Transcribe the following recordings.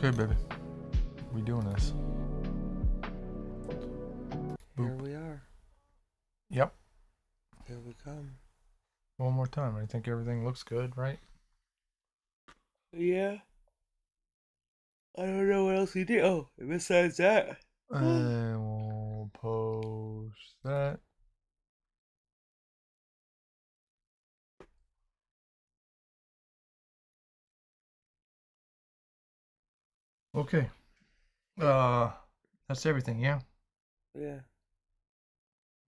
Okay, baby. We doing this. Here Boop. we are. Yep. Here we come. One more time. I think everything looks good, right? Yeah. I don't know what else we did. Oh, besides that. And we'll post that. Okay. Uh, that's everything, yeah? Yeah.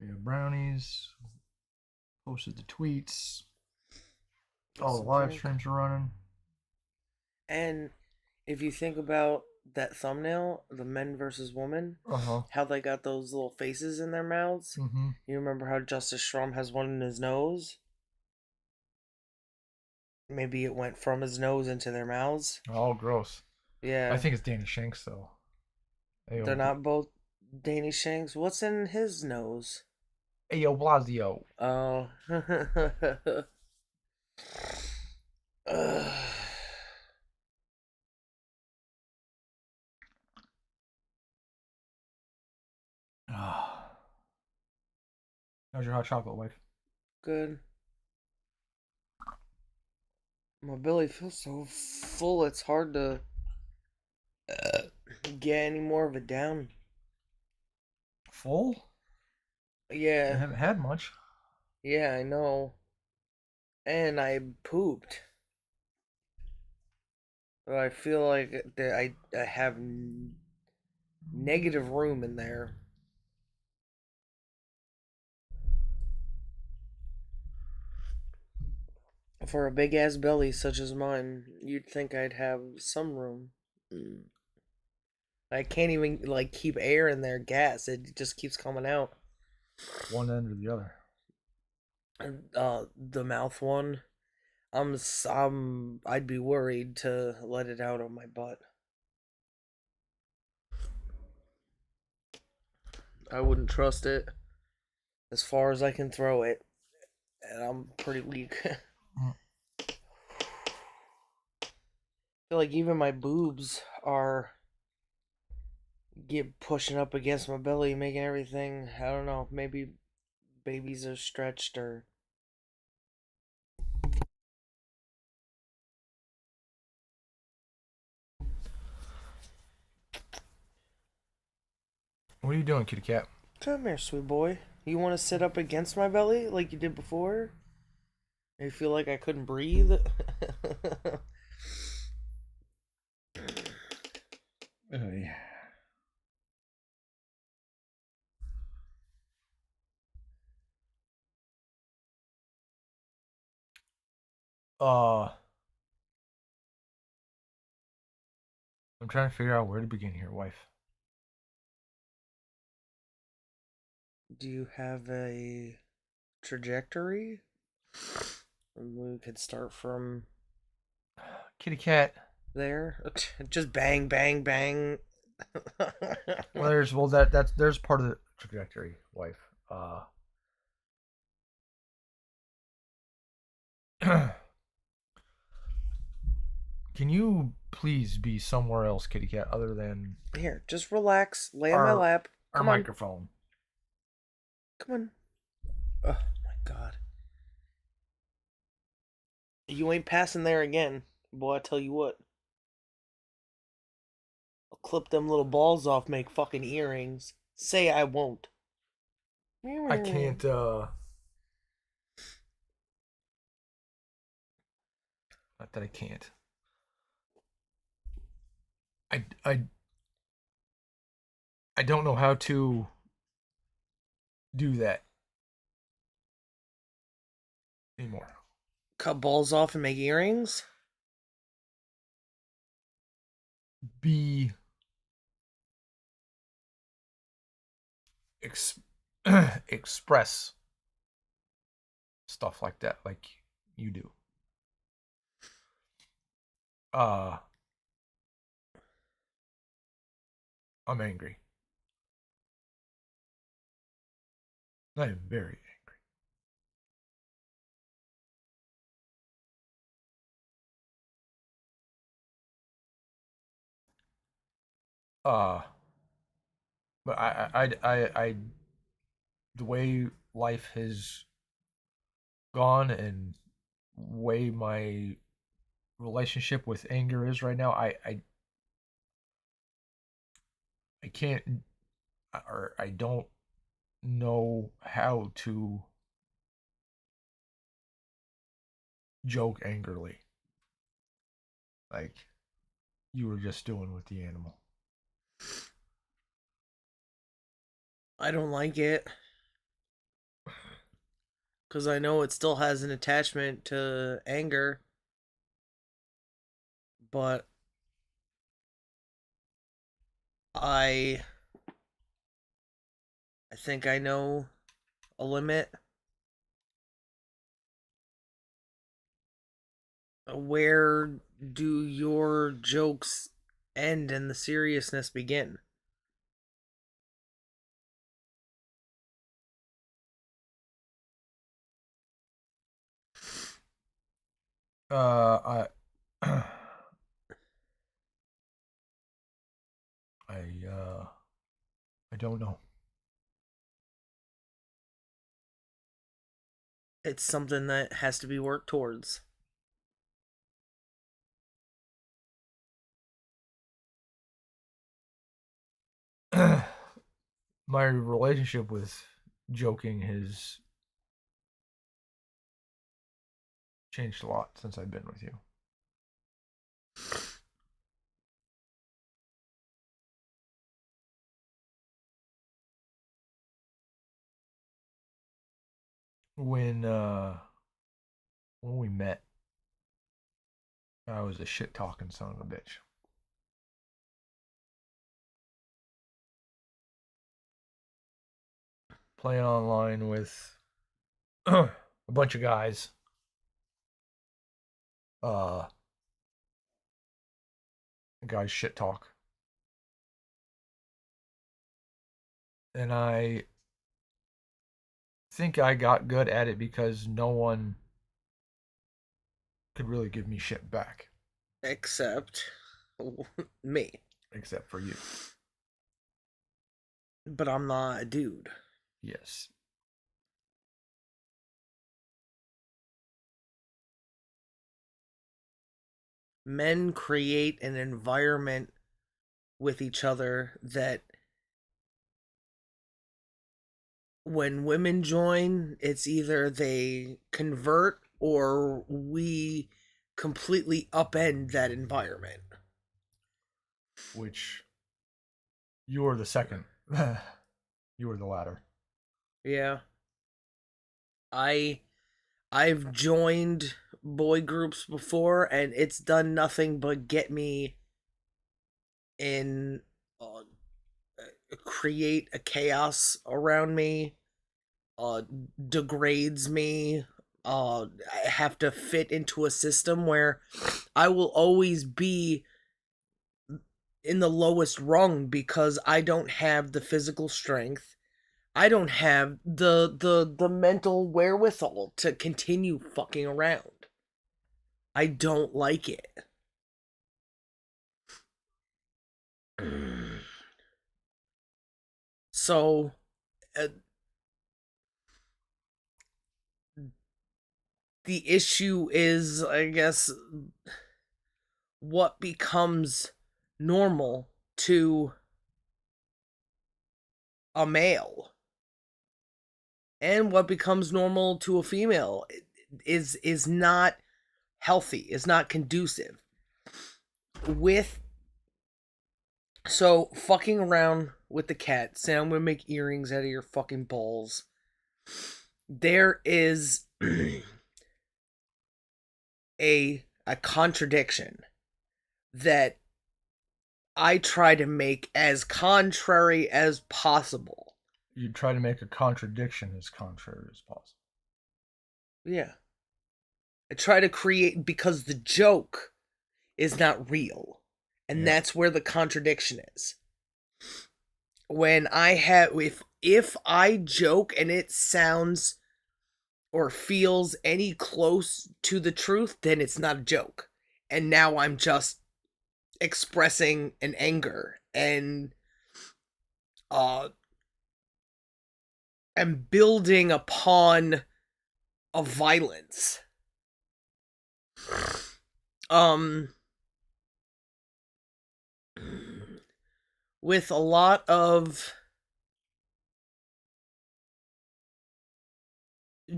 We have brownies. Posted the tweets. Got All the some live drink. streams are running. And if you think about that thumbnail, the men versus women, Uh-huh. how they got those little faces in their mouths. Mm-hmm. You remember how Justice Strom has one in his nose? Maybe it went from his nose into their mouths. All gross. I Yeah. think it's Danny Shanks, though. They're Ayo, not both Danny Shanks. What's in his nose? Ayo Blasio. Oh. Ugh. Ah. How's your hot chocolate, wife? Good. My belly feels so full, it's hard to get any more of it down. Full? I Yeah, haven't had much. yeah, I know. And I pooped. But I feel like that I have negative room in there. For a big ass belly such as mine, you'd think I'd have some room. Mm. I can't even like keep air in there, gas. It just keeps coming out. One end or the other. The mouth one. I'd be worried to let it out on my butt. I wouldn't trust it as far as I can throw it, and I'm pretty weak. I Mm. feel like even my boobs are get pushing up against my belly, making everything. I don't know. Maybe babies are stretched or. What are you doing, kitty cat? Come here, sweet boy. You want to sit up against my belly like you did before? I feel like I couldn't breathe. Oh, yeah. Uh, I'm trying to figure out where to begin here, wife. Do you have a trajectory? We could start from Kitty cat. there. Just bang, bang, bang. There's part of the trajectory, wife. Can you please be somewhere else, kitty cat, other than Here, just relax. Lay on my our lap. our Come on. microphone? Come on. Oh my god. You ain't passing there again. Boy, I tell you what. I'll clip them little balls off, make fucking earrings. Say I won't. I can't. Not that I can't. I I I don't know how to do that anymore. Cut balls off and make earrings? Be ex- express stuff like that, like you do. Uh, I'm angry. I am very angry. Uh, but the way life has gone and way my relationship with anger is right now, I can't or I don't know how to joke angrily like you were just doing with the animal. I don't like it because I know it still has an attachment to anger, but I I think I know a limit. Where do your jokes end and the seriousness begin? I I I don't know. It's something that has to be worked towards. My relationship with joking has changed a lot since I've been with you. When uh when we met, I was a shit talking son of a bitch. Playing online with a bunch of guys. Uh guys shit talk. And I think I got good at it because no one could really give me shit back Except me. except for you. But I'm not a dude. Yes. Men create an environment with each other that when women join, it's either they convert or we completely upend that environment. Which you were the second. You were the latter. Yeah. I I've joined boy groups before and it's done nothing but get me in uh, create a chaos around me, uh degrades me. I have to fit into a system where I will always be in the lowest rung because I don't have the physical strength. I don't have the mental wherewithal to continue fucking around. I don't like it. So uh, the issue is, I guess, what becomes normal to a male and what becomes normal to a female is not healthy, is not conducive with. So fucking around with the cat, say I'm gonna make earrings out of your fucking balls. There is a contradiction that I try to make as contrary as possible. You try to make a contradiction as contrary as possible. Yeah. I try to create because the joke is not real. And Yeah. that's where the contradiction is. When I have if I joke and it sounds or feels any close to the truth, then it's not a joke. And now I'm just expressing an anger and uh and building upon a violence. Um with a lot of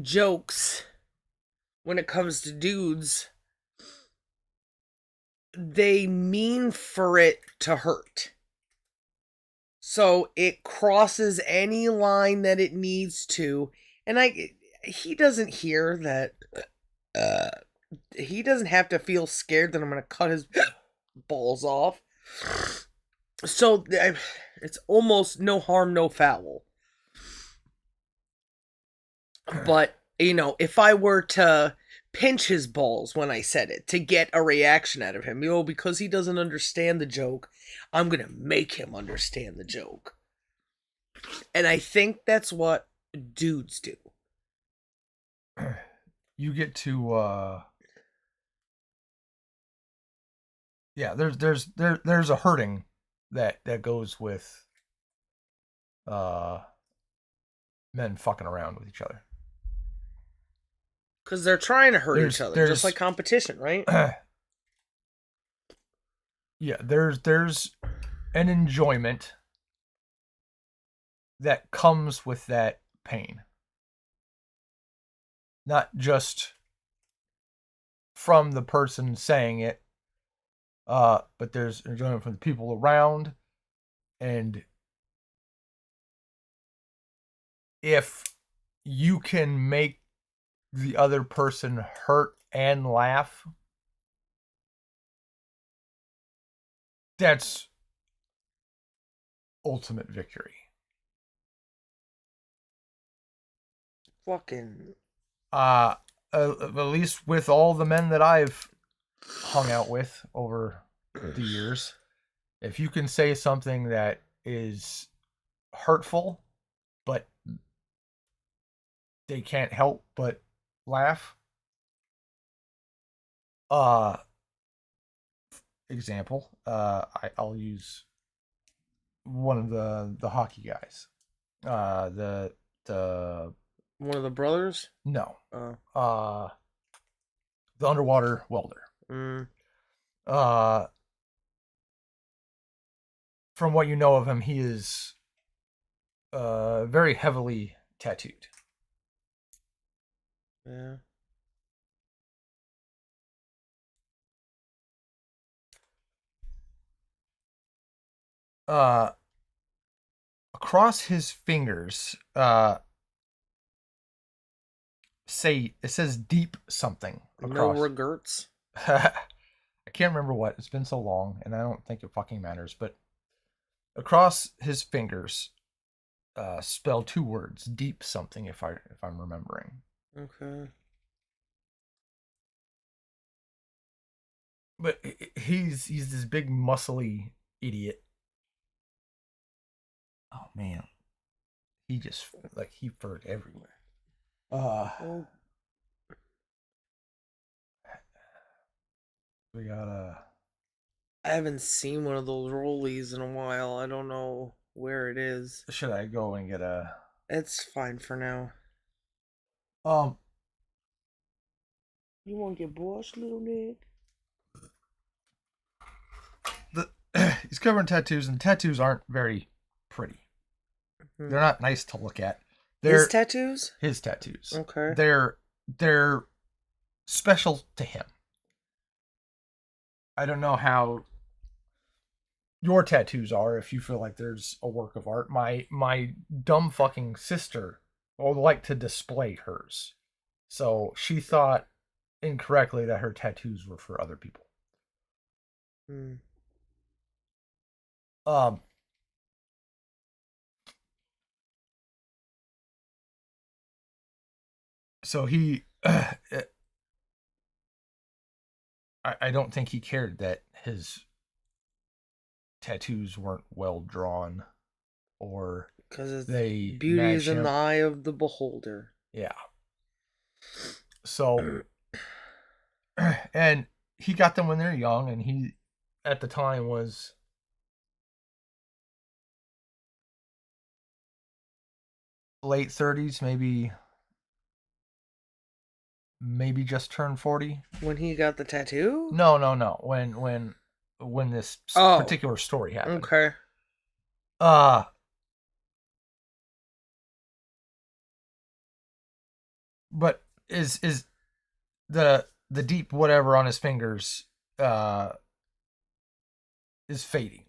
jokes when it comes to dudes, they mean for it to hurt. So it crosses any line that it needs to. And he doesn't hear that uh he doesn't have to feel scared that I'm going to cut his balls off. So it's almost no harm, no foul. But, if I were to pinch his balls when I said it to get a reaction out of him, because he doesn't understand the joke, I'm going to make him understand the joke. And I think that's what dudes do. You get to yeah, there's a hurting that goes with men fucking around with each other. Because they're trying to hurt each other, just there's like competition, right? Yeah, there's an enjoyment that comes with that pain. Not just from the person saying it, but there's enjoyment from the people around. And if you can make the other person hurt and laugh, that's ultimate victory. Fucking. At least with all the men that I've hung out with over the years, if you can say something that is hurtful, but they can't help but laugh. Example. I'll use one of the hockey guys. The One of the brothers? no. The underwater welder. Mm. From what you know of him, he is very heavily tattooed. Yeah. Uh, across his fingers, say it says deep something No across. regrets. I can't remember what. It's been so long, and I don't think it fucking matters. But across his fingers, spell two words, deep something. If I'm remembering. Okay. But he's this big muscly idiot. Oh man, he just like he furred everywhere. Oh. We got I haven't seen one of those rollies in a while. I don't know where it is. Should I go and get a? It's fine for now. Um. You want to get brushed, little Nick? He's covered in tattoos, and tattoos aren't very pretty. Hmm. They're not nice to look at. His tattoos? His tattoos. Okay. They're special to him. I don't know how your tattoos are if you feel like there's a work of art. My dumb fucking sister would like to display hers. So she thought incorrectly that her tattoos were for other people. Hmm. Um so he I don't think he cared that his tattoos weren't well drawn or Because they beauty is in the eye of the beholder. Yeah. So and he got them when they're young, and he at the time was late 30s, maybe just turned 40. When he got the tattoo? No. When this Oh, particular story happened. okay. Uh but is the deep whatever on his fingers uh is fading,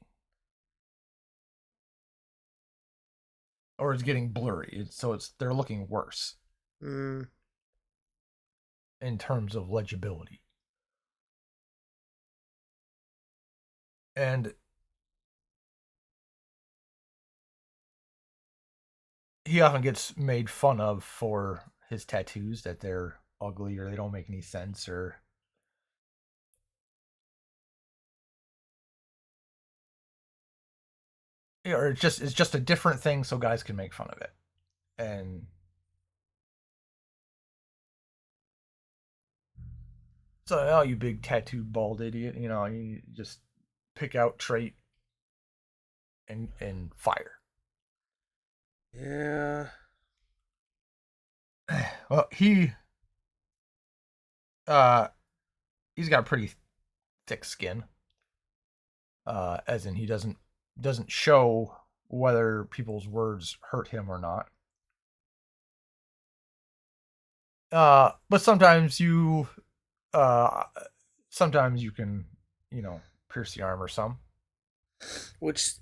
or is getting blurry. So they're looking worse Mm. in terms of legibility. And he often gets made fun of for his tattoos, that they're ugly or they don't make any sense, or it's just a different thing so guys can make fun of it. And so, oh, you big tattooed bald idiot, you just pick out trait and fire. Yeah. Well, uh he's got pretty thick skin. As in he doesn't show whether people's words hurt him or not. But uh sometimes you can, pierce the armor some. Which,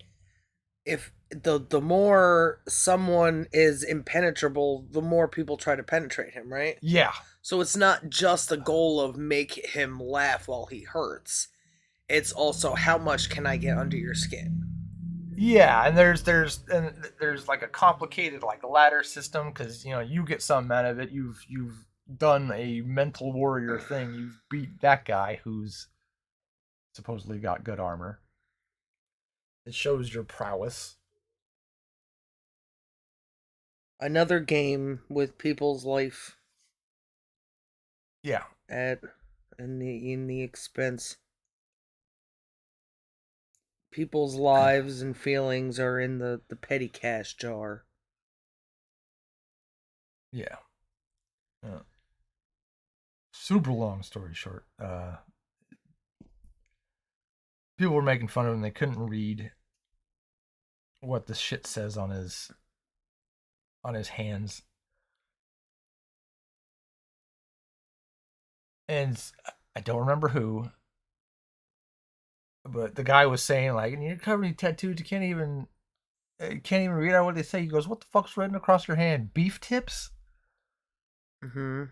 if the more someone is impenetrable, the more people try to penetrate him, right? Yeah. So it's not just a goal of make him laugh while he hurts. It's also how much can I get under your skin? Yeah, and there's like a complicated like ladder system, because you get some out of it. You've done a mental warrior thing. You've beat that guy who's supposedly got good armor. It shows your prowess. Another game with people's life Yeah. at in the expense. People's lives and feelings are in the petty cash jar. Yeah. Super long story short. People were making fun of him. They couldn't read what the shit says on his hands. And I don't remember who, but the guy was saying like, "And you're covered in tattoos. You can't even read out what they say." He goes, "What the fuck's written across your hand? Beef tips?" Mm-hmm.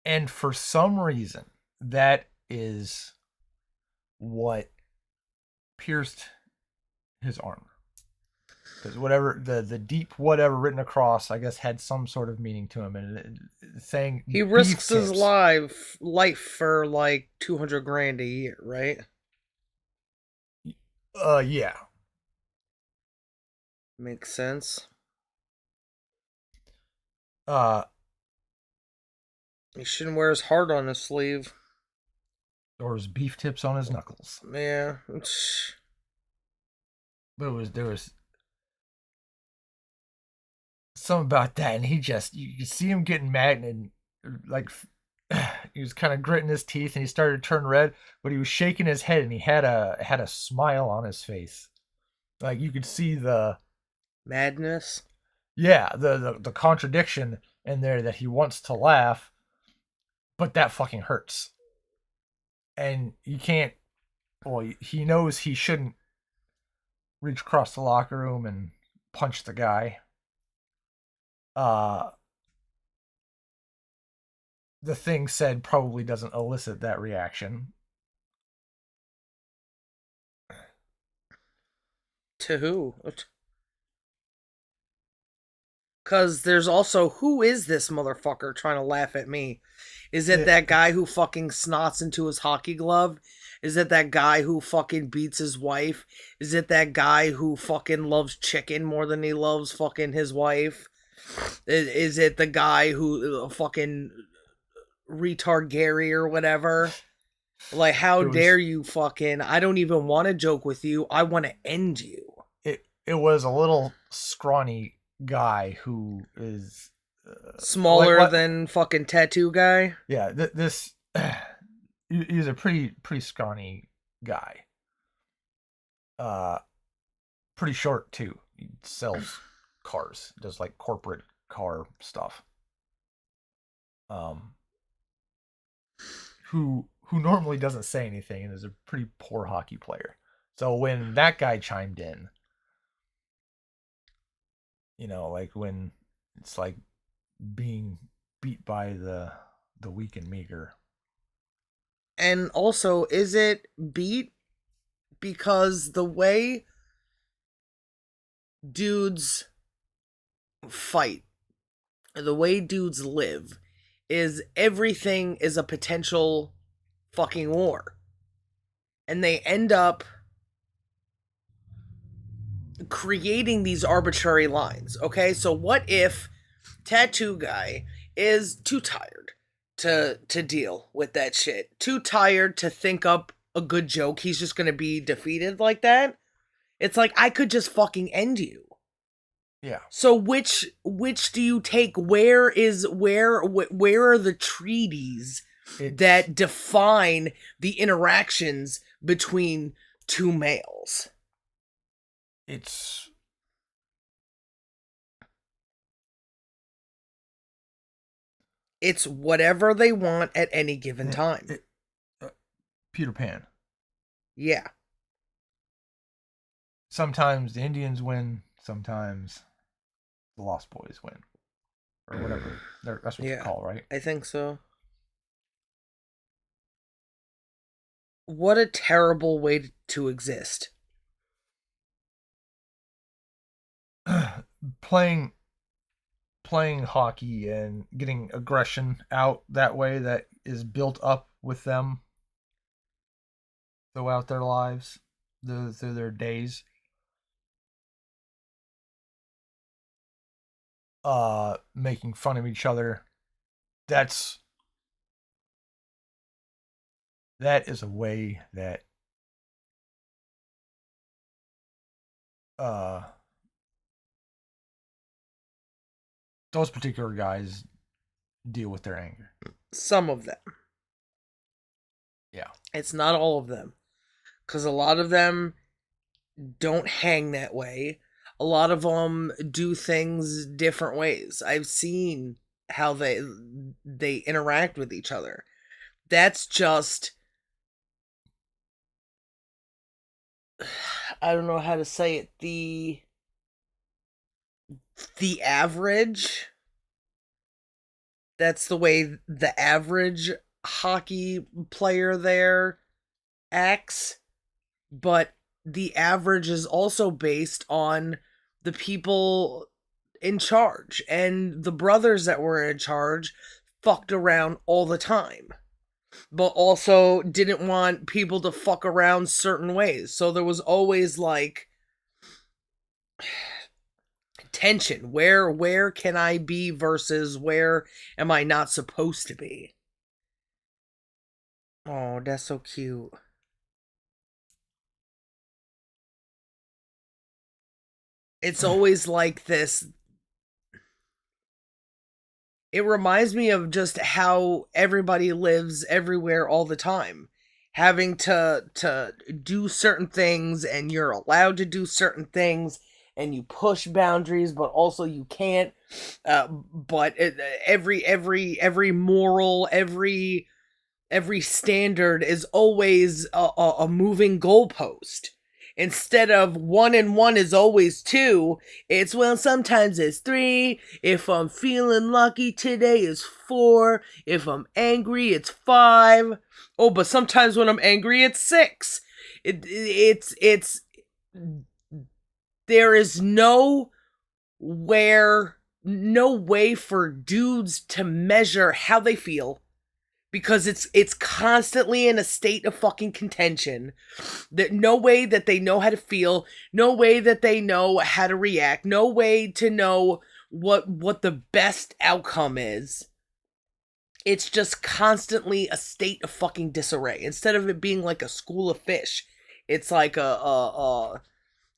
And for some reason, that is what pierced his armor. Because whatever the deep whatever written across, I guess, had some sort of meaning to him, and saying He beef risks his tips. life for like 200 grand a year, right? Yeah. Makes sense. Uh, He shouldn't wear his heart on his sleeve. or his beef tips on his knuckles. Yeah. But there was something about that, and you could see him getting mad, and like he was kind of gritting his teeth, and he started to turn red, but he was shaking his head, and he had a smile on his face. Like you could see the Madness. yeah the contradiction in there, that he wants to laugh, but that fucking hurts, and you can't. Well, he knows he shouldn't reach across the locker room and punch the guy. Uh, the thing said probably doesn't elicit that reaction. To who? Because there's also, who is this motherfucker trying to laugh at me? Is it It, that guy who fucking snots into his hockey glove? Is it that guy who fucking beats his wife? Is it that guy who fucking loves chicken more than he loves fucking his wife? Is it the guy who fucking retard Gary or whatever? Like, how it dare was you fucking? I don't even want to joke with you. I want to end you. it was a little scrawny guy who is Smaller than fucking tattoo guy. yeah, this he's a pretty scrawny guy. Uh, pretty short too. He sells cars, does like corporate car stuff. Um, who normally doesn't say anything and is a pretty poor hockey player. So when that guy chimed in, like when it's like being beat by the weak and meager. And also, is it beat? Because the way dudes fight, the way dudes live, is everything is a potential fucking war. And they end up creating these arbitrary lines. Okay, so what if tattoo guy is too tired to deal with that shit, too tired to think up a good joke, he's just gonna be defeated like that? It's like, I could just fucking end you. Yeah. So which do you take? Where are the treaties that define the interactions between two males? It's whatever they want at any given time. Peter Pan. Yeah. Sometimes the Indians win, sometimes the Lost Boys win. Or whatever. That's what you call, right? I think so. What a terrible way to exist. playing hockey and getting aggression out that way that is built up with them throughout their lives, through their days. Making fun of each other. That is a way that those particular guys deal with their anger. Some of them. Yeah. It's not all of them. Because a lot of them don't hang that way. A lot of them do things different ways. I've seen how they interact with each other. That's just, I don't know how to say it, the average. That's the way the average hockey player there acts. But the average is also based on the people in charge. And the brothers that were in charge fucked around all the time, but also didn't want people to fuck around certain ways. So there was always like tension. Where can I be versus where am I not supposed to be? Oh, that's so cute. It's always like this. It reminds me of just how everybody lives everywhere all the time. Having to do certain things, and you're allowed to do certain things, and you push boundaries, but also you can't. But every moral, every standard is always a moving goalpost. Instead of 1 and 1 is always 2, it's, well, sometimes it's 3. If I'm feeling lucky today, it's 4. If I'm angry, it's 5. Oh, but sometimes when I'm angry, it's 6. It's there is no way for dudes to measure how they feel, because it's constantly in a state of fucking contention. That no way that they know how to feel, no way that they know how to react, no way to know what the best outcome is. It's just constantly a state of fucking disarray. Instead of it being like a school of fish, it's like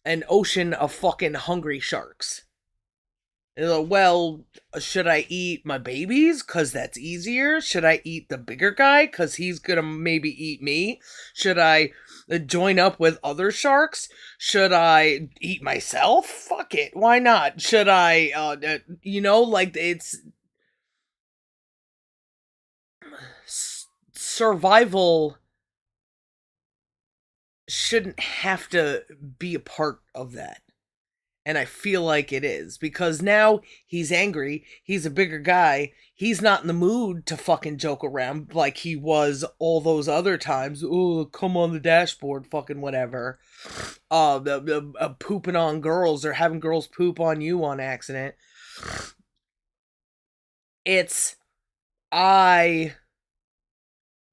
an ocean of fucking hungry sharks. Well, should I eat my babies? Because that's easier. Should I eat the bigger guy? Because he's going to maybe eat me. Should I join up with other sharks? Should I eat myself? Fuck it. Why not? Should I, like it's survival shouldn't have to be a part of that. And I feel like it is because now he's angry. He's a bigger guy. He's not in the mood to fucking joke around like he was all those other times. Oh, come on the dashboard, fucking whatever. Pooping on girls or having girls poop on you on accident. It's I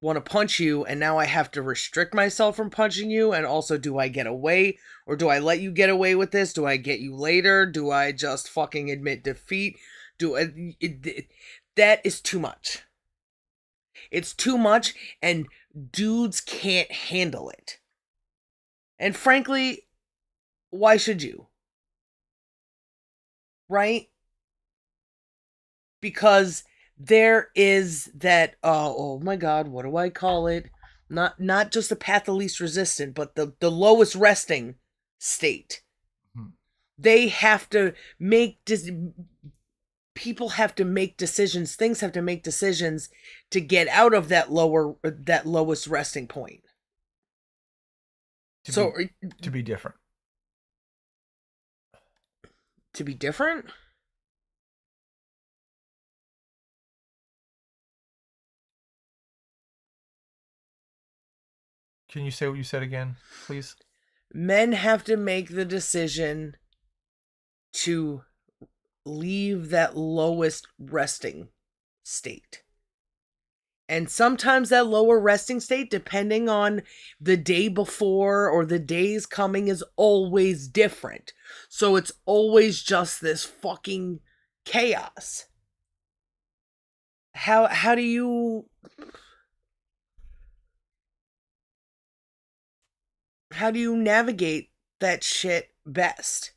want to punch you and now I have to restrict myself from punching you, and also do I get away or do I let you get away with this? Do I get you later? Do I just fucking admit defeat? That is too much. It's too much and dudes can't handle it. And frankly, why should you? Right? Because there is that oh my god, what do I call it? Not just the path of least resistance, but the lowest resting state. They have to make people have to make decisions, things have to make decisions to get out of that lowest resting point. To be different. To be different? Can you say what you said again, please? Men have to make the decision to leave that lowest resting state. And sometimes that lower resting state, depending on the day before or the days coming, is always different. So it's always just this fucking chaos. How do you navigate that shit best?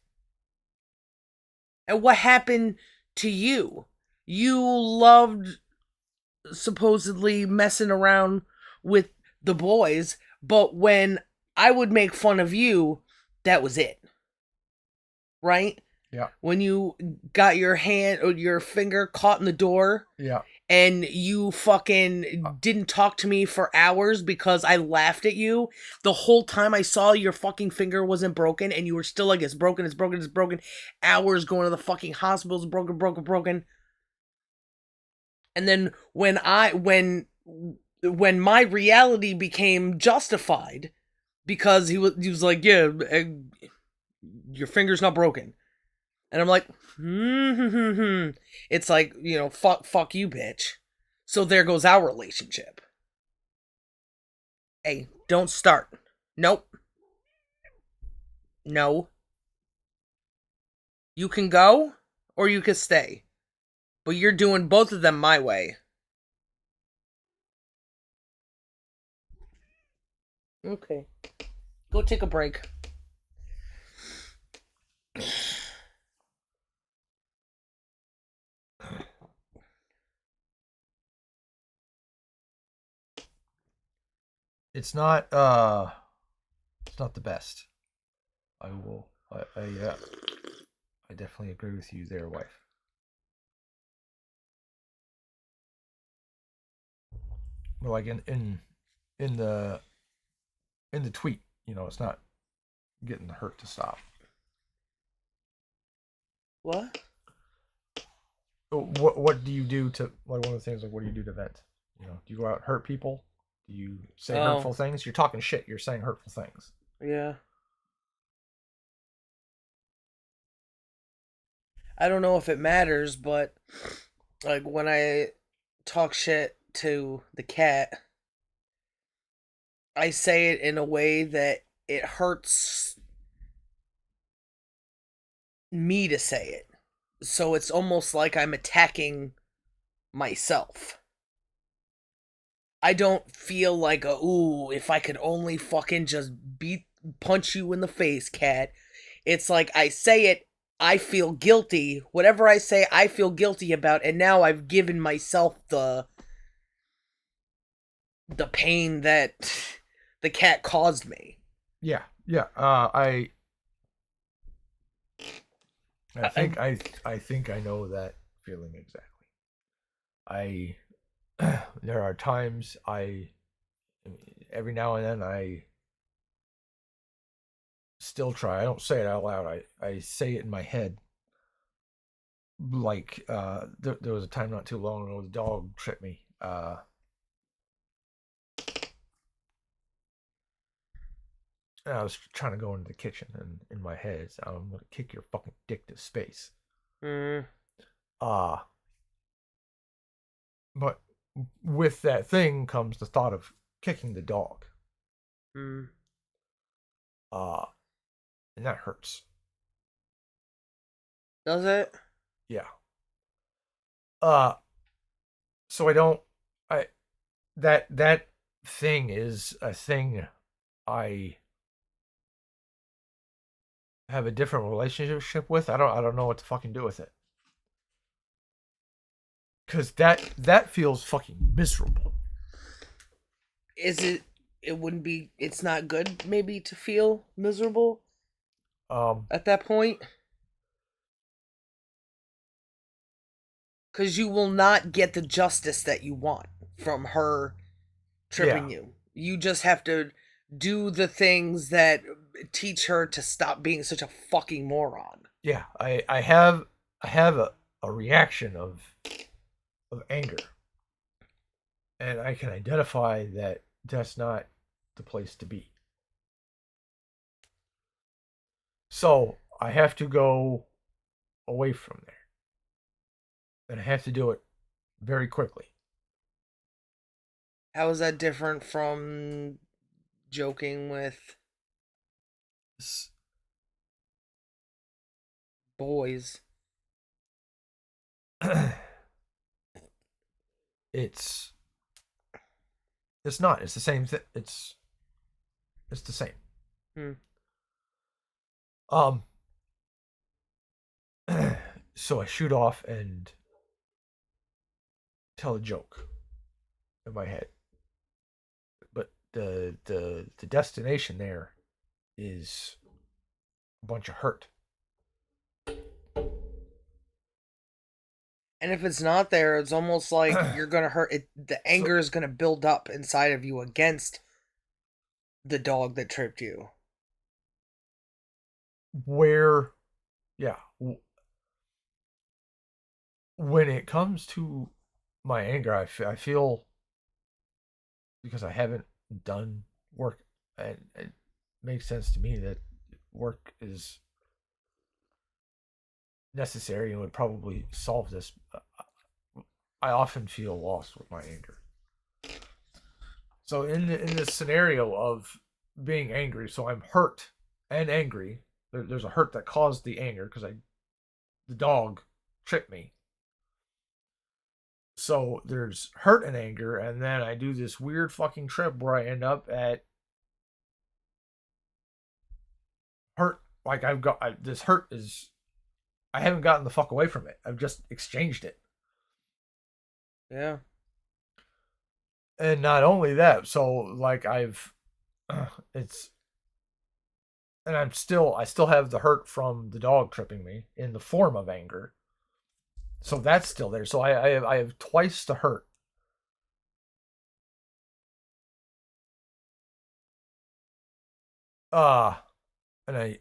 And what happened to you? You loved supposedly messing around with the boys, but when I would make fun of you, that was it. Right? Yeah. When you got your hand or your finger caught in the door. Yeah. And you fucking didn't talk to me for hours because I laughed at you. The whole time I saw your fucking finger wasn't broken and you were still like, it's broken, it's broken, it's broken. Hours going to the fucking hospitals, broken. And then when my reality became justified because he was like, yeah, your finger's not broken. And I'm like, It's like, fuck you, bitch. So there goes our relationship. Hey, don't start. Nope. No. You can go or you can stay. But you're doing both of them my way. Okay. Go take a break. It's not the best. I definitely agree with you there, wife. Well, like in the tweet, it's not getting the hurt to stop. What? What do you do to, like, one of the things, like, what do you do to vent? Do you go out and hurt people? Do you say hurtful things? You're talking shit. You're saying hurtful things. Yeah. I don't know if it matters, but like when I talk shit to the cat, I say it in a way that it hurts me to say it. So it's almost like I'm attacking myself. I don't feel like, ooh, if I could only fucking just punch you in the face, cat. It's like I say it, I feel guilty. Whatever I say, I feel guilty about, and now I've given myself the pain that the cat caused me. Yeah, yeah. I I, think I think I know that feeling exactly. I there are times every now and then I still try. I don't say it out loud. I say it in my head. Like there was a time not too long ago the dog tripped me. And I was trying to go into the kitchen, and in my head, I'm gonna kick your fucking dick to space. mm, Uh but with that thing comes the thought of kicking the dog. mm. Uh and that hurts. Does it? Yeah. Uh so I don't I that thing is a thing I have a different relationship with. I don't know what to fucking do with it. Cause that feels fucking miserable. Is it? It wouldn't be. It's not good, maybe, to feel miserable Um at that point, because you will not get the justice that you want from her yeah. tripping you. You just have to do the things that teach her to stop being such a fucking moron. Yeah. I have a reaction of anger. And I can identify that that's not the place to be. So I have to go away from there. And I have to do it very quickly. How is that different from joking with boys? it's it's not. It's the same thing. It's the same. Hmm. Um so I shoot off and tell a joke in my head. But the destination there is a bunch of hurt. And if it's not there, it's almost like you're gonna hurt it. The So anger is gonna build up inside of you against the dog that tripped you. where yeah, when it comes to my anger, I feel because I haven't done work, and it makes sense to me that work is necessary and would probably solve this. I often feel lost with my anger. So in this scenario of being angry, so I'm hurt and angry. There's a hurt that caused the anger because I the dog tripped me. So there's hurt and anger, and then I do this weird fucking trip where I end up at hurt. Like this hurt is I haven't gotten the fuck away from it. I've just exchanged it. Yeah. And not only that, so like it's and I still have the hurt from the dog tripping me in the form of anger. So that's still there. So I have twice the hurt. Uh and I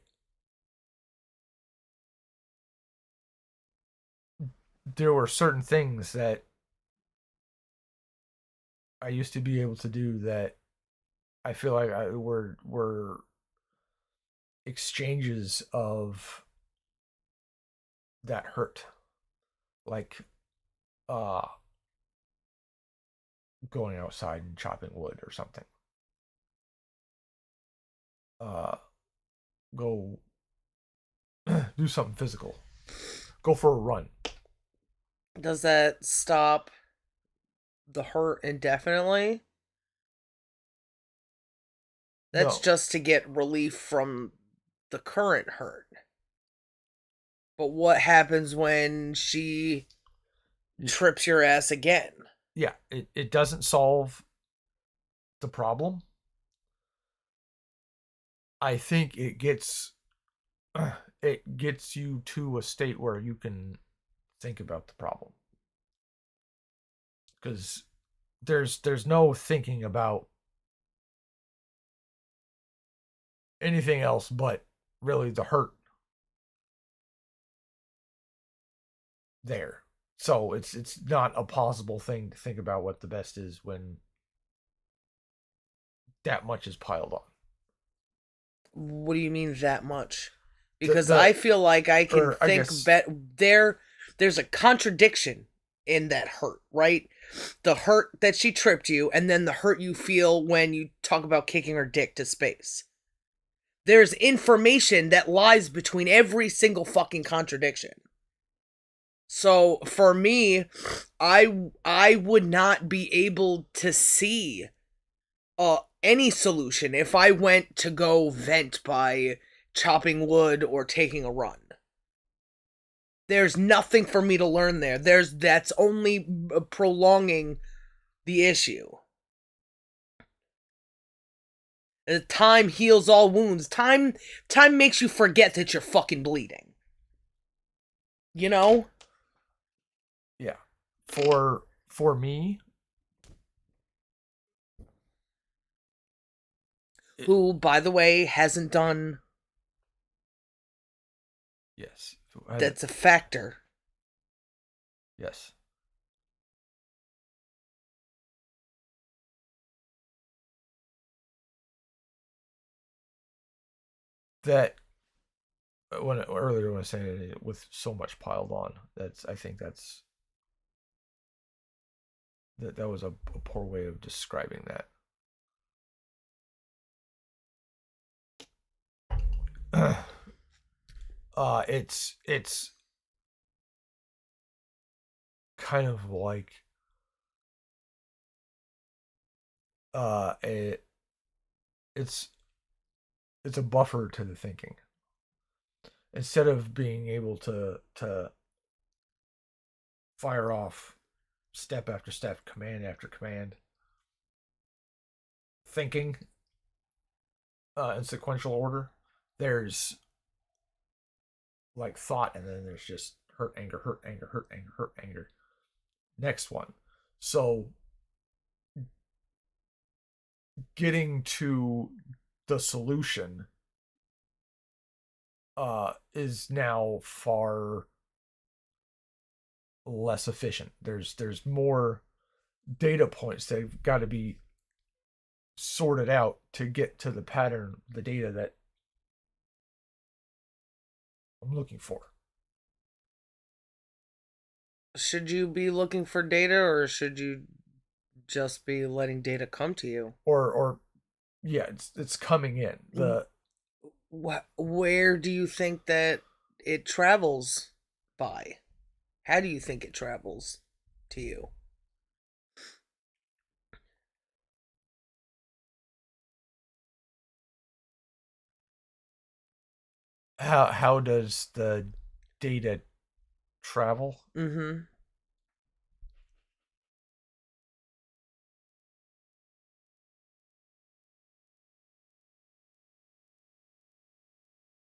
there were certain things that I used to be able to do that I feel like I were exchanges of that hurt. Like uh going outside and chopping wood or something. Uh go do something physical. Go for a run. Does that stop the hurt indefinitely? That's No. just to get relief from the current hurt. But what happens when she trips your ass again? Yeah, it doesn't solve the problem. I think it gets you to a state where you can think about the problem, because there's no thinking about anything else but really the hurt there. So it's not a possible thing to think about what the best is when that much is piled on. What do you mean that much? The Because I the feel like I can or I think guess there's a contradiction in that hurt, right? The hurt that she tripped you and then the hurt you feel when you talk about kicking her dick to space. There's information that lies between every single fucking contradiction. So for me, I would not be able to see any solution if I went to go vent by chopping wood or taking a run. There's nothing for me to learn there. That's only prolonging the issue. Time heals all wounds. Time makes you forget that you're fucking bleeding. You know? yeah. For me, Who, by the way, hasn't done yes. that's a factor. Yes. That when earlier when I was saying it with so much piled on, I think that was a poor way of describing that. It's kind of like uh a it's it's a buffer to the thinking. Instead of being able to fire off step after step, command after command, thinking in sequential order, there's like thought, and then there's just hurt, anger, hurt, anger, hurt, anger, hurt, anger. Next one. So getting to the solution is now far less efficient. There's more data points that have got to be sorted out to get to the pattern, the data that I'm looking for. Should you be looking for data or should you just be letting data come to you? Or yeah, it's coming in. The Where do you think that it travels by? How do you think it travels to you? how does the data travel? Mm-hmm.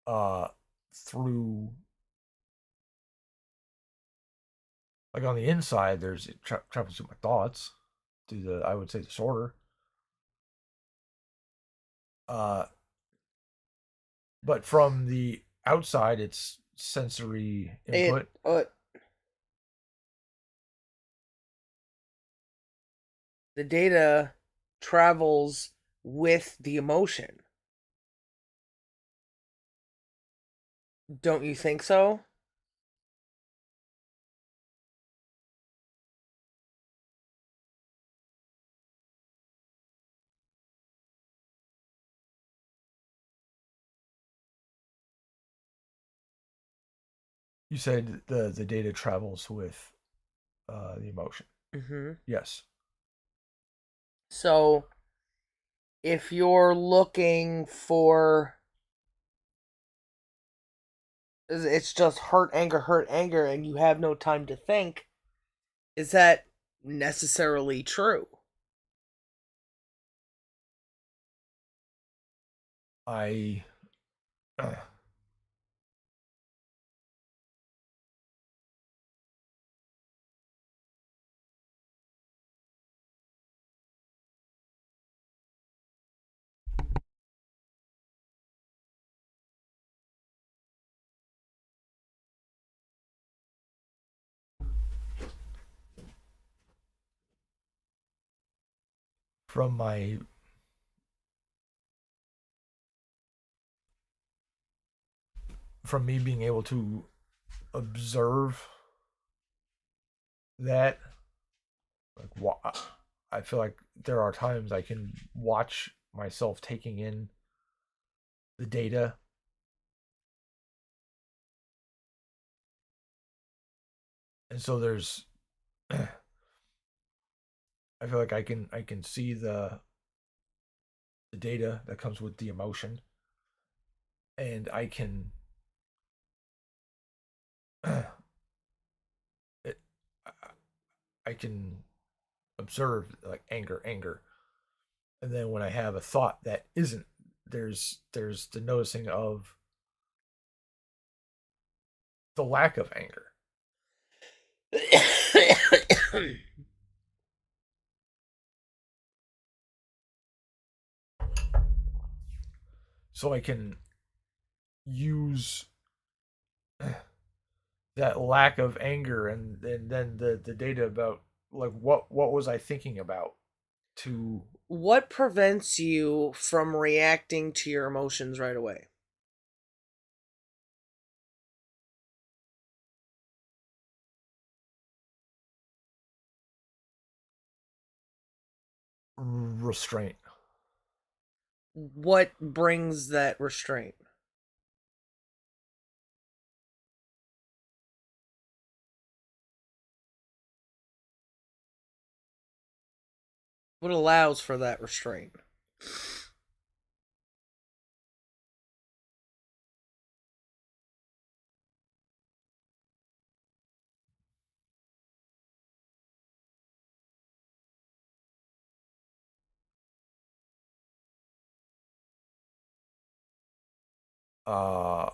Uh through, like, on the inside, there's it travels through my thoughts, through the, I would say, disorder. Uh but from the outside, it's sensory It input. The data travels with the emotion. Don't you think so? You said the data travels with the emotion. Mm-hmm. Yes. So if you're looking for it's just hurt, anger, and you have no time to think. Is that necessarily true? I from my from me being able to observe that, like, I feel like there are times I can watch myself taking in the data, and so there's I feel like I can see the data that comes with the emotion, and it, I can observe like anger, and then when I have a thought that isn't, there's the noticing of the lack of anger, so I can use that lack of anger, and then the data about like what was I thinking about to What prevents you from reacting to your emotions right away? restraint. What brings that restraint? What allows for that restraint? uh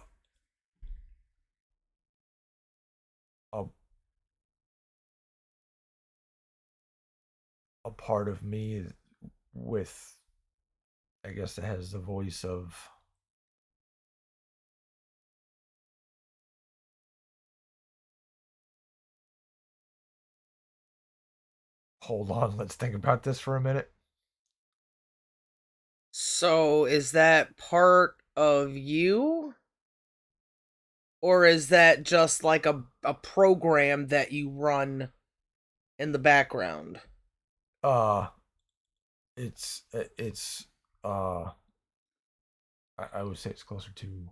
a, a part of me with, I guess, it has the voice of, hold on, let's think about this for a minute. So, is that part of you? Or is that just like a program that you run in the background? uh it's uh I would say it's closer to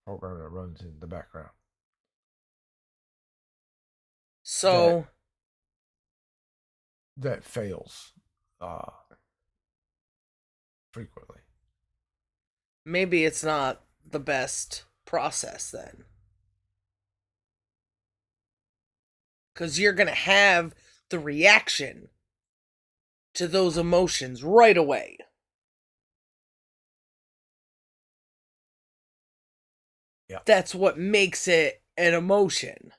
a program that runs in the background that So, that fails uh frequently. maybe it's not the best process then. Because you're going to have the reaction to those emotions right away. Yeah. That's what makes it an emotion.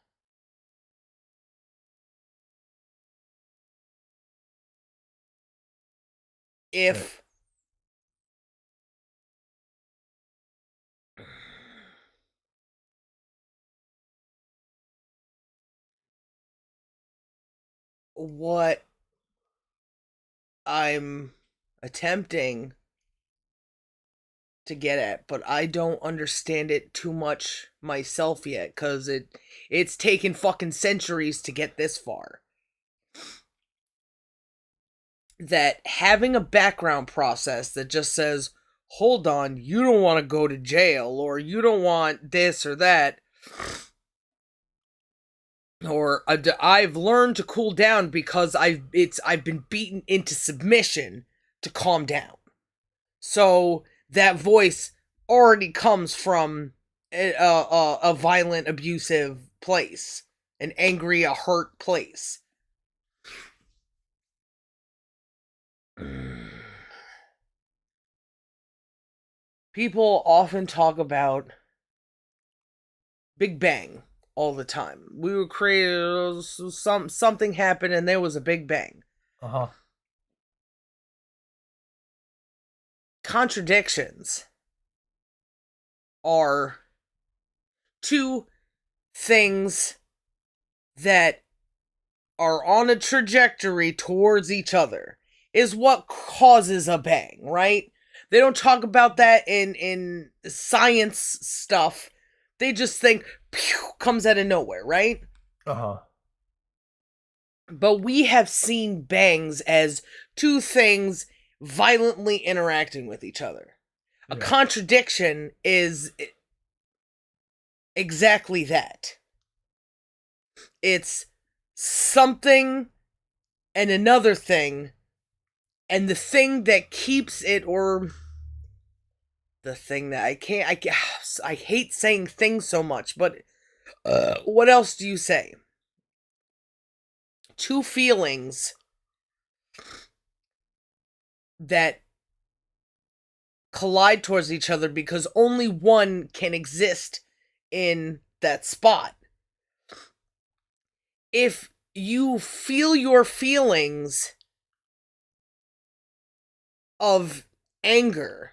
Right. If what I'm attempting to get at, but I don't understand it too much myself yet, cause it's taken fucking centuries to get this far. That having a background process that just says, hold on, you don't want to go to jail, or you don't want this or that, or I've learned to cool down because I've been beaten into submission to calm down. So that voice already comes from a violent, abusive place, an angry, a hurt place. People often talk about Big Bang all the time. We were created, something happened and there was a Big Bang. Uh-huh. Contradictions are two things that are on a trajectory towards each other is what causes a bang, right? They don't talk about that in science stuff. They just think pew, comes out of nowhere, right? Uh-huh. But we have seen bangs as two things violently interacting with each other. A contradiction is exactly that. It's something and another thing, and the thing that keeps it, or the thing that I hate saying things so much, but what else do you say? Two feelings that collide towards each other because only one can exist in that spot. If you feel your feelings of anger,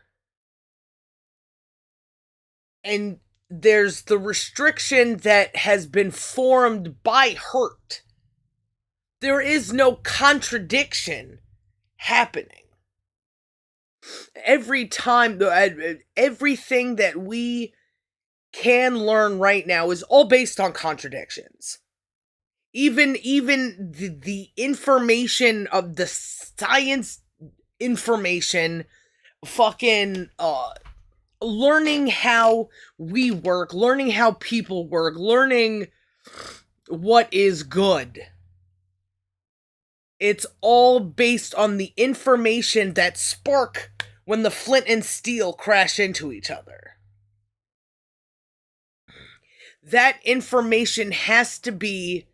and there's the restriction that has been formed by hurt, there is no contradiction happening. Every time, everything that we can learn right now is all based on contradictions. Even the information of the science information, fucking learning how we work, learning how people work, learning what is good. It's all based on the information that spark when the flint and steel crash into each other. That information has to be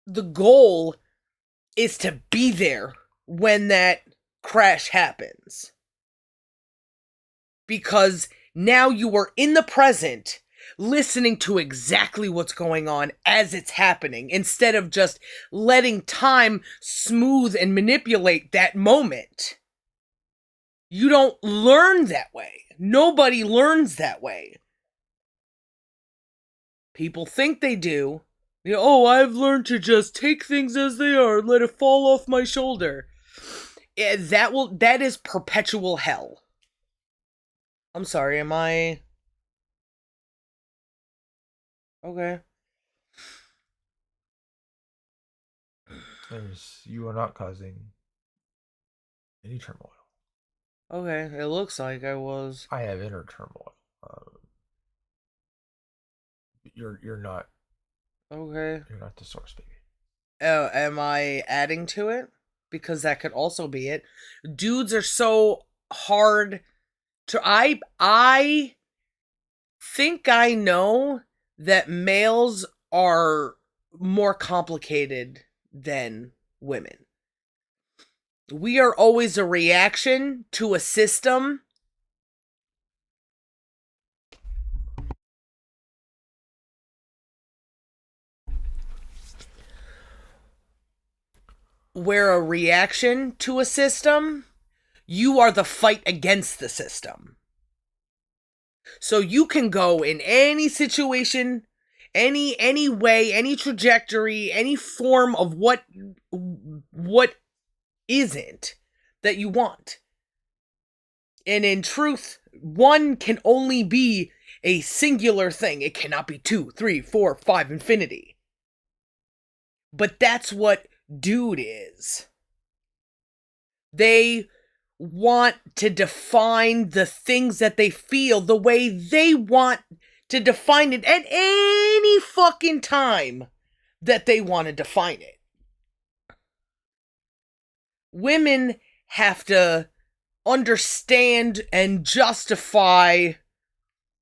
the goal, is to be there when that crash happens. Because now you are in the present, listening to exactly what's going on as it's happening, instead of just letting time smooth and manipulate that moment. You don't learn that way. Nobody learns that way. People think they do. You know, oh, I've learned to just take things as they are and let it fall off my shoulder. That is perpetual hell. I'm sorry, am I... Okay. You are not causing any turmoil. Okay, it looks like I was. I have inner turmoil. You're not. Okay. You're not the source, baby. Am I adding to it? Because that could also be it. Dudes are so hard to... I think I know that males are more complicated than women. We are always a reaction to a system where a reaction to a system, you are the fight against the system. So you can go in any situation, any way, any trajectory, any form of what isn't that you want. And in truth, one can only be a singular thing. It cannot be 2, 3, 4, 5, infinity. But that's what dude is. They want to define the things that they feel the way they want to define it at any fucking time that they want to define it. Women have to understand and justify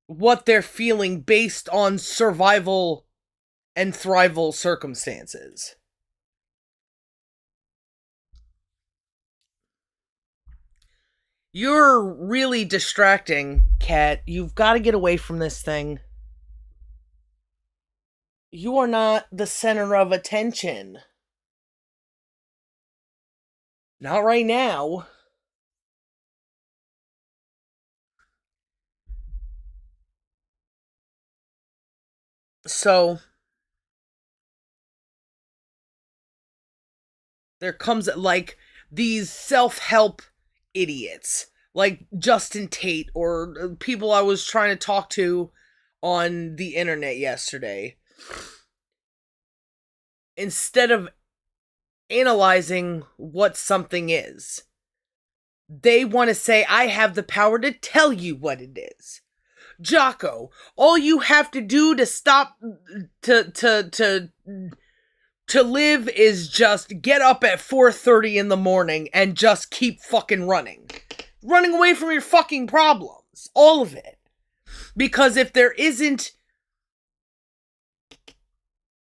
what they're feeling based on survival and thrival circumstances. You're really distracting, Kat. You've got to get away from this thing. You are not the center of attention. Not right now. So, there comes, like, these self-help idiots, like Justin Tate, or people I was trying to talk to on the internet yesterday. Instead of analyzing what something is, they want to say, I have the power to tell you what it is. Jocko, all you have to do to stop to live is just get up at 4:30 in the morning and just keep fucking running. Running away from your fucking problems. All of it. Because if there isn't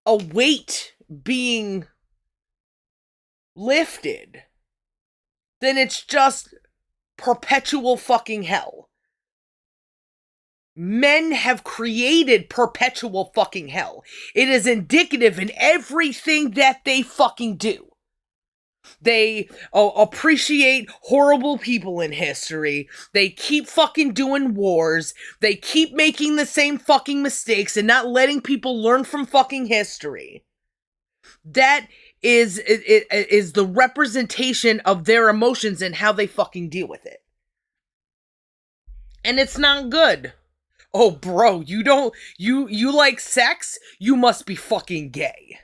a weight being lifted, then it's just perpetual fucking hell. Men have created perpetual fucking hell. It is indicative in everything that they fucking do. They appreciate horrible people in history. They keep fucking doing wars. They keep making the same fucking mistakes and not letting people learn from fucking history. That is the representation of their emotions and how they fucking deal with it. And it's not good. Oh, bro, you like sex? You must be fucking gay.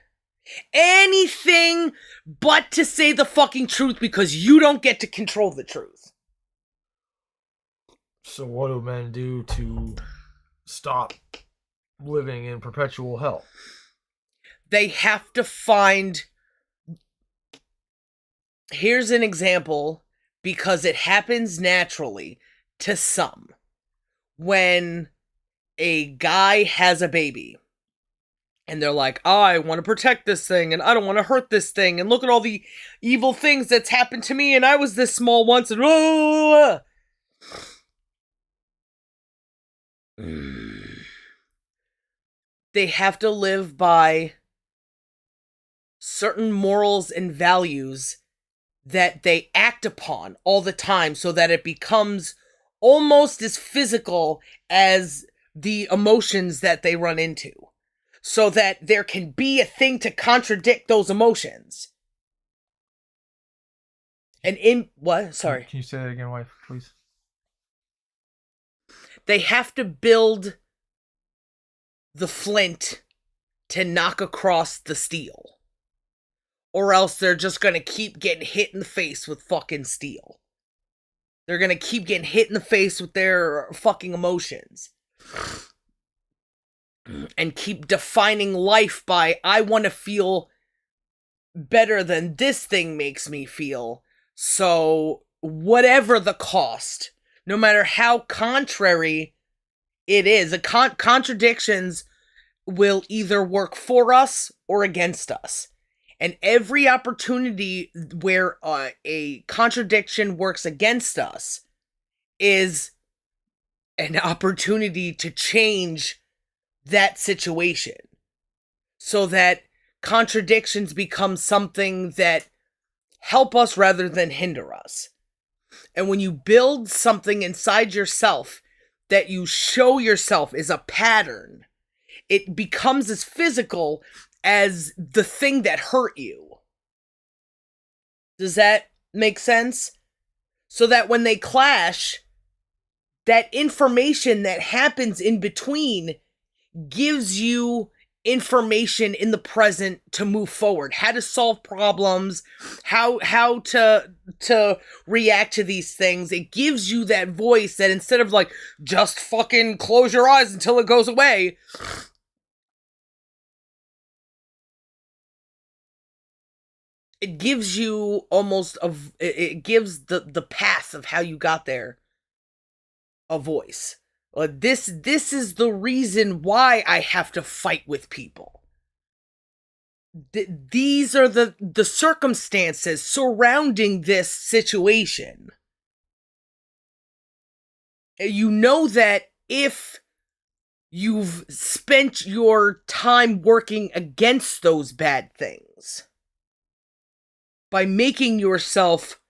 Anything but to say the fucking truth, because you don't get to control the truth. So what do men do to stop living in perpetual hell? They have to find... Here's an example, because it happens naturally to some. When a guy has a baby, and they're like, I want to protect this thing, and I don't want to hurt this thing, and look at all the evil things that's happened to me, and I was this small once, and they have to live by certain morals and values that they act upon all the time, so that it becomes almost as physical as the emotions that they run into. So that there can be a thing to contradict those emotions. And in... What? Sorry. Can you say that again, wife, please? They have to build the flint to knock across the steel. Or else they're just gonna keep getting hit in the face with fucking steel. They're gonna keep getting hit in the face with their fucking emotions. And keep defining life by, I want to feel better than this thing makes me feel. So, whatever the cost, no matter how contrary it is, contradictions will either work for us or against us. And every opportunity where a contradiction works against us is an opportunity to change that situation, so that contradictions become something that help us rather than hinder us. And when you build something inside yourself that you show yourself is a pattern, it becomes as physical as the thing that hurt you. Does that make sense? So that when they clash, that information that happens in between gives you information in the present to move forward, how to solve problems, how to react to these things. It gives you that voice that instead of like, just fucking close your eyes until it goes away, it gives you almost it gives the path of how you got there a voice. This is the reason why I have to fight with people. These are the circumstances surrounding this situation. You know that if you've spent your time working against those bad things by making yourself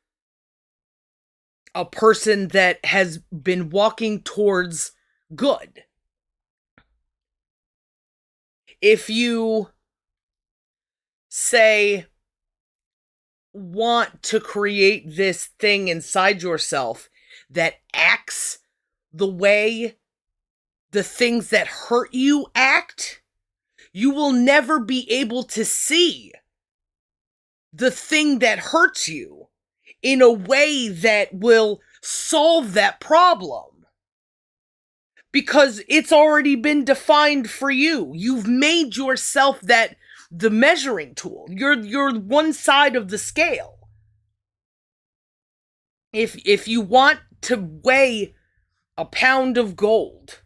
a person that has been walking towards good. If you say, want to create this thing inside yourself that acts the way the things that hurt you act, you will never be able to see the thing that hurts you in a way that will solve that problem. Because it's already been defined for you. You've made yourself the measuring tool. You're one side of the scale. If you want to weigh a pound of gold,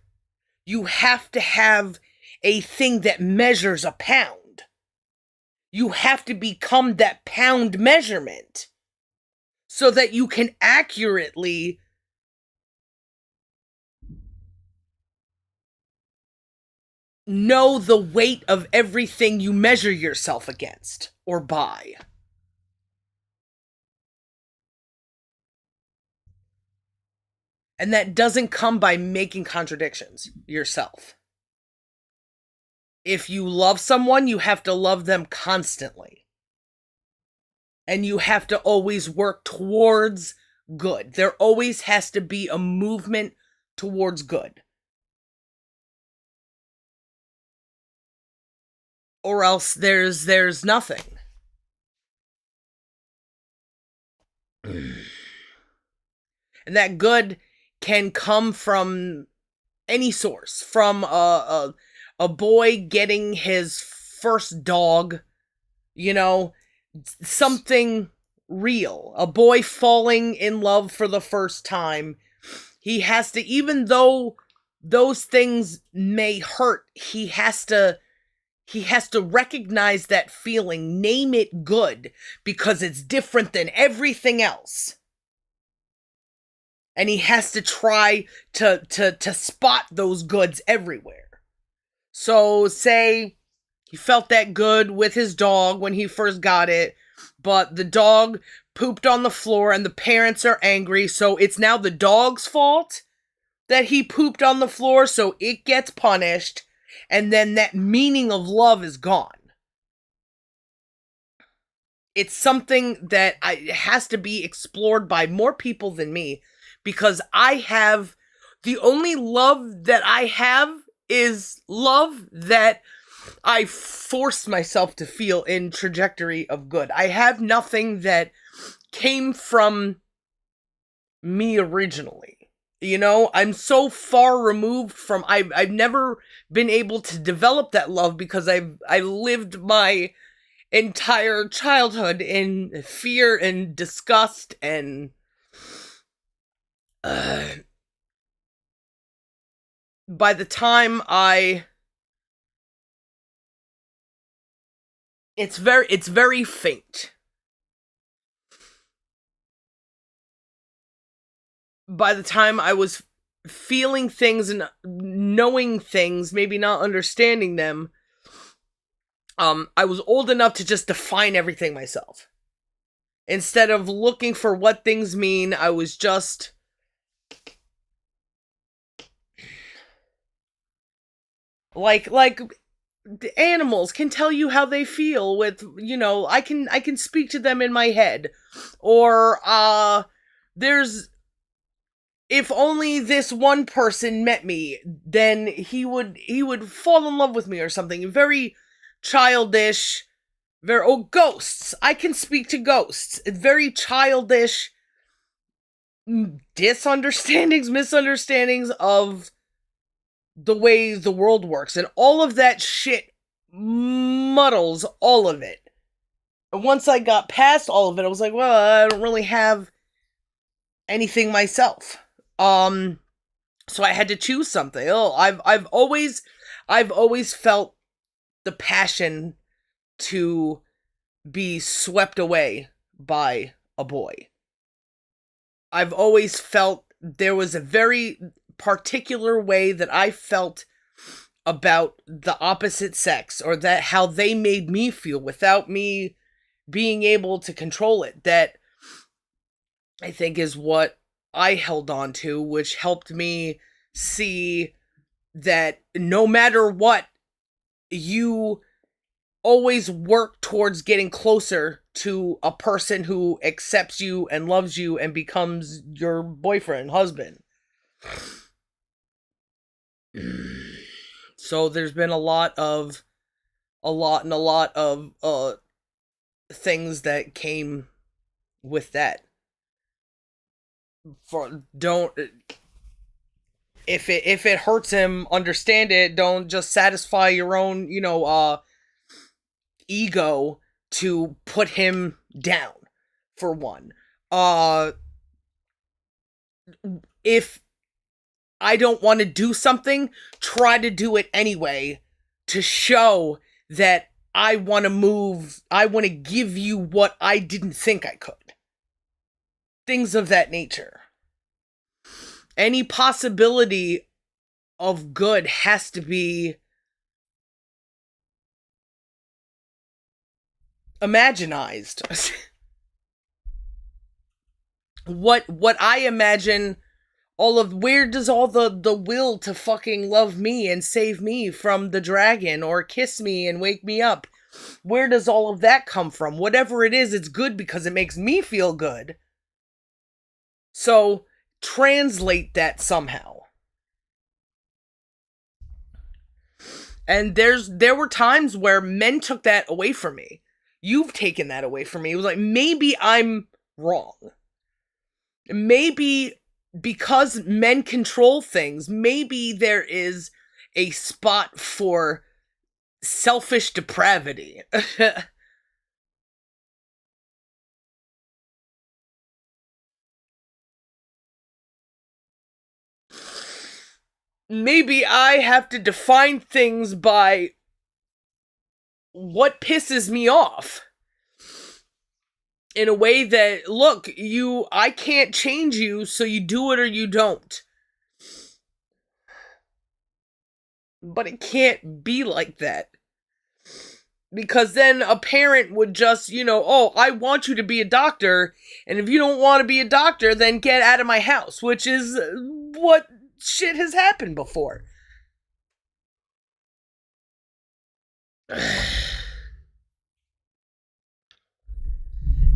you have to have a thing that measures a pound. You have to become that pound measurement so that you can accurately know the weight of everything you measure yourself against or by. And that doesn't come by making contradictions yourself. If you love someone, you have to love them constantly. And you have to always work towards good. There always has to be a movement towards good. Or else there's nothing. And that good can come from any source. From a boy getting his first dog, something real. A boy falling in love for the first time. He has to, even though those things may hurt, he has to recognize that feeling, name it good, because it's different than everything else. And he has to try to spot those goods everywhere. So, say he felt that good with his dog when he first got it, but the dog pooped on the floor and the parents are angry, so it's now the dog's fault that he pooped on the floor, so it gets punished, and then that meaning of love is gone. It's something that has to be explored by more people than me, because the only love that I have is love that I forced myself to feel in trajectory of good. I have nothing that came from me originally. I'm so far removed from, I've never been able to develop that love because I lived my entire childhood in fear and disgust and by the time it's very faint. By the time I was feeling things and knowing things, maybe not understanding them, I was old enough to just define everything myself. Instead of looking for what things mean, I was just like the animals can tell you how they feel with, I can speak to them in my head. Or there's, if only this one person met me, then he would fall in love with me or something. Very childish. Ghosts. I can speak to ghosts. Very childish misunderstandings of the way the world works. And all of that shit muddles all of it. once I got past all of it, I was like, well, I don't really have anything myself. So I had to choose something. Oh, I've always felt the passion to be swept away by a boy. I've always felt there was a very particular way that I felt about the opposite sex, or that how they made me feel without me being able to control it, that I think is what I held on to, which helped me see that no matter what, you always work towards getting closer to a person who accepts you and loves you and becomes your boyfriend, husband. So there's been a lot of things that came with that. For don't if it hurts him, understand it. Don't just satisfy your own, ego to put him down, for one. If I don't want to do something, try to do it anyway to show that I want to move, I want to give you what I didn't think I could. Things of that nature. Any possibility of good has to be imaginized. what I imagine, all of, where does all the will to fucking love me and save me from the dragon or kiss me and wake me up, where does all of that come from? Whatever it is, it's good because it makes me feel good. So translate that somehow. And there were times where men took that away from me. You've taken that away from me. It was like, maybe I'm wrong. Maybe because men control things, maybe there is a spot for selfish depravity. Maybe I have to define things by what pisses me off. In a way that, look, I can't change you, so you do it or you don't. But it can't be like that. Because then a parent would just, oh, I want you to be a doctor, and if you don't want to be a doctor, then get out of my house, which is what shit has happened before.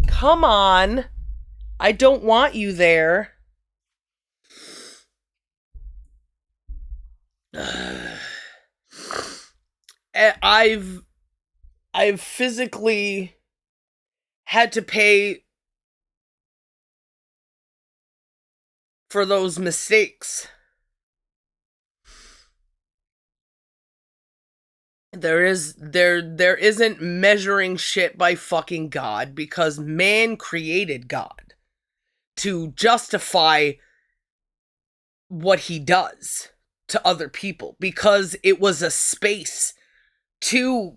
Come on. I don't want you there. I've physically had to pay for those mistakes. There isn't measuring shit by fucking God, because man created God to justify what he does to other people, because it was a space to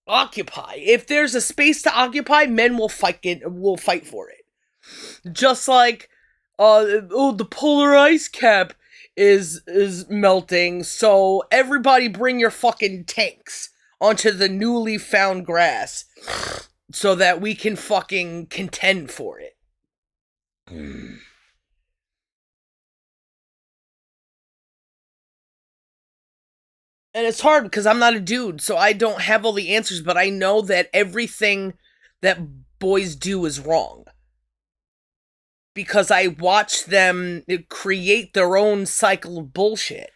occupy. If there's a space to occupy, men will fight for it. Just like the polar ice cap is melting, so everybody bring your fucking tanks onto the newly found grass so that we can fucking contend for it. And it's hard because I'm not a dude, so I don't have all the answers, but I know that everything that boys do is wrong. Because I watch them create their own cycle of bullshit.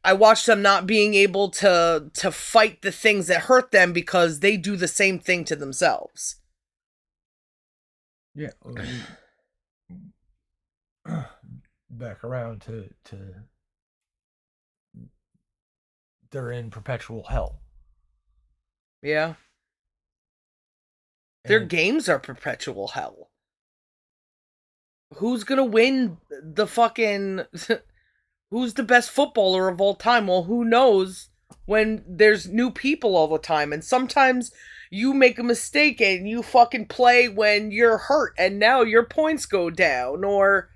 I watch them not being able to fight the things that hurt them because they do the same thing to themselves. Yeah. Back around to they're in perpetual hell. Yeah. Their And games are perpetual hell. Who's gonna win the fucking... Who's the best footballer of all time? Well, who knows when there's new people all the time. And sometimes you make a mistake and you fucking play when you're hurt and now your points go down. Or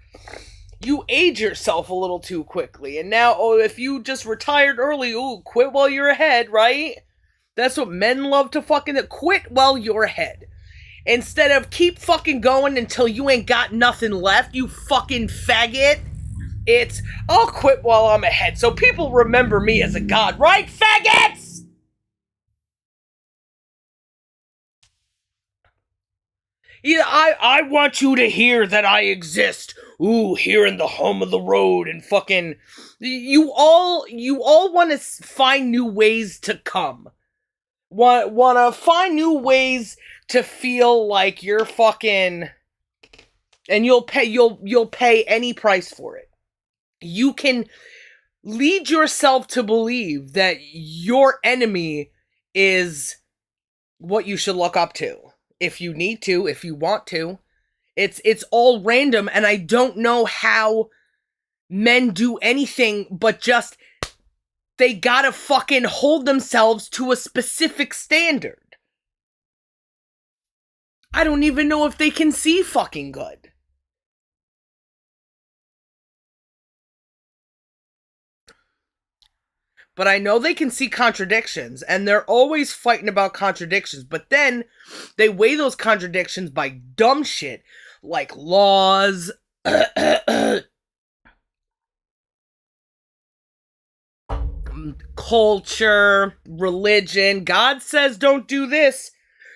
you age yourself a little too quickly. And now, oh, if you just retired early, ooh, quit while you're ahead, right? That's what men love to fucking... Quit while you're ahead. Instead of keep fucking going until you ain't got nothing left, you fucking faggot. It's, I'll quit while I'm ahead so people remember me as a god, right, faggots? Yeah, I want you to hear that I exist. Ooh, here in the home of the road and fucking... You all want to find new ways to come. Want to find new ways to feel like you're fucking... And you'll pay any price for it. You can lead yourself to believe that your enemy is what you should look up to. If you need to, if you want to. It's all random, and I don't know how men do anything but just... They gotta fucking hold themselves to a specific standard. I don't even know if they can see fucking good. But I know they can see contradictions, and they're always fighting about contradictions, but then they weigh those contradictions by dumb shit, like laws, culture, religion. God says don't do this,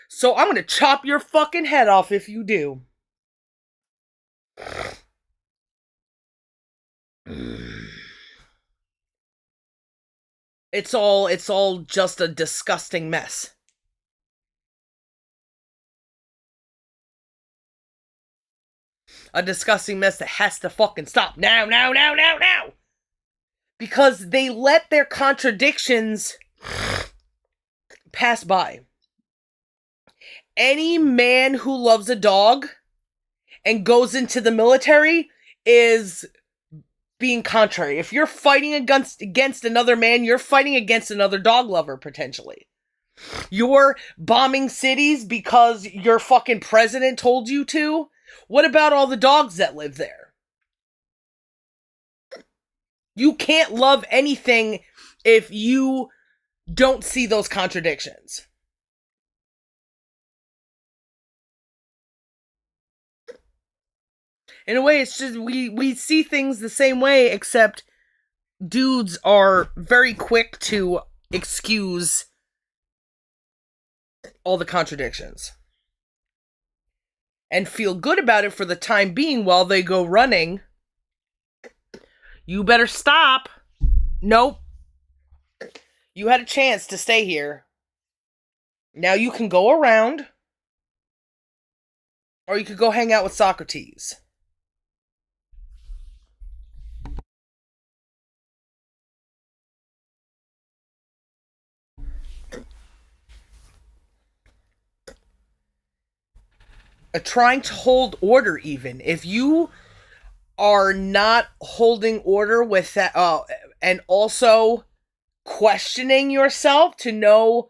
so I'm gonna chop your fucking head off if you do. It's all just a disgusting mess. A disgusting mess that has to fucking stop now. Because they let their contradictions pass by. Any man who loves a dog and goes into the military is being contrary. If you're fighting against another man, you're fighting against another dog lover, potentially. You're bombing cities because your fucking president told you to? What about all the dogs that live there? You can't love anything if you don't see those contradictions. In a way, it's just we see things the same way, except dudes are very quick to excuse all the contradictions and feel good about it for the time being while they go running. You better stop. Nope. You had a chance to stay here. Now you can go around, or you could go hang out with Socrates. Trying to hold order, even if you are not holding order with that, and also questioning yourself to know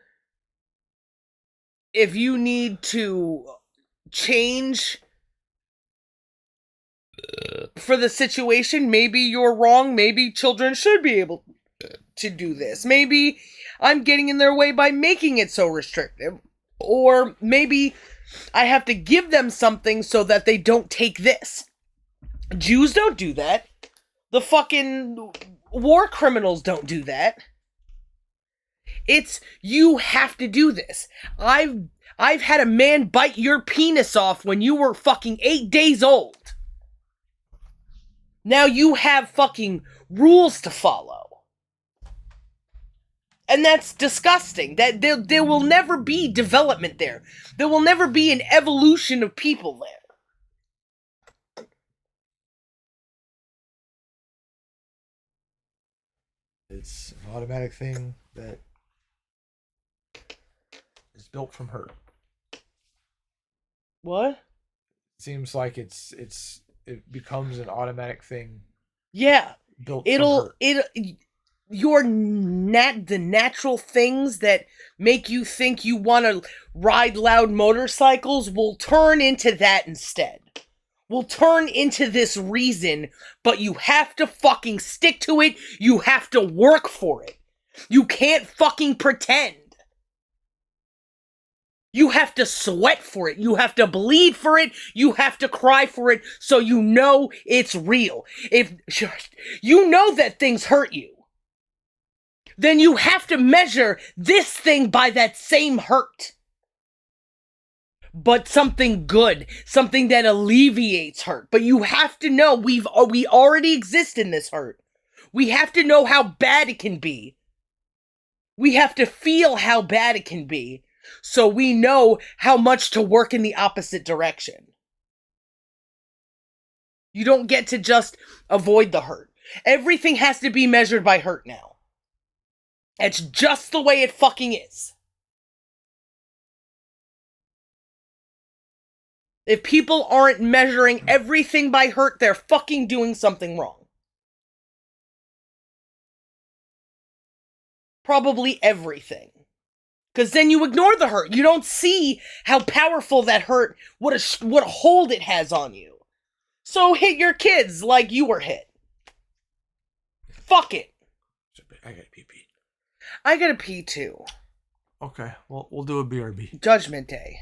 if you need to change for the situation. Maybe you're wrong. Maybe children should be able to do this. Maybe I'm getting in their way by making it so restrictive. Or maybe I have to give them something so that they don't take this. Jews don't do that. The fucking war criminals don't do that. It's, you have to do this. I've had a man bite your penis off when you were fucking 8 days old. Now you have fucking rules to follow. And that's disgusting. That there will never be development there. There will never be an evolution of people there. it's an automatic thing that is built from hurt. What? Seems like it becomes an automatic thing Yeah. built from It'll hurt. the natural things that make you think you want to ride loud motorcycles will turn into that instead. Will turn into this reason, but you have to fucking stick to it. You have to work for it. You can't fucking pretend. You have to sweat for it. You have to bleed for it. You have to cry for it so you know it's real. If you know that things hurt you, then you have to measure this thing by that same hurt. But something good, something that alleviates hurt. But you have to know we already exist in this hurt. We have to know how bad it can be. We have to feel how bad it can be. So we know how much to work in the opposite direction. You don't get to just avoid the hurt. Everything has to be measured by hurt now. It's just the way it fucking is. If people aren't measuring everything by hurt, they're fucking doing something wrong. Probably everything. Because then you ignore the hurt. You don't see how powerful that hurt, what a hold it has on you. So hit your kids like you were hit. Fuck it. I gotta pee pee. I gotta pee too. Okay, well we'll do a BRB. Judgment Day.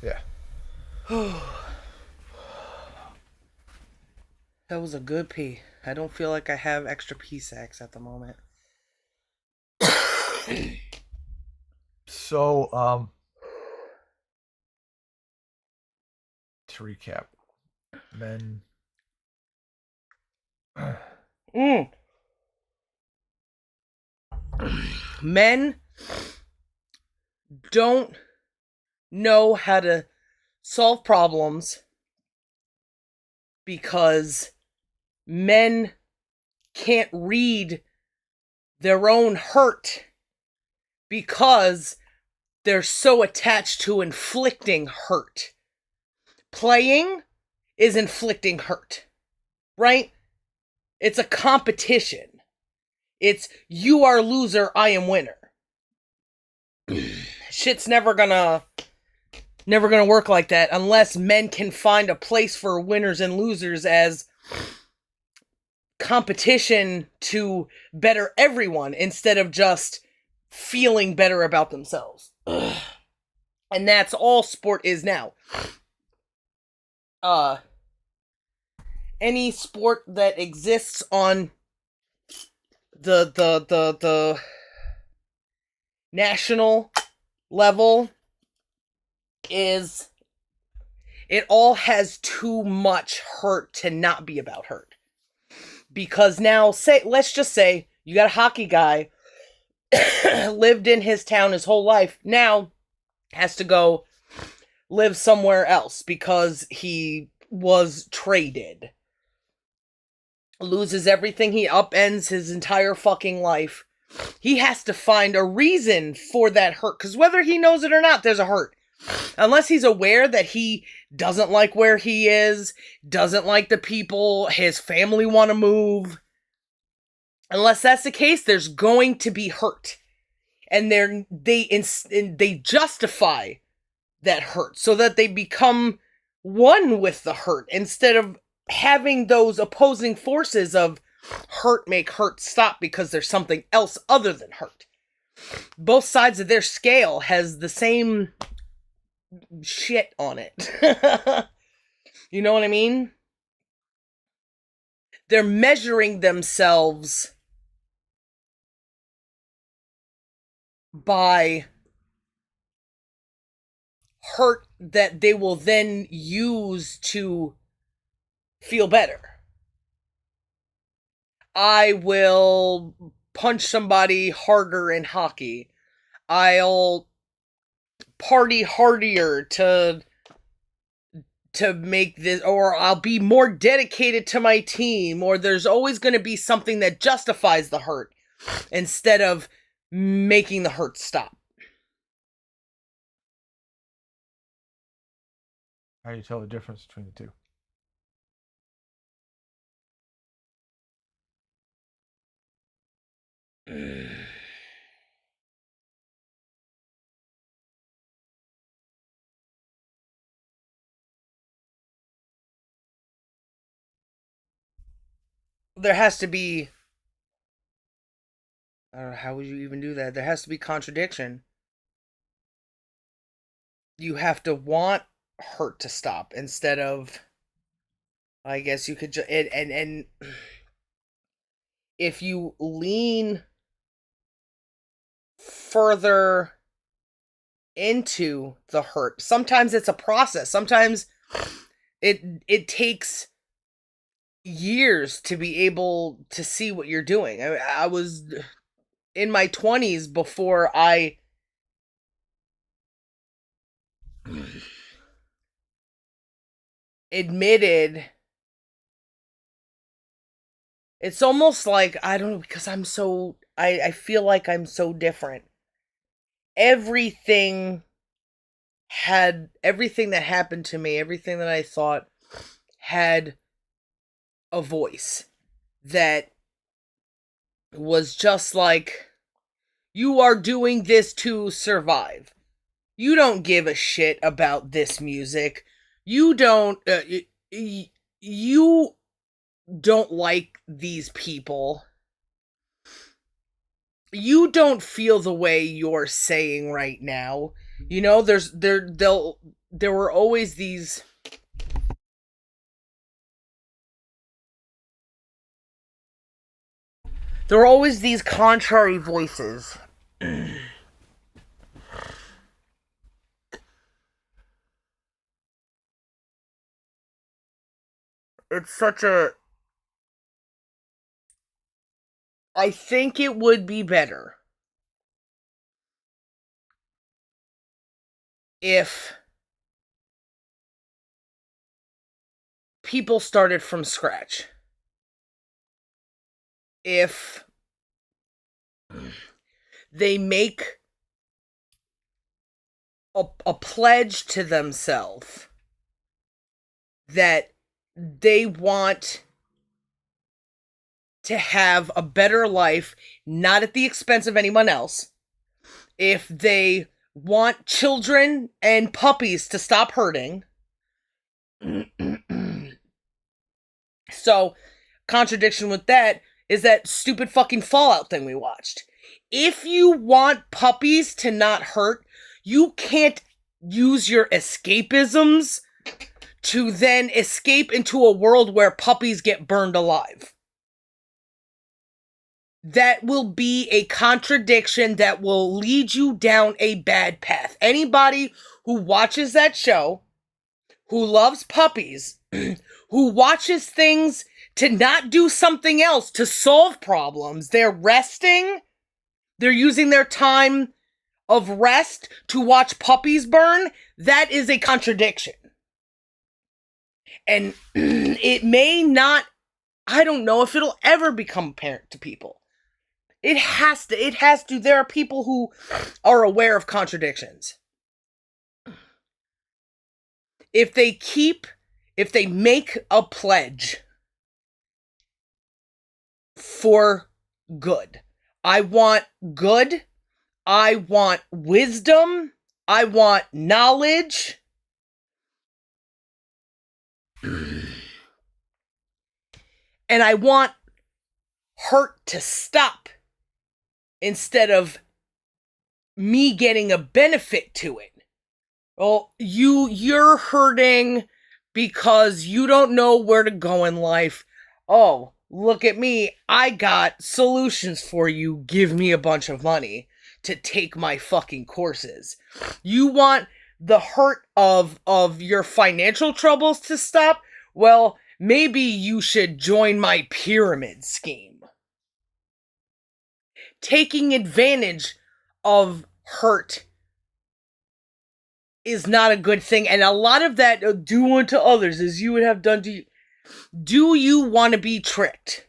Yeah. That was a good pee. I don't feel like I have extra pee sacks at the moment. So, to recap, men. Mm. Men don't know how to solve problems because men can't read their own hurt because they're so attached to inflicting hurt. Playing is inflicting hurt, right? It's a competition. It's you are loser, I am winner. Shit's never gonna work like that unless men can find a place for winners and losers as competition to better everyone instead of just feeling better about themselves. And that's all sport is now. Any sport that exists on the national level is it all has too much hurt to not be about hurt. Because now let's just say you got a hockey guy lived in his town his whole life, now has to go live somewhere else because he was traded. Loses everything, he upends his entire fucking life. He has to find a reason for that hurt, because whether he knows it or not, there's a hurt. Unless he's aware that he doesn't like where he is, doesn't like the people, his family want to move. Unless that's the case, there's going to be hurt. And they justify that hurt so that they become one with the hurt instead of having those opposing forces of hurt make hurt stop because there's something else other than hurt. Both sides of their scale has the same shit on it. You know what I mean? They're measuring themselves by hurt that they will then use to feel better. I will punch somebody harder in hockey. I'll party harder to make this, or I'll be more dedicated to my team, or there's always going to be something that justifies the hurt instead of making the hurt stop. How do you tell the difference between the two? There has to be, I don't know, how would you even do that? There has to be contradiction. You have to want hurt to stop instead of, I guess you could just, and if you lean further into the hurt, sometimes it's a process. Sometimes it takes years to be able to see what you're doing. I was in my 20s before I admitted. It's almost like, I don't know, because I feel like I'm so different. Everything that happened to me, everything that I thought had a voice that was just like, you are doing this to survive. You don't give a shit about this music. You don't you don't like these people. You don't feel the way you're saying right now. You know, there were always these contrary voices. It's such a... I think it would be better if people started from scratch. If they make a pledge to themselves that they want to have a better life, not at the expense of anyone else. If they want children and puppies to stop hurting. So, contradiction with that is that stupid fucking Fallout thing we watched. If you want puppies to not hurt, you can't use your escapisms to then escape into a world where puppies get burned alive. That will be a contradiction that will lead you down a bad path. Anybody who watches that show, who loves puppies, who watches things to not do something else to solve problems, they're resting, they're using their time of rest to watch puppies burn, that is a contradiction. And it may not, I don't know if it'll ever become apparent to people. It has to. There are people who are aware of contradictions. If they make a pledge for good, I want good, I want wisdom, I want knowledge, and I want hurt to stop instead of me getting a benefit to it. Well, you're hurting because you don't know where to go in life. Oh, look at me. I got solutions for you. Give me a bunch of money to take my fucking courses. You want the hurt of your financial troubles to stop? Well, maybe you should join my pyramid scheme. Taking advantage of hurt is not a good thing. And a lot of that, do unto others as you would have done to you. Do you want to be tricked?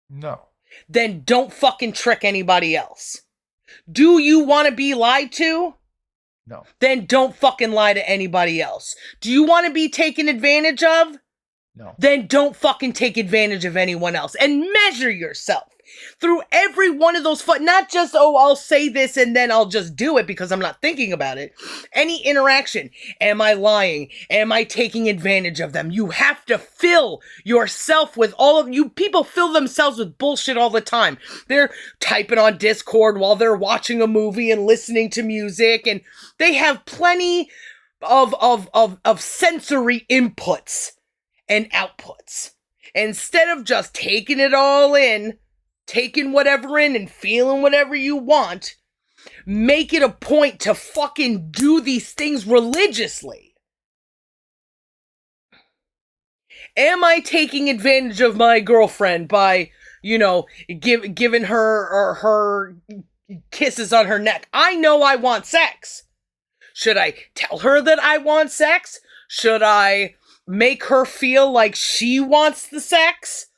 No. Then don't fucking trick anybody else. Do you want to be lied to? No. Then don't fucking lie to anybody else. Do you want to be taken advantage of? No. Then don't fucking take advantage of anyone else. And measure yourself through every one of those, not just, oh, I'll say this and then I'll just do it because I'm not thinking about it. Any interaction. Am I lying? Am I taking advantage of them? You have to fill yourself with all of you. People fill themselves with bullshit all the time. They're typing on Discord while they're watching a movie and listening to music, and they have plenty of sensory inputs and outputs. Instead of just taking it all in, taking whatever in and feeling whatever you want, make it a point to fucking do these things religiously. Am I taking advantage of my girlfriend by, giving her kisses on her neck? I know I want sex. Should I tell her that I want sex? Should I make her feel like she wants the sex?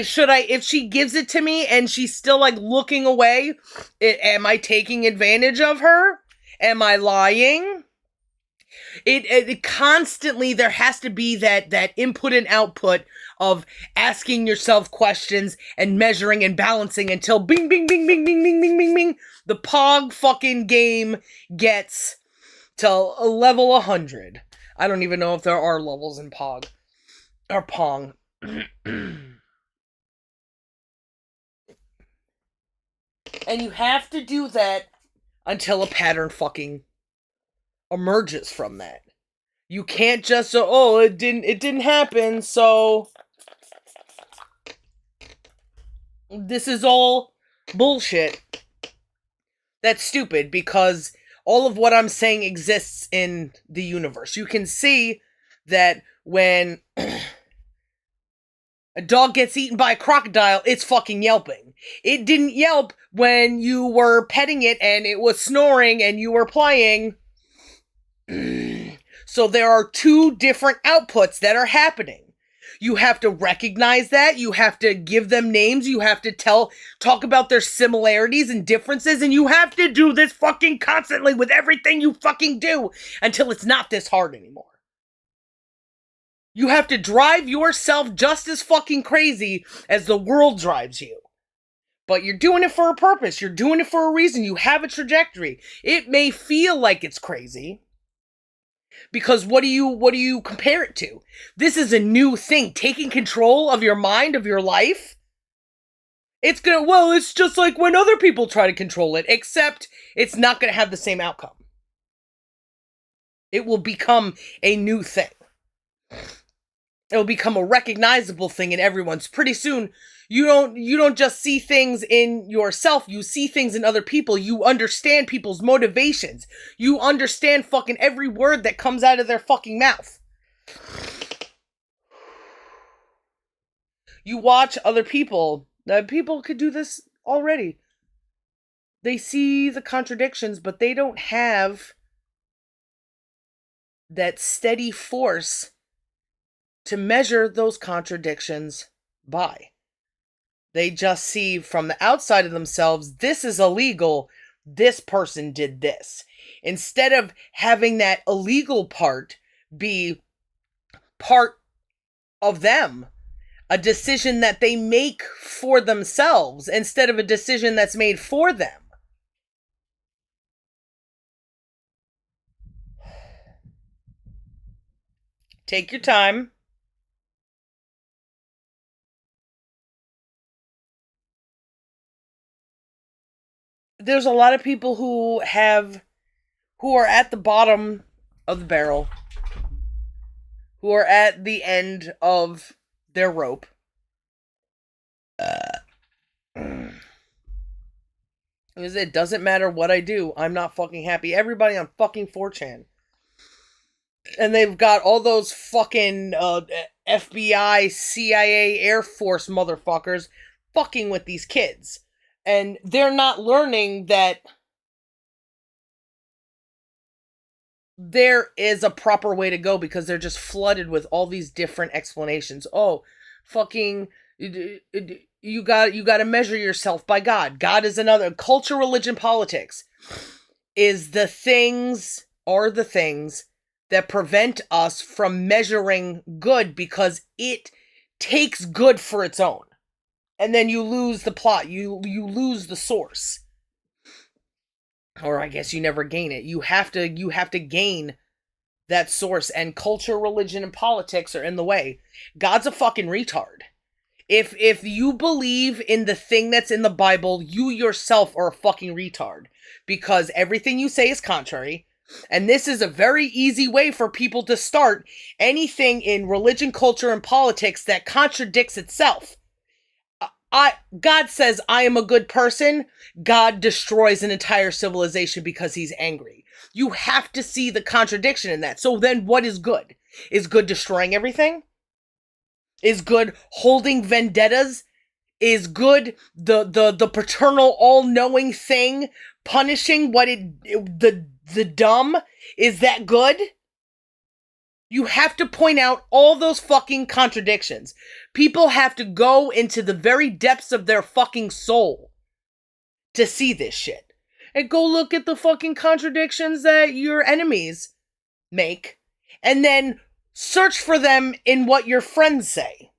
Should I, if she gives it to me and she's still like looking away, am I taking advantage of her? Am I lying? It constantly, there has to be that input and output of asking yourself questions and measuring and balancing until bing, bing, bing, bing, bing, bing, bing, bing, bing, the Pog fucking game gets to a level 100. I don't even know if there are levels in Pog. Or Pong. And you have to do that until a pattern fucking emerges from that. You can't just oh, it didn't happen, so this is all bullshit. That's stupid, because all of what I'm saying exists in the universe. You can see that when a dog gets eaten by a crocodile, it's fucking yelping. It didn't yelp when you were petting it and it was snoring and you were playing. So there are two different outputs that are happening. You have to recognize that. You have to give them names. You have to talk about their similarities and differences. And you have to do this fucking constantly with everything you fucking do until it's not this hard anymore. You have to drive yourself just as fucking crazy as the world drives you. But you're doing it for a purpose. You're doing it for a reason. You have a trajectory. It may feel like it's crazy, because what do you compare it to? This is a new thing. Taking control of your mind, of your life. It's just like when other people try to control it, except it's not gonna have the same outcome. It will become a new thing. It will become a recognizable thing in everyone's. Pretty soon, you don't just see things in yourself, you see things in other people. You understand people's motivations. You understand fucking every word that comes out of their fucking mouth. You watch other people. People could do this already. They see the contradictions, but they don't have that steady force to measure those contradictions by. They just see from the outside of themselves, this is illegal, this person did this. Instead of having that illegal part be part of them, a decision that they make for themselves instead of a decision that's made for them. Take your time. There's a lot of people who are at the bottom of the barrel, who are at the end of their rope. It doesn't matter what I do, I'm not fucking happy. Everybody on fucking 4chan. And they've got all those fucking FBI, CIA, Air Force motherfuckers fucking with these kids. And they're not learning that there is a proper way to go, because they're just flooded with all these different explanations. Oh, fucking, you got to measure yourself by God. God is another. Culture, religion, politics are the things that prevent us from measuring good, because it takes good for its own. And then you lose the plot. You lose the source. Or I guess you never gain it. You have to gain that source, and culture, religion, and politics are in the way. God's a fucking retard. If you believe in the thing that's in the Bible, you yourself are a fucking retard, because everything you say is contrary. And this is a very easy way for people to start anything in religion, culture, and politics that contradicts itself. God says, I am a good person. God destroys an entire civilization because he's angry. You have to see the contradiction in that. So then what is good? Is good destroying everything? Is good holding vendettas? Is good the paternal all-knowing thing punishing the dumb? Is that good? You have to point out all those fucking contradictions. People have to go into the very depths of their fucking soul to see this shit. And go look at the fucking contradictions that your enemies make, and then search for them in what your friends say.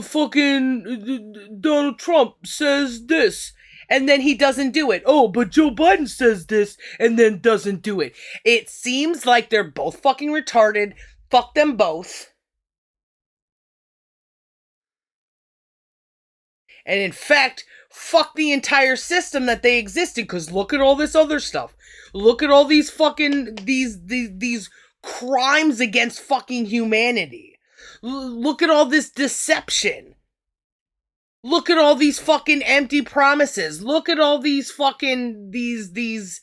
Fucking Donald Trump says this, and then he doesn't do it. Oh, but Joe Biden says this, and then doesn't do it. It seems like they're both fucking retarded. Fuck them both. And in fact, fuck the entire system that they existed. Because look at all this other stuff. Look at all these fucking these crimes against fucking humanity. Look at all this deception. Look at all these fucking empty promises. Look at all these fucking these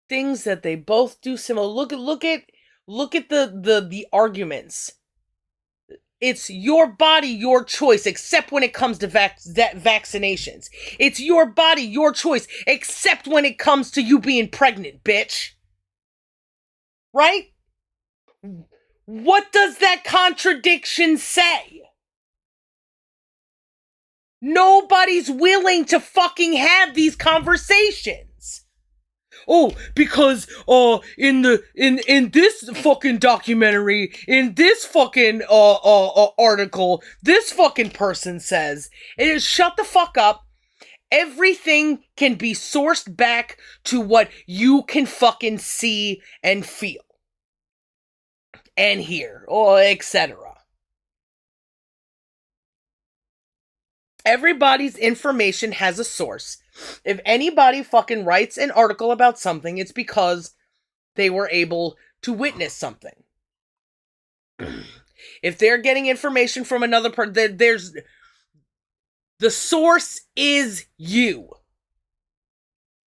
things that they both do similar. Look at the arguments. It's your body, your choice, except when it comes to vaccinations. It's your body, your choice, except when it comes to you being pregnant, bitch. Right? What does that contradiction say? Nobody's willing to fucking have these conversations. Oh, because in this fucking documentary, in this fucking article, this fucking person says, it is shut the fuck up. Everything can be sourced back to what you can fucking see and feel and hear, or etc. Everybody's information has a source. If anybody fucking writes an article about something, it's because they were able to witness something. If they're getting information from another person, the source is you.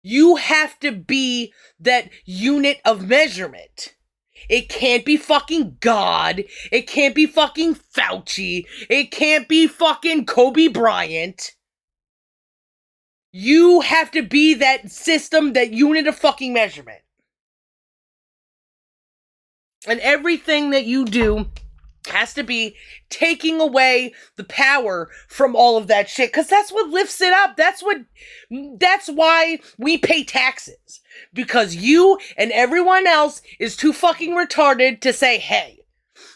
You have to be that unit of measurement. It can't be fucking God. It can't be fucking Fauci. It can't be fucking Kobe Bryant. You have to be that system, that unit of fucking measurement. And everything that you do has to be taking away the power from all of that shit. Because that's what lifts it up. That's why we pay taxes. Because you and everyone else is too fucking retarded to say, hey,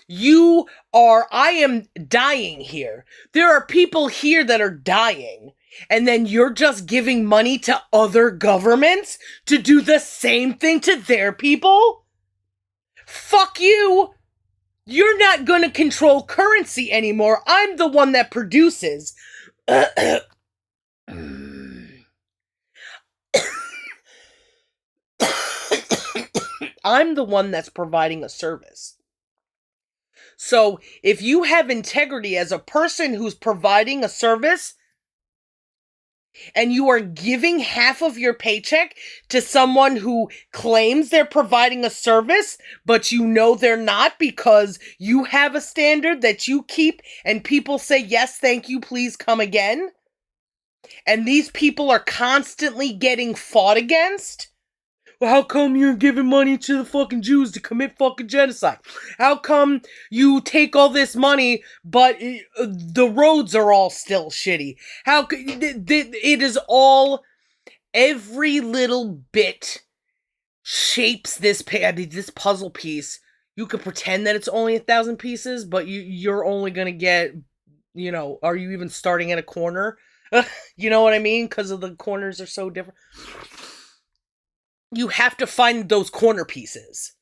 I am dying here. There are people here that are dying. And then you're just giving money to other governments to do the same thing to their people? Fuck you! You're not gonna control currency anymore. I'm the one that produces. I'm the one that's providing a service. So if you have integrity as a person who's providing a service, and you are giving half of your paycheck to someone who claims they're providing a service, but you know they're not because you have a standard that you keep and people say, yes, thank you, please come again. And these people are constantly getting fought against. Well, how come you're giving money to the fucking Jews to commit fucking genocide? How come you take all this money, but the roads are all still shitty? How it is all, every little bit shapes this puzzle piece. You could pretend that it's only 1,000 pieces, but you're only gonna get, are you even starting at a corner? You know what I mean? Because of the corners are so different. You have to find those corner pieces.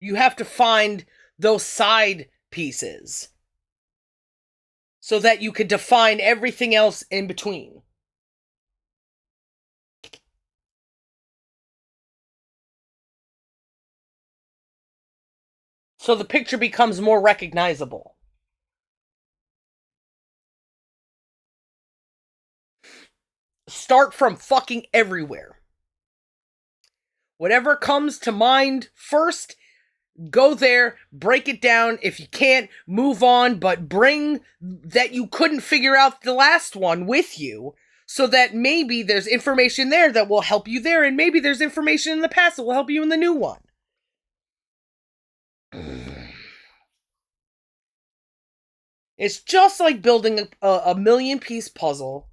You have to find those side pieces so that you can define everything else in between. So the picture becomes more recognizable. Start from fucking everywhere. Whatever comes to mind first, go there, break it down. If you can't, move on, but bring that you couldn't figure out the last one with you, so that maybe there's information there that will help you there, and maybe there's information in the past that will help you in the new one. It's just like building a million-piece puzzle,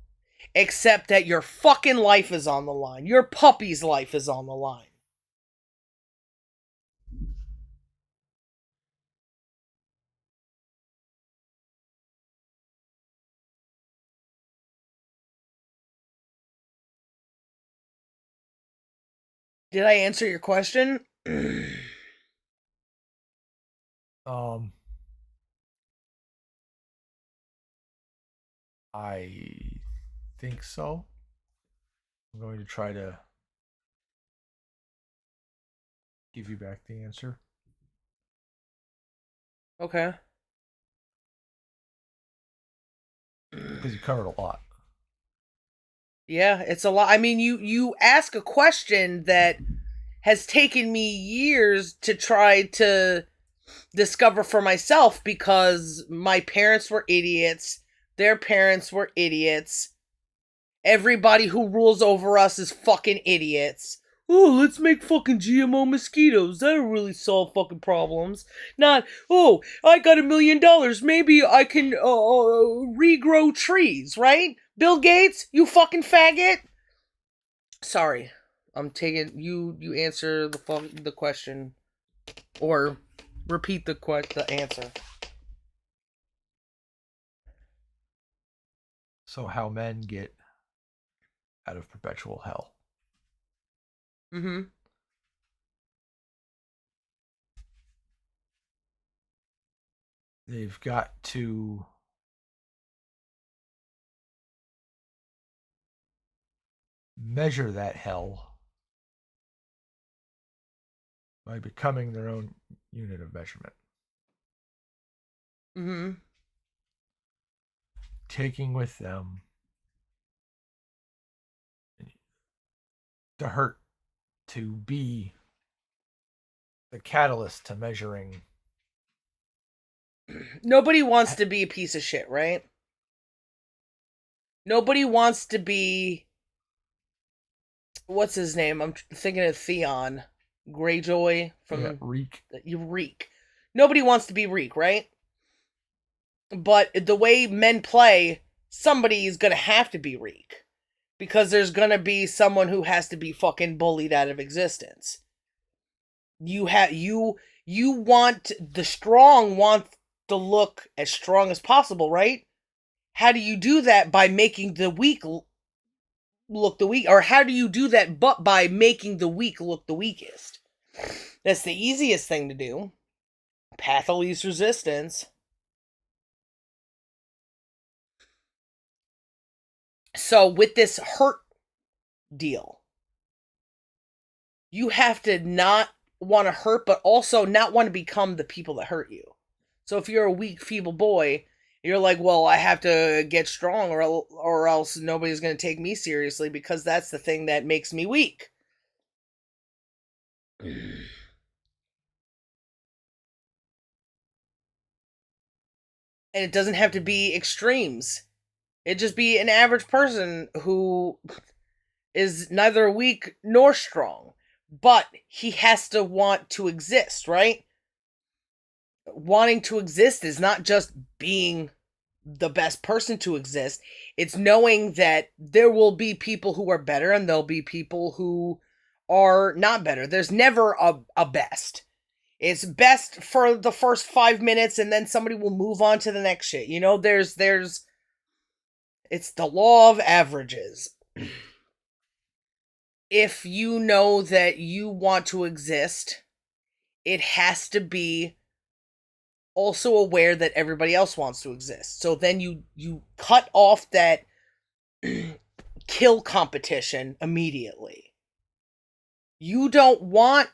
except that your fucking life is on the line. Your puppy's life is on the line. Did I answer your question? I think so. I'm going to try to give you back the answer. Okay. Because you covered a lot. Yeah, it's a lot. I mean, you ask a question that has taken me years to try to discover for myself because my parents were idiots, their parents were idiots. Everybody who rules over us is fucking idiots. Oh, let's make fucking GMO mosquitoes. That'll really solve fucking problems. Not, oh, I got $1 million. Maybe I can regrow trees, right? Bill Gates, you fucking faggot. Sorry, I'm taking you. You answer the question, or repeat the answer. So, how men get out of perpetual hell. Mm-hmm. They've got to measure that hell by becoming their own unit of measurement. Mm-hmm. Taking with them the hurt to be the catalyst to measuring. Nobody wants to be a piece of shit, right? Nobody wants to be. What's his name? I'm thinking of Theon Greyjoy from Reek. Reek. Nobody wants to be Reek, right? But the way men play, somebody is gonna have to be Reek. Because there's gonna be someone who has to be fucking bullied out of existence. You want the strong want to look as strong as possible, right? How do you do that? By making the weak look the weak, or how do you do that but by making the weak look the weakest? That's the easiest thing to do. Path of least resistance. So with this hurt deal, you have to not want to hurt, but also not want to become the people that hurt you. So if you're a weak, feeble boy, you're like, well, I have to get strong, or else nobody's going to take me seriously because that's the thing that makes me weak. And it doesn't have to be extremes. It just be an average person who is neither weak nor strong, but he has to want to exist, right? Wanting to exist is not just being the best person to exist. It's knowing that there will be people who are better and there'll be people who are not better. There's never a best. It's best for the first 5 minutes and then somebody will move on to the next shit. You know, there's it's the law of averages. If you know that you want to exist, it has to be also aware that everybody else wants to exist. So then you cut off that kill competition immediately. You don't want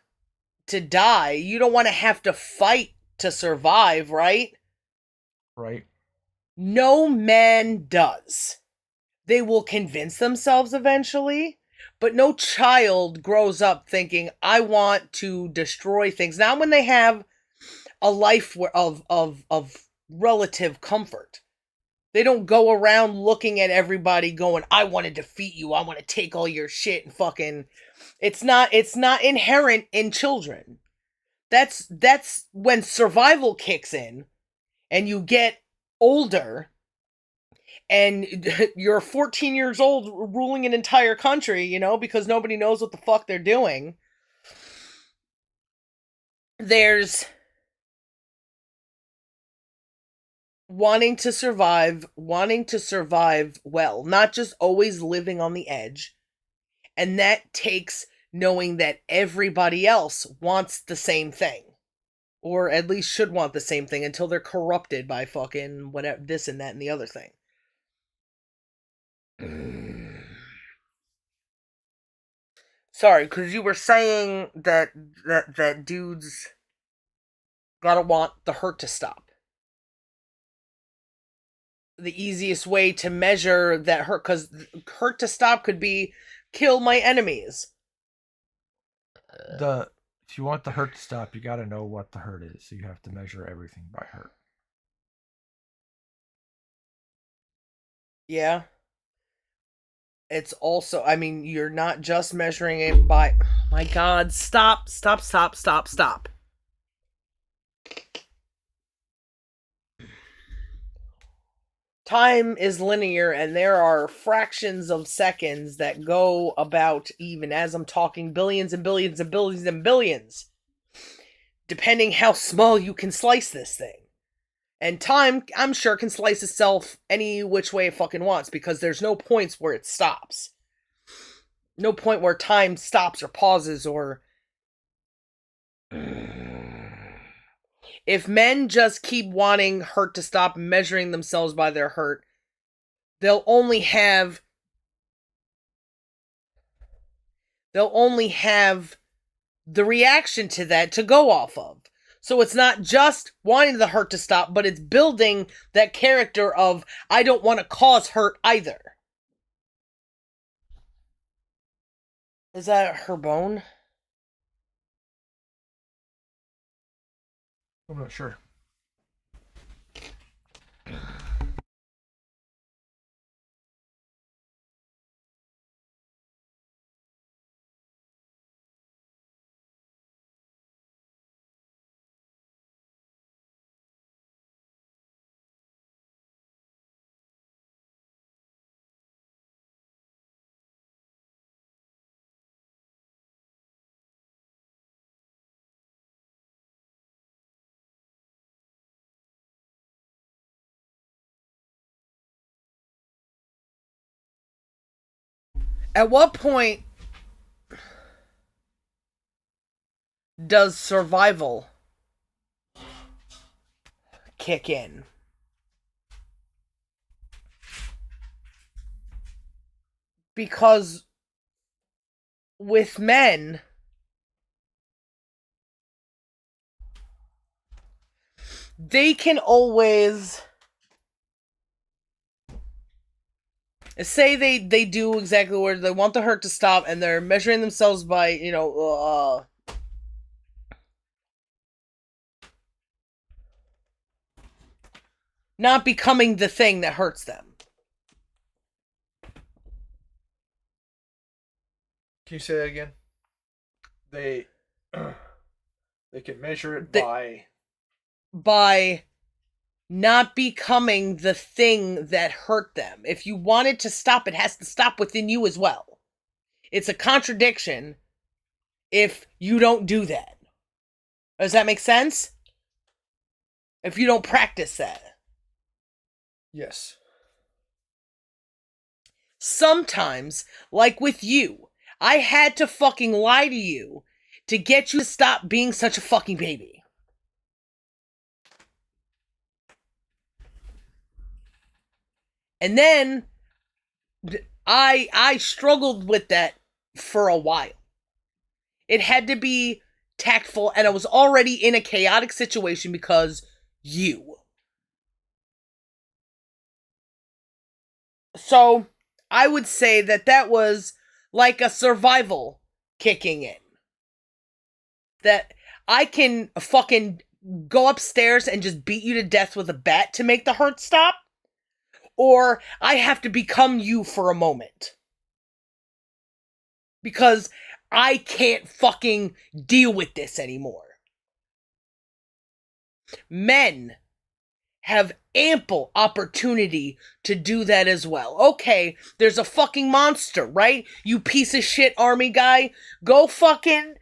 to die. You don't want to have to fight to survive, right? Right. No man does. They will convince themselves eventually, but no child grows up thinking, I want to destroy things. Not when they have a life of relative comfort. They don't go around looking at everybody going, I want to defeat you. I want to take all your shit and fucking. It's not inherent in children. That's when survival kicks in and you get older and you're 14 years old ruling an entire country, you know, because nobody knows what the fuck they're doing. There's wanting to survive well, not just always living on the edge. And that takes knowing that everybody else wants the same thing. Or at least should want the same thing until they're corrupted by fucking whatever, this and that and the other thing. Sorry, because you were saying that dudes gotta want the hurt to stop. The easiest way to measure that hurt, because hurt to stop could be kill my enemies. If you want the hurt to stop, you got to know what the hurt is. So you have to measure everything by hurt. Yeah. It's also, I mean, you're not just measuring it by. Oh my God, stop. Time is linear, and there are fractions of seconds that go about, even as I'm talking, billions and billions and billions and billions, depending how small you can slice this thing. And time, I'm sure, can slice itself any which way it fucking wants, because there's no points where it stops. No point where time stops or pauses or... If men just keep wanting hurt to stop, measuring themselves by their hurt, they'll only have the reaction to that to go off of. So it's not just wanting the hurt to stop, but it's building that character of, I don't want to cause hurt either. Is that her bone? I'm not sure. At what point does survival kick in? Because with men, they can always say they do exactly where they want the hurt to stop, and they're measuring themselves by, not becoming the thing that hurts them. Can you say that again? They can measure it by not becoming the thing that hurt them. If you want it to stop, it has to stop within you as well. It's a contradiction if you don't do that. Does that make sense? If you don't practice that. Yes. Sometimes, like with you, I had to fucking lie to you to get you to stop being such a fucking baby. And then I struggled with that for a while. It had to be tactful, and I was already in a chaotic situation because you. So I would say that was like a survival kicking in. That I can fucking go upstairs and just beat you to death with a bat to make the hurt stop, or I have to become you for a moment. Because I can't fucking deal with this anymore. Men have ample opportunity to do that as well. Okay, there's a fucking monster, right? You piece of shit army guy. Go fucking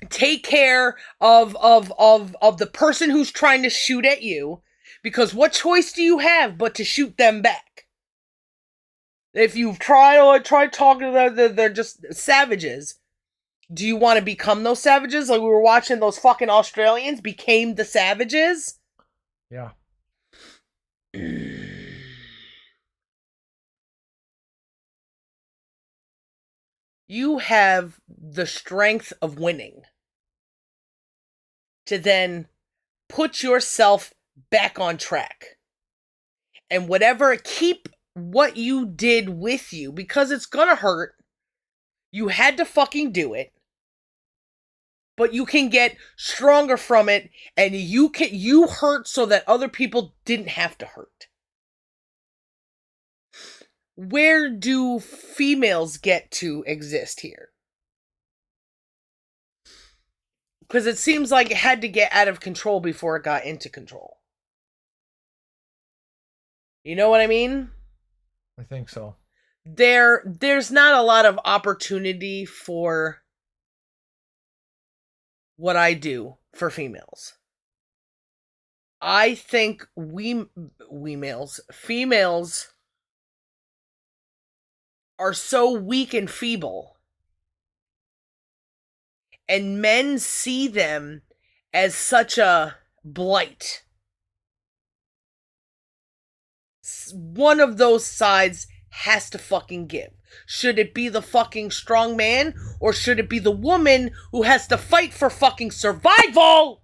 take care of the person who's trying to shoot at you, because what choice do you have but to shoot them back? If you've tried talking to them, they're just savages. Do you want to become those savages? Like we were watching those fucking Australians became the savages? Yeah. you have the strength of winning to then put yourself back on track. And keep what you did with you, because it's gonna hurt. You had to fucking do it. But you can get stronger from it, and you hurt so that other people didn't have to hurt. Where do females get to exist here? Because it seems like it had to get out of control before it got into control. You know what I mean? I think so. There's not a lot of opportunity for what I do for females. I think females are so weak and feeble, and men see them as such a blight. One of those sides has to fucking give. Should it be the fucking strong man, or should it be the woman who has to fight for fucking survival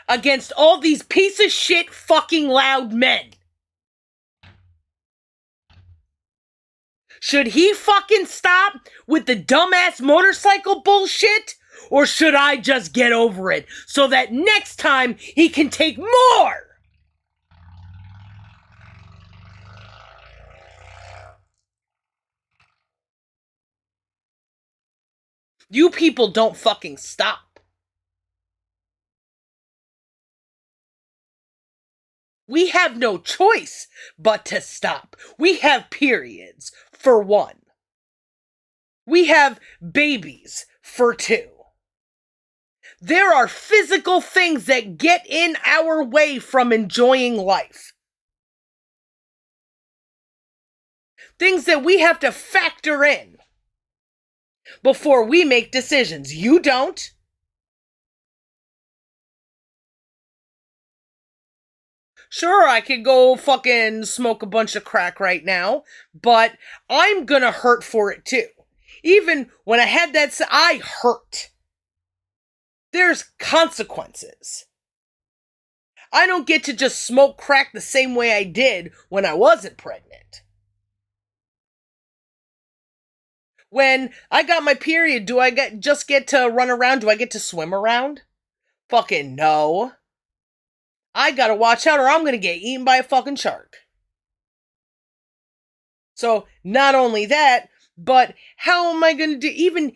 against all these piece of shit fucking loud men? Should he fucking stop with the dumbass motorcycle bullshit, or should I just get over it so that next time he can take more? You people don't fucking stop. We have no choice but to stop. We have periods, for one. We have babies, for two. There are physical things that get in our way from enjoying life. Things that we have to factor in before we make decisions. You don't. Sure, I could go fucking smoke a bunch of crack right now, but I'm gonna hurt for it too. Even when I had that, I hurt. There's consequences. I don't get to just smoke crack the same way I did when I wasn't pregnant. When I got my period, do I just get to run around? Do I get to swim around? Fucking no. I gotta watch out or I'm gonna get eaten by a fucking shark. So, not only that, but how am I gonna do, even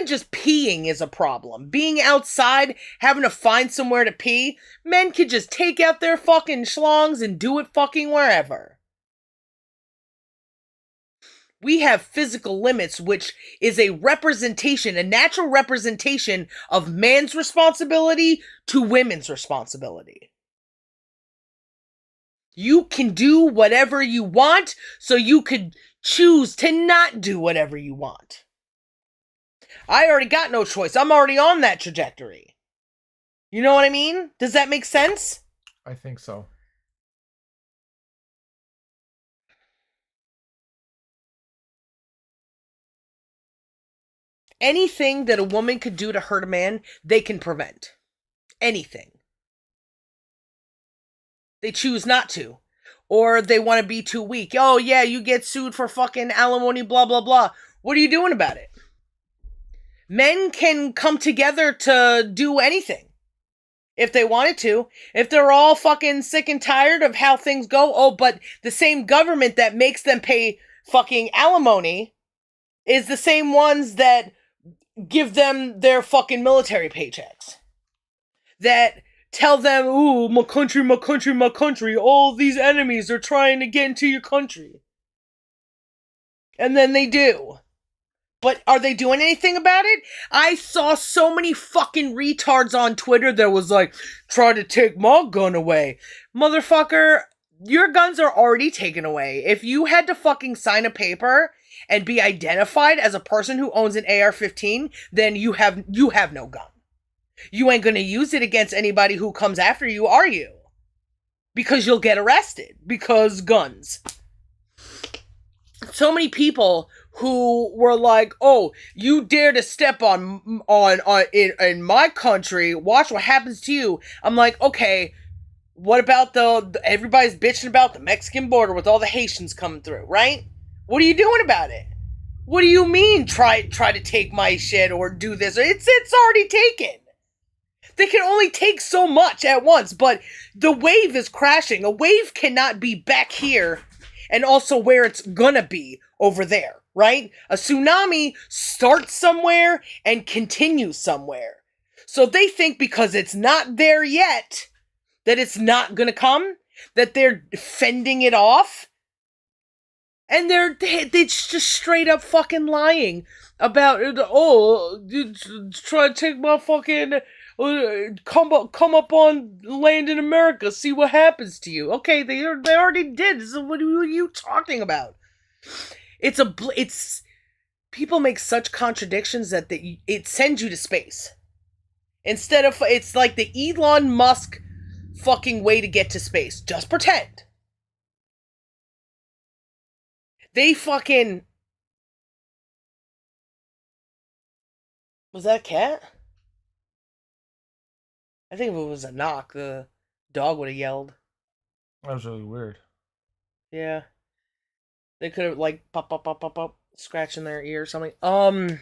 just peeing is a problem. Being outside, having to find somewhere to pee, men could just take out their fucking schlongs and do it fucking wherever. We have physical limits, which is a natural representation of man's responsibility to women's responsibility. You can do whatever you want, so you could choose to not do whatever you want. I already got no choice. I'm already on that trajectory. You know what I mean? Does that make sense? I think so. Anything that a woman could do to hurt a man, they can prevent. Anything. They choose not to. Or they want to be too weak. Oh yeah, you get sued for fucking alimony, blah, blah, blah. What are you doing about it? Men can come together to do anything. If they wanted to. If they're all fucking sick and tired of how things go, but the same government that makes them pay fucking alimony is the same ones that give them their fucking military paychecks. That tell them, ooh, my country, my country, my country. All these enemies are trying to get into your country. And then they do. But are they doing anything about it? I saw so many fucking retards on Twitter that was like, try to take my gun away. Motherfucker, your guns are already taken away. If you had to fucking sign a paper and be identified as a person who owns an AR-15, then you have no gun. You ain't gonna use it against anybody who comes after you, are you? Because you'll get arrested. Because guns. So many people who were like, "Oh, you dare to step on in my country? Watch what happens to you." I'm like, okay, what about the everybody's bitching about the Mexican border with all the Haitians coming through, right? What are you doing about it? What do you mean try to take my shit or do this? It's already taken. They can only take so much at once, but the wave is crashing. A wave cannot be back here and also where it's gonna be over there, right? A tsunami starts somewhere and continues somewhere. So they think because it's not there yet that it's not gonna come, that they're fending it off, and they're just straight up fucking lying about try to take my fucking come up on land in America, see what happens to you. Okay, they already did. So what are you talking about? It's people make such contradictions that it sends you to space instead of it's like the Elon Musk fucking way to get to space. Just pretend. They fucking... Was that a cat? I think if it was a knock, the dog would have yelled. That was really weird. Yeah. They could have, like, pop, pop, pop, pop, pop, scratching their ear or something. I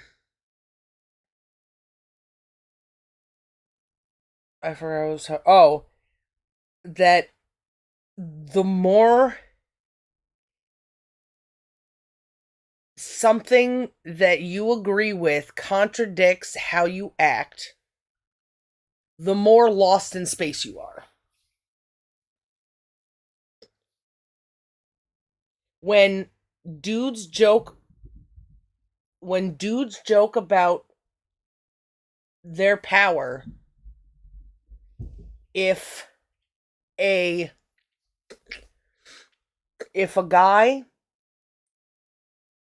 forgot what was... Oh. That the more something that you agree with contradicts how you act, the more lost in space you are. When dudes joke about their power, if a guy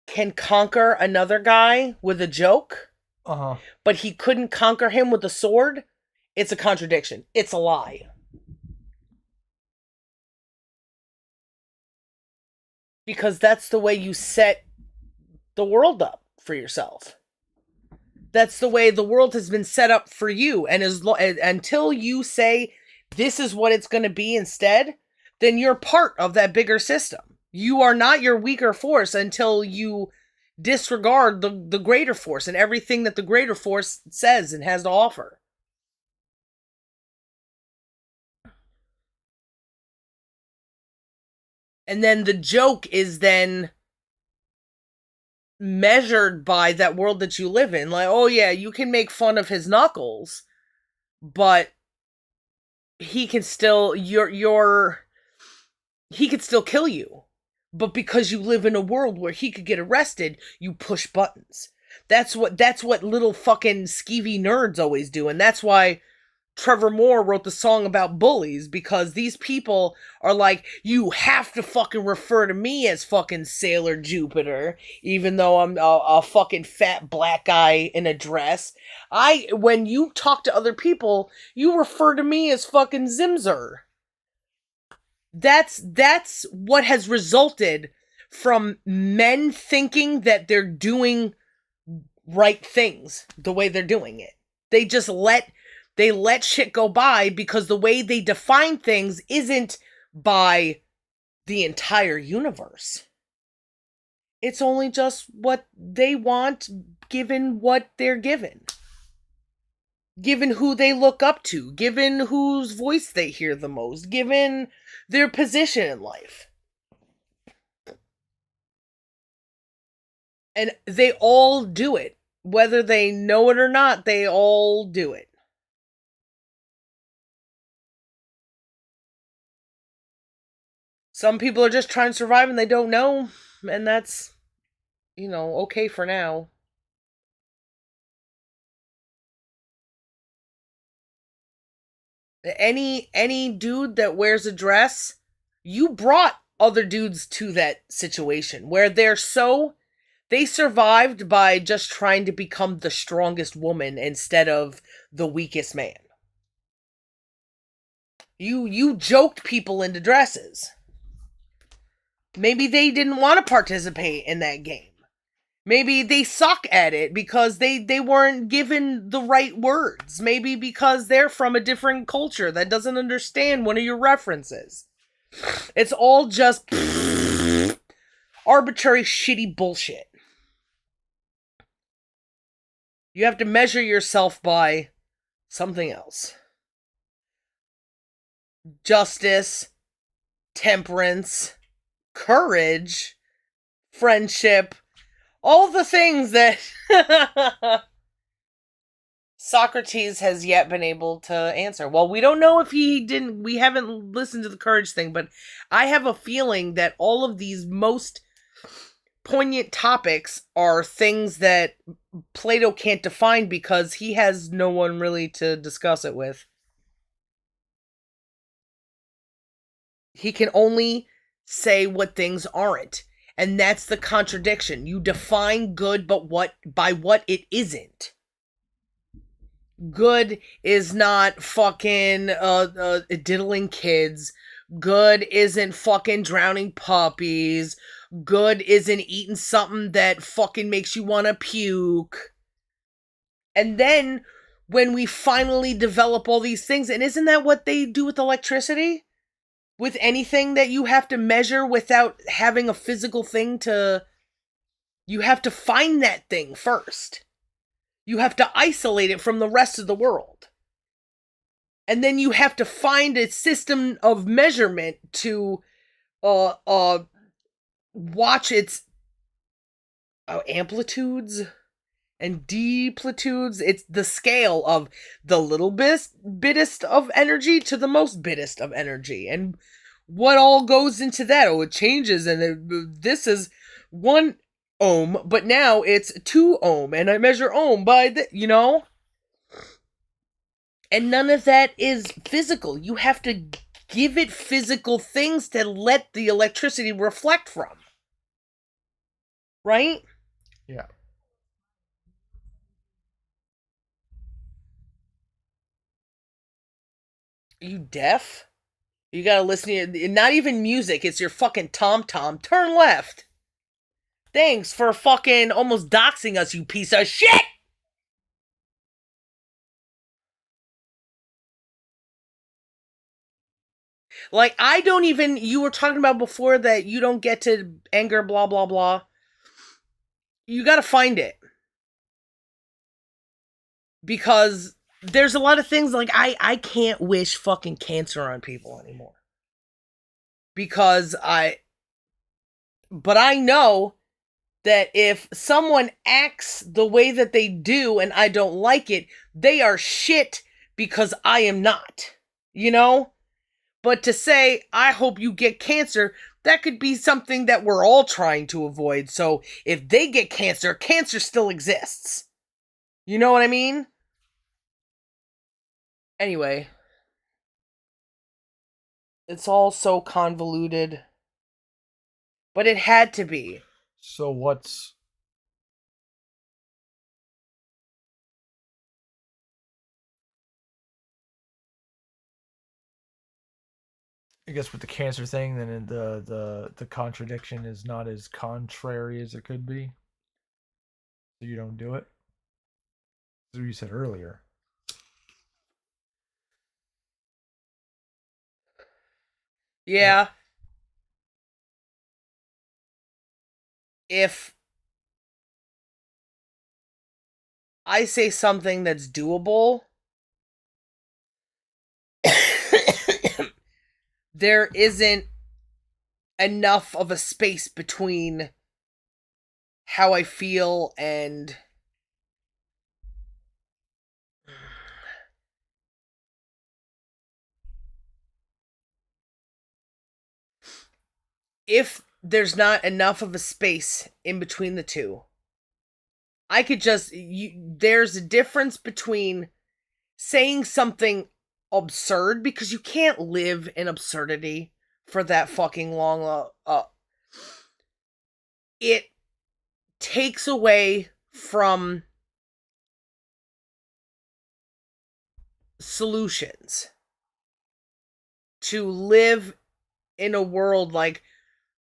can conquer another guy with a joke, but he couldn't conquer him with a sword, it's a contradiction. It's a lie. Because that's the way you set the world up for yourself. That's the way the world has been set up for you. And until you say this is what it's going to be instead, then you're part of that bigger system. You are not your weaker force until you disregard the greater force and everything that the greater force says and has to offer. And then the joke is then measured by that world that you live in. Like, oh yeah, you can make fun of his knuckles, but he can still he could still kill you. But because you live in a world where he could get arrested, you push buttons. That's what little fucking skeevy nerds always do. And that's why Trevor Moore wrote the song about bullies, because these people are like, you have to fucking refer to me as fucking Sailor Jupiter, even though I'm a fucking fat black guy in a dress. When you talk to other people, you refer to me as fucking Zimzer. That's what has resulted from men thinking that they're doing right things the way they're doing it. They just let shit go by because the way they define things isn't by the entire universe. It's only just what they want, given what they're given. Given who they look up to, given whose voice they hear the most, given their position in life. And they all do it. Whether they know it or not, they all do it. Some people are just trying to survive and they don't know, and that's, okay for now. Any dude that wears a dress, you brought other dudes to that situation where they survived by just trying to become the strongest woman instead of the weakest man. You joked people into dresses. Maybe they didn't want to participate in that game. Maybe they suck at it because they weren't given the right words. Maybe because they're from a different culture that doesn't understand one of your references. It's all just arbitrary shitty bullshit. You have to measure yourself by something else. Justice, temperance, courage, friendship, all the things that Socrates has yet been able to answer. Well, we don't know if he didn't, we haven't listened to the courage thing, but I have a feeling that all of these most poignant topics are things that Plato can't define because he has no one really to discuss it with. He can only say what things aren't. And that's the contradiction. You define good but by what it isn't. Good is not fucking diddling kids. Good isn't fucking drowning puppies. Good isn't eating something that fucking makes you want to puke. And then when we finally develop all these things, and isn't that what they do with electricity? With anything that you have to measure without having a physical thing to... You have to find that thing first. You have to isolate it from the rest of the world. And then you have to find a system of measurement to watch its amplitudes and deplitudes. It's the scale of the little bittest of energy to the most bittest of energy. And what all goes into that? Oh, it changes, and this is 1 ohm, but now it's 2 ohm, and I measure ohm by the, And none of that is physical. You have to give it physical things to let the electricity reflect from. Right? Yeah. Are you deaf? You gotta listen to not even music, it's your fucking tom-tom. Turn left. Thanks for fucking almost doxing us, you piece of shit! Like, I don't even... You were talking about before that you don't get to anger, blah, blah, blah. You gotta find it. Because there's a lot of things, like, I can't wish fucking cancer on people anymore. Because But I know that if someone acts the way that they do and I don't like it, they are shit because I am not. You know? But to say, I hope you get cancer, that could be something that we're all trying to avoid. So if they get cancer, cancer still exists. You know what I mean? Anyway. It's all so convoluted. But it had to be. So what's... I guess with the cancer thing, then the contradiction is not as contrary as it could be. So you don't do it. That's what you said earlier. Yeah. If I say something that's doable, there isn't enough of a space between how I feel and if there's not enough of a space in between the two, I could just there's a difference between saying something absurd, because you can't live in absurdity for that fucking long. It takes away from solutions to live in a world like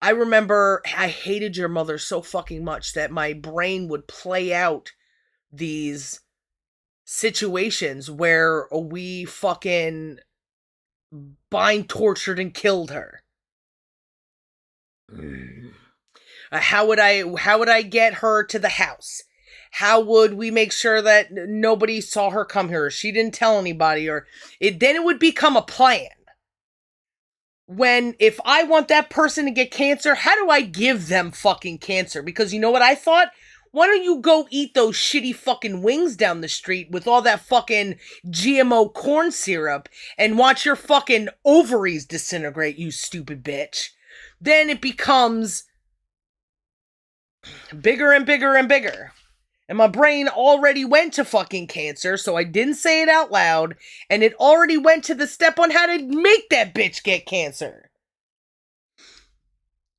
I remember I hated your mother so fucking much that my brain would play out these situations where we fucking bind, tortured, and killed her. How would I get her to the house? How would we make sure that nobody saw her come here? She didn't tell anybody, or then it would become a plan. When, if I want that person to get cancer, how do I give them fucking cancer? Because you know what I thought? Why don't you go eat those shitty fucking wings down the street with all that fucking GMO corn syrup and watch your fucking ovaries disintegrate, you stupid bitch. Then it becomes bigger and bigger and bigger. And my brain already went to fucking cancer, so I didn't say it out loud, and it already went to the step on how to make that bitch get cancer.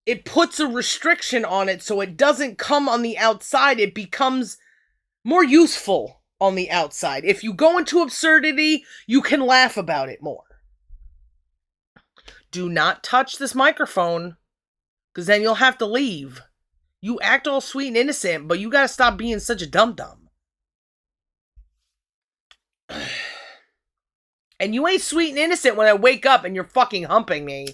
It puts a restriction on it so it doesn't come on the outside. It becomes more useful on the outside. If you go into absurdity, you can laugh about it more. Do not touch this microphone, because then you'll have to leave. You act all sweet and innocent, but you gotta stop being such a dum-dum. And you ain't sweet and innocent when I wake up and you're fucking humping me.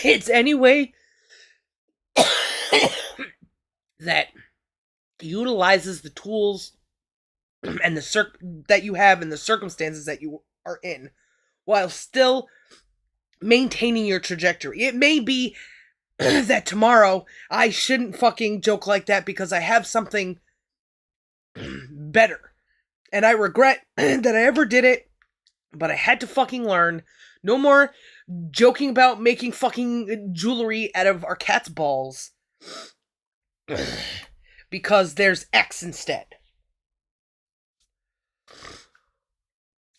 It's any way that utilizes the tools and that you have and the circumstances that you are in while still maintaining your trajectory. It may be that tomorrow I shouldn't fucking joke like that because I have something better. And I regret that I ever did it, but I had to fucking learn. No more joking about making fucking jewelry out of our cat's balls. Because there's X instead.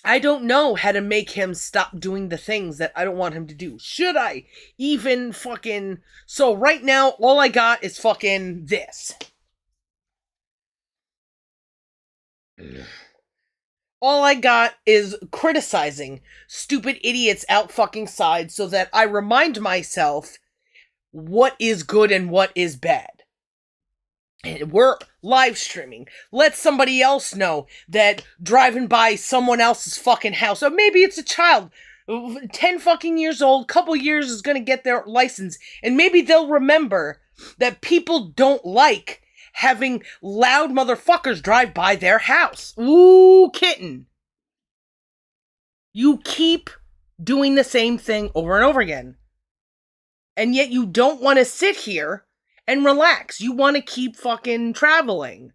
I don't know how to make him stop doing the things that I don't want him to do. Should I even fucking... So right now, all I got is fucking this. All I got is criticizing stupid idiots out fucking side so that I remind myself what is good and what is bad. And we're live streaming. Let somebody else know that driving by someone else's fucking house, or maybe it's a child, 10 fucking years old, couple years is gonna get their license, and maybe they'll remember that people don't like having loud motherfuckers drive by their house. Ooh, kitten. You keep doing the same thing over and over again. And yet you don't want to sit here and relax. You want to keep fucking traveling.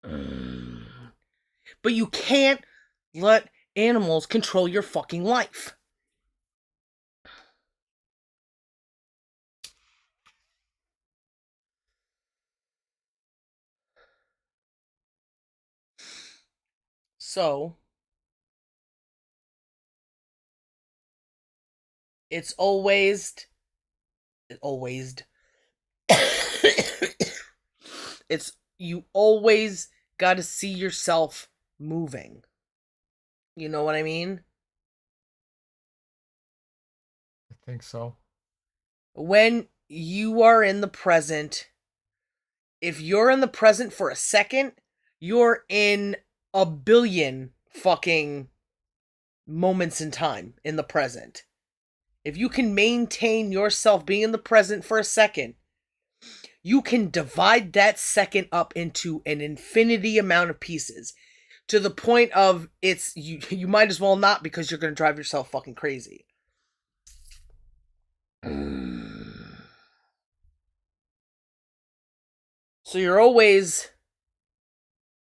But you can't let animals control your fucking life. So, it's always it's you always got to see yourself moving. You know what I mean? I think so. When you are in the present, if you're in the present for a second, you're in a billion fucking moments in time in the present. If you can maintain yourself being in the present for a second, you can divide that second up into an infinity amount of pieces to the point of you might as well not, because you're going to drive yourself fucking crazy. So you're always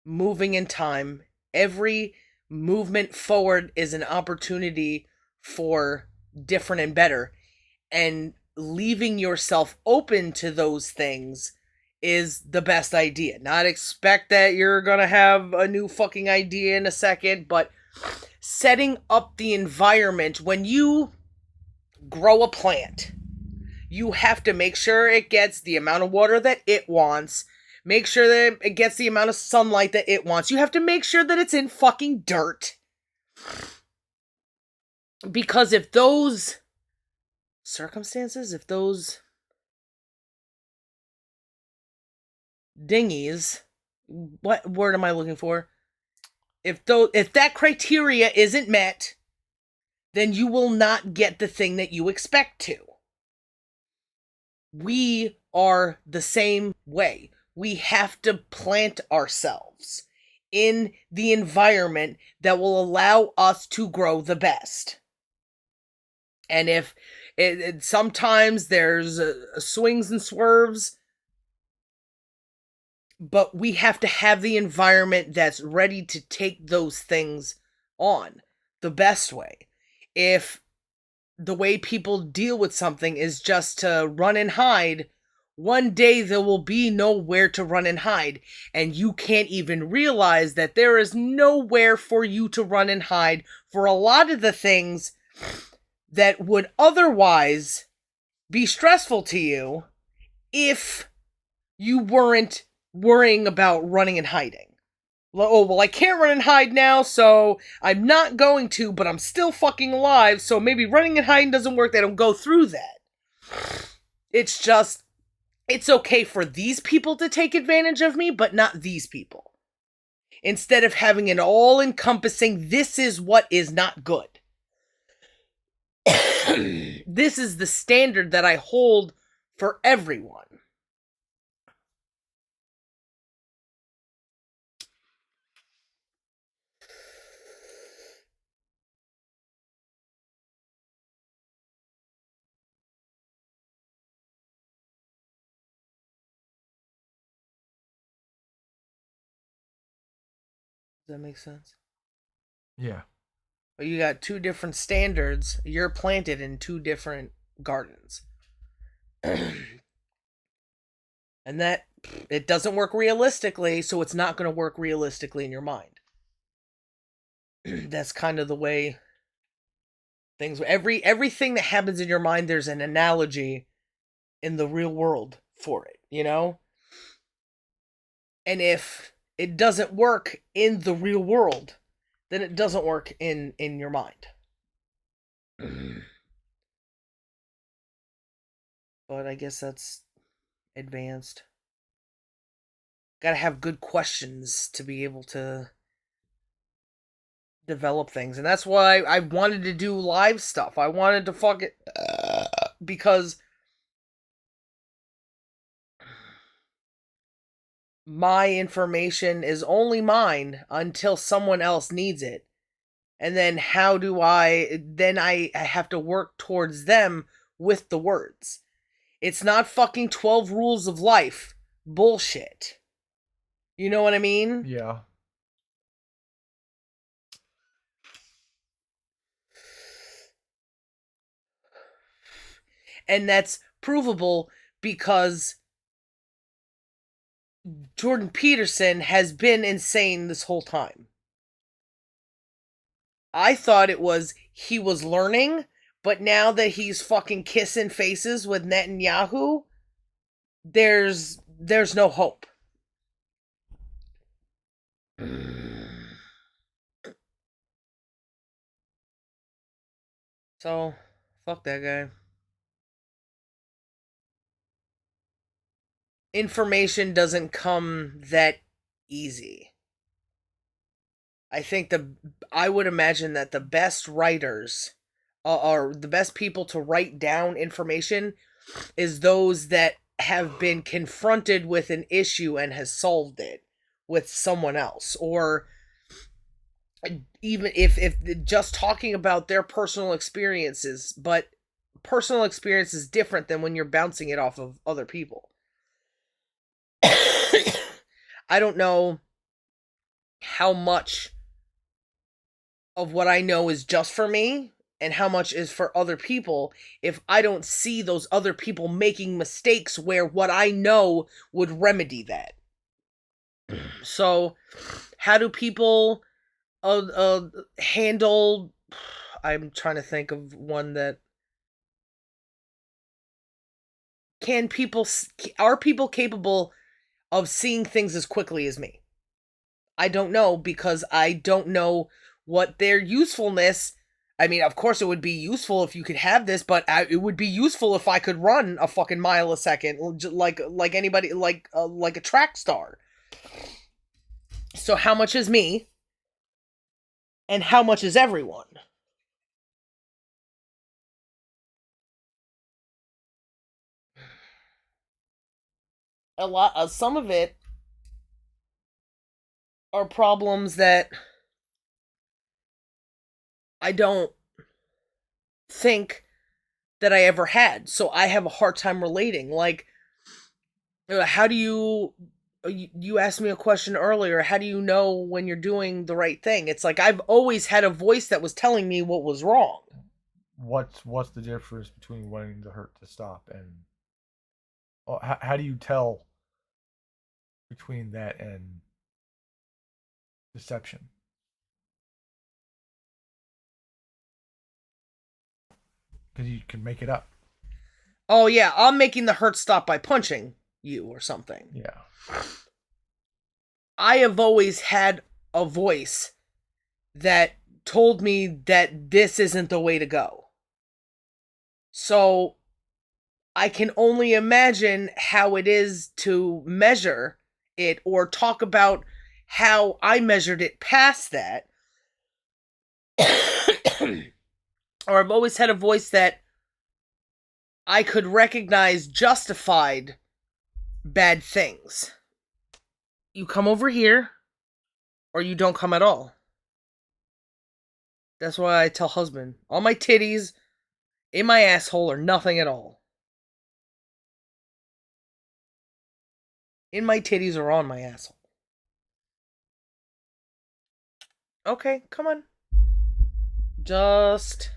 moving in time. Every movement forward is an opportunity for different and better. And leaving yourself open to those things is the best idea. Not expect that you're gonna have a new fucking idea in a second, but setting up the environment. When you grow a plant, you have to make sure it gets the amount of water that it wants. Make sure that it gets the amount of sunlight that it wants. You have to make sure that it's in fucking dirt. Because if those circumstances, if those dinghies, what word am I looking for? If that criteria isn't met, then you will not get the thing that you expect to. We are the same way. We have to plant ourselves in the environment that will allow us to grow the best. And if sometimes there's swings and swerves, but we have to have the environment that's ready to take those things on the best way. If the way people deal with something is just to run and hide, one day there will be nowhere to run and hide, and you can't even realize that there is nowhere for you to run and hide for a lot of the things that would otherwise be stressful to you if you weren't worrying about running and hiding. Oh, well, I can't run and hide now, so I'm not going to, but I'm still fucking alive, so maybe running and hiding doesn't work. They don't go through that. It's just, it's okay for these people to take advantage of me, but not these people. Instead of having an all-encompassing, this is what is not good. This is the standard that I hold for everyone. Does that make sense? Yeah. You got two different standards. You're planted in two different gardens. And that, it doesn't work realistically, so it's not going to work realistically in your mind. That's kind of the way things, everything that happens in your mind, there's an analogy in the real world for it, you know? And if it doesn't work in the real world, then it doesn't work in your mind. But I guess that's advanced. Gotta have good questions to be able to develop things. And that's why I wanted to do live stuff. I wanted to fuck it because my information is only mine until someone else needs it. And then I have to work towards them with the words. It's not fucking 12 rules of life bullshit. You know what I mean? Yeah. And that's provable because Jordan Peterson has been insane this whole time. I thought it was he was learning, but now that he's fucking kissing faces with Netanyahu, there's no hope. So, fuck that guy. Information doesn't come that easy. I would imagine that the best writers are the best people to write down information is those that have been confronted with an issue and has solved it with someone else, or even if just talking about their personal experiences, but personal experience is different than when you're bouncing it off of other people. I don't know how much of what I know is just for me and how much is for other people if I don't see those other people making mistakes where what I know would remedy that. So, how do people handle... I'm trying to think of one that... are people capable of seeing things as quickly as me? I don't know, because I don't know what their usefulness. I mean, of course it would be useful if you could have this, but it would be useful if I could run a fucking mile a second, like anybody, like a track star. So how much is me, and how much is everyone? Some of it are problems that I don't think that I ever had. So I have a hard time relating. Like, how do you asked me a question earlier, how do you know when you're doing the right thing? It's like I've always had a voice that was telling me what was wrong. What's the difference between wanting the hurt to stop and how do you tell between that and deception? Because you can make it up. Oh yeah, I'm making the hurt stop by punching you or something. Yeah. I have always had a voice that told me that this isn't the way to go. So I can only imagine how it is to measure it or talk about how I measured it past that. Or I've always had a voice that I could recognize justified bad things. You come over here, or you don't come at all. That's why I tell husband, all my titties in my asshole are nothing at all. In my titties or on my asshole. Okay, come on. Just...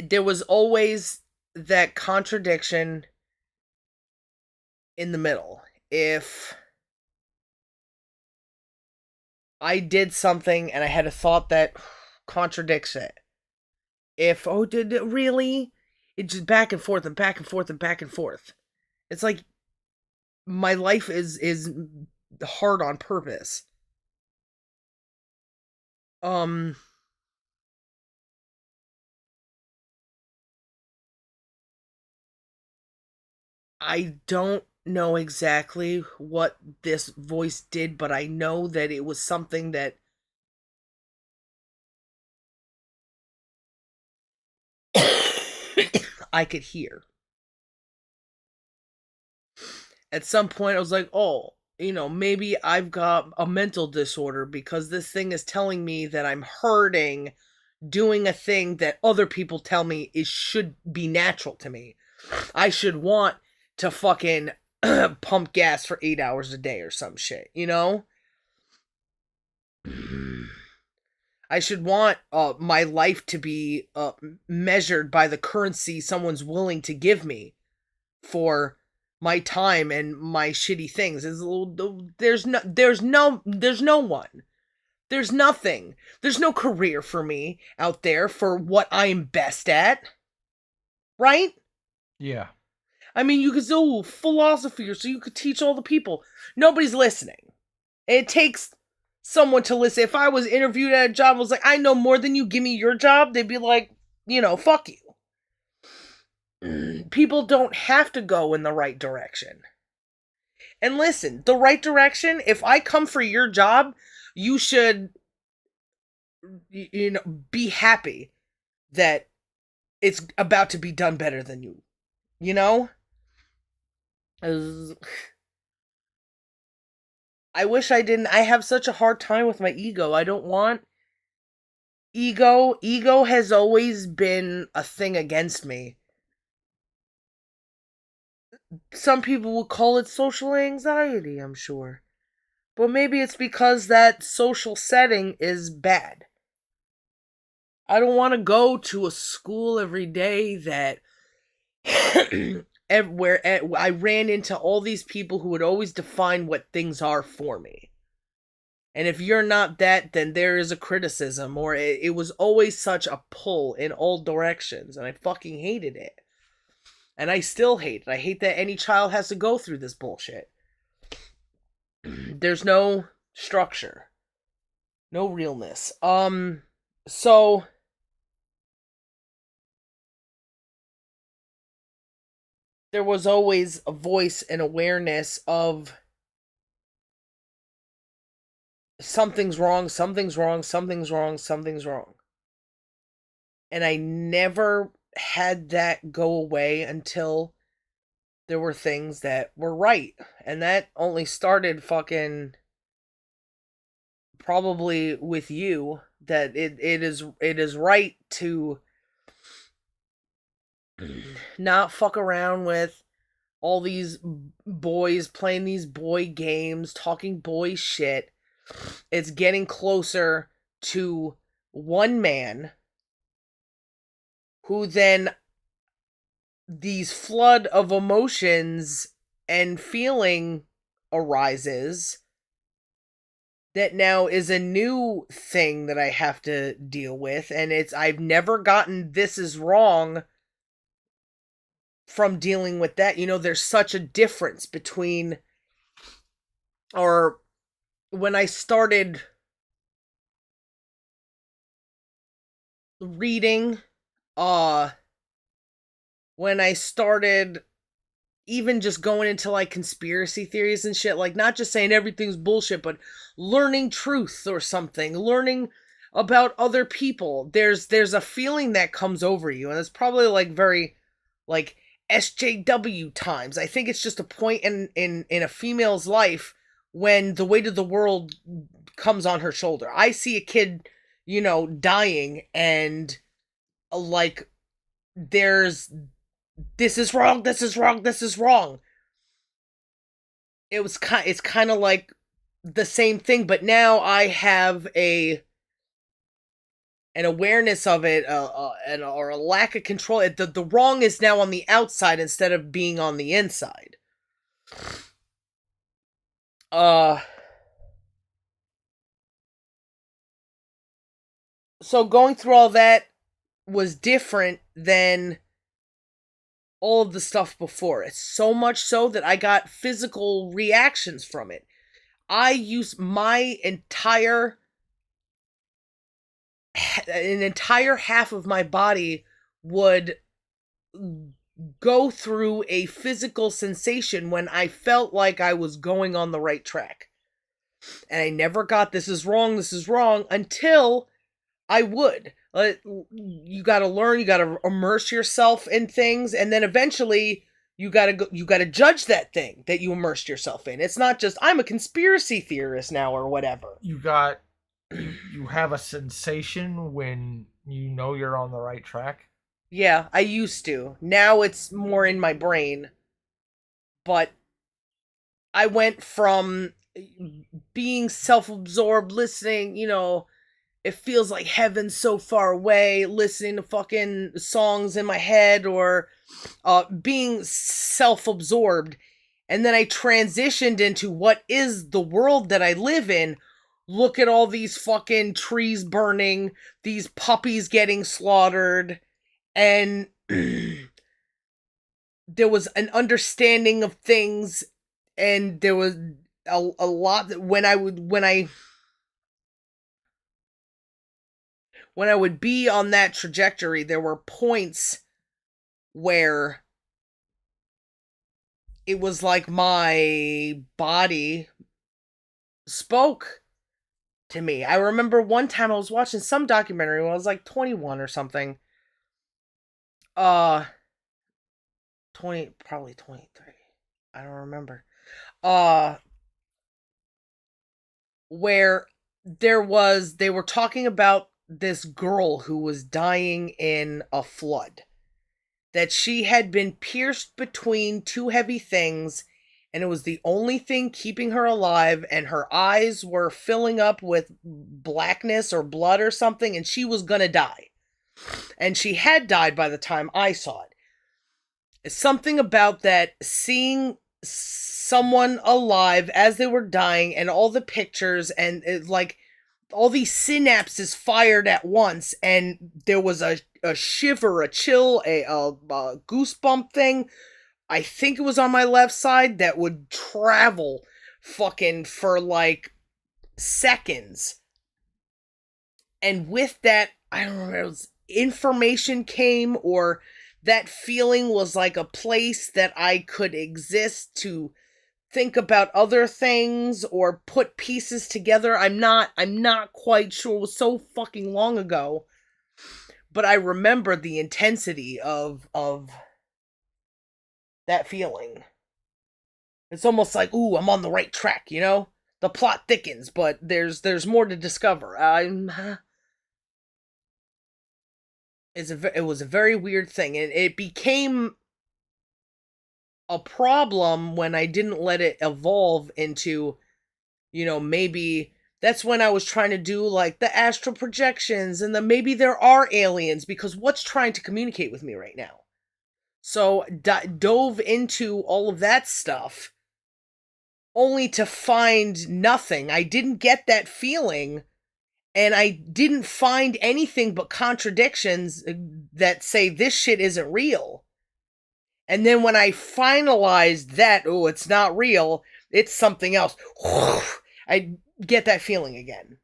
There was always that contradiction in the middle. If I did something and I had a thought that contradicts it. If, oh, did it really? It's just back and forth and back and forth and back and forth. It's like my life is hard on purpose. I don't know exactly what this voice did, but I know that it was something that I could hear. At some point, I was like, oh, maybe I've got a mental disorder because this thing is telling me that I'm hurting doing a thing that other people tell me should be natural to me. I should want to fucking pump gas for 8 hours a day or some shit, I should want my life to be measured by the currency someone's willing to give me for my time and my shitty things. There's no one. There's nothing. There's no career for me out there for what I'm best at. Right? Yeah. I mean, you could do philosophy, or so you could teach all the people. Nobody's listening. It takes someone to listen. If I was interviewed at a job, I was like, I know more than you, give me your job, they'd be like, fuck you. People don't have to go in the right direction. And listen, the right direction, if I come for your job, you should be happy that it's about to be done better than you. I wish I didn't. I have such a hard time with my ego. I don't want ego. Ego has always been a thing against me. Some people will call it social anxiety, I'm sure. But maybe it's because that social setting is bad. I don't want to go to a school every day that where I ran into all these people who would always define what things are for me. And if you're not that, then there is a criticism, or it was always such a pull in all directions, and I fucking hated it. And I still hate it. I hate that any child has to go through this bullshit. There's no structure, no realness. So there was always a voice and awareness of something's wrong, something's wrong, something's wrong, something's wrong. And I never had that go away until there were things that were right. And that only started fucking probably with you, that it is right to not fuck around with all these boys playing these boy games, talking boy shit. It's getting closer to one man who then these flood of emotions and feeling arises that now is a new thing that I have to deal with. And I've never gotten this is wrong from dealing with that. There's such a difference between, or when I started reading, when I started even just going into like conspiracy theories and shit, like not just saying everything's bullshit, but learning truth or something, learning about other people. There's a feeling that comes over you, and it's probably like very like SJW times. I think it's just a point in a female's life when the weight of the world comes on her shoulder. I see a kid, dying, and like there's this is wrong, this is wrong, this is wrong. It's kind of like the same thing, but now I have an awareness of it, or a lack of control. The wrong is now on the outside instead of being on the inside. So going through all that was different than all of the stuff before. It's so much so that I got physical reactions from it. I used an entire half of my body would go through a physical sensation when I felt like I was going on the right track. And I never got this is wrong until I would. You got to learn, you got to immerse yourself in things, and then eventually you got to judge that thing that you immersed yourself in. It's not just I'm a conspiracy theorist now or whatever. You have a sensation when you know you're on the right track. Yeah, I used to. Now it's more in my brain. But I went from being self-absorbed, listening, it feels like heaven so far away, listening to fucking songs in my head, or being self-absorbed. And then I transitioned into what is the world that I live in. Look at all these fucking trees burning, these puppies getting slaughtered, and there was an understanding of things, and there was a lot that when I would be on that trajectory, there were points where it was like my body spoke to me. I remember one time I was watching some documentary when I was like 21 or something. 23. I don't remember. Where they were talking about this girl who was dying in a flood, that she had been pierced between two heavy things, and it was the only thing keeping her alive, and her eyes were filling up with blackness or blood or something, and she was gonna die. And she had died by the time I saw it. It's something about that, seeing someone alive as they were dying, and all the pictures, and like all these synapses fired at once, and there was a shiver, a chill, a goosebump thing. I think it was on my left side that would travel fucking for like seconds. And with that, I don't remember, it was information came, or that feeling was like a place that I could exist to think about other things or put pieces together. I'm not quite sure. It was so fucking long ago. But I remember the intensity of that feeling. It's almost like, ooh, I'm on the right track, you know? The plot thickens, but there's more to discover. It was a very weird thing, and it became a problem when I didn't let it evolve into, maybe that's when I was trying to do like the astral projections and the maybe there are aliens, because what's trying to communicate with me right now? So dove into all of that stuff only to find nothing. I didn't get that feeling, and I didn't find anything but contradictions that say this shit isn't real. And then when I finalized that, oh, it's not real, it's something else, I get that feeling again.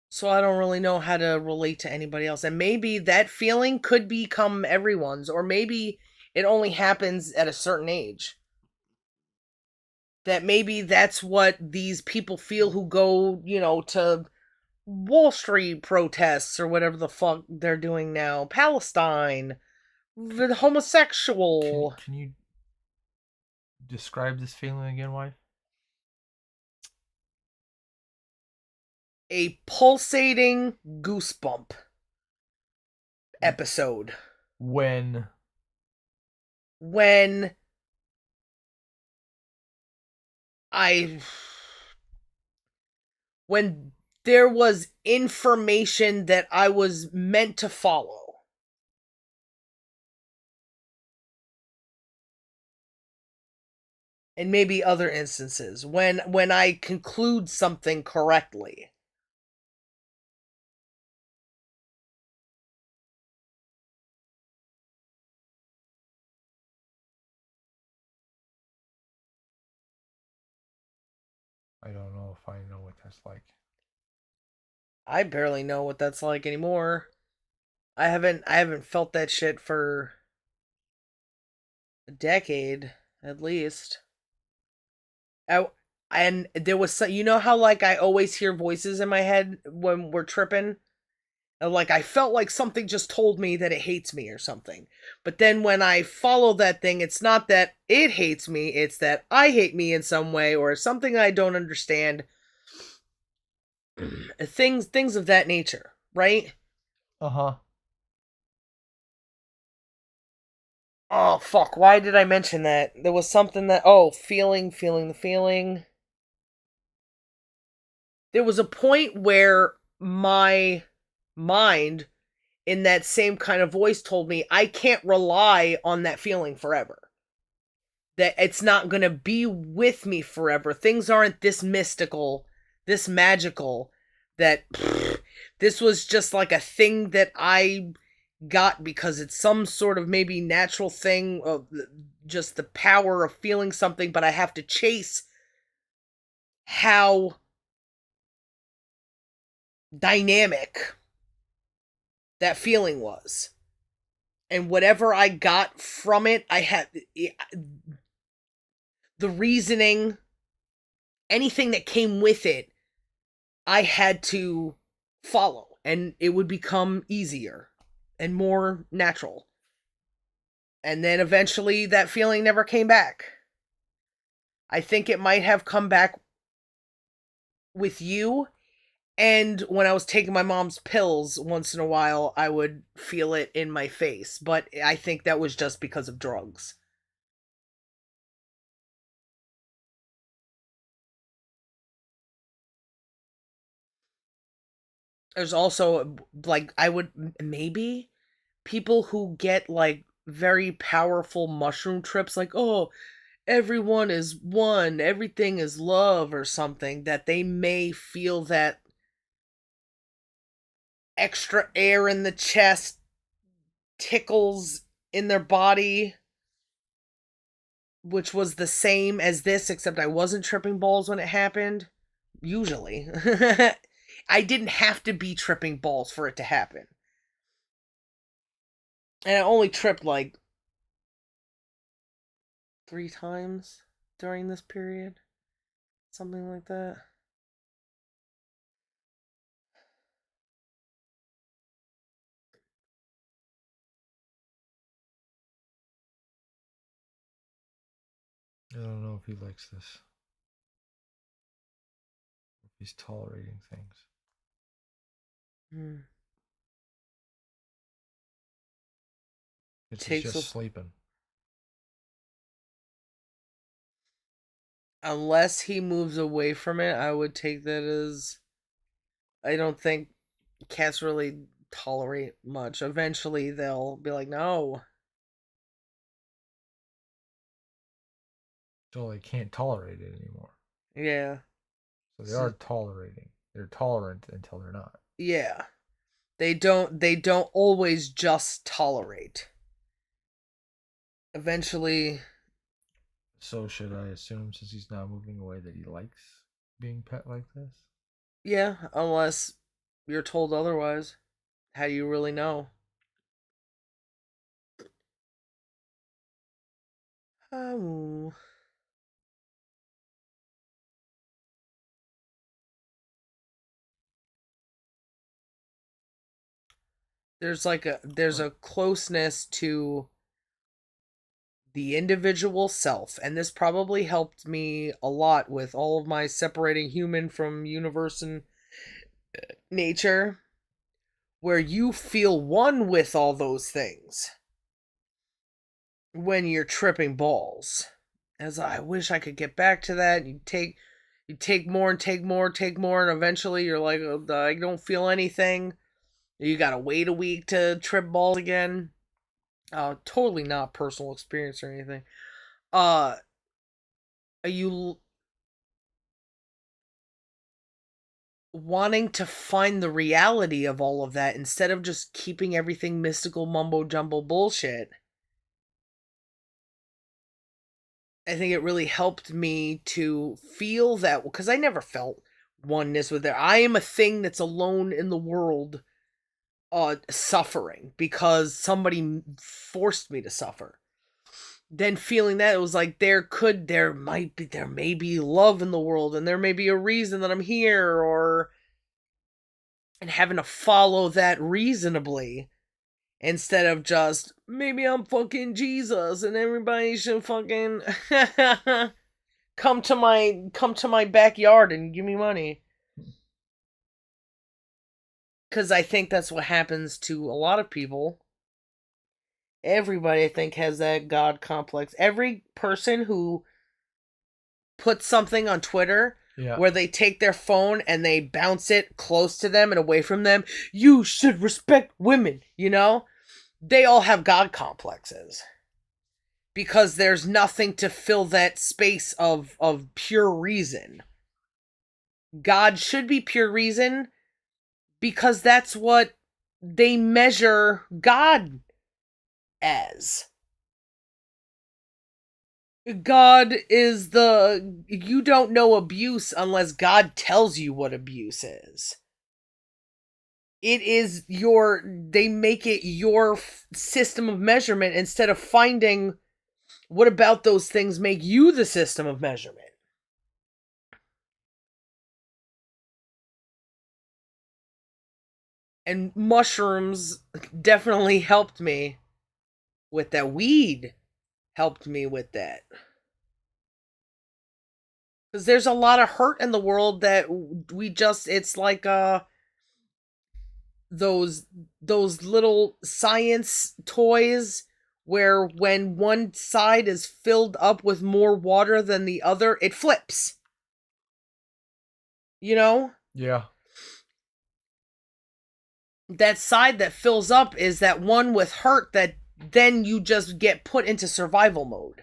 So I don't really know how to relate to anybody else. And maybe that feeling could become everyone's, or maybe it only happens at a certain age. That maybe that's what these people feel who go, to Wall Street protests or whatever the fuck they're doing now. Palestine, the homosexual. Can you describe this feeling again, wife? A pulsating goosebump episode. When When I when there was information that I was meant to follow. And maybe other instances when I conclude something correctly. I don't know if I know what that's like. I barely know what that's like anymore. I haven't felt that shit for a decade at least. I, and there was some, how like I always hear voices in my head when we're tripping. And, like I felt like something just told me that it hates me or something. But then when I follow that thing, it's not that it hates me, it's that I hate me in some way or something I don't understand. Things of that nature, right? Uh-huh. Oh fuck, why did I mention that? There was something that feeling the feeling. There was a point where my mind in that same kind of voice told me I can't rely on that feeling forever. That it's not going to be with me forever. Things aren't this mystical, this magical, that this was just like a thing that I got because it's some sort of maybe natural thing of just the power of feeling something, but I have to chase how dynamic that feeling was. And whatever I got from it, I had the reasoning, anything that came with it, I had to follow, and it would become easier and more natural. And then eventually that feeling never came back. I think it might have come back with you. And when I was taking my mom's pills once in a while, I would feel it in my face. But I think that was just because of drugs. There's also like I would maybe people who get like very powerful mushroom trips, like, oh, everyone is one, everything is love or something, that they may feel that extra air in the chest tickles in their body, which was the same as this, except I wasn't tripping balls when it happened. Usually. I didn't have to be tripping balls for it to happen. And I only tripped like 3 times during this period. Something like that. I don't know if he likes this. If he's tolerating things. Hmm. It's he's Takes just a, sleeping. unless he moves away from it, I would take that as I don't think cats really tolerate much. Eventually they'll be like, no. So they can't tolerate it anymore. Yeah. So they So, are tolerating. They're tolerant until they're not. yeah. They don't always just tolerate. Eventually, So should I assume, since he's not moving away, that he likes being pet like this? yeah, unless you're told otherwise. How do you really know? Oh. There's a closeness to the individual self, and this probably helped me a lot with all of my separating human from universe and nature, where you feel one with all those things when you're tripping balls. As I wish I could get back to that. You take more and take more, take more, and eventually you're like, oh, I don't feel anything. You gotta wait a week to trip balls again. Totally not personal experience or anything. Uh, are you wanting to find the reality of all of that instead of just keeping everything mystical mumbo jumbo bullshit? I think it really helped me to feel that because I never felt oneness with it. I am a thing that's alone in the world, suffering because somebody forced me to suffer. Then feeling that, it was like there may be love in the world, and there may be a reason that I'm here, or and having to follow that reasonably instead of just maybe I'm fucking Jesus and everybody should fucking come to my backyard and give me money. Cuz I think that's what happens to a lot of people. Everybody I think has that god complex. Every person who puts something on Twitter Yeah. where they take their phone and they bounce it close to them and away from them, you should respect women, you know? They all have god complexes because there's nothing to fill that space of pure reason. God should be pure reason because that's what they measure God as. God is the you don't know abuse unless God tells you what abuse is. It is your they make it your system of measurement instead of finding what about those things make you the system of measurement. And mushrooms definitely helped me with that. Weed helped me with that. Because there's a lot of hurt in the world that we just it's like those those little science toys where when one side is filled up with more water than the other, it flips. You know? Yeah. that side that fills up is that one with hurt that then you just get put into survival mode.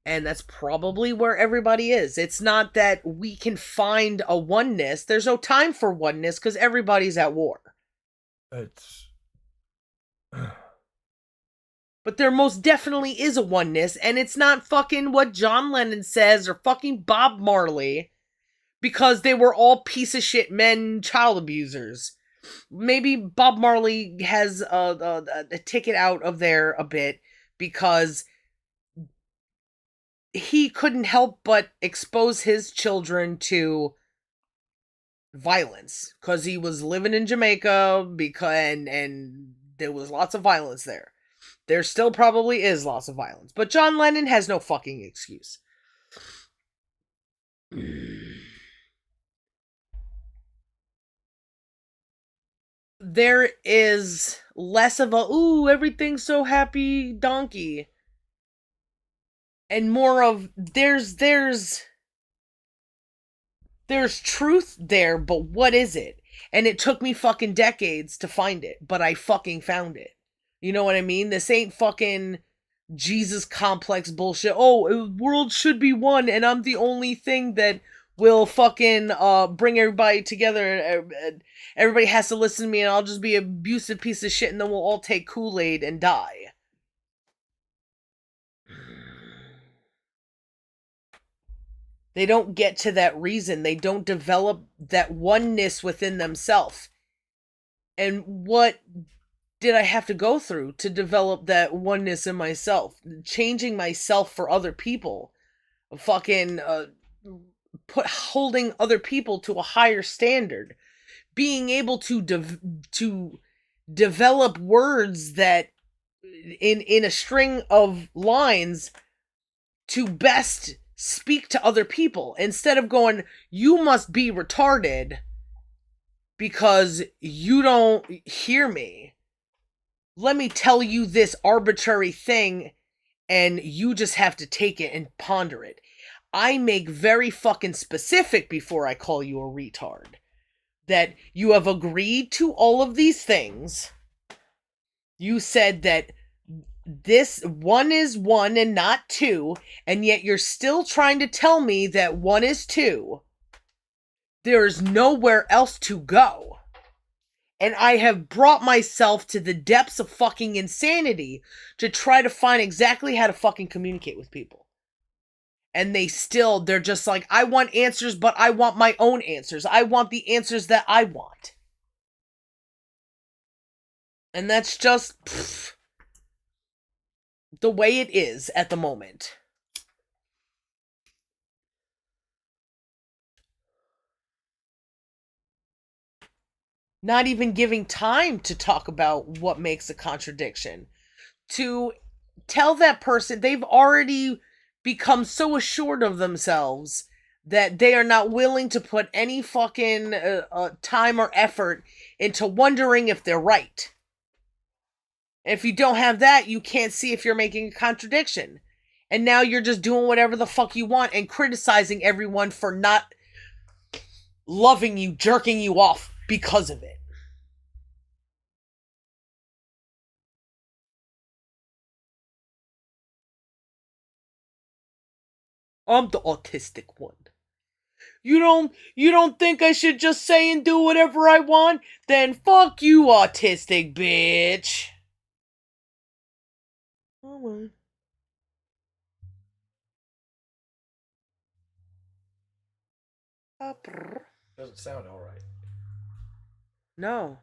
And that's probably where everybody is. It's not that we can find a oneness. There's no time for oneness because everybody's at war. It's But there most definitely is a oneness, and it's not fucking what John Lennon says or fucking Bob Marley, because they were all piece of shit men, child abusers. Maybe Bob Marley has a ticket out of there a bit because he couldn't help but expose his children to violence because he was living in Jamaica and there was lots of violence there. There still probably is lots of violence, but John Lennon has no fucking excuse. There is less of a ooh, everything's so happy donkey, and more of there's truth there, but what is it? And it took me fucking decades to find it, but I fucking found it. You know what I mean? This ain't fucking Jesus complex bullshit. Oh, world should be one, and I'm the only thing that will fucking bring everybody together. Everybody has to listen to me, and I'll just be an abusive piece of shit, and then we'll all take Kool-Aid and die. They don't get to that reason. They don't develop that oneness within themselves. And what did I have to go through to develop that oneness in myself? Changing myself for other people. Fucking holding other people to a higher standard. Being able to develop words that in a string of lines to best speak to other people instead of going, you must be retarded because you don't hear me. Let me tell you this arbitrary thing and you just have to take it and ponder it. I make very fucking specific before I call you a retard. That you have agreed to all of these things. You said that this one is one and not two, and yet you're still trying to tell me that one is two. There's nowhere else to go. And I have brought myself to the depths of fucking insanity to try to find exactly how to fucking communicate with people. And they're just like, I want answers, but I want my own answers. I want the answers that I want. And that's just the way it is at the moment. Not even giving time to talk about what makes a contradiction. To tell that person they've already become so assured of themselves that they are not willing to put any fucking time or effort into wondering if they're right. If you don't have that, you can't see if you're making a contradiction. And now you're just doing whatever the fuck you want and criticizing everyone for not loving you, jerking you off because of it. I'm the autistic one. You don't think I should just say and do whatever I want? Then fuck you, autistic bitch. Oh, doesn't sound all right. no.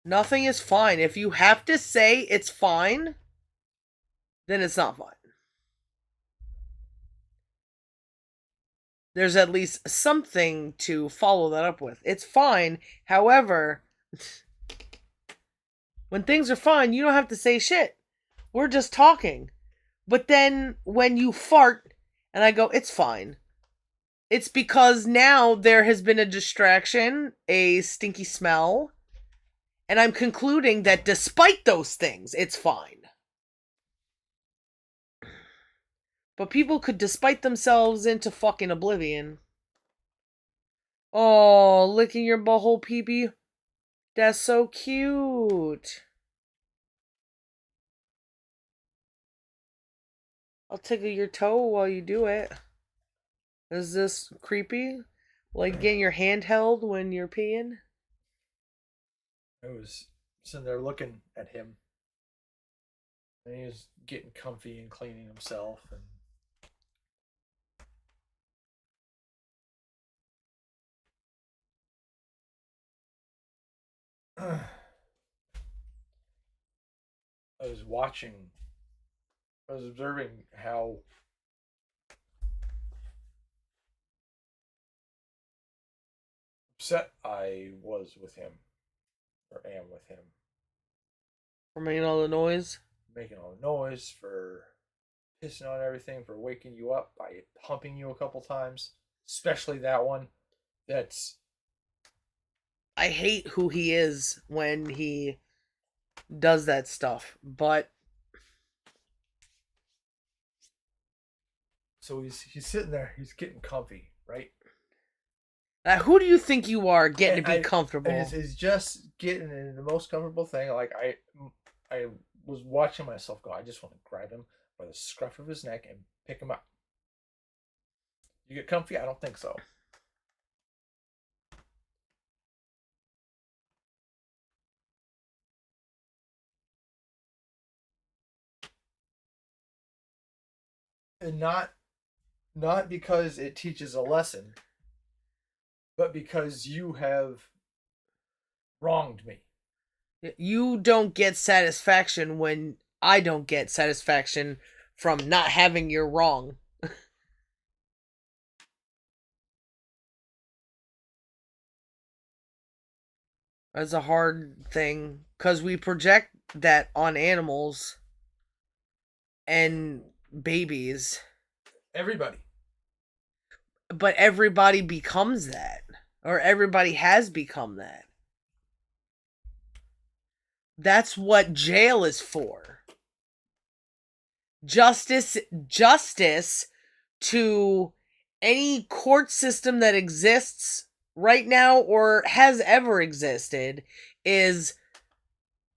Nothing is fine. If you have to say it's fine, then it's not fine. There's at least something to follow that up with. It's fine. However, when things are fine, you don't have to say shit. We're just talking. But then when you fart and I go, it's fine. It's because now there has been a distraction, a stinky smell, and I'm concluding that despite those things, it's fine. But people could despite themselves into fucking oblivion. Oh, licking your butthole, peepee. That's so cute. I'll tickle your toe while you do it. Is this creepy? Like getting your hand held when you're peeing? I was sitting there looking at him, and he was getting comfy and cleaning himself, and I was watching. I was observing how upset I was with him, or am with him, For making all the noise? making all the noise, for pissing on everything, for waking you up by humping you a couple times, especially that one. That's I hate who he is when he does that stuff, but so he's sitting there, he's getting comfy, right? who do you think you are getting And to be I comfortable? and it's just getting in the most comfortable thing. Like I was watching myself go. I just want to grab him by the scruff of his neck and pick him up. You get comfy? I don't think so. And not because it teaches a lesson, but because you have wronged me. You don't get satisfaction when I don't get satisfaction from not having your wrong. That's a hard thing because we project that on animals and babies, Everybody. but everybody becomes that, or everybody has become that. That's what jail is for. Justice to any court system that exists right now or has ever existed is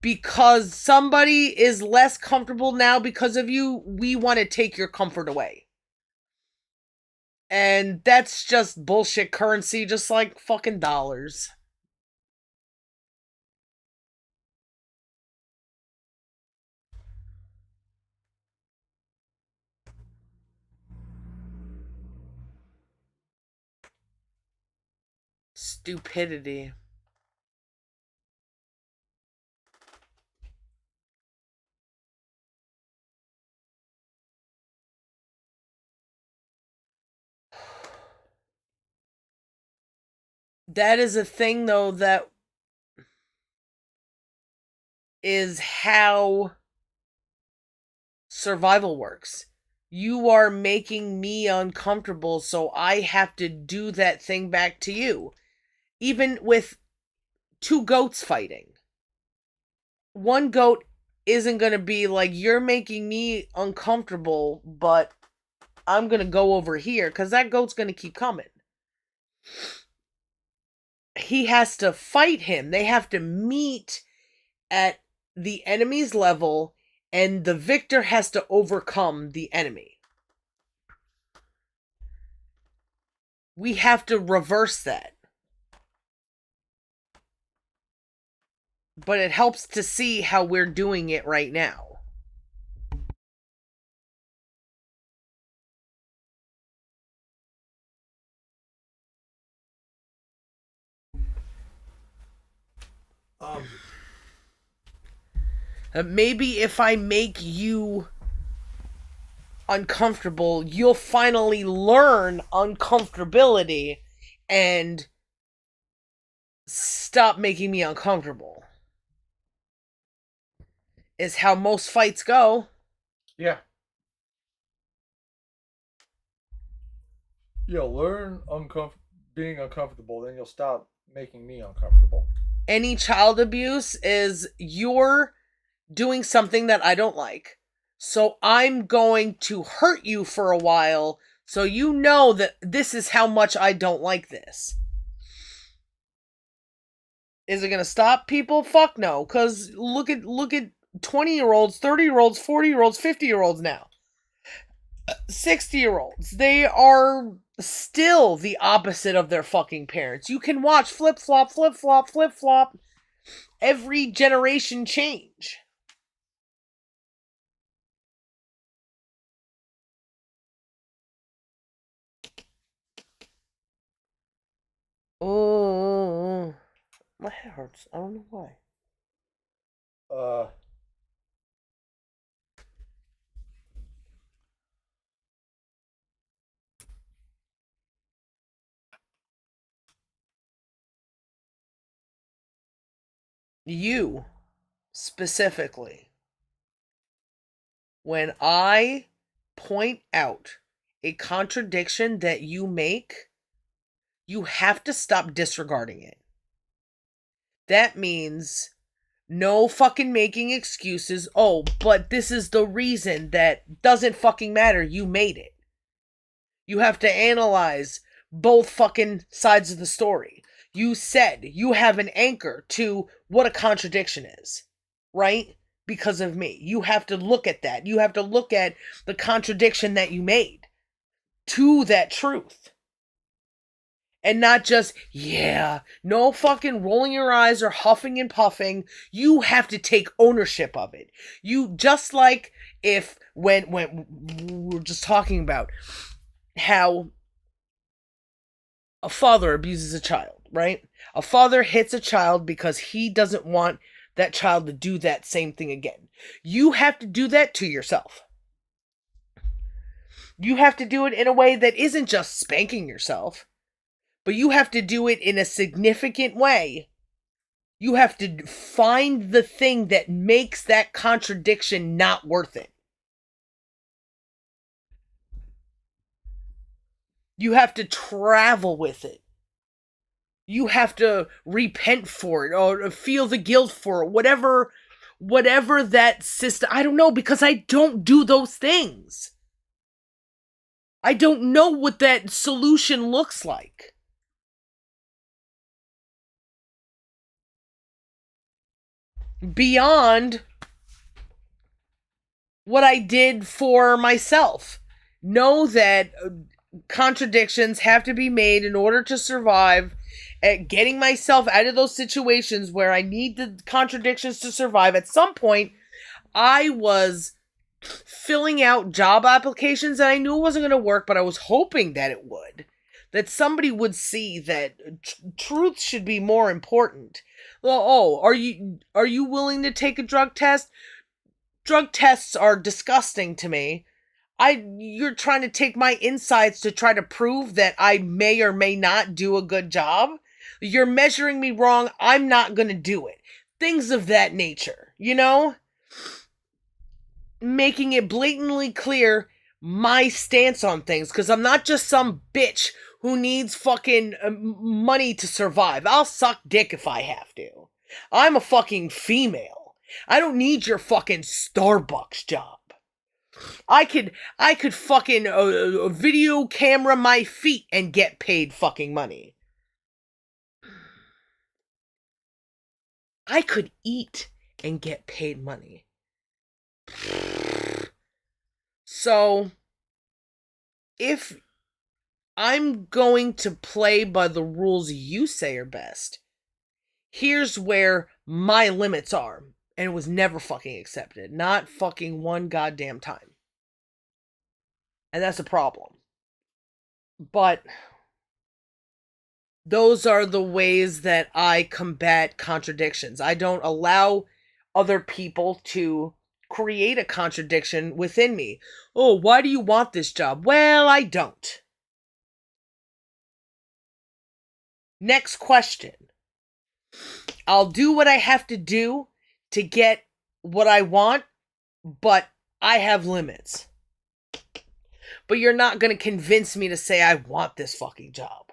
because somebody is less comfortable now because of you, we want to take your comfort away. And that's just bullshit currency, just like fucking dollars. Stupidity. That is a thing, though, that is how survival works. You are making me uncomfortable, so I have to do that thing back to you. Even with two goats fighting, one goat isn't going to be like, you're making me uncomfortable, but I'm going to go over here, because that goat's going to keep coming. He has to fight him. They have to meet at the enemy's level, and the victor has to overcome the enemy. We have to reverse that. But it helps to see how we're doing it right now. Maybe if I make you uncomfortable, you'll finally learn uncomfortability and stop making me uncomfortable. Is how most fights go. Yeah. You'll learn being uncomfortable, then you'll stop making me uncomfortable. Any child abuse is you're doing something that I don't like. So I'm going to hurt you for a while so you know that this is how much I don't like this. Is it gonna stop people? Fuck no. Cause look at 20-year-olds, 30-year-olds, 40-year-olds, 50-year-olds now. 60-year-olds. They are still the opposite of their fucking parents. You can watch flip flop, flip flop, flip flop. Every generation change. Oh, my head hurts. I don't know why. You specifically, when I point out a contradiction that you make, you have to stop disregarding it. That means no fucking making excuses. Oh, but this is the reason that doesn't fucking matter. You made it. You have to analyze both fucking sides of the story. You said you have an anchor to what a contradiction is, right? Because of me. You have to look at that. You have to look at the contradiction that you made to that truth. And not just, yeah, no fucking rolling your eyes or huffing and puffing. You have to take ownership of it. You just like if when we're just talking about how a father abuses a child, right? A father hits a child because he doesn't want that child to do that same thing again. You have to do that to yourself. You have to do it in a way that isn't just spanking yourself, but you have to do it in a significant way. You have to find the thing that makes that contradiction not worth it. You have to travel with it. You have to repent for it or feel the guilt for it. Whatever that system. I don't know, because I don't do those things. I don't know what that solution looks like. Beyond what I did for myself. Know that contradictions have to be made in order to survive. At getting myself out of those situations where I need the contradictions to survive. At some point, I was filling out job applications and I knew it wasn't going to work, but I was hoping that it would. That somebody would see that truth should be more important. Well, oh, are you willing to take a drug test? Drug tests are disgusting to me. You're trying to take my insights to try to prove that I may or may not do a good job. You're measuring me wrong. I'm not going to do it. Things of that nature, you know? Making it blatantly clear my stance on things, because I'm not just some bitch who needs fucking money to survive. I'll suck dick if I have to. I'm a fucking female. I don't need your fucking Starbucks job. I could fucking video camera my feet and get paid fucking money. I could eat and get paid money. So, if I'm going to play by the rules you say are best, here's where my limits are. And it was never fucking accepted. Not fucking one goddamn time. And that's a problem. But those are the ways that I combat contradictions. I don't allow other people to create a contradiction within me. Oh, why do you want this job? Well, I don't. Next question. I'll do what I have to do to get what I want, but I have limits. But you're not going to convince me to say I want this fucking job.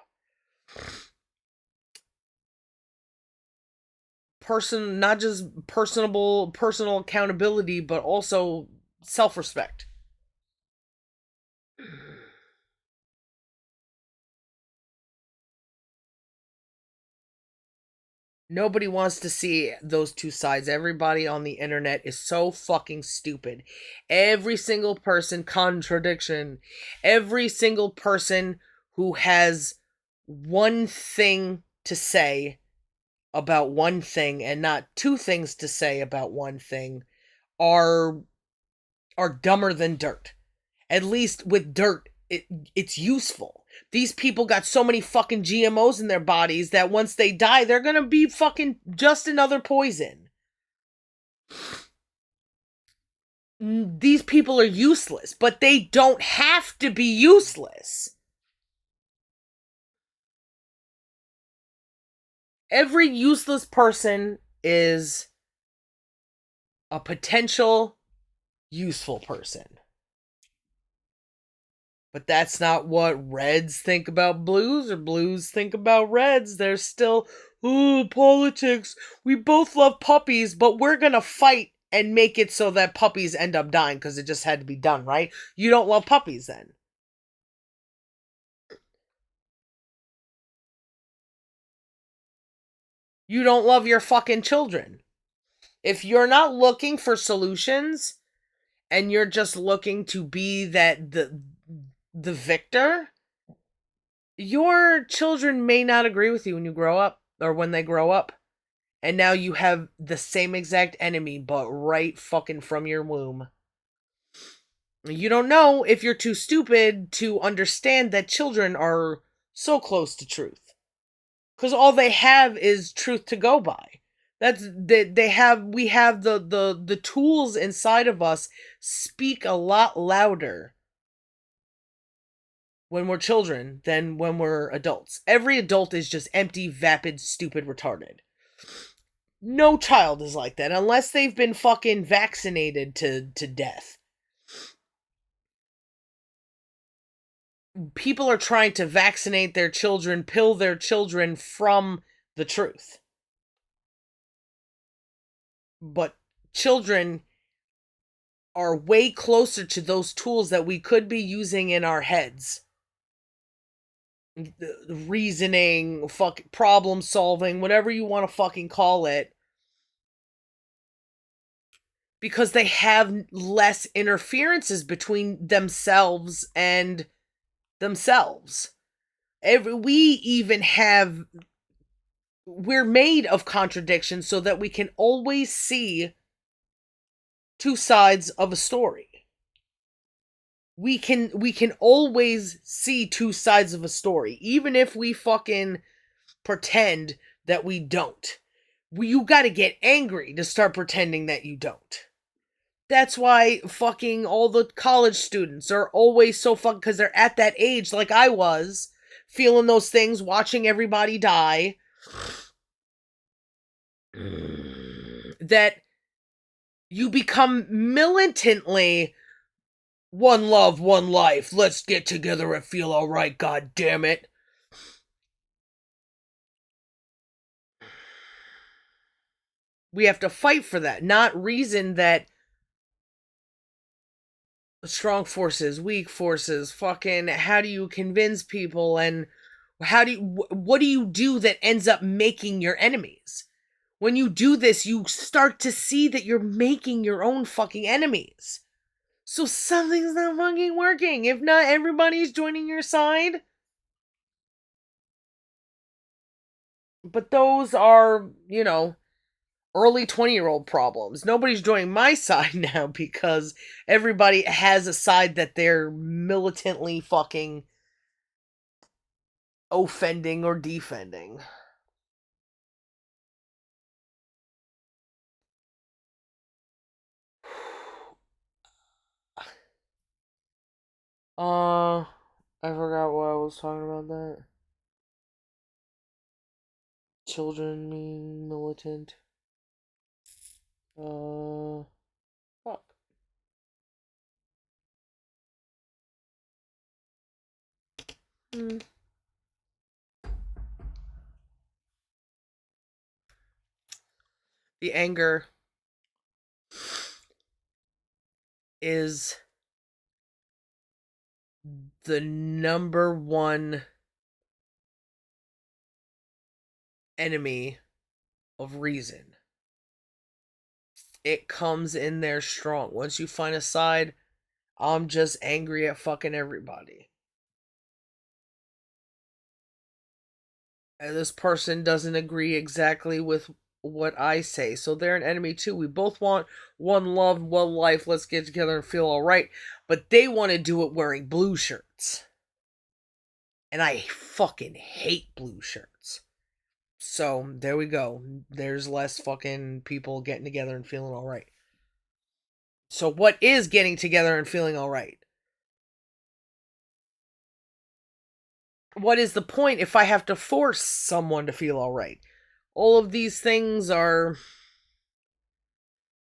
Not just personal accountability, but also self-respect. Nobody wants to see those two sides. Everybody on the internet is so fucking stupid. Every single person, contradiction. Every single person who has one thing to say about one thing and not two things to say about one thing are dumber than dirt. At least with dirt, it's useful. These people got so many fucking GMOs in their bodies that once they die, they're gonna be fucking just another poison. These people are useless, but they don't have to be useless. Every useless person is a potential useful person. But that's not what Reds think about Blues or Blues think about Reds. They're still, ooh, politics. We both love puppies, but we're gonna fight and make it so that puppies end up dying because it just had to be done, right? You don't love puppies then. You don't love your fucking children. If you're not looking for solutions and you're just looking to be the victor, your children may not agree with you when you grow up or when they grow up. And now you have the same exact enemy, but right fucking from your womb. You don't know if you're too stupid to understand that children are so close to truth. Because all they have is truth to go by. We have the tools inside of us speak a lot louder when we're children than when we're adults. Every adult is just empty, vapid, stupid, retarded. No child is like that unless they've been fucking vaccinated to death. People are trying to vaccinate their children, pill their children from the truth. But children are way closer to those tools that we could be using in our heads. Reasoning, problem solving, whatever you want to fucking call it. Because they have less interferences between themselves and themselves. We're made of contradictions so that we can always see two sides of a story. We can always see two sides of a story, even if we fucking pretend that we don't. You gotta get angry to start pretending that you don't. That's why fucking all the college students are always so fucking, because they're at that age like I was, feeling those things, watching everybody die, that you become militantly one love, one life, let's get together and feel alright, god damn it. We have to fight for that, not reason that strong forces, weak forces, fucking how do you convince people and what do you do that ends up making your enemies? When you do this, you start to see that you're making your own fucking enemies. So something's not fucking working. If not, everybody's joining your side. But those are, early 20-year-old problems. Nobody's joining my side now because everybody has a side that they're militantly fucking offending or defending. I forgot what I was talking about that. Children being militant. Fuck. Hmm. The anger is the number one enemy of reason. It comes in there strong. Once you find a side, I'm just angry at fucking everybody. And this person doesn't agree exactly with what I say, so they're an enemy too. We both want one love, one life, let's get together and feel alright. But they want to do it wearing blue shirts. And I fucking hate blue shirts. So there we go. There's less fucking people getting together and feeling alright. So what is getting together and feeling alright? What is the point if I have to force someone to feel alright? All of these things are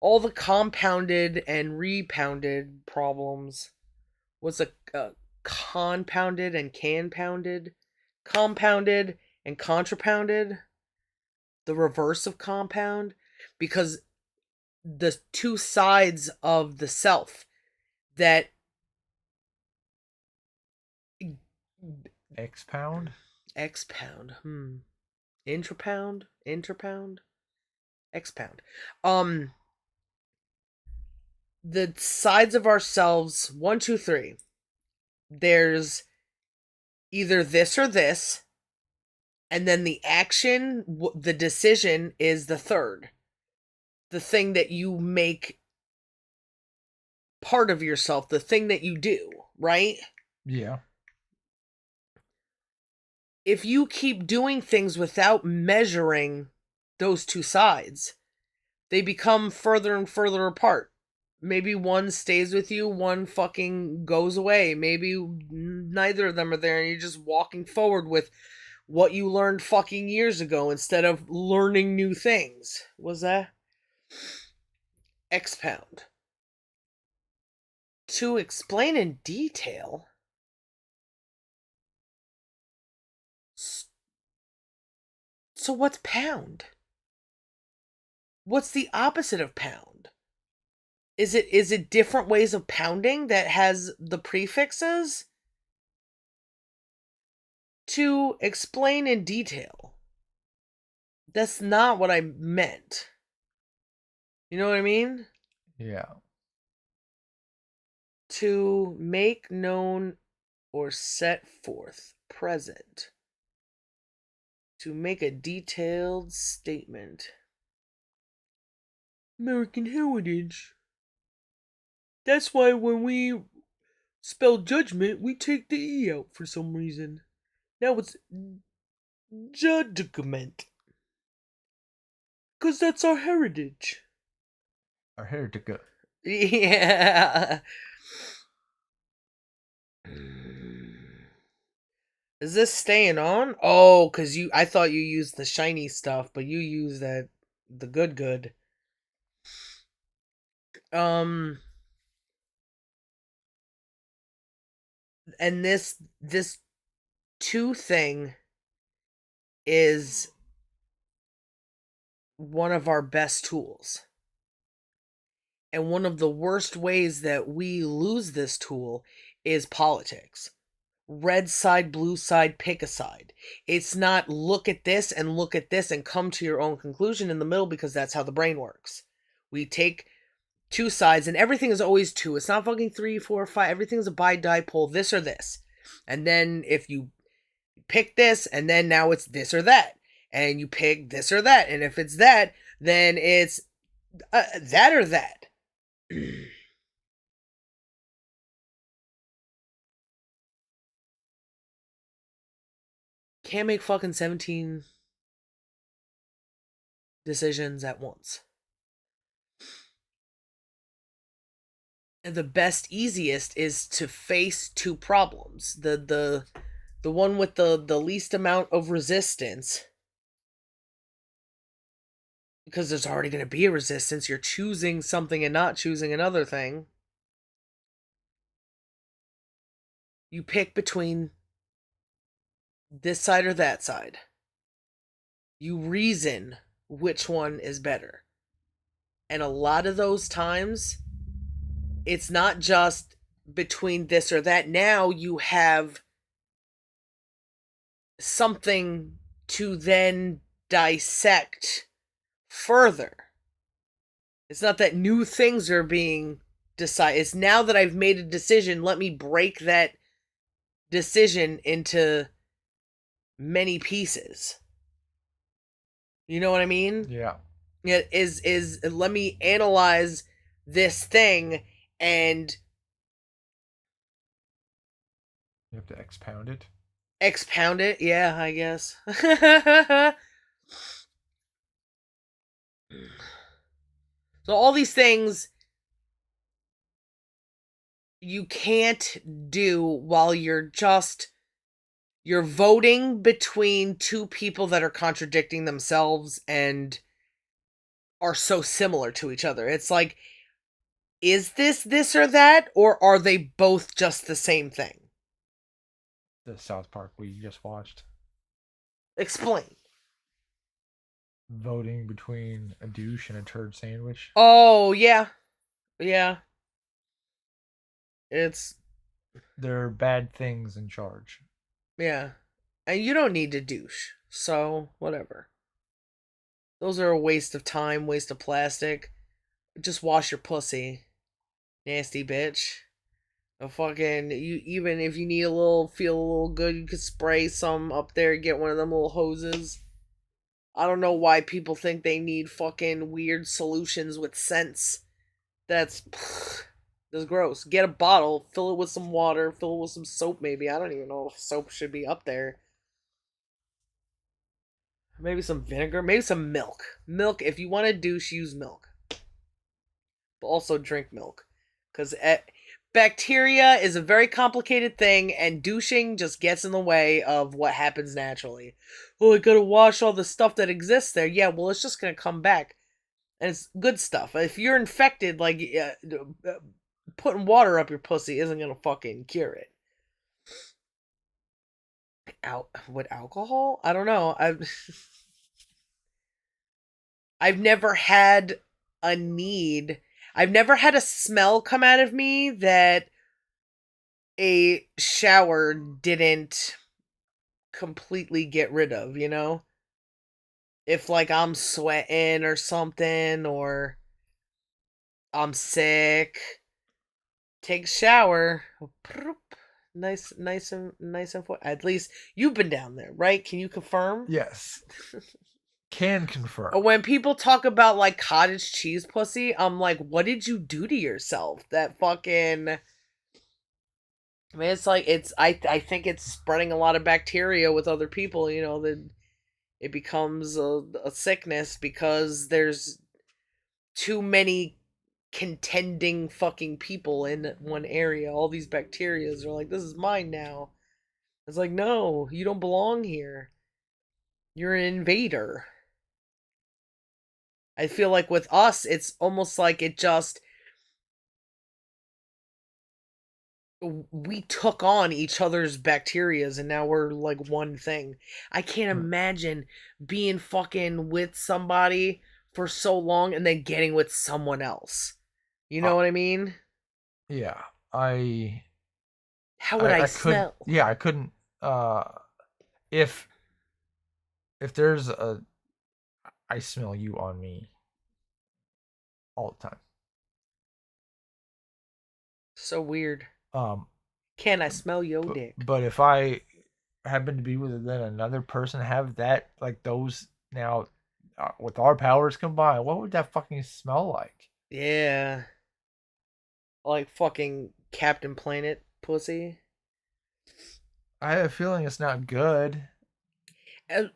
all the compounded and repounded problems. What's a compounded and canpounded? Compounded and contrapounded? The reverse of compound? Because the two sides of the self that Expound? expound. Intrapound? Interpound? Expound. The sides of ourselves, 1, 2, 3. There's either this or this, and then the action, the decision is the third. The thing that you make part of yourself, the thing that you do, right? Yeah. If you keep doing things without measuring those two sides, they become further and further apart. Maybe one stays with you, one fucking goes away. Maybe neither of them are there, and you're just walking forward with what you learned fucking years ago instead of learning new things. Was that? Expound. To explain in detail. So what's pound? What's the opposite of pound? Is it different ways of pounding that has the prefixes? To explain in detail. That's not what I meant. You know what I mean? Yeah. To make known or set forth. Present. To make a detailed statement. American heritage. That's why when we spell judgment, we take the E out for some reason. Now it's judgment. Because that's our heritage. Our heritage. Yeah. Is this staying on? Oh, because I thought you used the shiny stuff, but you use the good. And this two thing is one of our best tools. And one of the worst ways that we lose this tool is politics. Red side, blue side, pick a side. It's not look at this and come to your own conclusion in the middle, because that's how the brain works. We take two sides and everything is always two. It's not fucking 3, 4, 5. Everything's a bi-dipole, this or this. And then if you pick this, and then now it's this or that. And you pick this or that. And if it's that, then it's that or that. Can't make fucking 17 decisions at once. And the best, easiest is to face two problems. The one with the least amount of resistance. Because there's already going to be a resistance. You're choosing something and not choosing another thing. You pick between this side or that side. You reason which one is better. And a lot of those times, it's not just between this or that. Now you have something to then dissect further. It's not that new things are being decided. It's now that I've made a decision, let me break that decision into many pieces. You know what I mean? Yeah. It is let me analyze this thing and You have to expound it. expound it. Yeah, I guess. So all these things you can't do while you're voting between two people that are contradicting themselves and are so similar to each other. It's like, is this or that, or are they both just the same thing? The South Park we just watched. Explain. Voting between a douche and a turd sandwich. Oh, yeah. Yeah. It's, There are bad things in charge. yeah. And you don't need to douche. So, whatever. Those are a waste of time, waste of plastic. Just wash your pussy. Nasty bitch. A fucking you even if you need a little feel a little good, you could spray some up there, get one of them little hoses. I don't know why people think they need fucking weird solutions with scents. That's gross. Get a bottle, fill it with some water, fill it with some soap maybe. I don't even know if soap should be up there. Maybe some vinegar, maybe some milk. Milk, if you want to douche, use milk. But also drink milk. Because bacteria is a very complicated thing, and douching just gets in the way of what happens naturally. Oh, I gotta wash all the stuff that exists there. Yeah, well, it's just gonna come back. And it's good stuff. If you're infected, like, putting water up your pussy isn't gonna fucking cure it. With alcohol? I don't know. I've never had a need. I've never had a smell come out of me that a shower didn't completely get rid of, you know? If like I'm sweating or something or I'm sick, take a shower. Nice and at least you've been down there, right? Can you confirm? Yes. Can confirm. When people talk about like cottage cheese pussy, I'm like, what did you do to yourself? That fucking I mean, it's like I think it's spreading a lot of bacteria with other people. You know that it becomes a sickness because there's too many contending fucking people in one area. All these bacterias are like, this is mine now. It's like, no, you don't belong here. You're an invader. I feel like with us, it's almost like it just we took on each other's bacterias and now we're like one thing. I can't imagine being fucking with somebody for so long and then getting with someone else. You know what I mean? Yeah. How would I could smell? yeah, I couldn't if there's a I smell you on me all the time. So weird. Um Can I smell your dick? but if I happen to be with then another person have that like those now with our powers combined, what would that fucking smell like? Yeah. Like fucking Captain Planet pussy. I have a feeling it's not good. And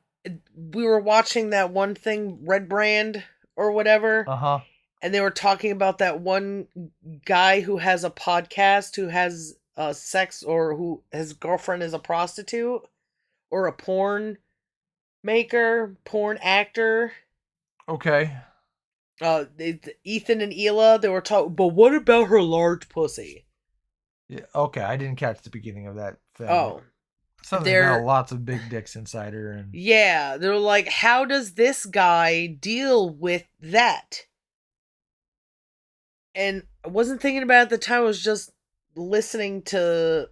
we were watching that one thing, Red Brand or whatever, Uh-huh. and they were talking about that one guy who has a podcast who has sex or who his girlfriend is a prostitute or a porn maker, porn actor. Okay. Ethan and Ela, they were talking, but what about her large pussy? Yeah, okay, I didn't catch the beginning of that thing. Oh, Something about they're lots of big dicks inside her and yeah, they're like, how does this guy deal with that? And I wasn't thinking about it at the time. I was just listening to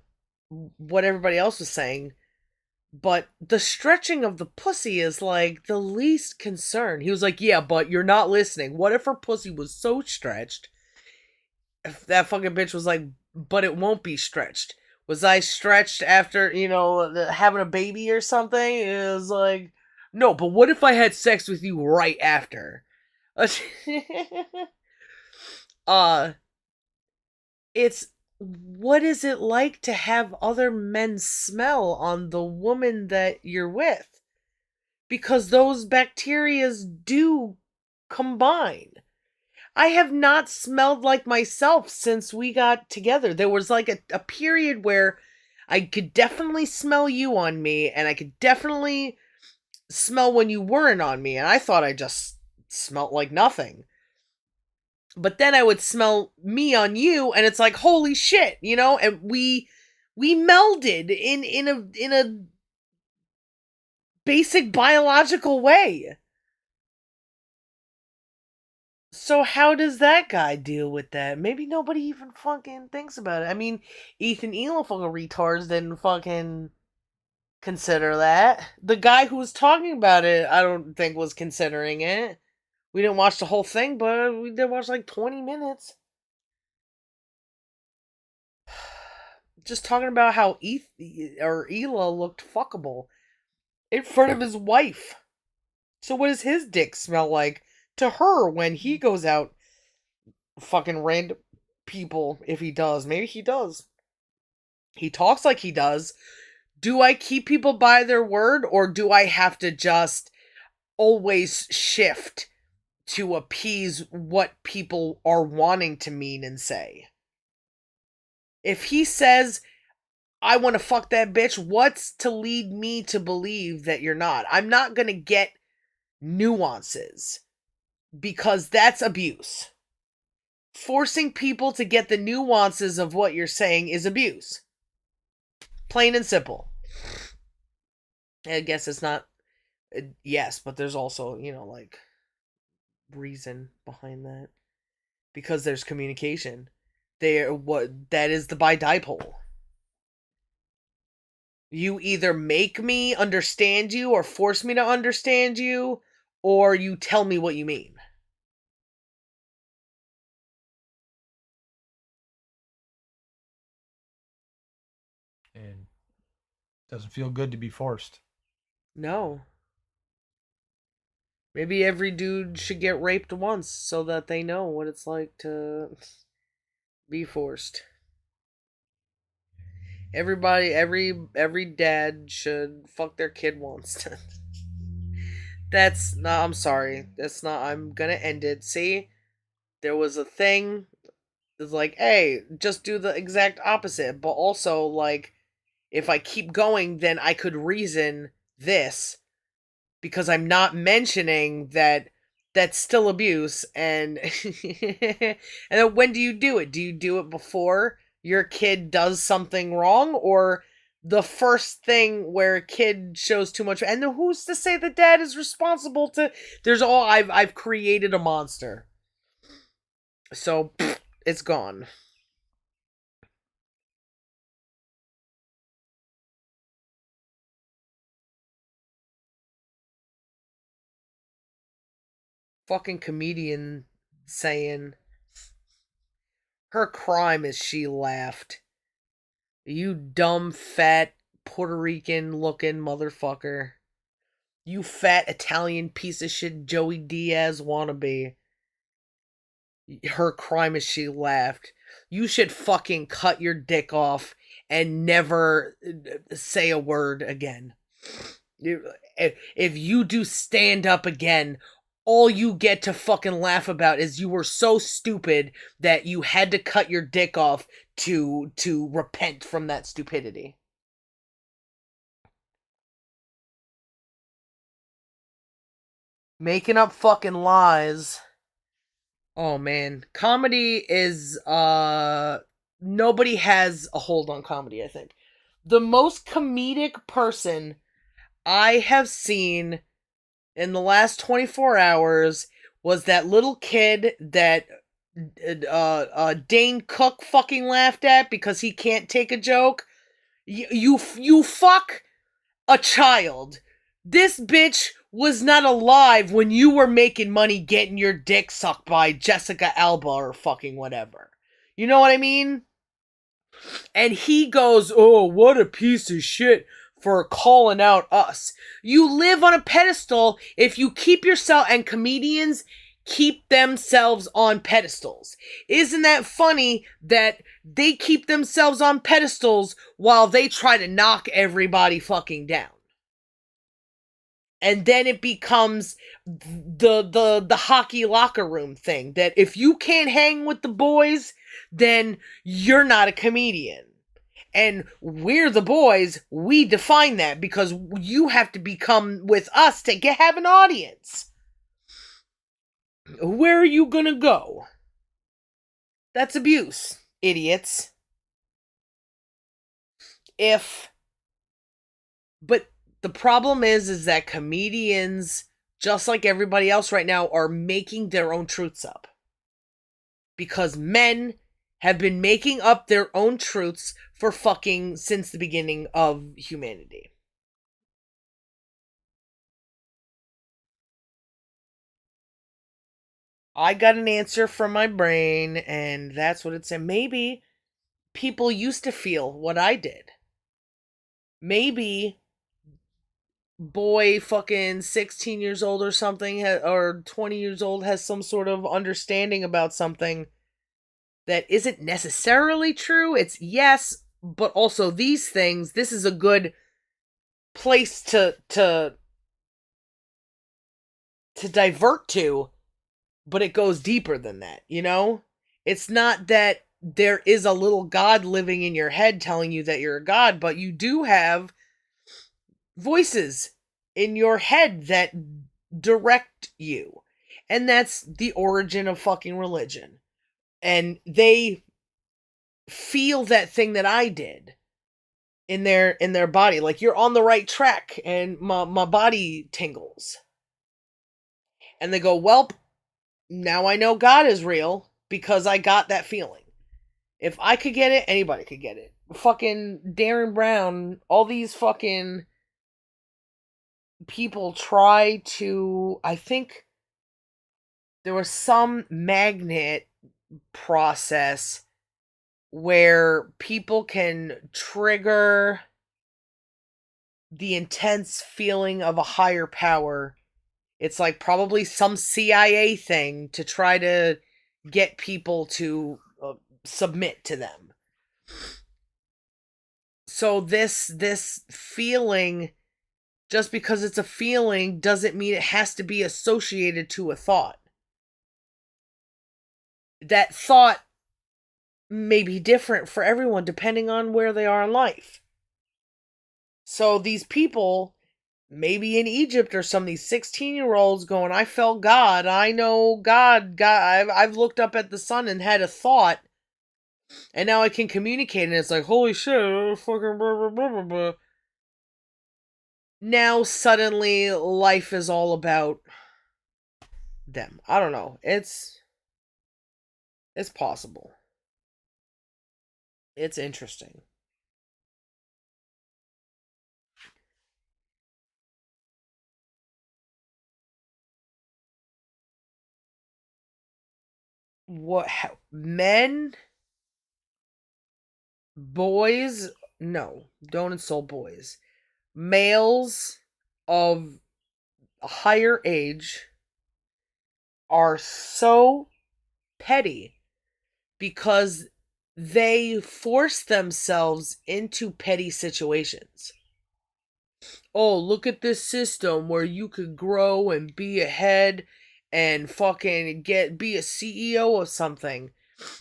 what everybody else was saying. But the stretching of the pussy is like the least concern. He was like, yeah, but you're not listening. What if her pussy was so stretched? If that fucking bitch was like, but it won't be stretched. Was I stretched after, having a baby or something? It was like, no, but what if I had sex with you right after? uh, it's what is it like to have other men smell on the woman that you're with? Because those bacterias do combine. I have not smelled like myself since we got together. There was like a period where I could definitely smell you on me, and I could definitely smell when you weren't on me, and I thought I just smelled like nothing. But then I would smell me on you, and it's like, holy shit, and we melded in a basic biological way. So how does that guy deal with that? Maybe nobody even fucking thinks about it. I mean, Ethan Elo fucking retards didn't fucking consider that. The guy who was talking about it, I don't think was considering it. We didn't watch the whole thing, but we did watch like 20 minutes. Just talking about how Ela looked fuckable in front of his wife. So what does his dick smell like to her when he goes out fucking random people? If he does, maybe he does. He talks like he does. Do I keep people by their word, or do I have to just always shift to appease what people are wanting to mean and say? If he says, I want to fuck that bitch, what's to lead me to believe that you're not? I'm not going to get nuances because that's abuse. Forcing people to get the nuances of what you're saying is abuse. Plain and simple. I guess it's not. Yes, but there's also, like reason behind that because there's communication. What that is the bi-dipole. You either make me understand you or force me to understand you, or you tell me what you mean. And doesn't feel good to be forced. No. Maybe every dude should get raped once so that they know what it's like to be forced. Every dad should fuck their kid once. That's not. I'm sorry. That's not. I'm gonna end it. See, there was a thing. It's like, hey, just do the exact opposite. But also, like, if I keep going, then I could reason this because I'm not mentioning that that's still abuse. And and then when do you do it? Do you do it before your kid does something wrong, or the first thing where a kid shows too much? And then who's to say the dad is responsible to? There's all I've created a monster, so it's gone. Fucking comedian saying her crime is she laughed. You dumb, fat, Puerto Rican looking motherfucker. You fat Italian piece of shit Joey Diaz wannabe. Her crime is she laughed. You should fucking cut your dick off and never say a word again. If you do stand up again, all you get to fucking laugh about is you were so stupid that you had to cut your dick off to repent from that stupidity. Making up fucking lies. Oh man, comedy is nobody has a hold on comedy, I think. The most comedic person I have seen in the last 24 hours was that little kid that Dane Cook fucking laughed at because he can't take a joke. You fuck. a child. This bitch was not alive when you were making money getting your dick sucked by Jessica Alba or fucking whatever. You know what I mean? And he goes, "Oh, what a piece of shit for calling out us." You live on a pedestal if you keep yourself, and comedians keep themselves on pedestals. Isn't that funny that they keep themselves on pedestals while they try to knock everybody fucking down? And then it becomes the hockey locker room thing that if you can't hang with the boys, then you're not a comedian. And we're the boys, we define that because you have to become with us to have an audience. Where are you gonna go? That's abuse, idiots. But the problem is that comedians, just like everybody else right now, are making their own truths up. Because men have been making up their own truths for fucking since the beginning of humanity. I got an answer from my brain, and that's what it said. Maybe people used to feel what I did. Maybe boy fucking 16 years old or something, or 20 years old, has some sort of understanding about something that isn't necessarily true. It's yes, but also these things. This is a good place to divert to, but it goes deeper than that, you know? It's not that there is a little god living in your head telling you that you're a god, but you do have voices in your head that direct you. And that's the origin of fucking religion. And they feel that thing that I did in their body. Like, you're on the right track, and my body tingles. And they go, "Welp, now I know God is real because I got that feeling." If I could get it, anybody could get it. Fucking Darren Brown, all these fucking people try to, I think there was some magnet process where people can trigger the intense feeling of a higher power. It's like probably some CIA thing to try to get people to submit to them. So this feeling, just because it's a feeling, doesn't mean it has to be associated to a thought. That thought may be different for everyone depending on where they are in life. So these people, maybe in Egypt or some of these 16-year-olds going, "I felt God, I know God, I've looked up at the sun and had a thought, and now I can communicate," and it's like, holy shit, fucking blah, blah, blah, blah, blah. Now suddenly life is all about them. I don't know. It's possible. It's interesting. Men, boys, no, don't insult boys. Males of a higher age are so petty because they force themselves into petty situations. Oh, look at this system where you could grow and be ahead and fucking be a CEO of something.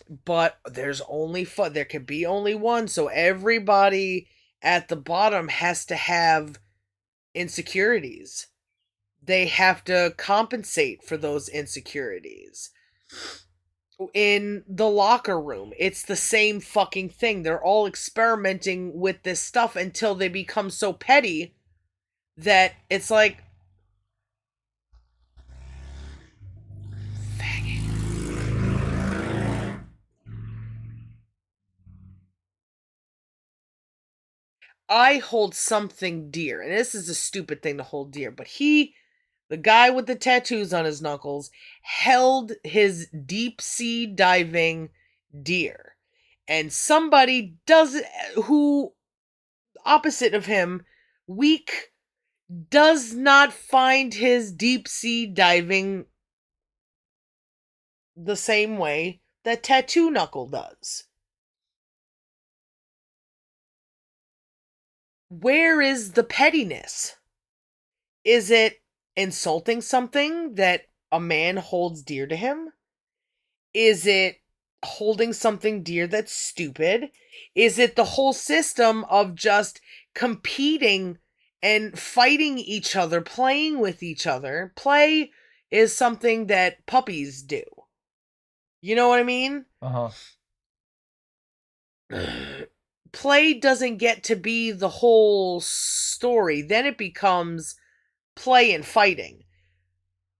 But there's only there can be only one, so everybody at the bottom has to have insecurities. They have to compensate for those insecurities. In the locker room, it's the same fucking thing. They're all experimenting with this stuff until they become so petty that it's like, I hold something dear, and this is a stupid thing to hold dear, but the guy with the tattoos on his knuckles, held his deep sea diving dear. And somebody does who opposite of him, weak, does not find his deep sea diving the same way that Tattoo Knuckle does. Where is the pettiness? Is it insulting something that a man holds dear to him? Is it holding something dear that's stupid? Is it the whole system of just competing and fighting each other, playing with each other? Play is something that puppies do. You know what I mean? Uh-huh. Play doesn't get to be the whole story. Then it becomes play and fighting.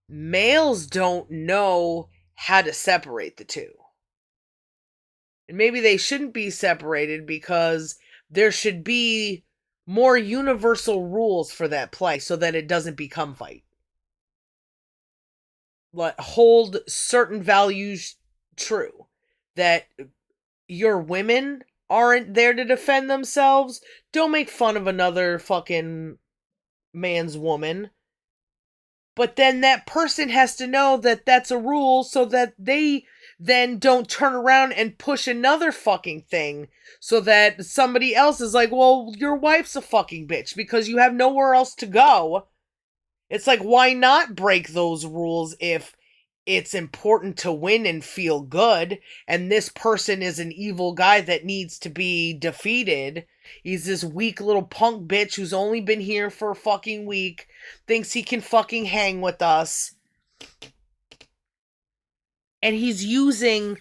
Males don't know how to separate the two. And maybe they shouldn't be separated because there should be more universal rules for that play so that it doesn't become fight. But hold certain values true. That your women aren't there to defend themselves. Don't make fun of another fucking man's woman. But then that person has to know that that's a rule so that they then don't turn around and push another fucking thing so that somebody else is like, well, your wife's a fucking bitch because you have nowhere else to go. It's like, why not break those rules if it's important to win and feel good, and this person is an evil guy that needs to be defeated? He's this weak little punk bitch who's only been here for a fucking week, thinks he can fucking hang with us, and he's using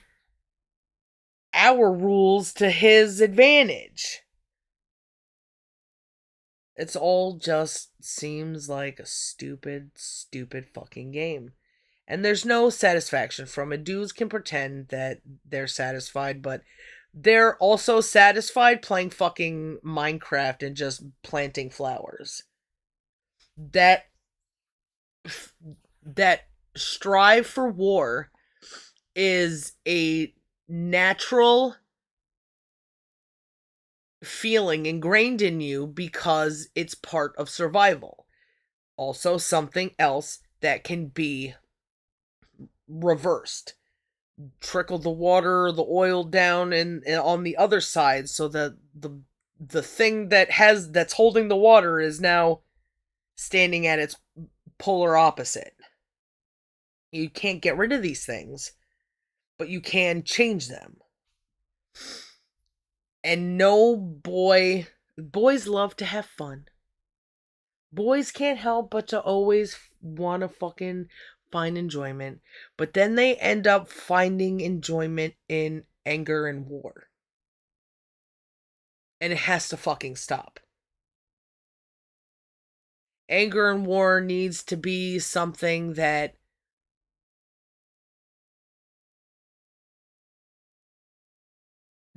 our rules to his advantage. It's all just seems like a stupid fucking game. And there's no satisfaction from it. Dudes can pretend that they're satisfied, but they're also satisfied playing fucking Minecraft and just planting flowers. That strive for war is a natural feeling ingrained in you because it's part of survival. Also, something else that can be reversed. Trickle the water, the oil down and on the other side so that the thing that's holding the water is now standing at its polar opposite. You can't get rid of these things, but you can change them. And boys love to have fun. Boys can't help but to always want to fucking find enjoyment, but then they end up finding enjoyment in anger and war. And it has to fucking stop. Anger and war needs to be something that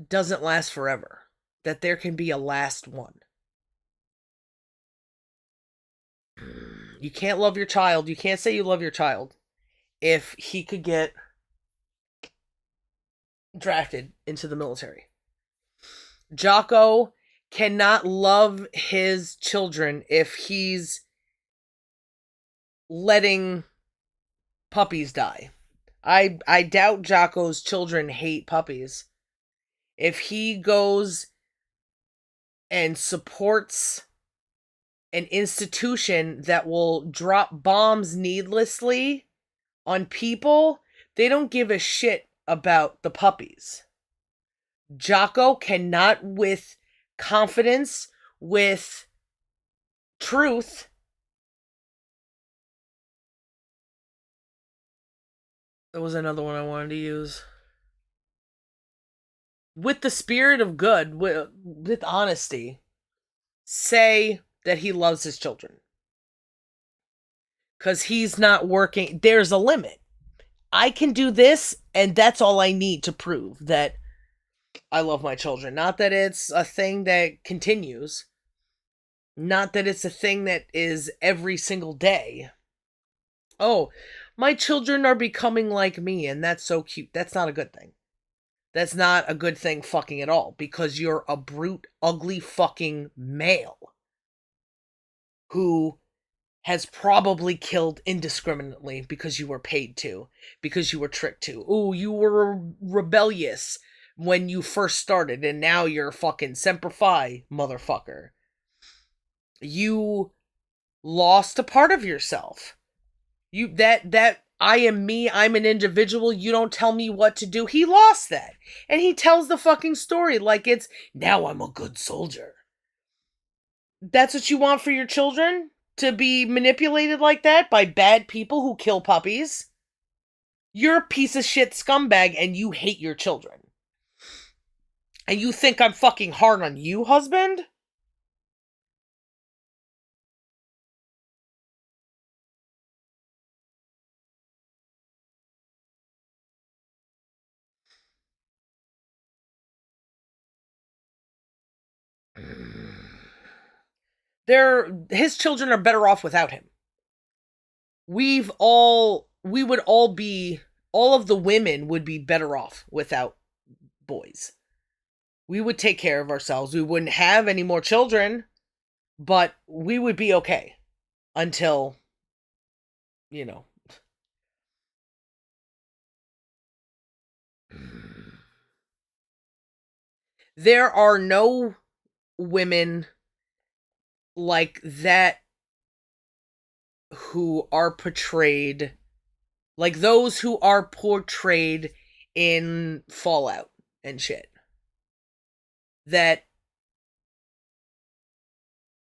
doesn't last forever. That there can be a last one. You can't love your child. You can't say you love your child if he could get drafted into the military. Jocko cannot love his children if he's letting puppies die. I doubt Jocko's children hate puppies. If he goes and supports an institution that will drop bombs needlessly on people, they don't give a shit about the puppies. Jocko cannot, with confidence, with truth, there was another one I wanted to use. With the spirit of good, with honesty, say that he loves his children. Because he's not working. There's a limit. I can do this, and that's all I need to prove that I love my children. Not that it's a thing that continues. Not that it's a thing that is every single day. Oh, my children are becoming like me, and that's so cute. That's not a good thing. That's not a good thing fucking at all, because you're a brute, ugly fucking male who has probably killed indiscriminately because you were paid to, because you were tricked to. Ooh, you were rebellious when you first started, and now you're fucking Semper Fi, motherfucker. You lost a part of yourself. That I am me, I'm an individual, you don't tell me what to do. He lost that. And he tells the fucking story like it's, now I'm a good soldier. That's what you want for your children? To be manipulated like that by bad people who kill puppies? You're a piece of shit scumbag and you hate your children. And you think I'm fucking hard on you, husband? His children are better off without him. We would all be, all of the women would be better off without boys. We would take care of ourselves. We wouldn't have any more children, but we would be okay until, you know. There are no women like that who are portrayed, like those who are portrayed in Fallout and shit. That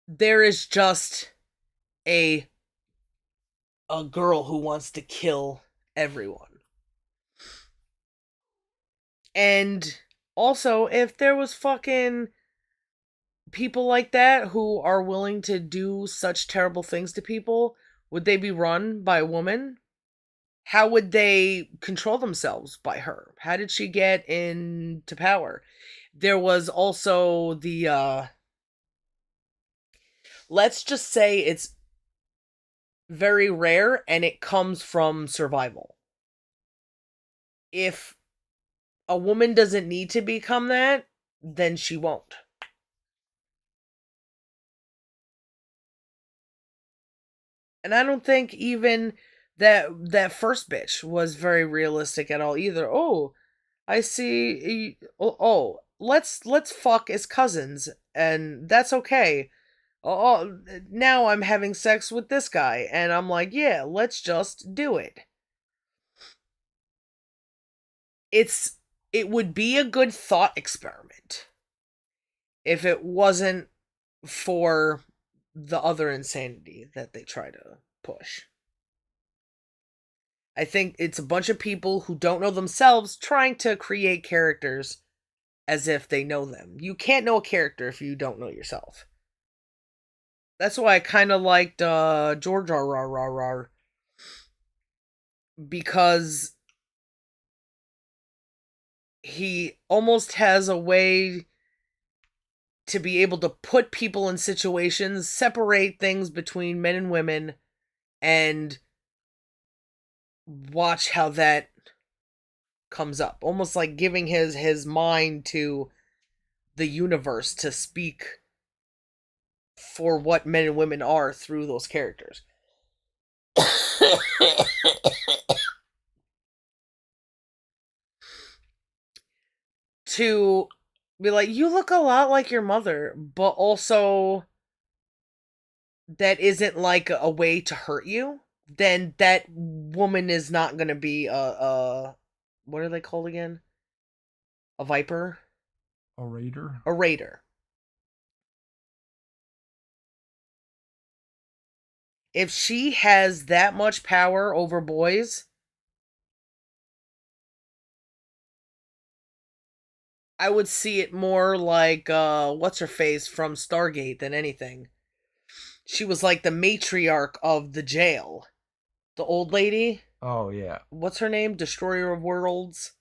there is just a girl who wants to kill everyone. And also, if there was fucking people like that who are willing to do such terrible things to people, would they be run by a woman? How would they control themselves by her? How did she get into power? There was also the let's just say it's very rare and it comes from survival. If a woman doesn't need to become that, then she won't. And I don't think even that first bitch was very realistic at all either. Oh, I see. Let's fuck as cousins, and that's okay. Now I'm having sex with this guy, and I'm like, yeah, let's just do it. It would be a good thought experiment if it wasn't for the other insanity that they try to push. I think it's a bunch of people who don't know themselves trying to create characters as if they know them. You can't know a character if you don't know yourself. That's why I kind of liked George R. Because he almost has a way to be able to put people in situations, separate things between men and women, and watch how that comes up. Almost like giving his mind to the universe to speak for what men and women are through those characters. To be like, you look a lot like your mother, but also that isn't like a way to hurt you, then that woman is not gonna be a what are they called again? A viper? A raider? A raider. If she has that much power over boys, I would see it more like what's her face from Stargate than anything. She was like the matriarch of the jail. The old lady. Oh yeah, What's her name? Destroyer of Worlds.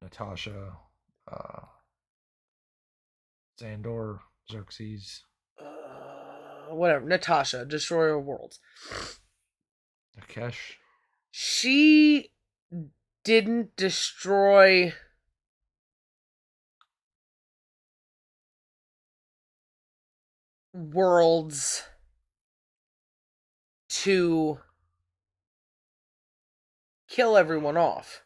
Natasha, uh, Xandor, Xerxes. whatever, Natasha, Destroyer of Worlds. Akesh. She didn't destroy worlds to kill everyone off.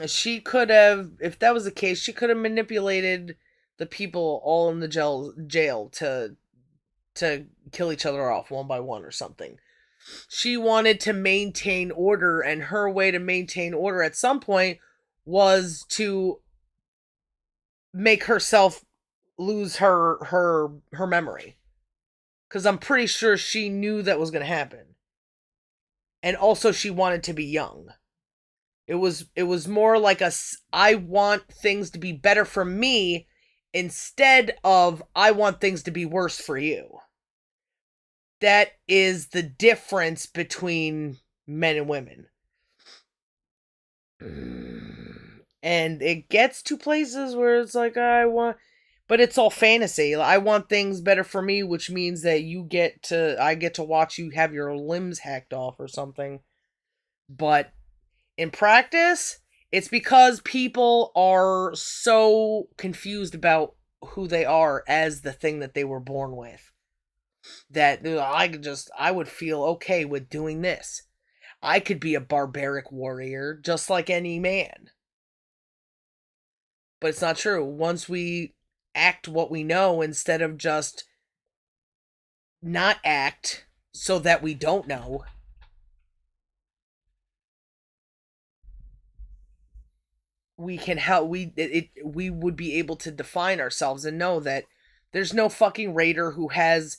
She could have, if that was the case, she could have manipulated the people all in the jail to kill each other off one by one or something. She wanted to maintain order, and her way to maintain order at some point was to make herself lose her memory, because I'm pretty sure she knew that was going to happen. And also she wanted to be young. It was more like I want things to be better for me instead of I want things to be worse for you. That is the difference between men and women. And it gets to places where it's like but it's all fantasy. I want things better for me, which means that I get to watch you have your limbs hacked off or something. But in practice, it's because people are so confused about who they are as the thing that they were born with, that I would feel okay with doing this. I could be a barbaric warrior just like any man. But it's not true. Once we act what we know instead of just not act so that we don't know, we can help we would be able to define ourselves and know that there's no fucking raider who has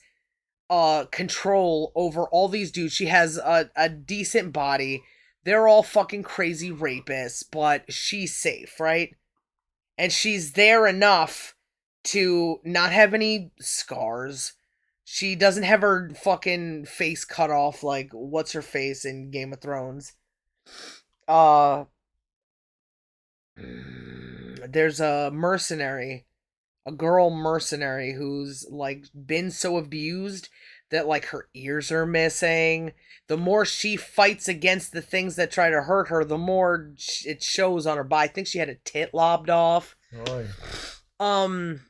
control over all these dudes. She has a decent body. They're all fucking crazy rapists, but she's safe, right? And she's there enough to not have any scars. She doesn't have her fucking face cut off like what's her face in Game of Thrones. Uh there's a mercenary, a girl mercenary who's like been so abused that like her ears are missing. The more she fights against the things that try to hurt her, the more it shows on her body. I think she had a tit lobbed off. Oy. Um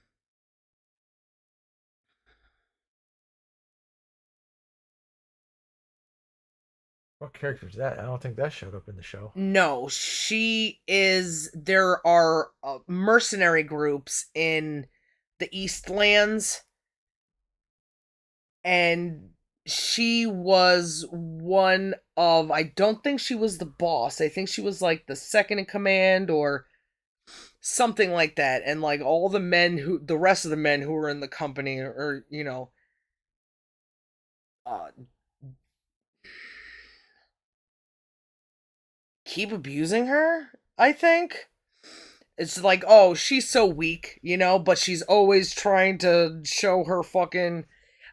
What character is that? I don't think that showed up in the show. no, there are mercenary groups in the Eastlands, and she was one of, I don't think she was the boss. I think she was like the second in command or something like that. And like all the rest of the men who were in the company or uh keep abusing her, I think. It's like, oh, she's so weak, but she's always trying to show her fucking.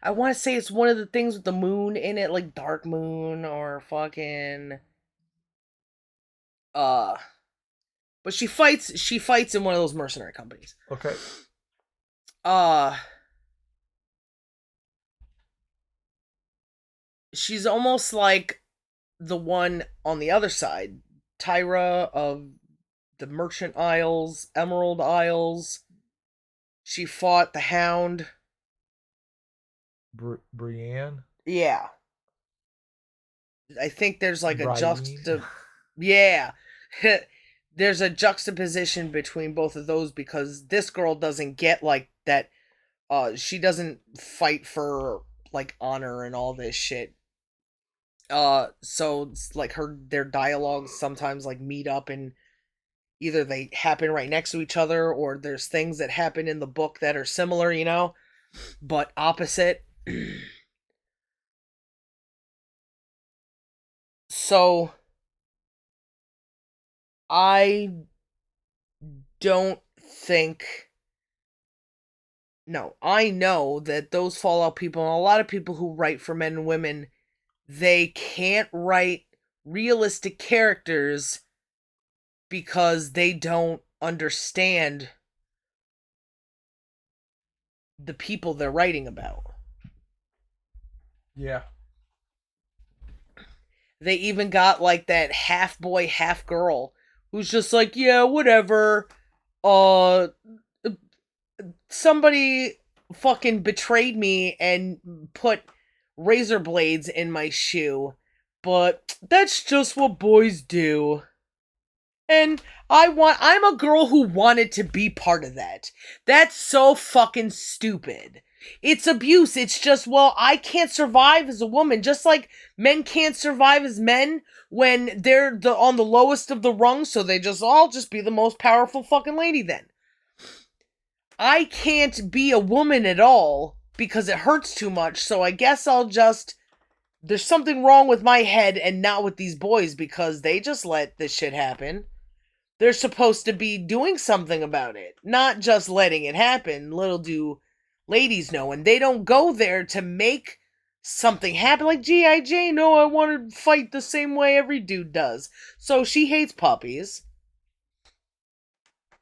I want to say it's one of the things with the moon in it, like Dark Moon or fucking. Uh, but she fights. She fights in one of those mercenary companies. Okay. Uh, she's almost like the one on the other side, Tyra of the Merchant Isles, Emerald Isles. She fought the Hound. Brienne. Yeah. I think there's like a Brienne. yeah. There's a juxtaposition between both of those because this girl doesn't get like that. She doesn't fight for like honor and all this shit. So it's like their dialogues sometimes like meet up and either they happen right next to each other or there's things that happen in the book that are similar, but opposite. So I don't think. No, I know that those Fallout people and a lot of people who write for men and women, they can't write realistic characters because they don't understand the people they're writing about. Yeah. They even got like that half boy, half girl who's just like, yeah, whatever. Uh, somebody fucking betrayed me and put razor blades in my shoe, but that's just what boys do. And I'm a girl who wanted to be part of that. That's so fucking stupid. It's abuse. It's just, well, I can't survive as a woman, just like men can't survive as men when they're on the lowest of the rung, so I'll just be the most powerful fucking lady then. I can't be a woman at all because it hurts too much, so I guess there's something wrong with my head and not with these boys because they just let this shit happen. They're supposed to be doing something about it, not just letting it happen. Little do ladies know, and they don't go there to make something happen. Like G.I. Jane, no, I want to fight the same way every dude does. So she hates puppies.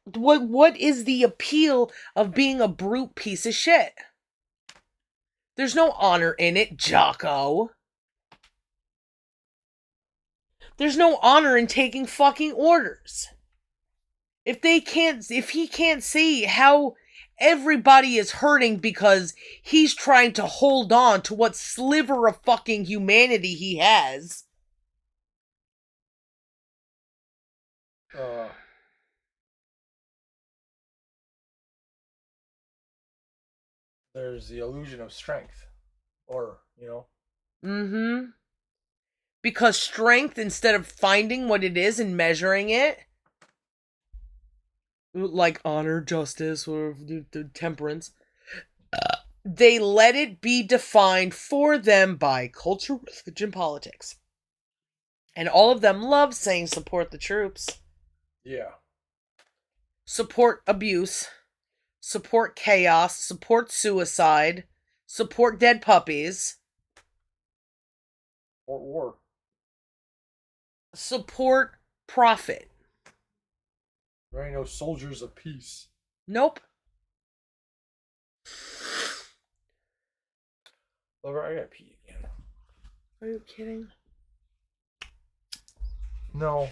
What is the appeal of being a brute piece of shit? There's no honor in it, Jocko. There's no honor in taking fucking orders. If he can't see how everybody is hurting because he's trying to hold on to what sliver of fucking humanity he has. Uh, there's the illusion of strength, or Mm-hmm. Because strength, instead of finding what it is and measuring it, like honor, justice, or temperance, they let it be defined for them by culture, religion, politics. And all of them love saying support the troops, yeah, support abuse, support chaos, support suicide, support dead puppies, or war. support profit. There ain't no soldiers of peace. Nope. Lover, I gotta pee again. Are you kidding? No.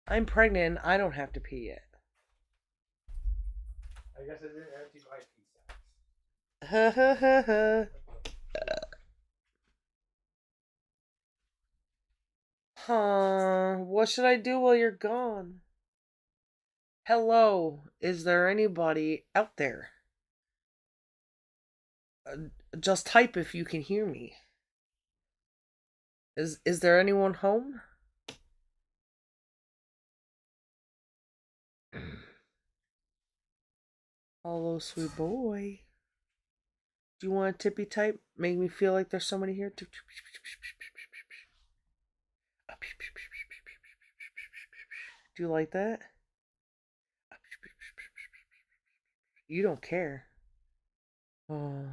I'm pregnant. I don't have to pee yet. I guess I didn't empty my pee sack. Ha ha ha ha. Huh. What should I do while you're gone? Hello. Is there anybody out there? Just type if you can hear me. Is there anyone home? Hello, sweet boy. Do you want a tippy type? Make me feel like there's somebody here. Do you like that? You don't care. Oh,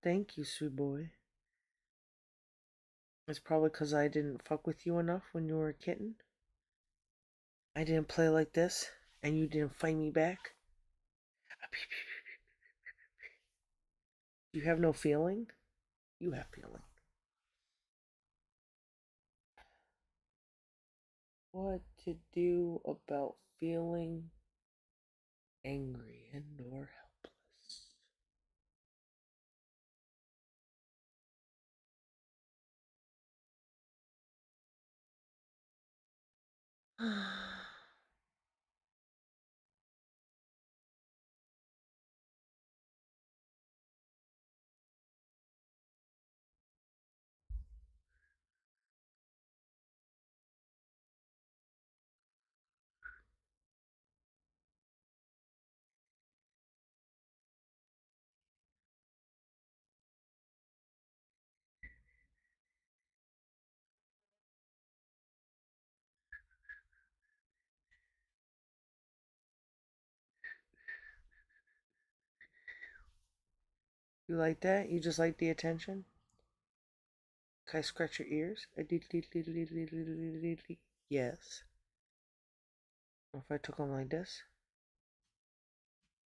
thank you, sweet boy. It's probably because I didn't fuck with you enough when you were a kitten. I didn't play like this, and you didn't fight me back. You have no feeling? You have feeling. What to do about feeling angry and or helpless? You like that? You just like the attention? Can I scratch your ears? Yes. If I took them like this?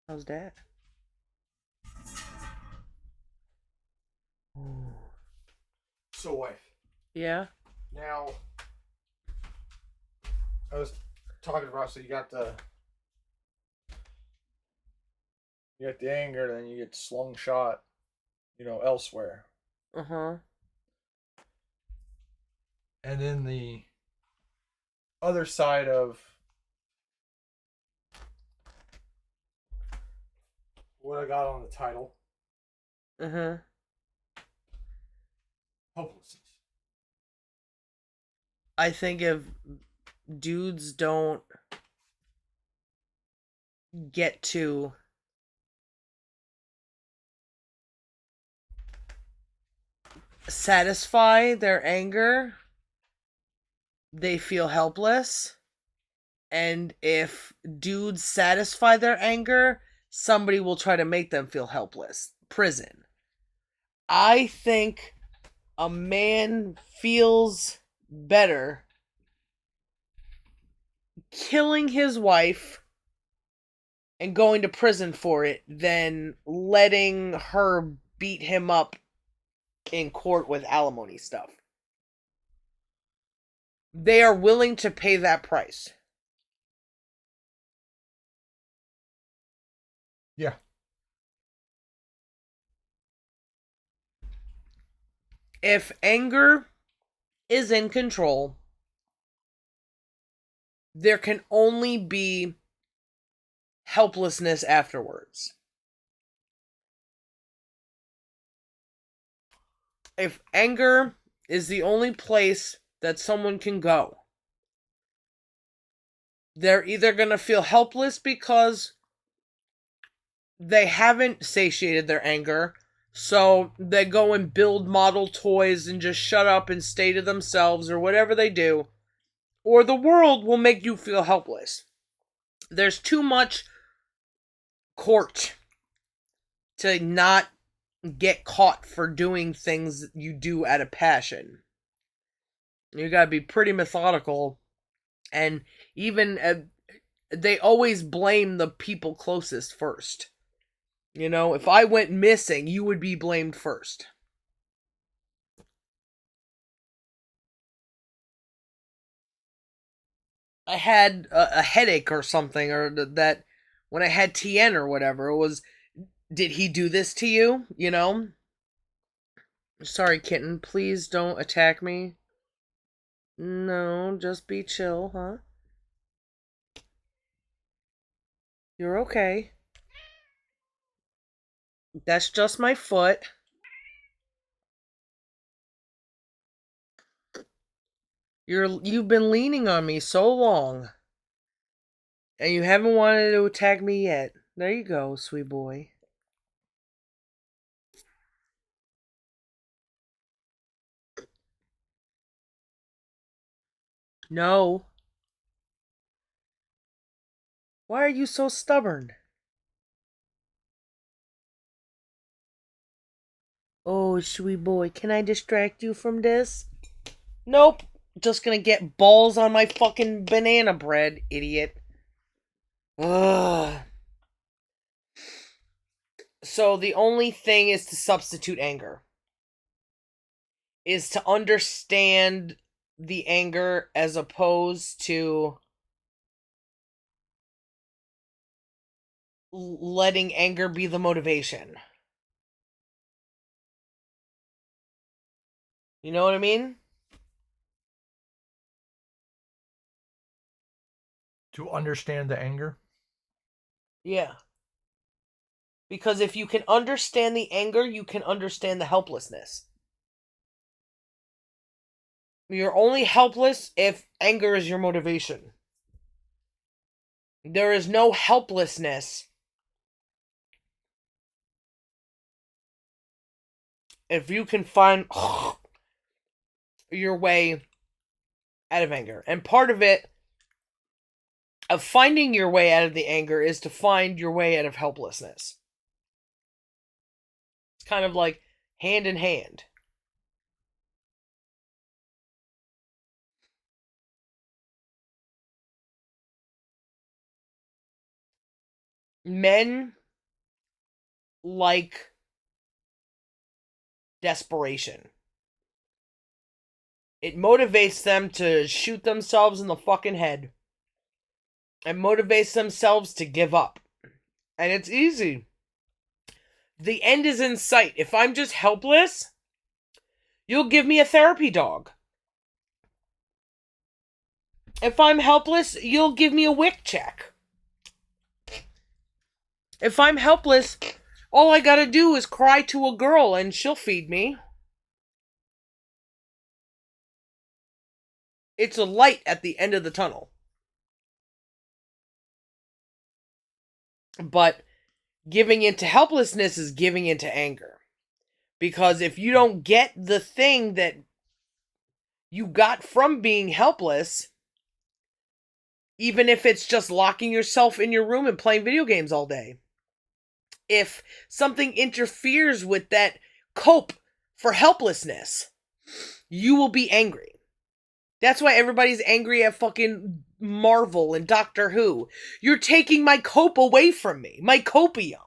How's that? So, wife. Yeah. Now, I was talking about, so you got the anger, then you get slung shot, elsewhere. Uh huh. And then the other side of what I got on the title, Uh huh. hopelessness. I think if dudes don't get to satisfy their anger, they feel helpless. And if dudes satisfy their anger, somebody will try to make them feel helpless. Prison. I think a man feels better killing his wife and going to prison for it than letting her beat him up in court with alimony stuff. They are willing to pay that price. Yeah. If anger is in control, there can only be helplessness afterwards. If anger is the only place that someone can go, they're either going to feel helpless because they haven't satiated their anger, so they go and build model toys and just shut up and stay to themselves or whatever they do, or the world will make you feel helpless. There's too much court to not get caught for doing things you do out of passion. You gotta be pretty methodical, and even they always blame the people closest first. If I went missing, you would be blamed first. I had a headache or something, or that when I had TN or whatever, it was, did he do this to you? Sorry, kitten, please don't attack me. No, just be chill, huh? You're okay. That's just my foot. You've been leaning on me so long, and you haven't wanted to attack me yet. There you go, sweet boy. No. Why are you so stubborn? Oh, sweet boy, can I distract you from this? Nope. Just gonna get balls on my fucking banana bread, idiot. Ugh. So the only thing is to substitute anger. Is to understand the anger as opposed to letting anger be the motivation. You know what I mean? To understand the anger. Yeah. Because if you can understand the anger, you can understand the helplessness. You're only helpless if anger is your motivation. There is no helplessness if you can find your way out of anger. And part of it, of finding your way out of the anger, is to find your way out of helplessness. It's kind of like hand in hand. Men like desperation. It motivates them to shoot themselves in the fucking head. It motivates themselves to give up. And it's easy. The end is in sight. If I'm just helpless, you'll give me a therapy dog. If I'm helpless, you'll give me a WIC check. If I'm helpless, all I gotta do is cry to a girl and she'll feed me. It's a light at the end of the tunnel. But giving into helplessness is giving into anger. Because if you don't get the thing that you got from being helpless, even if it's just locking yourself in your room and playing video games all day, if something interferes with that cope for helplessness, you will be angry. That's why everybody's angry at fucking Marvel and Doctor Who. You're taking my cope away from me. My copium.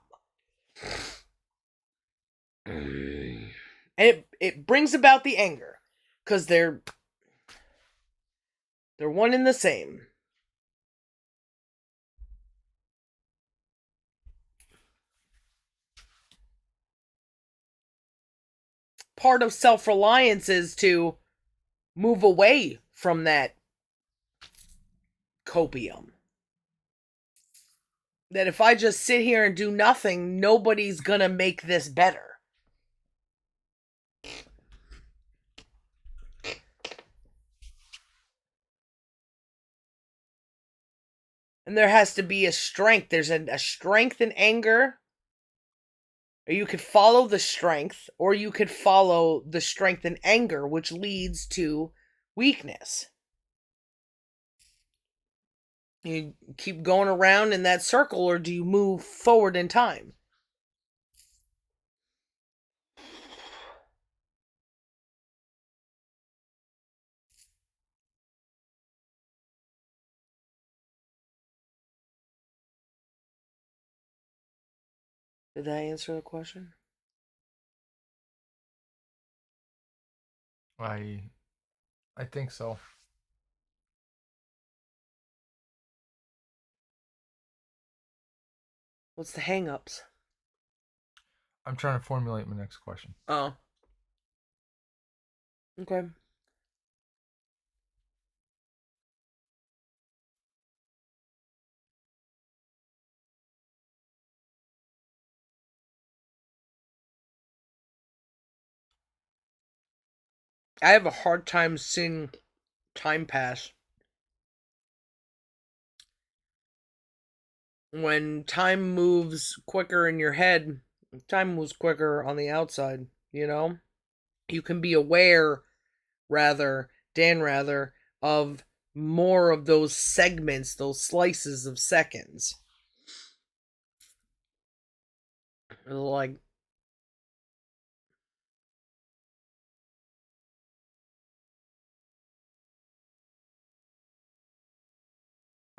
And it brings about the anger. Because they're one and the same. Part of self-reliance is to move away from that copium. That if I just sit here and do nothing, nobody's gonna make this better. And there has to be a strength. There's a strength in anger. Or you could follow the strength, or you could follow the strength in anger, which leads to weakness. You keep going around in that circle, or do you move forward in time? Did that answer the question? I think so. What's the hang-ups? I'm trying to formulate my next question. Oh. Okay. I have a hard time seeing time pass. When time moves quicker in your head, time moves quicker on the outside, you know? You can be aware, rather, of more of those segments, those slices of seconds. Like,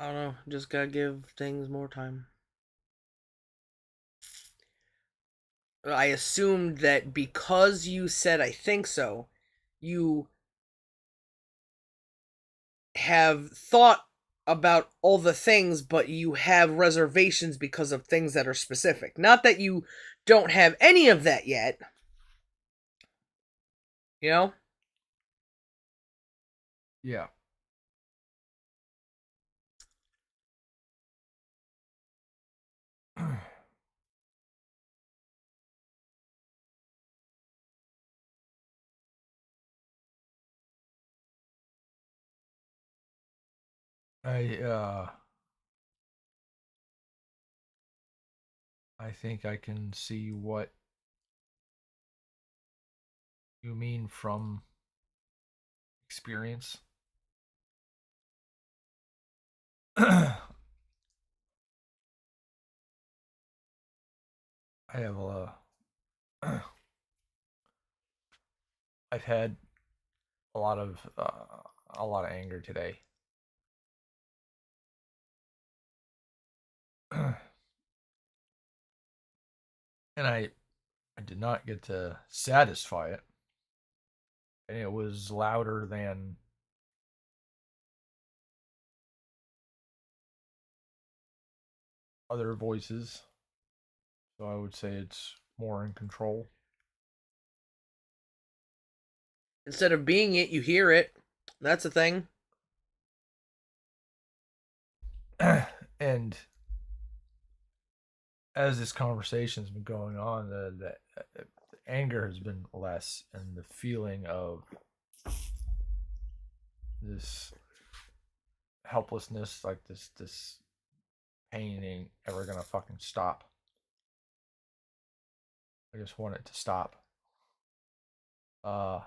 I don't know, just gotta give things more time. I assumed that because you said I think so, you have thought about all the things, but you have reservations because of things that are specific. Not that you don't have any of that yet. You know? Yeah. I I think I can see what you mean from experience. I have I've had a lot of anger today. and I did not get to satisfy it. And it was louder than other voices. So I would say it's more in control. Instead of being it, you hear it. That's a thing. And as this conversation's been going on, the anger has been less, and the feeling of this helplessness, like this pain, ain't ever gonna fucking stop. I just want it to stop. Uh,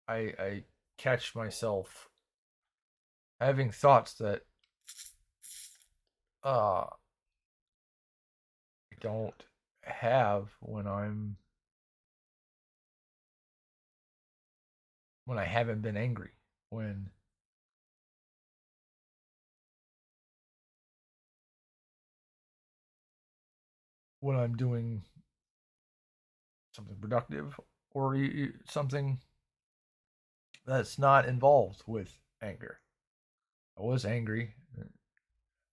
I catch myself having thoughts that I don't have when I haven't been angry. When I'm doing something productive or something that's not involved with anger. I was angry.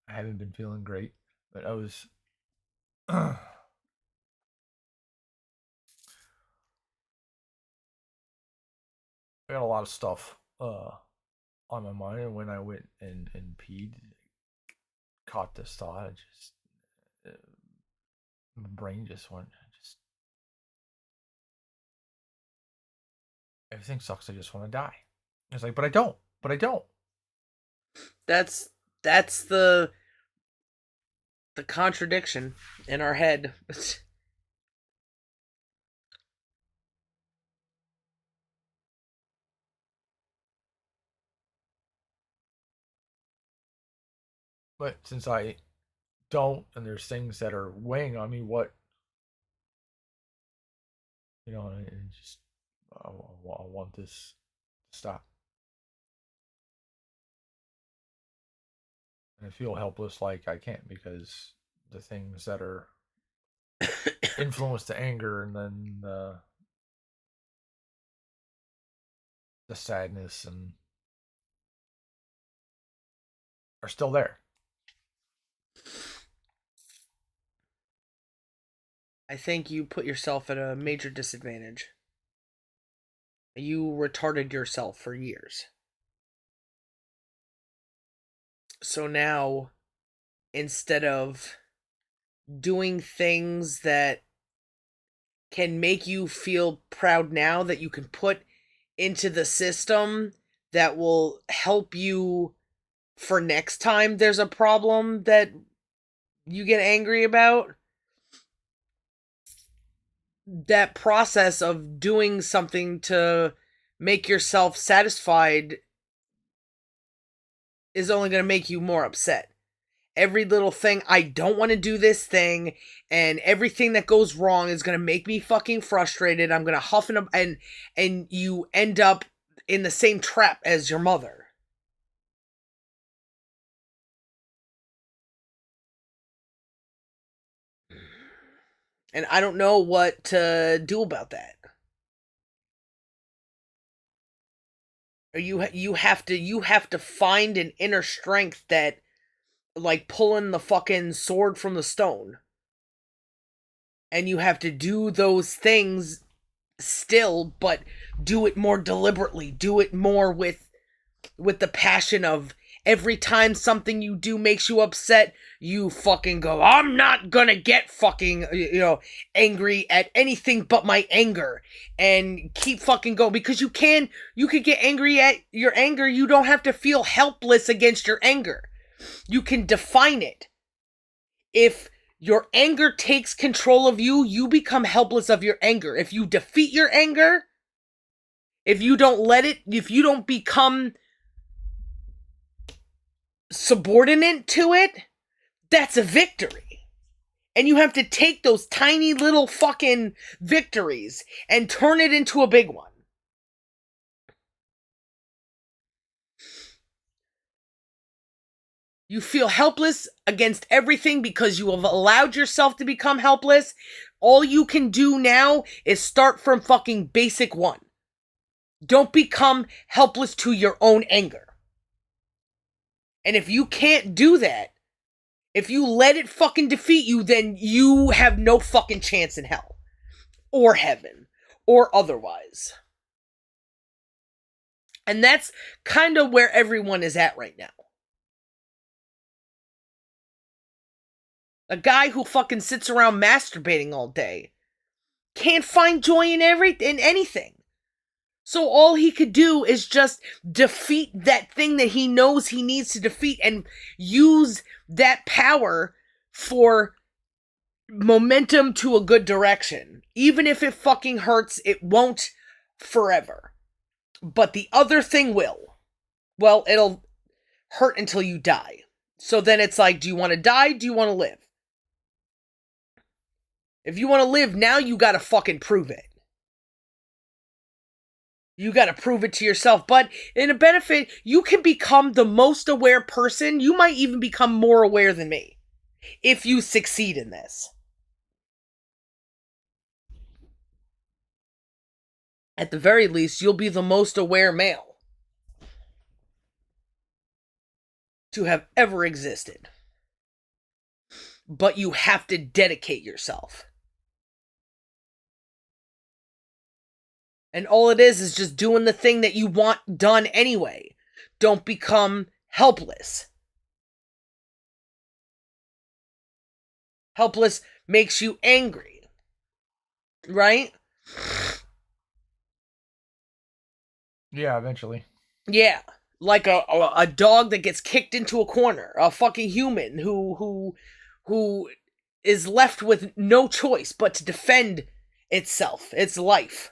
I haven't been feeling great, but I was I got a lot of stuff on my mind, and when I went and peed, caught this thought. I just my brain just went, just everything sucks. I just want to die. It's like, but I don't. But I don't. That's the contradiction in our head. But since I don't, and there's things that are weighing on me, what just I want this to stop. And I feel helpless, like I can't, because the things that are influence the anger, and then the sadness, and are still there. I think you put yourself at a major disadvantage. You retarded yourself for years. So now, instead of doing things that can make you feel proud now, that you can put into the system that will help you for next time there's a problem that you get angry about, that process of doing something to make yourself satisfied is only going to make you more upset. Every little thing, I don't want to do this thing, and everything that goes wrong is going to make me fucking frustrated. I'm going to huff and you end up in the same trap as your mother. And I don't know what to do about that. You have to find an inner strength that, like pulling the fucking sword from the stone. And you have to do those things still, but do it more deliberately. Do it more with the passion of, every time something you do makes you upset, you fucking go, I'm not gonna get fucking, angry at anything but my anger. And keep fucking going. Because you could get angry at your anger. You don't have to feel helpless against your anger. You can define it. If your anger takes control of you, you become helpless of your anger. If you defeat your anger, if you don't become subordinate to it, that's a victory. And you have to take those tiny little fucking victories and turn it into a big one. You feel helpless against everything because you have allowed yourself to become helpless. All you can do now is start from fucking basic one. Don't become helpless to your own anger. And if you can't do that, if you let it fucking defeat you, then you have no fucking chance in hell. Or heaven. Or otherwise. And that's kind of where everyone is at right now. A guy who fucking sits around masturbating all day can't find joy in anything. So all he could do is just defeat that thing that he knows he needs to defeat and use that power for momentum to a good direction. Even if it fucking hurts, it won't forever. But the other thing will. Well, it'll hurt until you die. So then it's like, do you want to die? Do you want to live? If you want to live, now you gotta fucking prove it. You gotta prove it to yourself. But in a benefit, you can become the most aware person. You might even become more aware than me. If you succeed in this. At the very least, you'll be the most aware male to have ever existed. But you have to dedicate yourself. And all it is just doing the thing that you want done anyway. Don't become helpless. Helpless makes you angry. Right? Yeah, eventually. Yeah. Like a dog that gets kicked into a corner. A fucking human who is left with no choice but to defend itself, its life.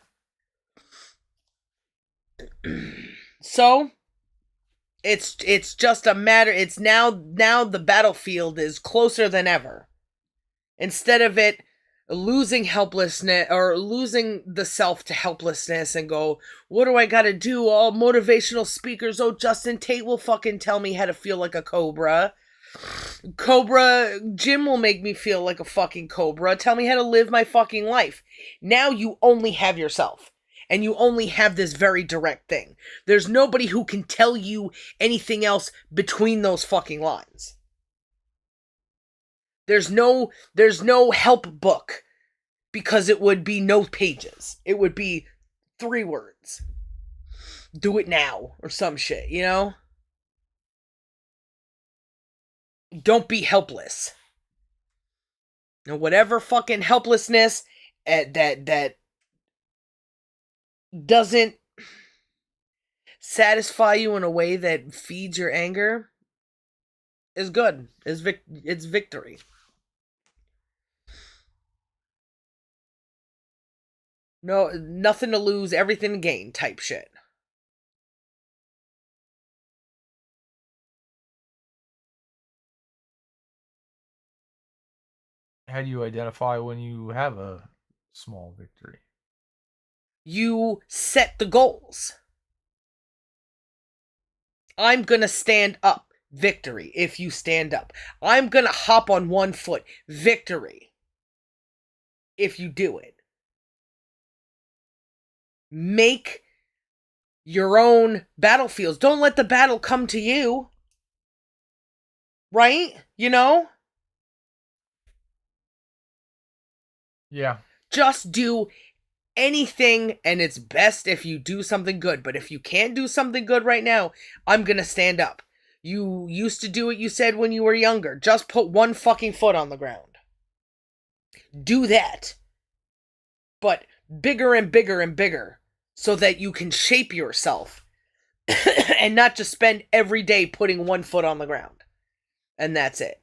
So it's just a matter, it's now the battlefield is closer than ever. Instead of it losing helplessness or losing the self to helplessness and go, what do I gotta do? All motivational speakers, Justin Tate will fucking tell me how to feel like a cobra. Cobra Jim will make me feel like a fucking cobra. Tell me how to live my fucking life. Now you only have yourself. And you only have this very direct thing. There's nobody who can tell you anything else between those fucking lines. There's no help book because it would be no pages. It would be 3 words. Do it now or some shit, you know? Don't be helpless. Now, whatever fucking helplessness that doesn't satisfy you in a way that feeds your anger is good. It's victory. No, nothing to lose, everything to gain type shit. How do you identify when you have a small victory? You set the goals. I'm gonna stand up. Victory. If you stand up. I'm gonna hop on one foot. Victory. If you do it. Make your own battlefields. Don't let the battle come to you. Right? You know? Yeah. Just do anything, and it's best if you do something good. But if you can't do something good right now, I'm gonna stand up. You used to do what you said when you were younger. Just put one fucking foot on the ground. Do that. But bigger and bigger and bigger. So that you can shape yourself. And not just spend every day putting one foot on the ground. And that's it.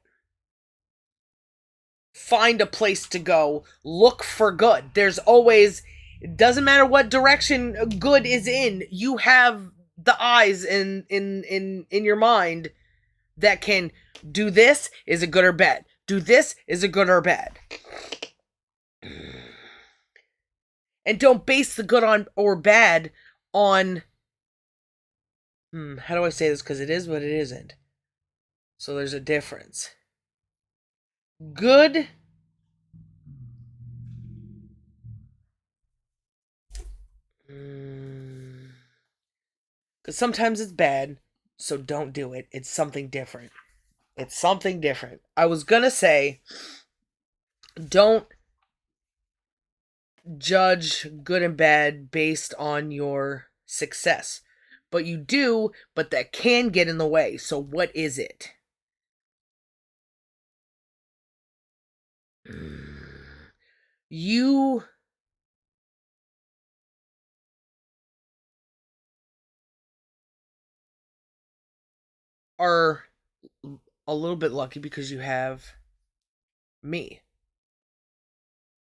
Find a place to go. Look for good. There's always... It doesn't matter what direction good is in. You have the eyes in your mind that can do this, is it good or bad? Do this, is it good or bad? And don't base the good on or bad on... how do I say this? Because it is, but it isn't. So there's a difference. Good. Because sometimes it's bad, so don't do it. It's something different. It's something different. I was going to say, don't judge good and bad based on your success. But you do, but that can get in the way. So what is it? You are a little bit lucky because you have me.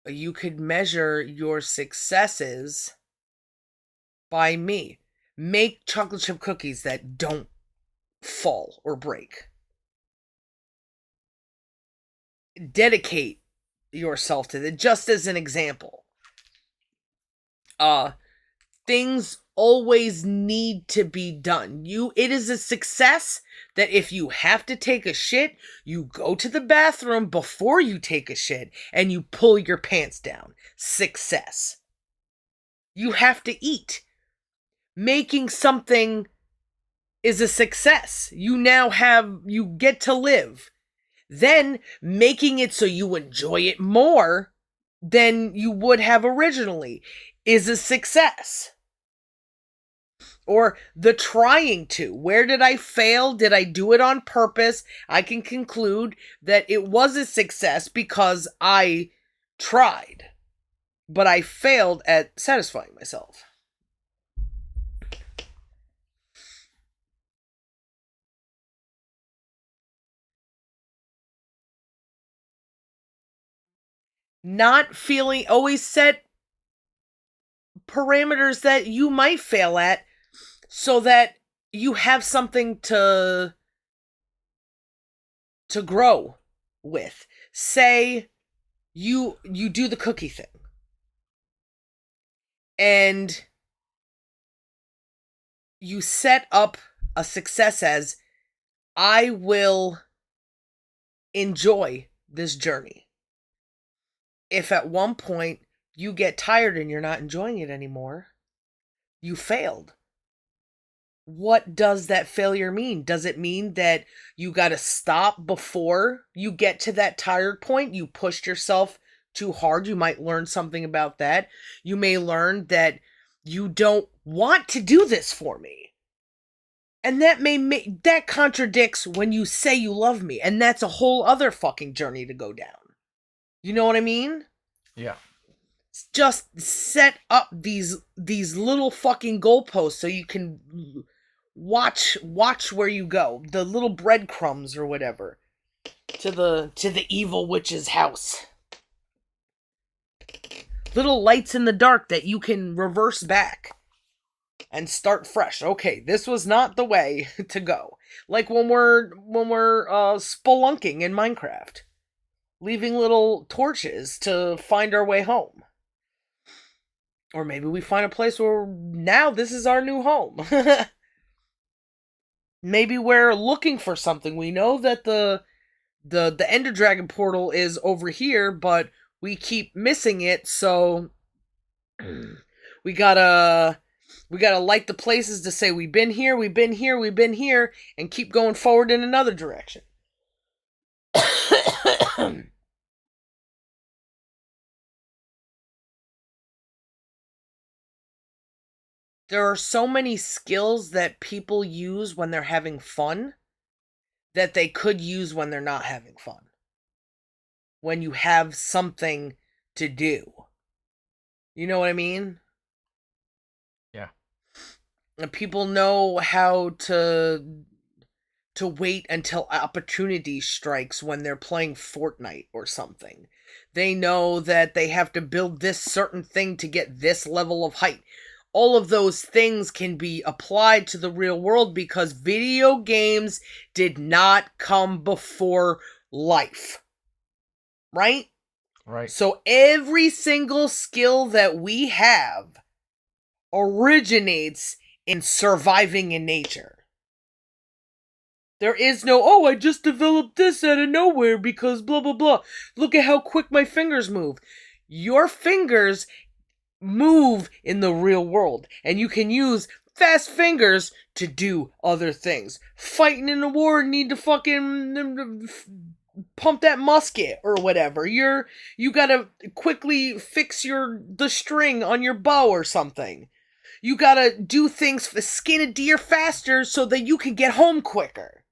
You could measure your successes by me. Make chocolate chip cookies that don't fall or break. Dedicate yourself to it, just as an example. Things always need to be done. It is a success that if you have to take a shit, you go to the bathroom before you take a shit and you pull your pants down. Success. You have to eat. Making something is a success. You get to live. Then making it so you enjoy it more than you would have originally is a success. Or the trying to. Where did I fail? Did I do it on purpose? I can conclude that it was a success because I tried, but I failed at satisfying myself. Not feeling, always set parameters that you might fail at so that you have something to grow with. Say you do the cookie thing and you set up a success as, I will enjoy this journey. If at one point you get tired and you're not enjoying it anymore, you failed. What does that failure mean? Does it mean that you got to stop before you get to that tired point? You pushed yourself too hard. You might learn something about that. You may learn that you don't want to do this for me. And that contradicts when you say you love me. And that's a whole other fucking journey to go down. You know what I mean? Yeah. Just set up these little fucking goalposts so you can watch where you go. The little breadcrumbs or whatever to the evil witch's house. Little lights in the dark that you can reverse back and start fresh. Okay, this was not the way to go. Like when we're spelunking in Minecraft, leaving little torches to find our way home. Or maybe we find a place where now this is our new home. Maybe we're looking for something. We know that the Ender Dragon portal is over here, but we keep missing it, so we gotta light the places to say we've been here, and keep going forward in another direction. There are so many skills that people use when they're having fun that they could use when they're not having fun. When you have something to do. You know what I mean? Yeah. And people know how to wait until opportunity strikes when they're playing Fortnite or something. They know that they have to build this certain thing to get this level of height. All of those things can be applied to the real world because video games did not come before life. Right? Right. So every single skill that we have originates in surviving in nature. There is no, oh, I just developed this out of nowhere because blah, blah, blah. Look at how quick my fingers move. Your fingers move in the real world, and you can use fast fingers to do other things. Fighting in a war, need to fucking pump that musket or whatever. You gotta quickly fix the string on your bow or something. You gotta do things, skin a deer faster so that you can get home quicker.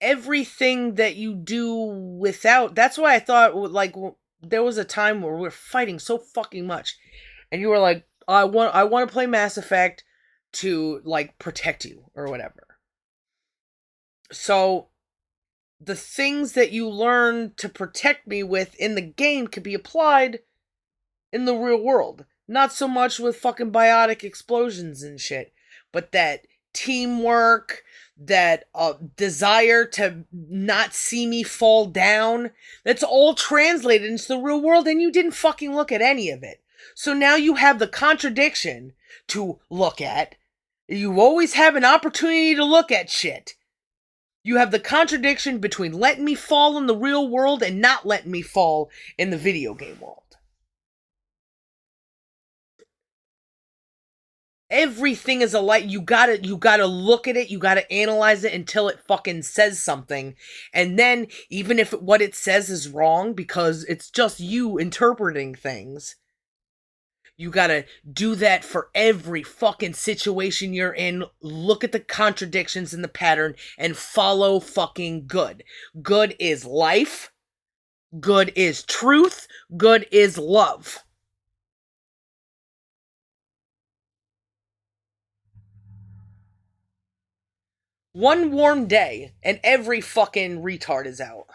Everything that you do without, that's why I thought, like, there was a time where we were fighting so fucking much, and you were like, I want to play Mass Effect to, like, protect you or whatever. So the things that you learn to protect me with in the game could be applied in the real world. Not so much with fucking biotic explosions and shit, but that teamwork, that desire to not see me fall down, that's all translated into the real world, and you didn't fucking look at any of it. So now you have the contradiction to look at. You always have an opportunity to look at shit. You have the contradiction between letting me fall in the real world and not letting me fall in the video game world. Everything is a light. You gotta look at it, you gotta analyze it until it fucking says something. And then, even if what it says is wrong, because it's just you interpreting things, you gotta do that for every fucking situation you're in. Look at the contradictions in the pattern and follow fucking good. Good is life. Good is truth. Good is love. One warm day, and every fucking retard is out.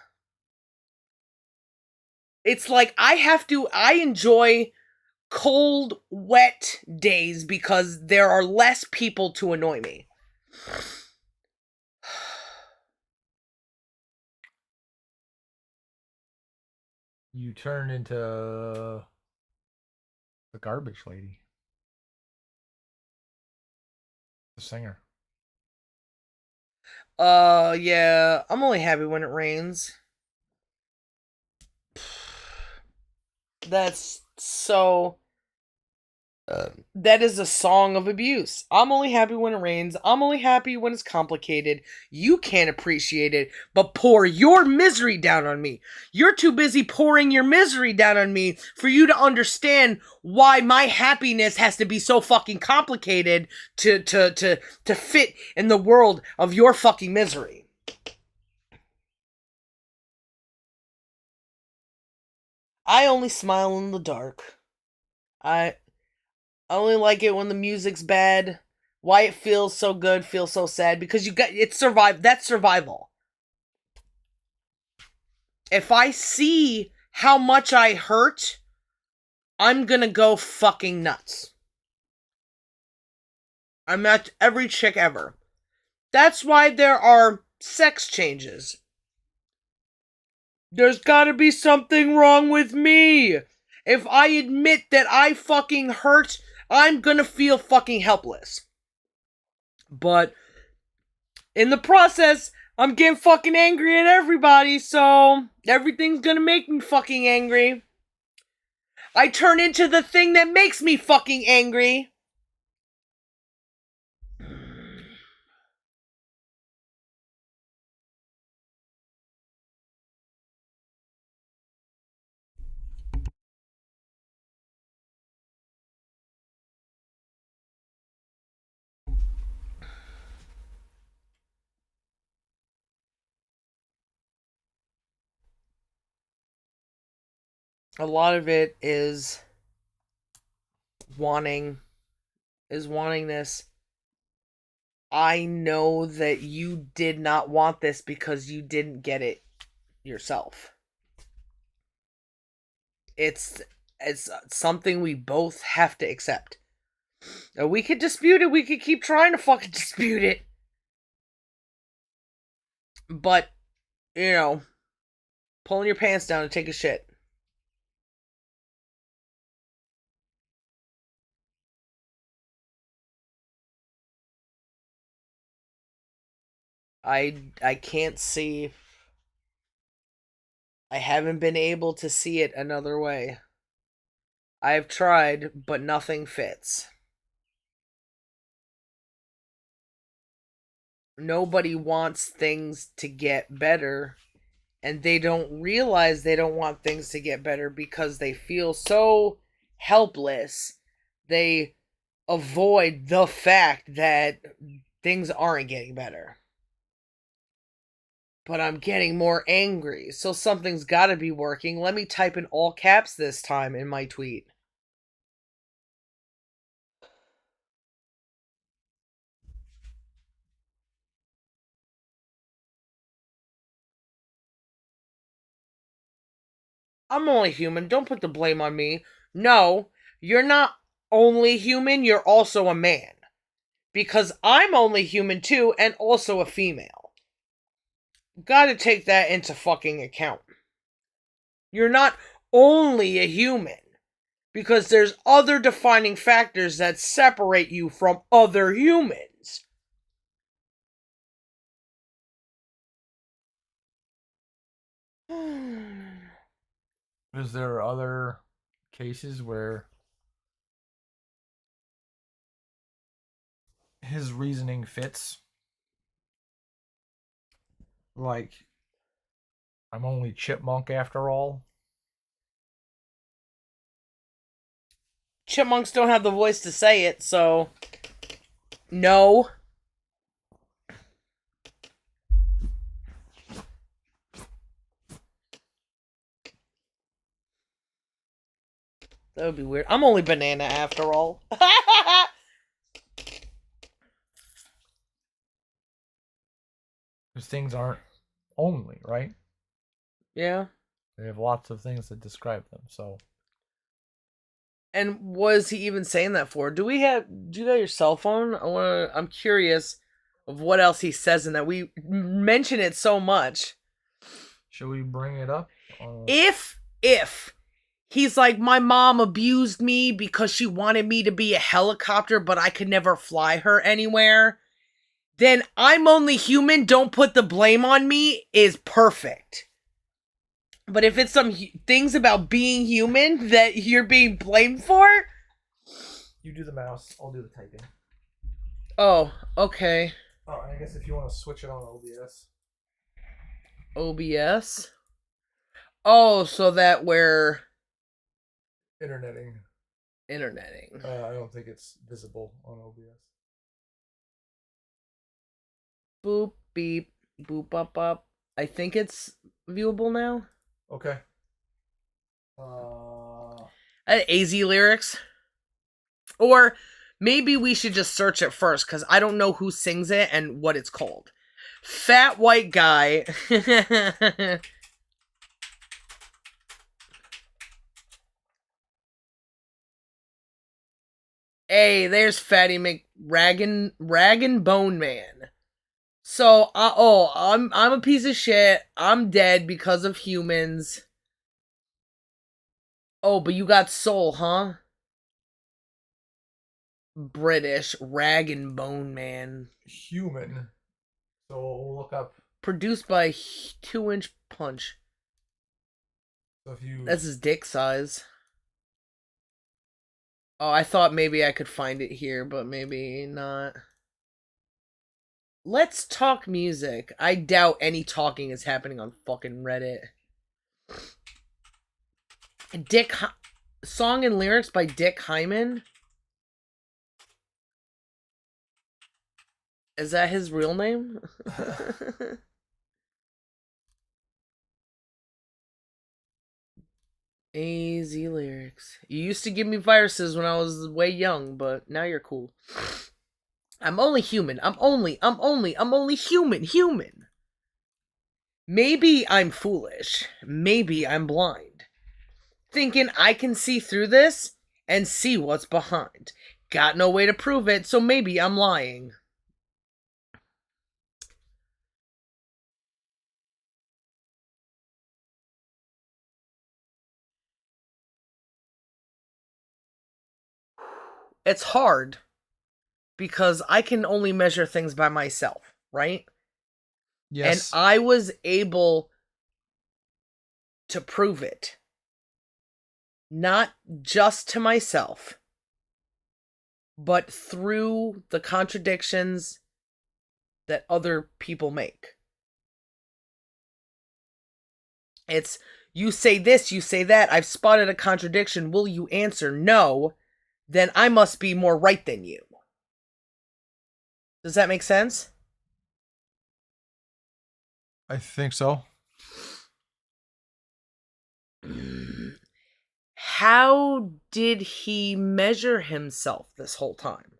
It's like I enjoy cold, wet days because there are less people to annoy me. You turn into the garbage lady, the singer. Yeah, I'm only happy when it rains. That's so. That is a song of abuse. I'm only happy when it rains. I'm only happy when it's complicated. You can't appreciate it, but pour your misery down on me. You're too busy pouring your misery down on me for you to understand why my happiness has to be so fucking complicated to fit in the world of your fucking misery. I only smile in the dark. I only like it when the music's bad. Why it feels so good, feels so sad, because it's that's survival. If I see how much I hurt, I'm gonna go fucking nuts. I met every chick ever. That's why there are sex changes. There's gotta be something wrong with me. If I admit that I fucking hurt, I'm gonna feel fucking helpless. But in the process, I'm getting fucking angry at everybody, so everything's gonna make me fucking angry. I turn into the thing that makes me fucking angry. A lot of it is wanting this. I know that you did not want this because you didn't get it yourself. It's something we both have to accept. We could dispute it. We could keep trying to fucking dispute it. But, pulling your pants down to take a shit. I can't see. I haven't been able to see it another way. I've tried, but nothing fits. Nobody wants things to get better, and they don't realize they don't want things to get better because they feel so helpless. They avoid the fact that things aren't getting better. But I'm getting more angry, so something's gotta be working. Let me type in all caps this time in my tweet. I'm only human. Don't put the blame on me. No, you're not only human, you're also a man. Because I'm only human too, and also a female. Gotta take that into fucking account. You're not only a human, because there's other defining factors that separate you from other humans. Is there other cases where his reasoning fits? Like, I'm only chipmunk after all? Chipmunks don't have the voice to say it, so no. That would be weird. I'm only banana after all. Because things aren't only, right? Yeah. They have lots of things that describe them, so. And was he even saying that for? Do you got your cell phone? I'm curious of what else he says in that. We mention it so much. Should we bring it up? If he's like, my mom abused me because she wanted me to be a helicopter, but I could never fly her anywhere, then I'm only human, don't put the blame on me is perfect. But if it's some things about being human that you're being blamed for, You do the mouse, I'll do the typing. oh, okay. Oh, I guess if you want to switch it on OBS. OBS? Oh, so that we're Interneting. interneting. I don't think it's visible on OBS. Boop, beep, boop, up, up. I think it's viewable now. Okay. AZ lyrics. Or maybe we should just search it first, because I don't know who sings it and what it's called. Fat white guy. Hey, there's Fatty Rag and Bone Man. So, I'm a piece of shit. I'm dead because of humans. Oh, but you got soul, huh? British Rag and Bone Man. Human. So we'll look up. Produced by 2-Inch Punch. So if you. That's his dick size. Oh, I thought maybe I could find it here, but maybe not. Let's talk music. I doubt any talking is happening on fucking Reddit. Song and lyrics by Dick Hyman. Is that his real name? AZ lyrics. You used to give me viruses when I was way young, but now you're cool. I'm only human. I'm only human. Maybe I'm foolish. Maybe I'm blind. Thinking I can see through this and see what's behind. Got no way to prove it, so maybe I'm lying. It's hard because I can only measure things by myself, right? And Yes. I was able to prove it. Not just to myself, but through the contradictions that other people make. It's you say this, you say that, I've spotted a contradiction, will you answer no? Then I must be more right than you. Does that make sense? I think so. How did he measure himself this whole time?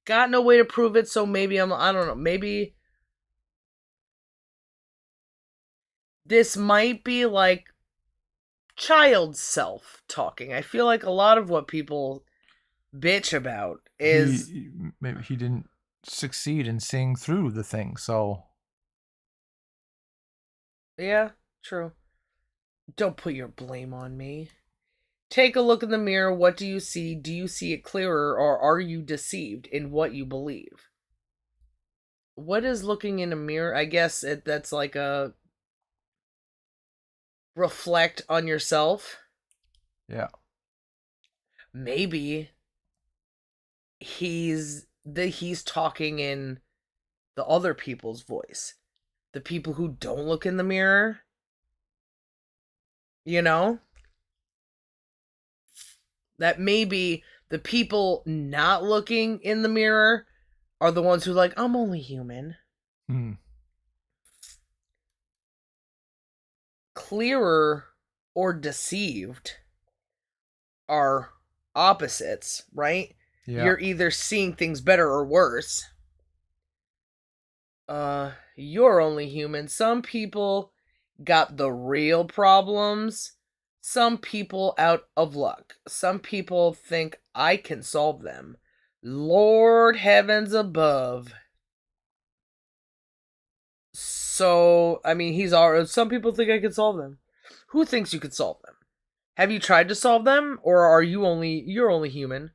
Got no way to prove it, so maybe I don't know, maybe this might be like child self talking. I feel like a lot of what people bitch about is Maybe he didn't succeed in seeing through the thing, so yeah, true. Don't put your blame on me. Take a look in the mirror. What do you see? Do you see it clearer, or are you deceived in what you believe? What is looking in a mirror? I guess that's like a reflect on yourself. yeah. Maybe he's talking in the other people's voice. The people who don't look in the mirror, you know? That maybe the people not looking in the mirror are the ones who like, I'm only human. Hmm. Clearer or deceived are opposites, right? Yeah. You're either seeing things better or worse. You're only human. Some people got the real problems. Some people out of luck. Some people think I can solve them. Lord heavens above. So, I mean, he's already. Some people think I can solve them. Who thinks you could solve them? Have you tried to solve them, or are you're only human?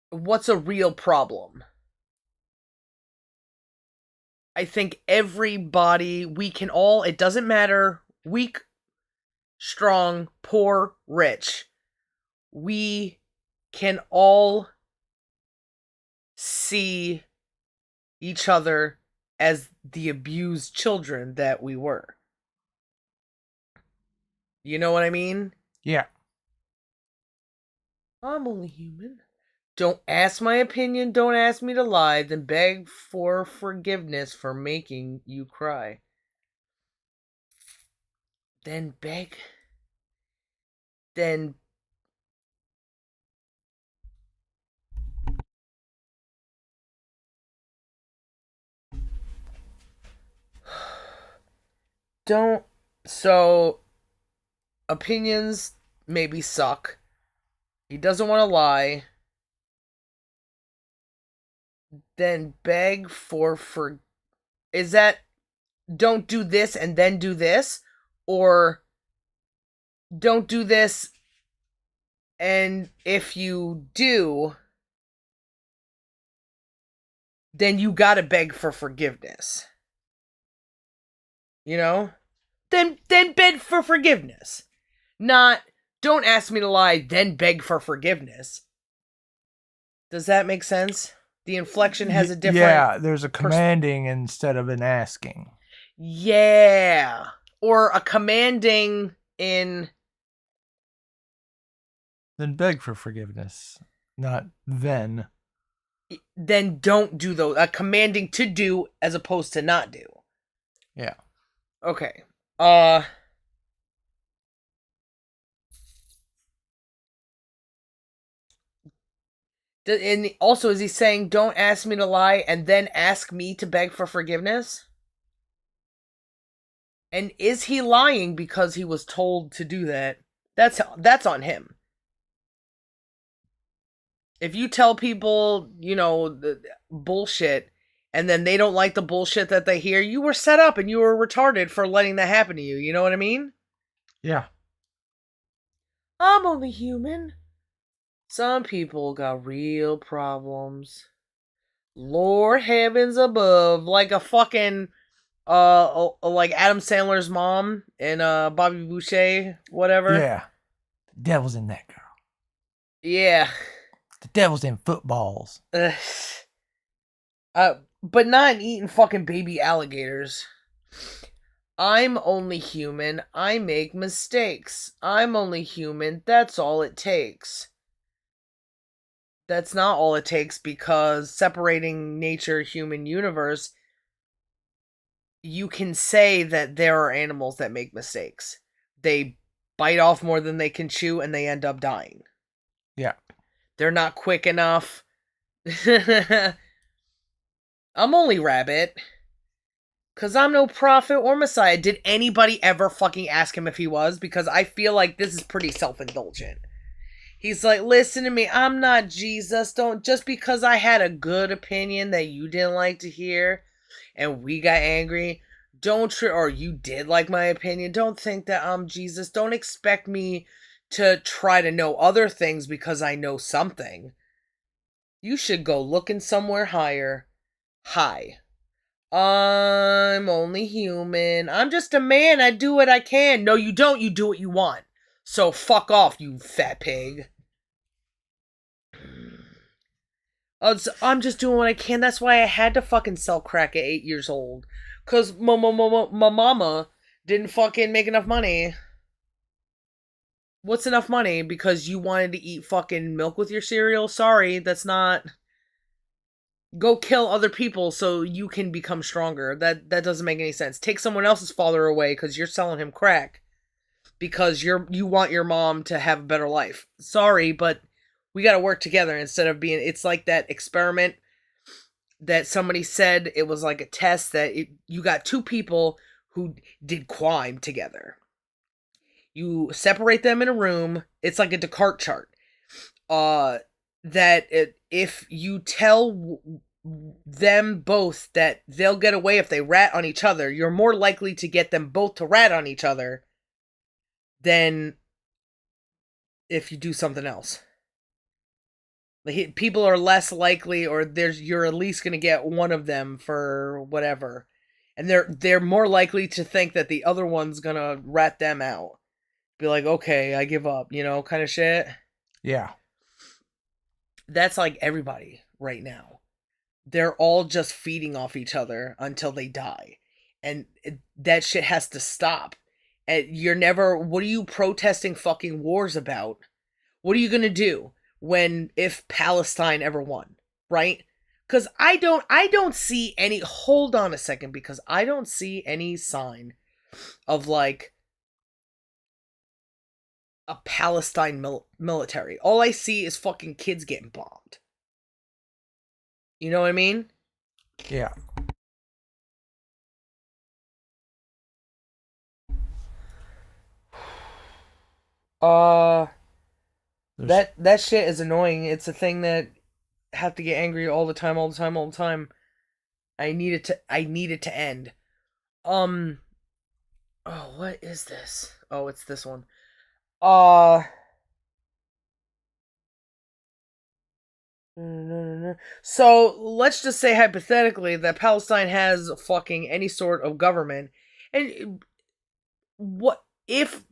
What's a real problem? I think everybody, we can all, it doesn't matter, weak, strong, poor, rich. We can all see each other as the abused children that we were. You know what I mean? Yeah. I'm only human. Don't ask my opinion, don't ask me to lie, then beg for forgiveness for making you cry. Then beg. Then don't. So, opinions maybe suck. He doesn't want to lie. Then beg for. Is that don't do this and then do this? Or don't do this and if you do, then you gotta beg for forgiveness. You know? Then beg for forgiveness. Not don't ask me to lie, then beg for forgiveness. Does that make sense? The inflection has a different Yeah, there's a commanding instead of an asking. Yeah. Or a commanding in Then beg for forgiveness, not then. then don't do those. A commanding to do as opposed to not do. Yeah. Okay. And also, is he saying don't ask me to lie and then ask me to beg for forgiveness? And is he lying because he was told to do that? That's on him. If you tell people, the bullshit, and then they don't like the bullshit that they hear, you were set up and you were retarded for letting that happen to you. You know what I mean? Yeah. I'm only human. Some people got real problems. Lord heavens above, like a fucking like Adam Sandler's mom and Bobby Boucher, whatever. Yeah. The devil's in that girl. Yeah. The devil's in footballs. But not in eating fucking baby alligators. I'm only human. I make mistakes. I'm only human. That's all it takes. That's not all it takes, because separating nature, human, universe, you can say that there are animals that make mistakes. They bite off more than they can chew and they end up dying. Yeah. They're not quick enough. I'm only rabbit. Because I'm no prophet or messiah. Did anybody ever fucking ask him if he was? Because I feel like this is pretty self-indulgent. He's like, listen to me, I'm not Jesus. Don't, just because I had a good opinion that you didn't like to hear and we got angry, or you did like my opinion, don't think that I'm Jesus. Don't expect me to try to know other things because I know something. You should go looking somewhere higher. Hi. I'm only human. I'm just a man. I do what I can. No, you don't. You do what you want. So fuck off, you fat pig. I'm just doing what I can. That's why I had to fucking sell crack at 8 years old. Because my mama didn't fucking make enough money. What's enough money? Because you wanted to eat fucking milk with your cereal? Sorry, that's not... Go kill other people so you can become stronger. That doesn't make any sense. Take someone else's father away because you're selling him crack. Because you want your mom to have a better life. Sorry, but we got to work together instead of being... It's like that experiment that somebody said, it was like a test that you got two people who did crime together. You separate them in a room. It's like a Descartes chart. If you tell them both that they'll get away if they rat on each other, you're more likely to get them both to rat on each other than if you do something else. Like, people are less likely, or you're at least gonna get one of them for whatever, and they're more likely to think that the other one's gonna rat them out. Be like, okay, I give up, kind of shit. Yeah. That's like everybody right now. They're all just feeding off each other until they die. And that shit has to stop. And what are you protesting fucking wars about? What are you gonna do if Palestine ever won, right? Because I don't see any, hold on a second, because I don't see any sign of like a Palestine military. All I see is fucking kids getting bombed. You know what I mean? Yeah. That shit is annoying. It's a thing that I have to get angry all the time, all the time, all the time. I need it to end. Oh, what is this? Oh, it's this one. So let's just say hypothetically that Palestine has fucking any sort of government, and what if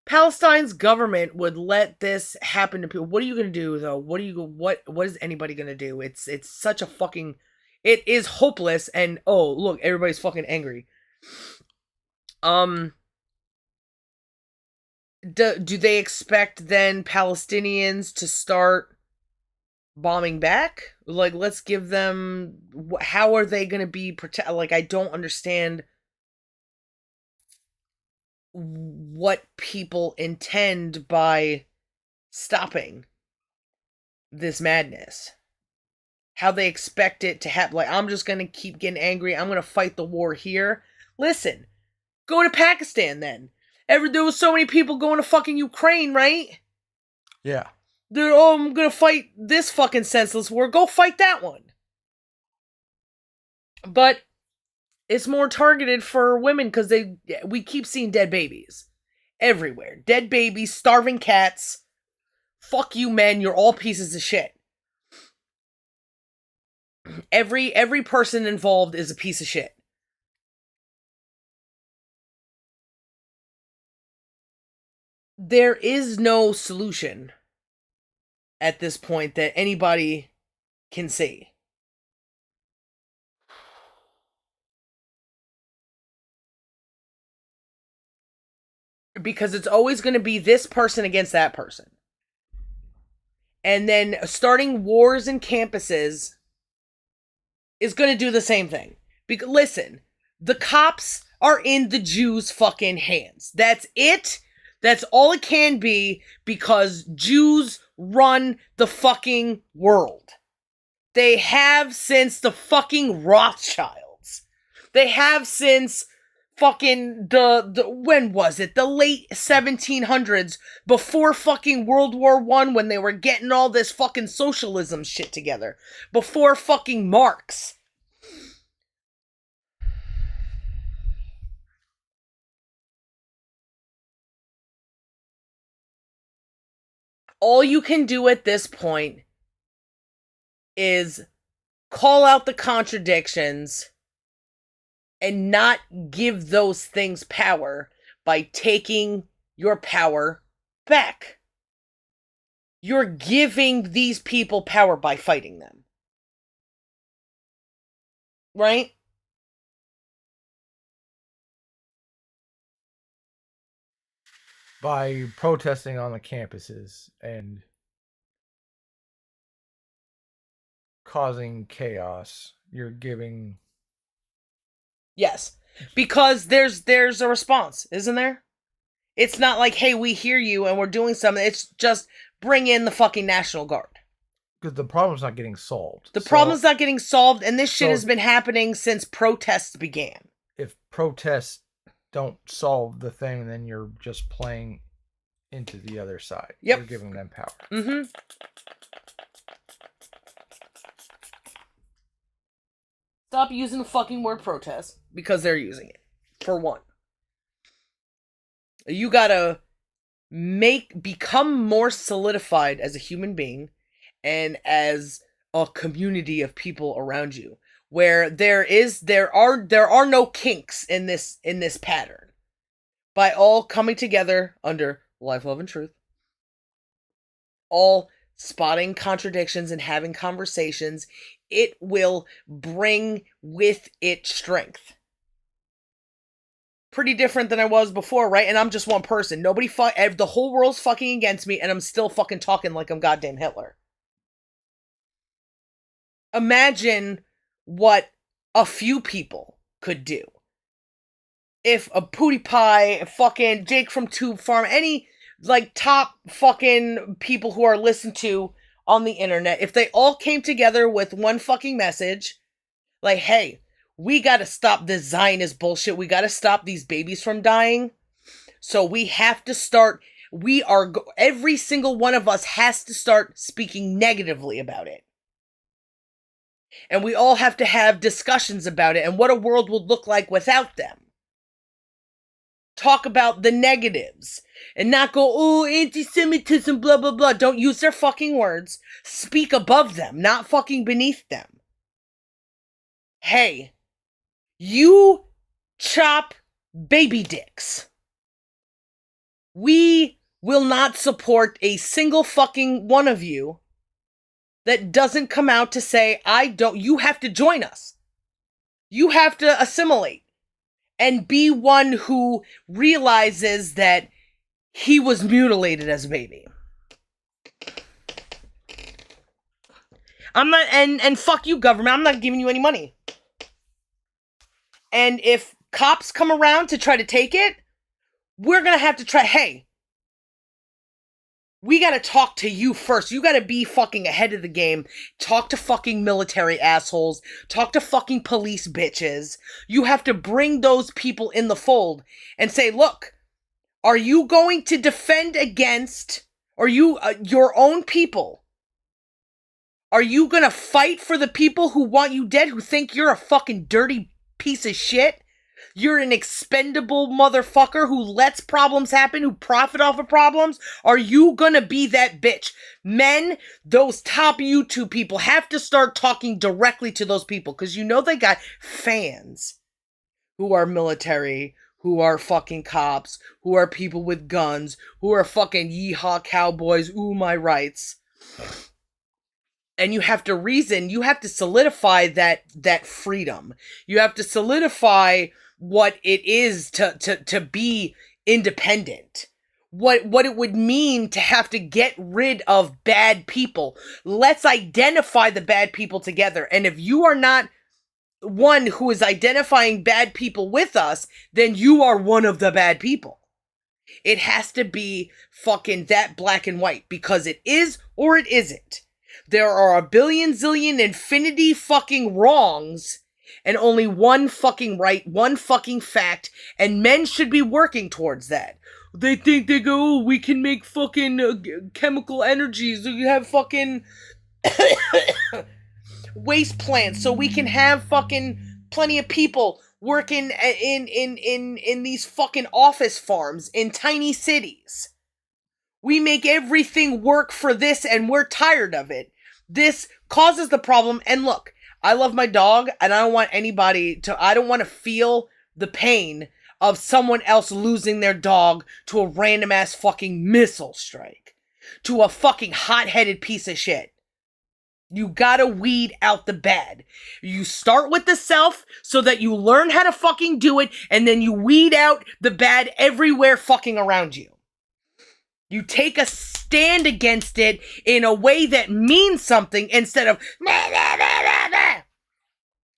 Palestine's government would let this happen to people? What are you gonna do though? What is anybody gonna do? It's such a fucking, it is hopeless. And oh look, everybody's fucking angry. Do they expect then Palestinians to start bombing back? Like, let's give them, how are they gonna be protect? Like, I don't understand what people intend by stopping this madness. How they expect it to happen. Like, I'm just gonna keep getting angry. I'm gonna fight the war here. Listen, go to Pakistan then. There was so many people going to fucking Ukraine, right? Yeah. I'm gonna fight this fucking senseless war. Go fight that one. But it's more targeted for women because we keep seeing dead babies everywhere. Dead babies, starving cats. Fuck you, men. You're all pieces of shit. Every person involved is a piece of shit. There is no solution at this point that anybody can see. Because it's always going to be this person against that person. And then starting wars in campuses is going to do the same thing. Because listen, the cops are in the Jews' fucking hands. That's it. That's all it can be, because Jews run the fucking world. They have since the fucking Rothschilds. They have since fucking when was it? The late 1700s, before fucking World War I, when they were getting all this fucking socialism shit together. Before fucking Marx. All you can do at this point is call out the contradictions and not give those things power by taking your power back. You're giving these people power by fighting them. Right? By protesting on the campuses and causing chaos, you're giving... Yes. Because there's a response, isn't there? It's not like, hey, we hear you and we're doing something. It's just bring in the fucking National Guard. Because the problem's not getting solved. The problem's not getting solved, and this shit has been happening since protests began. If protests don't solve the thing, then you're just playing into the other side. Yep. You're giving them power. Mm-hmm. Stop using the fucking word protest, because they're using it, for one. You gotta become more solidified as a human being and as a community of people around you, where there are no kinks in this pattern. By all coming together under life, love, and truth, all spotting contradictions and having conversations, it will bring with it strength. Pretty different than I was before, right? And I'm just one person. The whole world's fucking against me, and I'm still fucking talking like I'm goddamn Hitler. Imagine what a few people could do. If a PewDiePie, fucking Jake from Tube Farm, any like top fucking people who are listened to on the internet, if they all came together with one fucking message, like, hey, we gotta stop this Zionist bullshit, we gotta stop these babies from dying, so we have to start, every single one of us has to start speaking negatively about it. And we all have to have discussions about it and what a world would look like without them. Talk about the negatives and not go, oh, anti-Semitism, blah, blah, blah. Don't use their fucking words. Speak above them, not fucking beneath them. Hey, you chop baby dicks. We will not support a single fucking one of you that doesn't come out to say, you have to join us. You have to assimilate. And be one who realizes that he was mutilated as a baby. I'm not, and fuck you, government, I'm not giving you any money. And if cops come around to try to take it, we're gonna have to try, hey, we gotta talk to you first. You gotta be fucking ahead of the game. Talk to fucking military assholes. Talk to fucking police bitches. You have to bring those people in the fold and say, look, are you going to defend against, your own people? Are you gonna fight for the people who want you dead, who think you're a fucking dirty piece of shit? You're an expendable motherfucker who lets problems happen, who profit off of problems. Are you gonna be that bitch? Men, those top YouTube people have to start talking directly to those people because you know they got fans who are military, who are fucking cops, who are people with guns, who are fucking yeehaw cowboys, ooh, my rights. And you have to reason, you have to solidify that freedom. You have to solidify what it is to be independent. What it would mean to have to get rid of bad people. Let's identify the bad people together. And if you are not one who is identifying bad people with us, then you are one of the bad people. It has to be fucking that black and white because it is or it isn't. There are a billion zillion infinity fucking wrongs and only one fucking right, one fucking fact, and men should be working towards that. They think they go, oh, we can make fucking chemical energies. We have fucking waste plants so we can have fucking plenty of people working in these fucking office farms in tiny cities. We make everything work for this and we're tired of it. This causes the problem. And look, I love my dog and I don't want I don't want to feel the pain of someone else losing their dog to a random ass fucking missile strike. To a fucking hot-headed piece of shit. You gotta weed out the bad. You start with the self so that you learn how to fucking do it and then you weed out the bad everywhere fucking around you. You take a stand against it in a way that means something instead of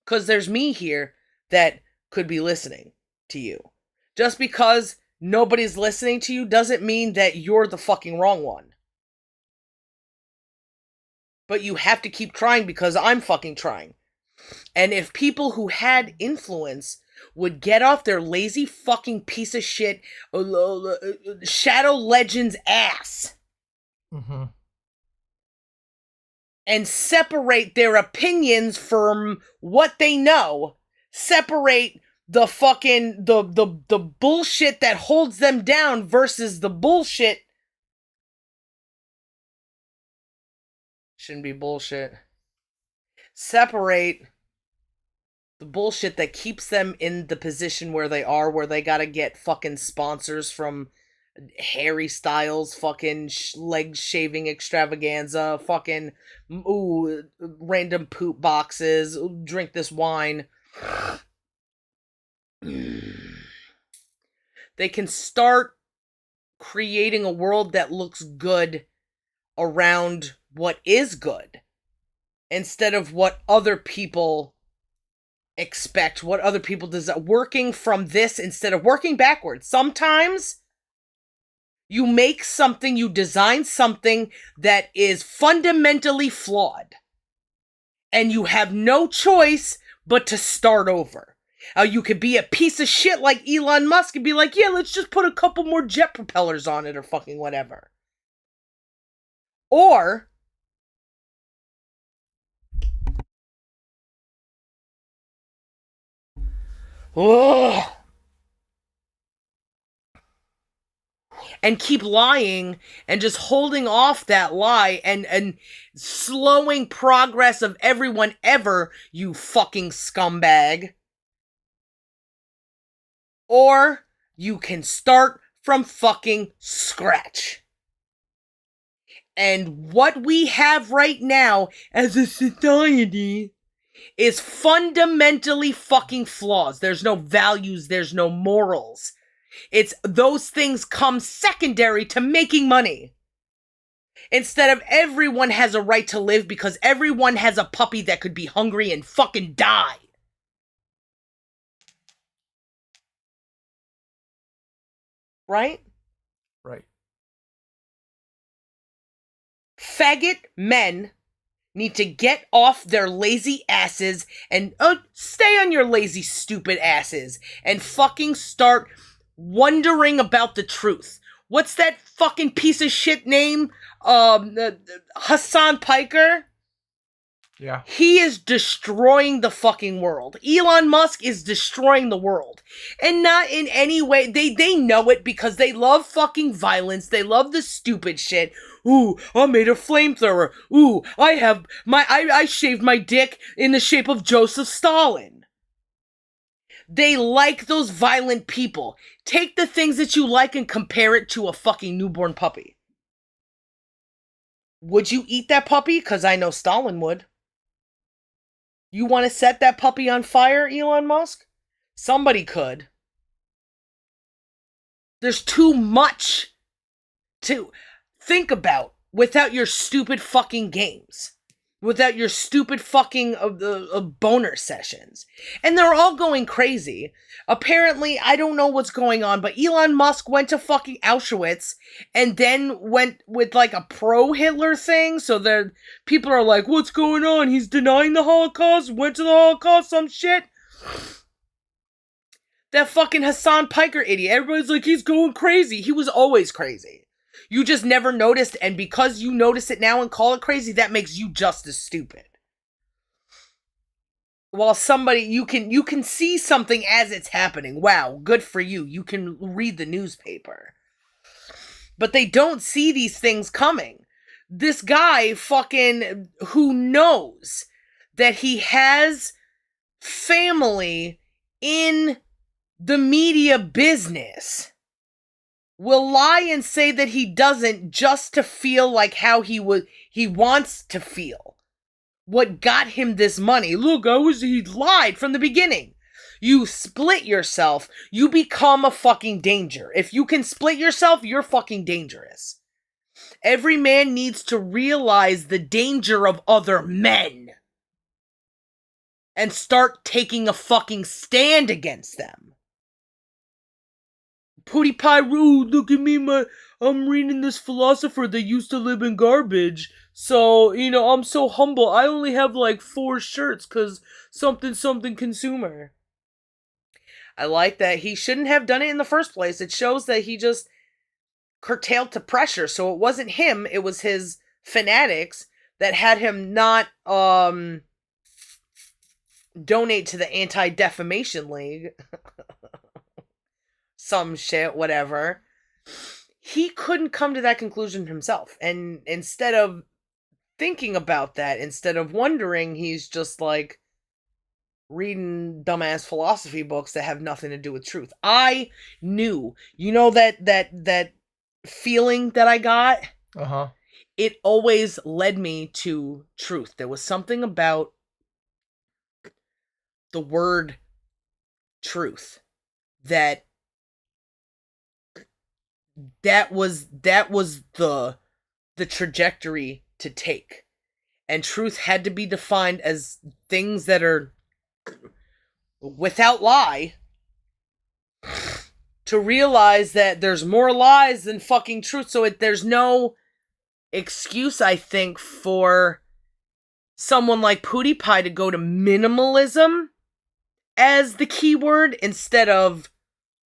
because there's me here that could be listening to you. Just because nobody's listening to you doesn't mean that you're the fucking wrong one. But you have to keep trying because I'm fucking trying. And if people who had influence would get off their lazy fucking piece of shit Shadow Legends ass and separate their opinions from what they know, separate the fucking the bullshit that holds them down versus the bullshit. Shouldn't be bullshit. Separate the bullshit that keeps them in the position where they are, where they gotta get fucking sponsors from Harry Styles, fucking leg shaving extravaganza, fucking random poop boxes, drink this wine. They can start creating a world that looks good around what is good instead of what other people expect, what other people desire. Working from this instead of working backwards. Sometimes you make something, you design something that is fundamentally flawed and you have no choice but to start over. You could be a piece of shit like Elon Musk and be like, yeah, let's just put a couple more jet propellers on it or fucking whatever. Or and keep lying and just holding off that lie and slowing progress of everyone ever, you fucking scumbag. Or you can start from fucking scratch. And what we have right now as a society is fundamentally fucking flaws. There's no values, there's no morals. It's those things come secondary to making money. Instead of everyone has a right to live because everyone has a puppy that could be hungry and fucking die. Right? Right. Faggot men need to get off their lazy asses and stay on your lazy stupid asses and fucking start wondering about the truth. What's that fucking piece of shit name? Hassan Piker? Yeah. He is destroying the fucking world. Elon Musk is destroying the world. And not in any way. They know it because they love fucking violence. They love the stupid shit. Ooh, I made a flamethrower. Ooh, I shaved my dick in the shape of Joseph Stalin. They like those violent people. Take the things that you like and compare it to a fucking newborn puppy. Would you eat that puppy? Because I know Stalin would. You want to set that puppy on fire, Elon Musk? Somebody could. There's too much to think about without your stupid fucking games. Without your stupid fucking boner sessions. And they're all going crazy. Apparently, I don't know what's going on, but Elon Musk went to fucking Auschwitz and then went with like a pro-Hitler thing. So there, people are like, what's going on? He's denying the Holocaust, went to the Holocaust, some shit. That fucking Hassan Piker idiot. Everybody's like, he's going crazy. He was always crazy. You just never noticed, and because you notice it now and call it crazy, that makes you just as stupid. While somebody, you can see something as it's happening. Wow, good for you. You can read the newspaper. But they don't see these things coming. This guy fucking, who knows that he has family in the media business, will lie and say that he doesn't just to feel like how he wants to feel. What got him this money? Look, he lied from the beginning. You split yourself, you become a fucking danger. If you can split yourself, you're fucking dangerous. Every man needs to realize the danger of other men and start taking a fucking stand against them. Pootie Pie Rude, look at me, I'm reading this philosopher that used to live in garbage. So, I'm so humble. I only have like 4 shirts because something consumer. I like that. He shouldn't have done it in the first place. It shows that he just curtailed to pressure. So it wasn't him, it was his fanatics that had him not donate to the Anti-Defamation League. Some shit, whatever. He couldn't come to that conclusion himself. And instead of thinking about that, instead of wondering, he's just like reading dumbass philosophy books that have nothing to do with truth. I knew, that feeling that I got? Uh-huh. It always led me to truth. There was something about the word truth that was the trajectory to take. And truth had to be defined as things that are without lie, to realize that there's more lies than fucking truth. So there's no excuse, I think, for someone like Pootie Pie to go to minimalism as the key word instead of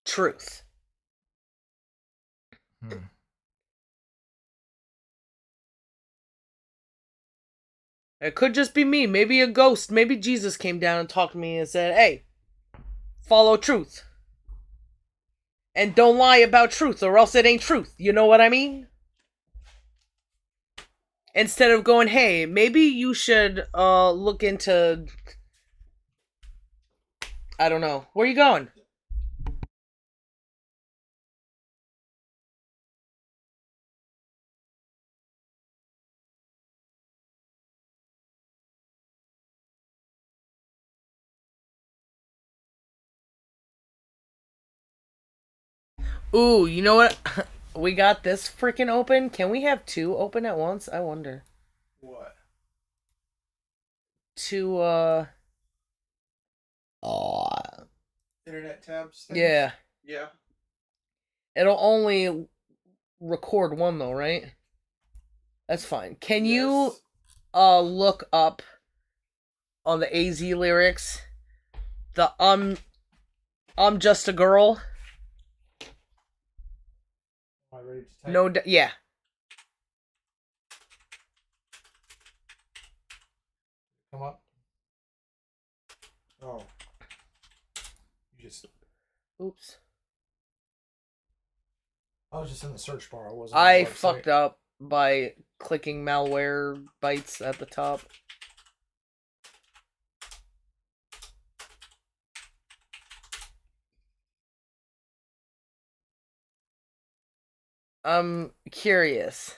truth. It could just be me. Maybe a ghost. Maybe Jesus came down and talked to me and said, hey, follow truth. And don't lie about truth or else it ain't truth. You know what I mean? Instead of going, hey, maybe you should look into... I don't know. Where are you going? Ooh, you know what? We got this freaking open. Can we have 2 open at once? I wonder. What? 2, Internet tabs? Things? Yeah. Yeah. It'll only record 1 though, right? That's fine. Can you look up on the AZ lyrics the I'm just a girl? Am I ready to type? No, yeah. Come up. Oh. You just. Oops. I was just in the search bar. I wasn't. I fucked up by clicking malware bytes at the top. I'm curious.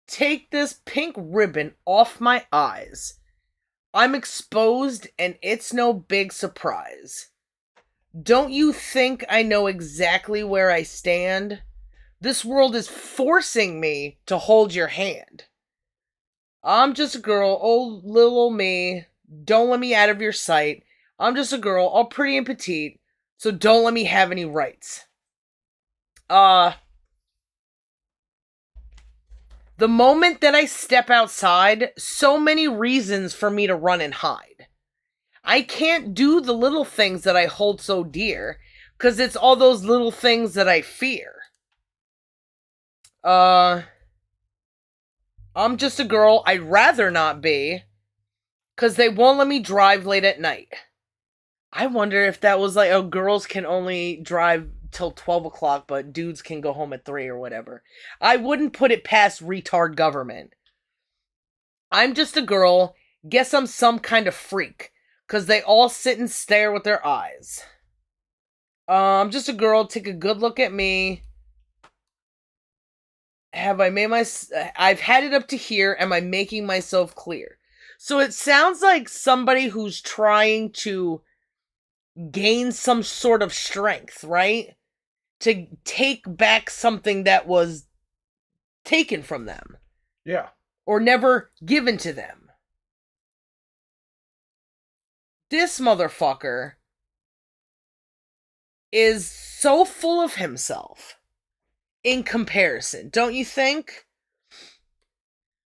Take this pink ribbon off my eyes. I'm exposed and it's no big surprise. Don't you think I know exactly where I stand? This world is forcing me to hold your hand. I'm just a girl, oh little old me. Don't let me out of your sight. I'm just a girl, all pretty and petite, so don't let me have any rights. The moment that I step outside, so many reasons for me to run and hide. I can't do the little things that I hold so dear, 'cause it's all those little things that I fear. I'm just a girl I'd rather not be, 'cause they won't let me drive late at night. I wonder if that was like, oh, girls can only drive till 12 o'clock, but dudes can go home at 3 or whatever. I wouldn't put it past retard government. I'm just a girl, guess I'm some kind of freak, 'cause they all sit and stare with their eyes. I'm just a girl, take a good look at me. Have I made I've had it up to here, am I making myself clear? So it sounds like somebody who's trying to gain some sort of strength, right? To take back something that was taken from them. Yeah. Or never given to them. This motherfucker is so full of himself in comparison, don't you think?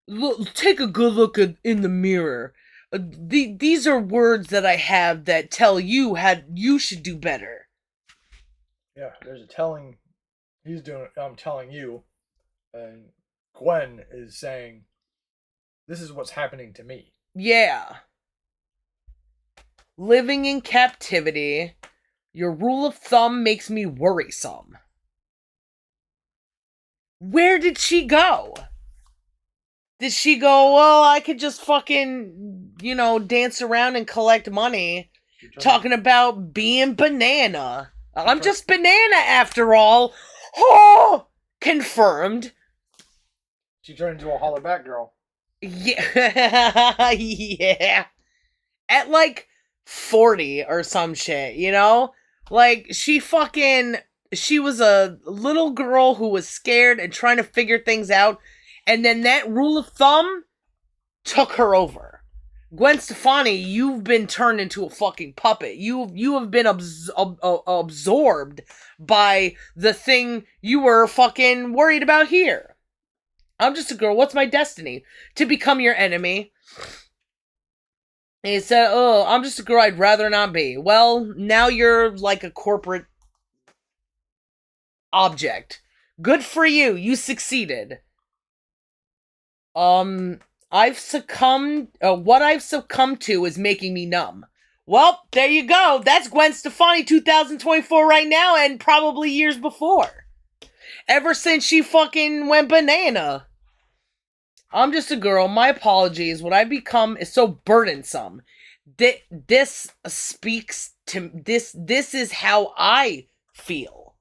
Look, take a good look in the mirror. These are words that I have that tell you how you should do better. Yeah, there's a telling. He's doing. I'm telling you, and Gwen is saying, "This is what's happening to me." Yeah. Living in captivity, your rule of thumb makes me worrisome. Where did she go? Did she go, well, I could just fucking, dance around and collect money, talking about being banana. I'm just banana after all. Oh, confirmed. She turned into a hollaback girl. Yeah. Yeah. At like 40 or some shit, Like, she was a little girl who was scared and trying to figure things out. And then that rule of thumb took her over. Gwen Stefani, you've been turned into a fucking puppet. You have been absorbed by the thing you were fucking worried about here. I'm just a girl. What's my destiny? To become your enemy. And he said, oh, I'm just a girl I'd rather not be. Well, now you're like a corporate object. Good for you. You succeeded. I've succumbed. What I've succumbed to is making me numb. Well, there you go. That's Gwen Stefani 2024 right now and probably years before. Ever since she fucking went banana. I'm just a girl. My apologies. What I've become is so burdensome. This speaks to this. This is how I feel.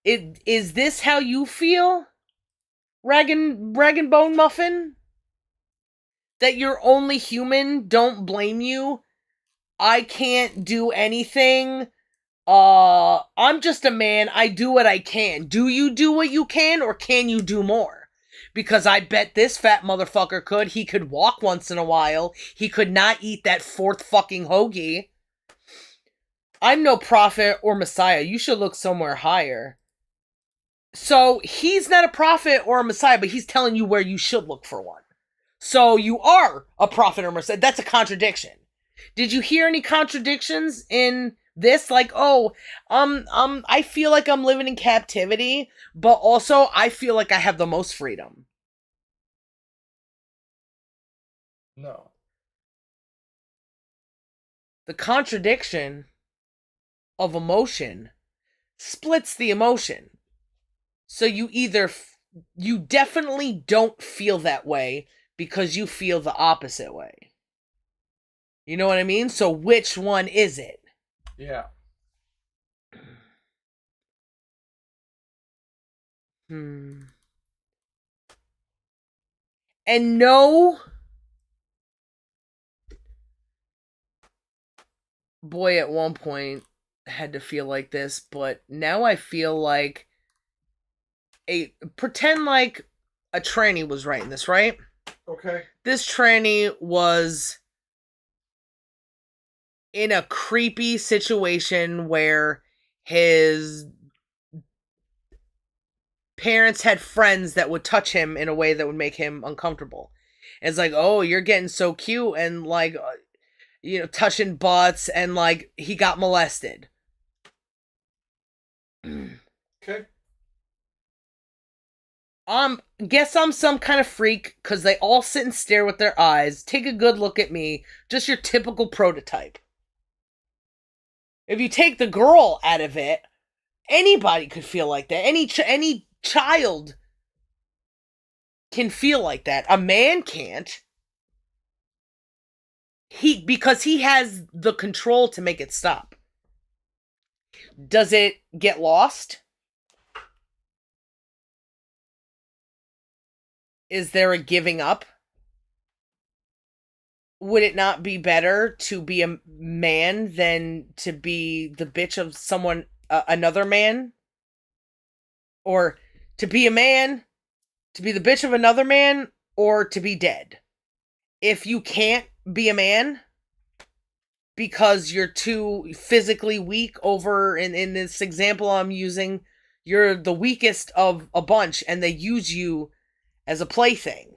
Is this how you feel? Rag and Bone Muffin? That you're only human? Don't blame you. I can't do anything. I'm just a man. I do what I can. Do you do what you can, or can you do more? Because I bet this fat motherfucker could. He could walk once in a while. He could not eat that 4th fucking hoagie. I'm no prophet or messiah. You should look somewhere higher. So, he's not a prophet or a messiah, but he's telling you where you should look for one. So, you are a prophet or messiah. That's a contradiction. Did you hear any contradictions in this? Like, I feel like I'm living in captivity, but also I feel like I have the most freedom. No. The contradiction of emotion splits the emotion. So you definitely don't feel that way because you feel the opposite way. You know what I mean? So which one is it? Yeah. Hmm. And no boy at one point had to feel like this, but now I feel like a pretend like a tranny was writing this, right? Okay. This tranny was in a creepy situation where his parents had friends that would touch him in a way that would make him uncomfortable. It's like, oh, you're getting so cute, and like, touching butts, and like he got molested. Okay. Guess I'm some kind of freak because they all sit and stare with their eyes. Take a good look at me, just your typical prototype. If you take the girl out of it, anybody could feel like that. Any child can feel like that. A man can't. Because he has the control to make it stop. Does it get lost? Is there a giving up? Would it not be better to be a man than to be the bitch of someone, another man? Or to be a man, to be the bitch of another man, or to be dead? If you can't be a man because you're too physically weak over, in this example I'm using, you're the weakest of a bunch and they use you as a plaything.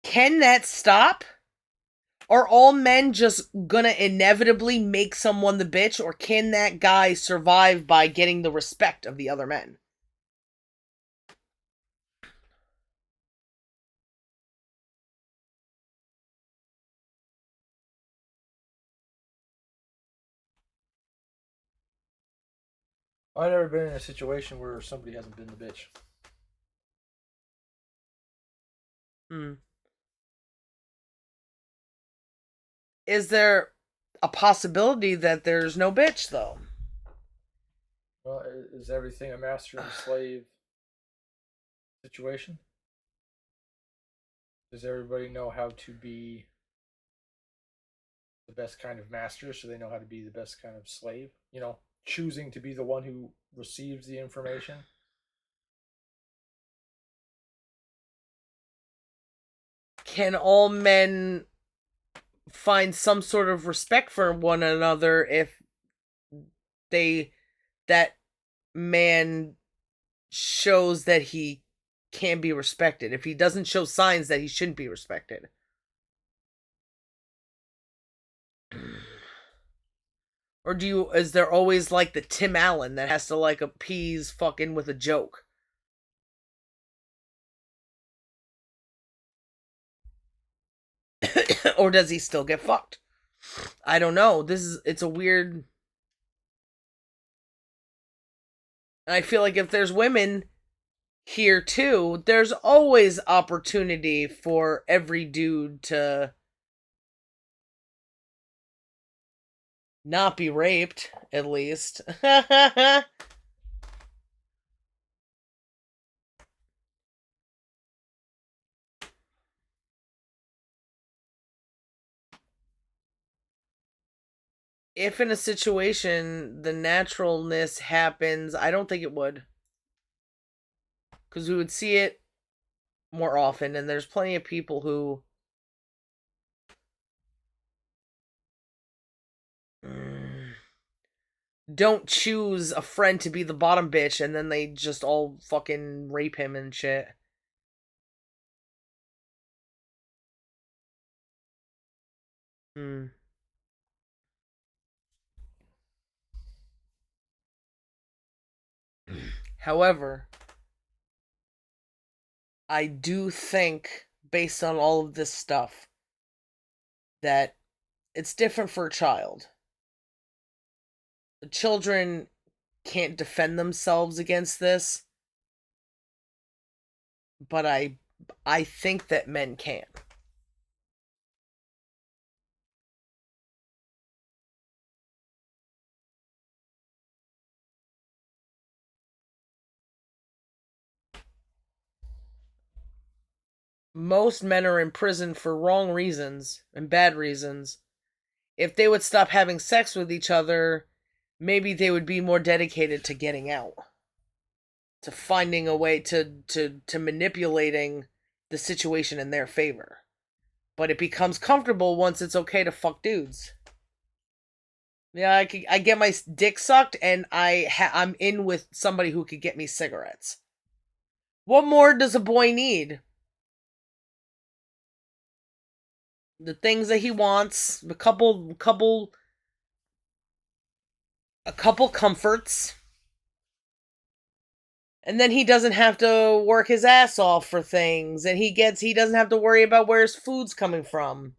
Can that stop? Are all men just gonna inevitably make someone the bitch, or can that guy survive by getting the respect of the other men? I've never been in a situation where somebody hasn't been the bitch. Hmm. Is there a possibility that there's no bitch, though? Well, is everything a master and slave situation? Does everybody know how to be the best kind of master so they know how to be the best kind of slave? Choosing to be the one who receives the information? Can all men find some sort of respect for one another if they that man shows that he can be respected, if he doesn't show signs that he shouldn't be respected? Or is there always like the Tim Allen that has to like appease fucking with a joke? Or does he still get fucked? I don't know. It's a weird. I feel like if there's women here too, there's always opportunity for every dude to not be raped, at least. If in a situation the naturalness happens, I don't think it would. Because we would see it more often, and there's plenty of people who don't choose a friend to be the bottom bitch and then they just all fucking rape him and shit. Hmm. However, I do think, based on all of this stuff, that it's different for a child. The children can't defend themselves against this, but I think that men can. Most men are in prison for wrong reasons and bad reasons. If they would stop having sex with each other, maybe they would be more dedicated to getting out, to finding a way to manipulating the situation in their favor. But it becomes comfortable once it's okay to fuck dudes. Yeah, I get my dick sucked, and I'm in with somebody who could get me cigarettes. What more does a boy need? The things that he wants, a couple comforts, and then he doesn't have to work his ass off for things, and he doesn't have to worry about where his food's coming from.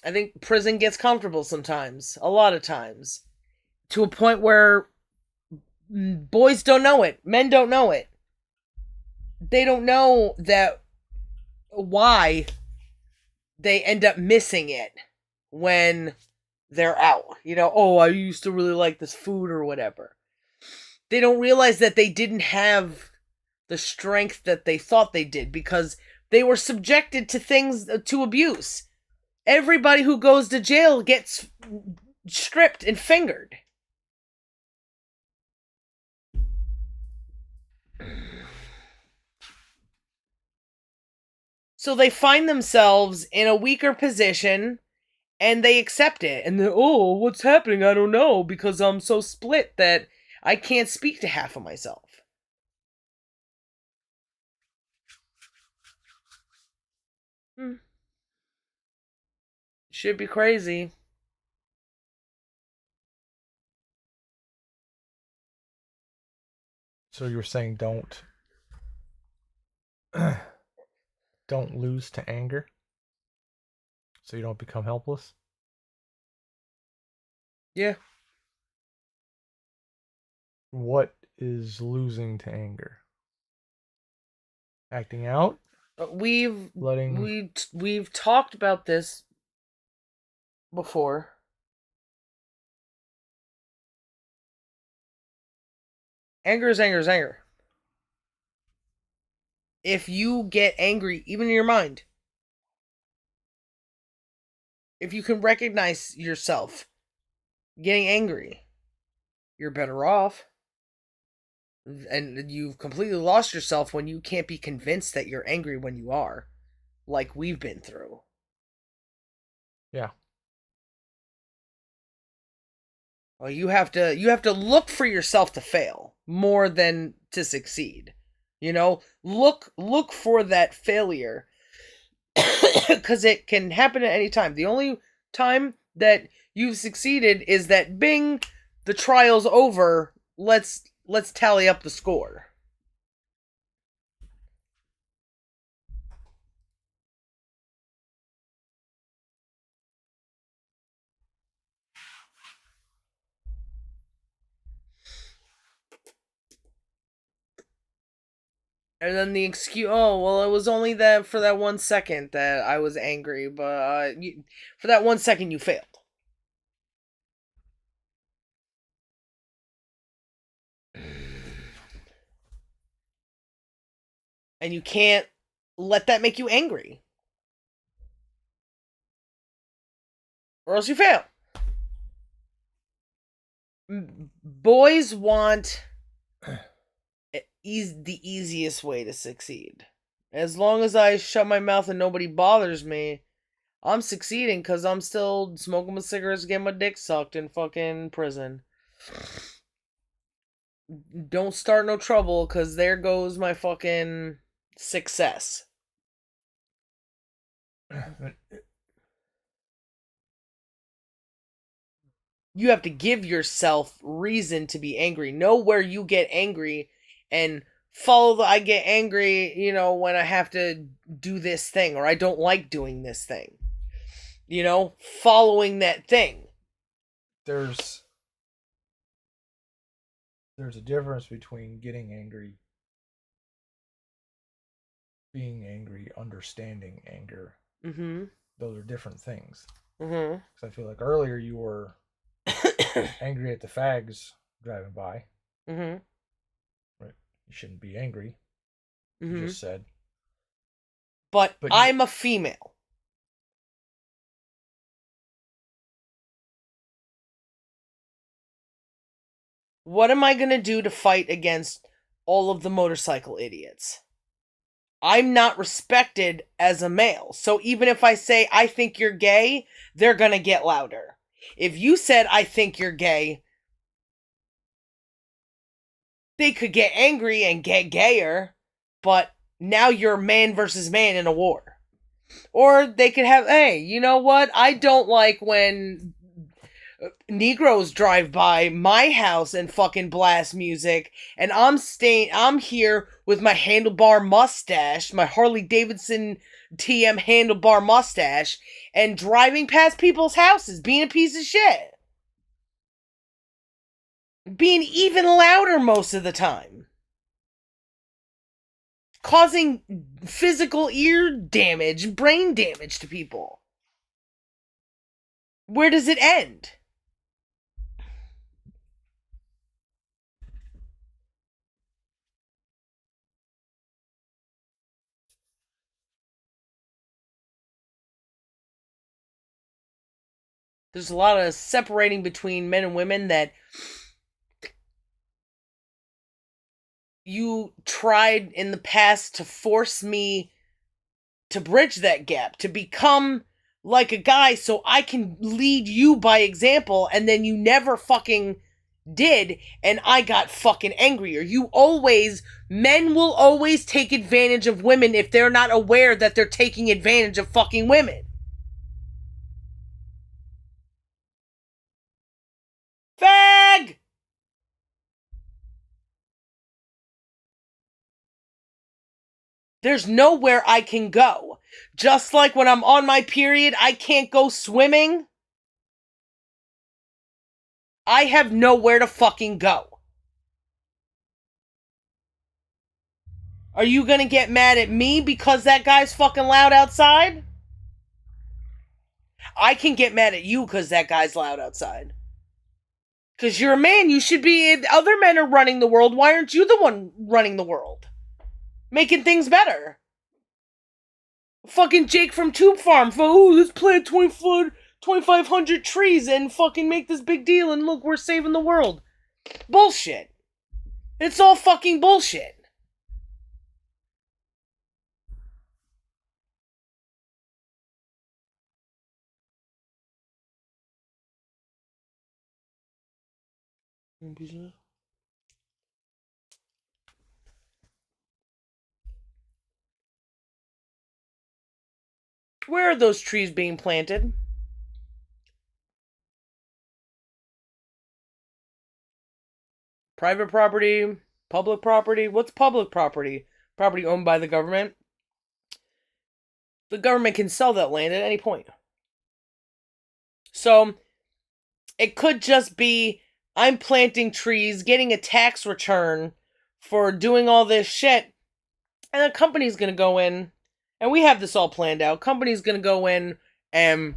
I think prison gets comfortable sometimes, a lot of times, to a point where boys don't know it, men don't know it. They don't know that why they end up missing it when they're out. Oh, I used to really like this food or whatever. They don't realize that they didn't have the strength that they thought they did because they were subjected to things, to abuse. Everybody who goes to jail gets stripped and fingered. So they find themselves in a weaker position and they accept it. And then, oh, what's happening? I don't know, because I'm so split that I can't speak to half of myself. Should be crazy. So you're saying don't lose to anger, so you don't become helpless. Yeah. What is losing to anger? Acting out, We've letting. we've talked about this before. Anger is anger is anger. If you get angry, even in your mind, if you can recognize yourself getting angry, you're better off. And you've completely lost yourself when you can't be convinced that you're angry when you are, like we've been through. Yeah. Well, you have to look for yourself to fail more than to succeed. Look for that failure because it can happen at any time. The only time that you've succeeded is that bing, the trial's over. Let's tally up the score. And then the excuse, oh, well, it was only that for that 1 second that I was angry, but for that 1 second you failed. And you can't let that make you angry, or else you fail. Boys want the easiest way to succeed. As long as I shut my mouth and nobody bothers me, I'm succeeding because I'm still smoking my cigarettes, getting my dick sucked in fucking prison. Don't start no trouble because there goes my fucking success. You have to give yourself reason to be angry. Know where you get angry and I get angry, when I have to do this thing or I don't like doing this thing. Following that thing. There's a difference between getting angry, being angry, understanding anger. Mm-hmm. Those are different things. Mm-hmm. Because I feel like earlier you were angry at the fags driving by. Mm-hmm. Right? You shouldn't be angry. You Mm-hmm. just said. But But you, I'm a female. What am I going to do to fight against all of the motorcycle idiots? I'm not respected as a male. So even if I say, I think you're gay, they're going to get louder. If you said, I think you're gay, they could get angry and get gayer, but now you're man versus man in a war. Or they could have, hey, you know what? I don't like when Negroes drive by my house and fucking blast music, and I'm here with my handlebar mustache, my Harley Davidson TM handlebar mustache, and driving past people's houses, being a piece of shit. Being even louder most of the time. Causing physical ear damage, brain damage to people. Where does it end? There's a lot of separating between men and women that you tried in the past to force me to bridge that gap, to become like a guy so I can lead you by example, and then you never fucking did, and I got fucking angrier. Men will always take advantage of women if they're not aware that they're taking advantage of fucking women. Fag! There's nowhere I can go. Just like when I'm on my period, I can't go swimming. I have nowhere to fucking go. Are you gonna get mad at me because that guy's fucking loud outside? I can get mad at you because that guy's loud outside. Because you're a man, you should be. Other men are running the world. Why aren't you the one running the world? Making things better. Fucking Jake from Tube Farm. Let's plant 2,500 trees and fucking make this big deal, and look, we're saving the world. Bullshit. It's all fucking bullshit. Where are those trees being planted? Private property? Public property? What's public property? Property owned by the government? The government can sell that land at any point. So, it could just be I'm planting trees, getting a tax return for doing all this shit, and the company's gonna go in, and we have this all planned out. Company's gonna go in and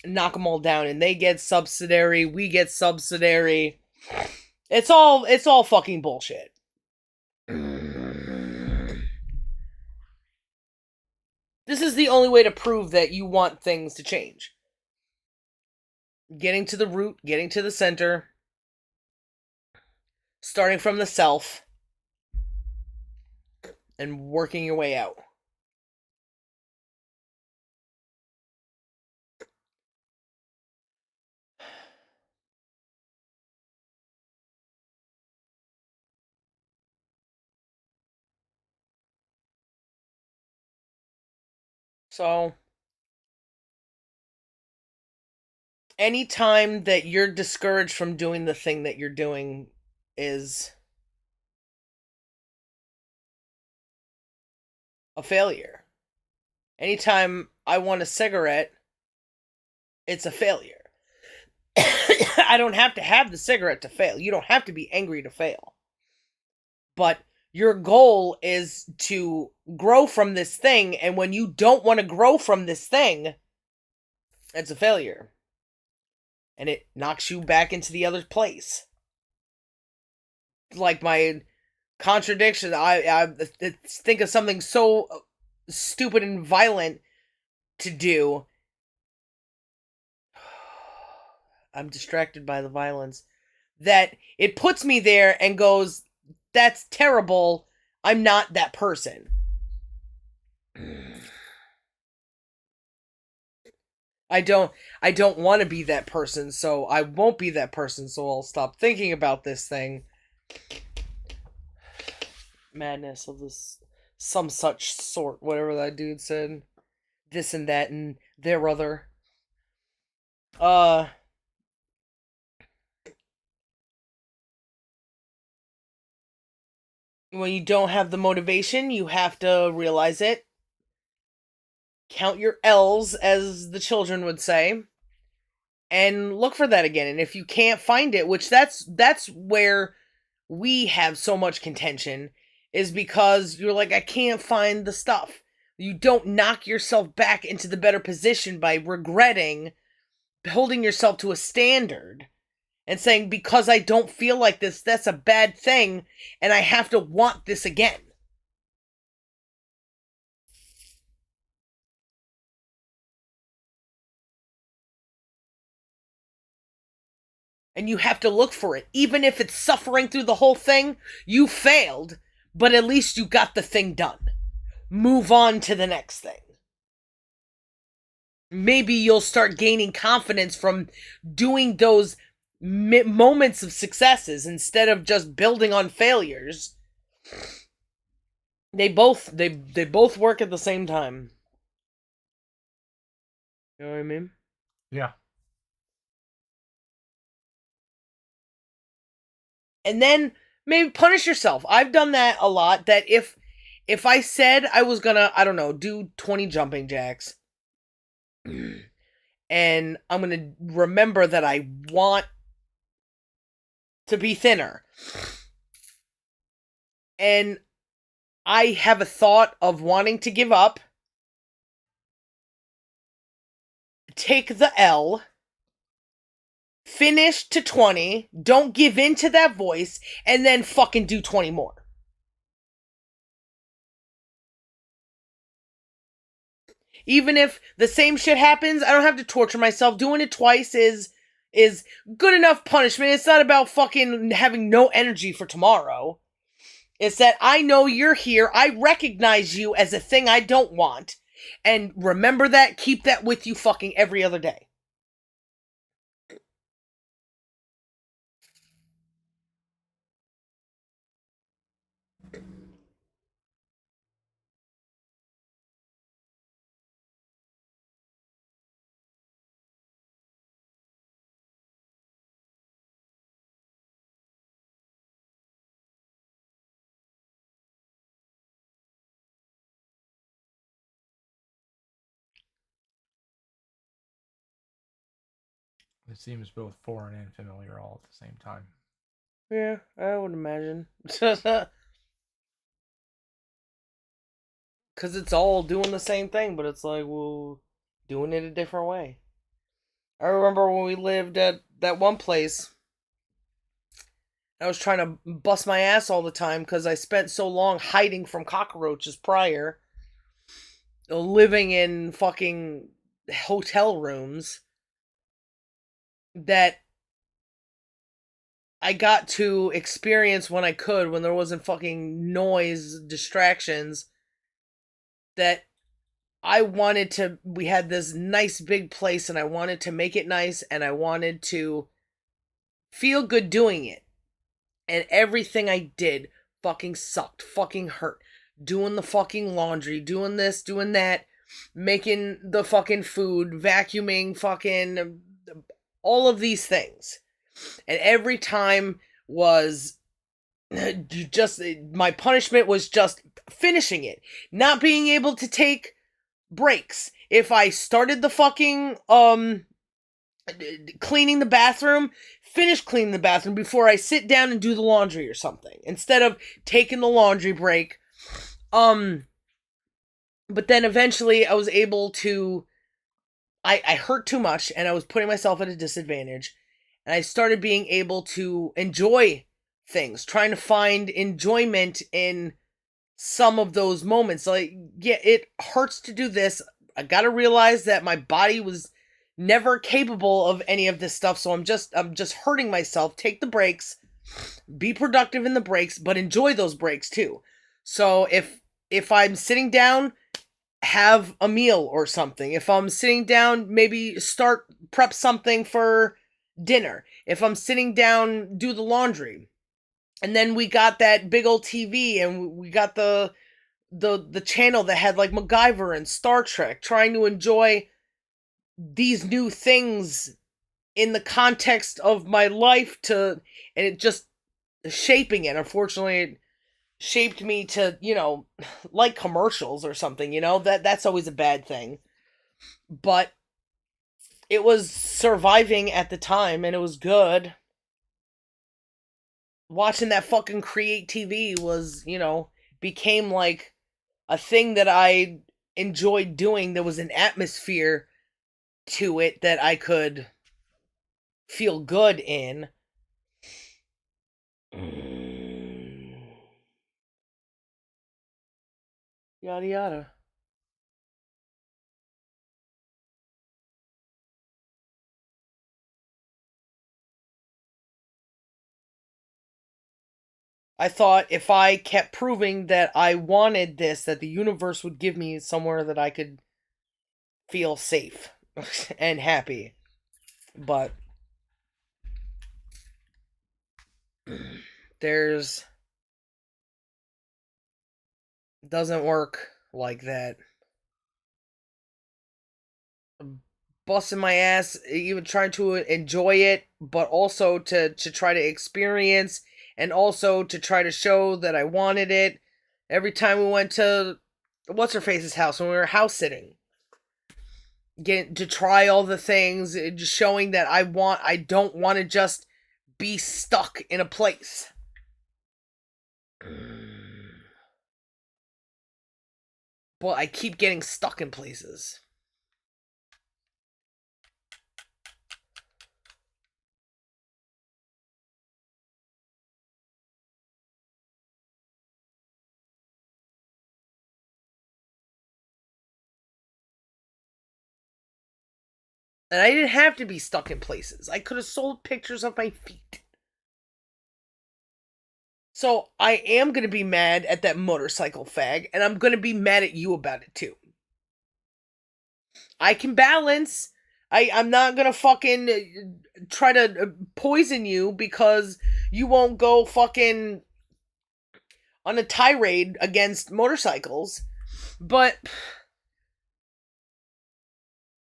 knock them all down, and they get subsidiary, we get subsidiary. It's all fucking bullshit. This is the only way to prove that you want things to change. Getting to the root, getting to the center, starting from the self, and working your way out. So, anytime that you're discouraged from doing the thing that you're doing is a failure. Anytime I want a cigarette, it's a failure. I don't have to have the cigarette to fail. You don't have to be angry to fail. But your goal is to grow from this thing, and when you don't want to grow from this thing, it's a failure. And it knocks you back into the other place. Like my contradiction, I think of something so stupid and violent to do. I'm distracted by the violence. That it puts me there and goes, that's terrible. I'm not that person. I don't want to be that person, so I won't be that person, so I'll stop thinking about this thing. Madness of this some such sort, whatever that dude said. This and that and their other. When you don't have the motivation, you have to realize it. Count your L's, as the children would say, and look for that again. And if you can't find it, which that's where we have so much contention, is because you're like, I can't find the stuff. You don't knock yourself back into the better position by regretting holding yourself to a standard and saying, because I don't feel like this, that's a bad thing, and I have to want this again. And you have to look for it. Even if it's suffering through the whole thing, you failed, but at least you got the thing done. Move on to the next thing. Maybe you'll start gaining confidence from doing those moments of successes instead of just building on failures. They both work at the same time. You know what I mean? Yeah. And then maybe punish yourself. I've done that a lot. That if I said I was gonna, I don't know, do 20 jumping jacks, and I'm gonna remember that I want to be thinner, and I have a thought of wanting to give up, take the L, finish to 20, don't give in to that voice, and then fucking do 20 more. Even if the same shit happens, I don't have to torture myself. Doing it twice is good enough punishment. It's not about fucking having no energy for tomorrow. It's that I know you're here. I recognize you as a thing I don't want. And remember that. Keep that with you fucking every other day. It seems both foreign and familiar all at the same time. Yeah, I would imagine. Because it's all doing the same thing, but it's like, well, doing it a different way. I remember when we lived at that one place, I was trying to bust my ass all the time because I spent so long hiding from cockroaches prior, living in fucking hotel rooms, that I got to experience when I could, when there wasn't fucking noise, distractions, that I wanted to, we had this nice big place and I wanted to make it nice and I wanted to feel good doing it. And everything I did fucking sucked, fucking hurt. Doing the fucking laundry, doing this, doing that, making the fucking food, vacuuming, fucking all of these things. And every time was just my punishment was just finishing it, not being able to take breaks. If I started the fucking cleaning the bathroom, finish cleaning the bathroom before I sit down and do the laundry or something, instead of taking the laundry break. But then eventually I was able to, I hurt too much and I was putting myself at a disadvantage, and I started being able to enjoy things, trying to find enjoyment in some of those moments. Like, yeah, it hurts to do this. I gotta realize that my body was never capable of any of this stuff, so I'm just hurting myself. Take the breaks, be productive in the breaks, but enjoy those breaks too. So if I'm sitting down, have a meal or something. If I'm sitting down, maybe prep something for dinner. If I'm sitting down, do the laundry. And then we got that big old TV, and we got the channel that had like MacGyver and Star Trek, trying to enjoy these new things in the context of my life, and it just shaping it. Unfortunately, it shaped me to, like commercials or something, that's always a bad thing. But it was surviving at the time, and it was good. Watching that fucking Create TV was, became like a thing that I enjoyed doing. There was an atmosphere to it that I could feel good in. Yada yada. I thought if I kept proving that I wanted this, that the universe would give me somewhere that I could feel safe and happy. But there's doesn't work like that. Busting my ass, even trying to enjoy it, but also to try to experience, and also to try to show that I wanted it. Every time we went to what's her face's house when we were house sitting, getting to try all the things, just showing that I don't want to just be stuck in a place. But I keep getting stuck in places. And I didn't have to be stuck in places. I could have sold pictures of my feet. So I am going to be mad at that motorcycle fag, and I'm going to be mad at you about it too. I can balance. I'm not going to fucking try to poison you because you won't go fucking on a tirade against motorcycles. But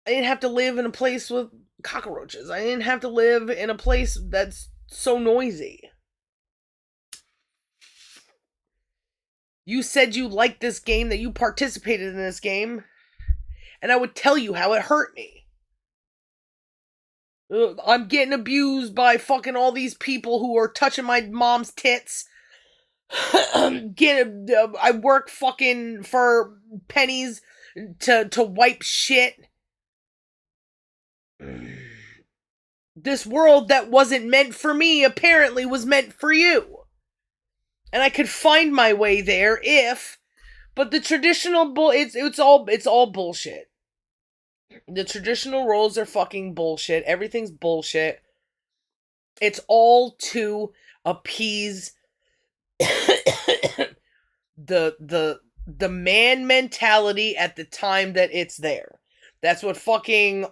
I didn't have to live in a place with cockroaches. I didn't have to live in a place that's so noisy. You said you liked this game, that you participated in this game, and I would tell you how it hurt me. I'm getting abused by fucking all these people who are touching my mom's tits. I work fucking for pennies to wipe shit. This world that wasn't meant for me apparently was meant for you. And I could find my way there but the traditional it's all bullshit. The traditional roles are fucking bullshit. Everything's bullshit. It's all to appease the man mentality at the time that it's there. That's what fucking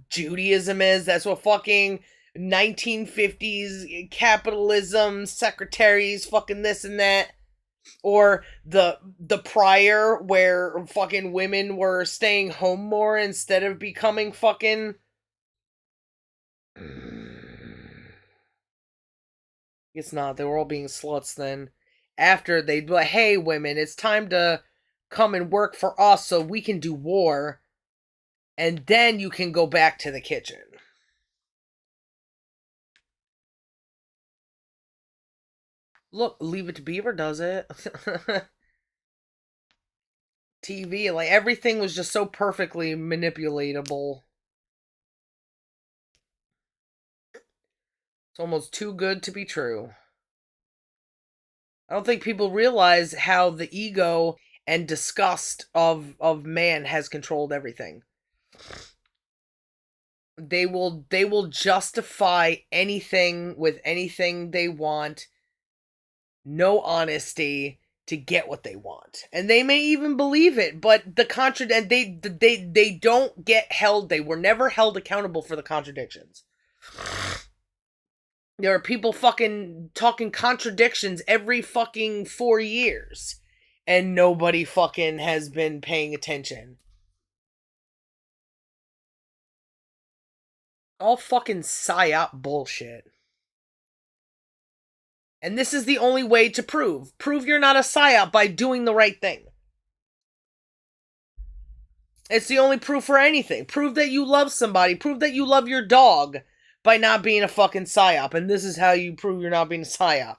Judaism is. That's what fucking 1950s capitalism secretaries fucking this and that. Or the prior, where fucking women were staying home more instead of becoming fucking It's not. They were all being sluts then. After they'd be like, hey, women, it's time to come and work for us so we can do war. And then you can go back to the kitchen. Look, Leave It to Beaver does it. TV, like everything was just so perfectly manipulatable. It's almost too good to be true. I don't think people realize how the ego and disgust of man has controlled everything. They will justify anything with anything they want. No honesty to get what they want. And they may even believe it, but they don't get held, they were never held accountable for the contradictions. There are people fucking talking contradictions every fucking 4 years. And nobody fucking has been paying attention. All fucking psyop bullshit. And this is the only way to prove. Prove you're not a psyop by doing the right thing. It's the only proof for anything. Prove that you love somebody. Prove that you love your dog by not being a fucking psyop. And this is how you prove you're not being a psyop.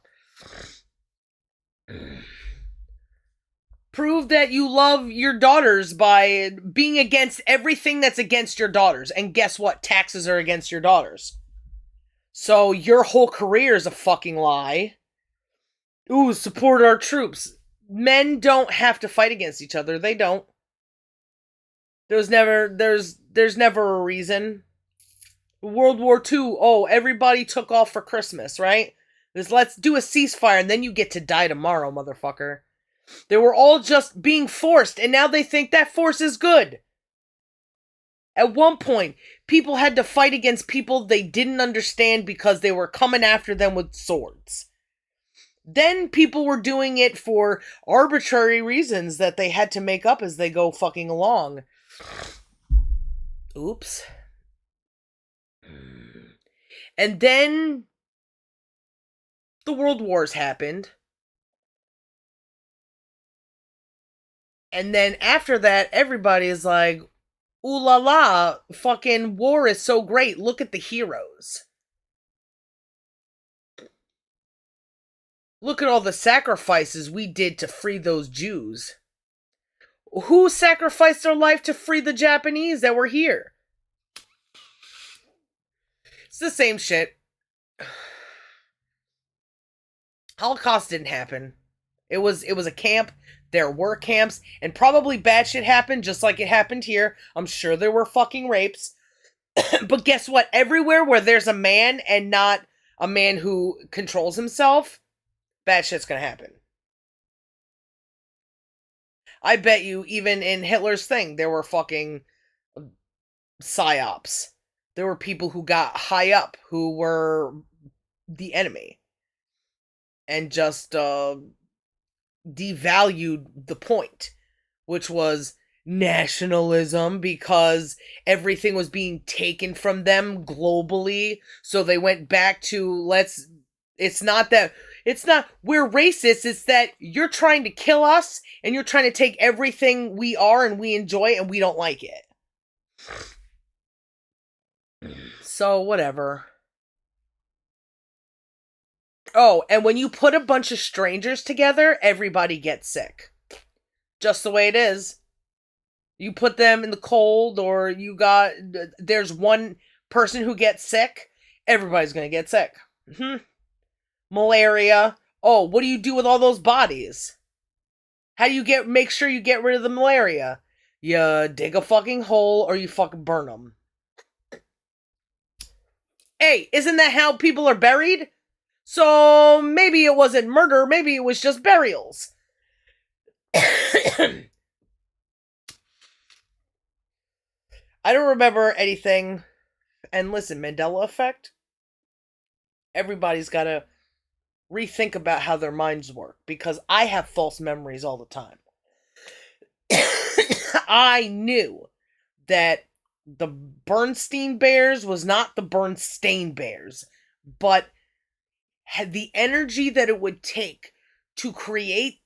Prove that you love your daughters by being against everything that's against your daughters. And guess what? Taxes are against your daughters. So your whole career is a fucking lie. Ooh, support our troops. Men don't have to fight against each other. They don't. There's never a reason. World War II, oh, everybody took off for Christmas, right? Let's do a ceasefire and then you get to die tomorrow, motherfucker. They were all just being forced and now they think that force is good. At one point, people had to fight against people they didn't understand because they were coming after them with swords. Then people were doing it for arbitrary reasons that they had to make up as they go fucking along. Oops. And then the World Wars happened. And then after that, everybody is like, ooh la la, fucking war is so great. Look at the heroes. Look at all the sacrifices we did to free those Jews. Who sacrificed their life to free the Japanese that were here? It's the same shit. Holocaust didn't happen. It was a camp. There were camps, and probably bad shit happened just like it happened here. I'm sure there were fucking rapes. But guess what? Everywhere where there's a man and not a man who controls himself, bad shit's gonna happen. I bet you even in Hitler's thing, there were fucking psyops. There were people who got high up who were the enemy. And just devalued the point, which was nationalism, because everything was being taken from them globally. So they went back to it's not we're racist, it's that you're trying to kill us and you're trying to take everything we are and we enjoy and we don't like it. So whatever. Oh, and when you put a bunch of strangers together, everybody gets sick. Just the way it is. You put them in the cold, or there's one person who gets sick, everybody's gonna get sick. Malaria. Oh, what do you do with all those bodies? How do you make sure you get rid of the malaria? You dig a fucking hole, or you fucking burn them. Hey, isn't that how people are buried? So maybe it wasn't murder, maybe it was just burials. I don't remember anything. And listen, Mandela effect. Everybody's got to rethink about how their minds work, because I have false memories all the time. I knew that the Bernstein Bears was not the Bernstein Bears, but had the energy that it would take to create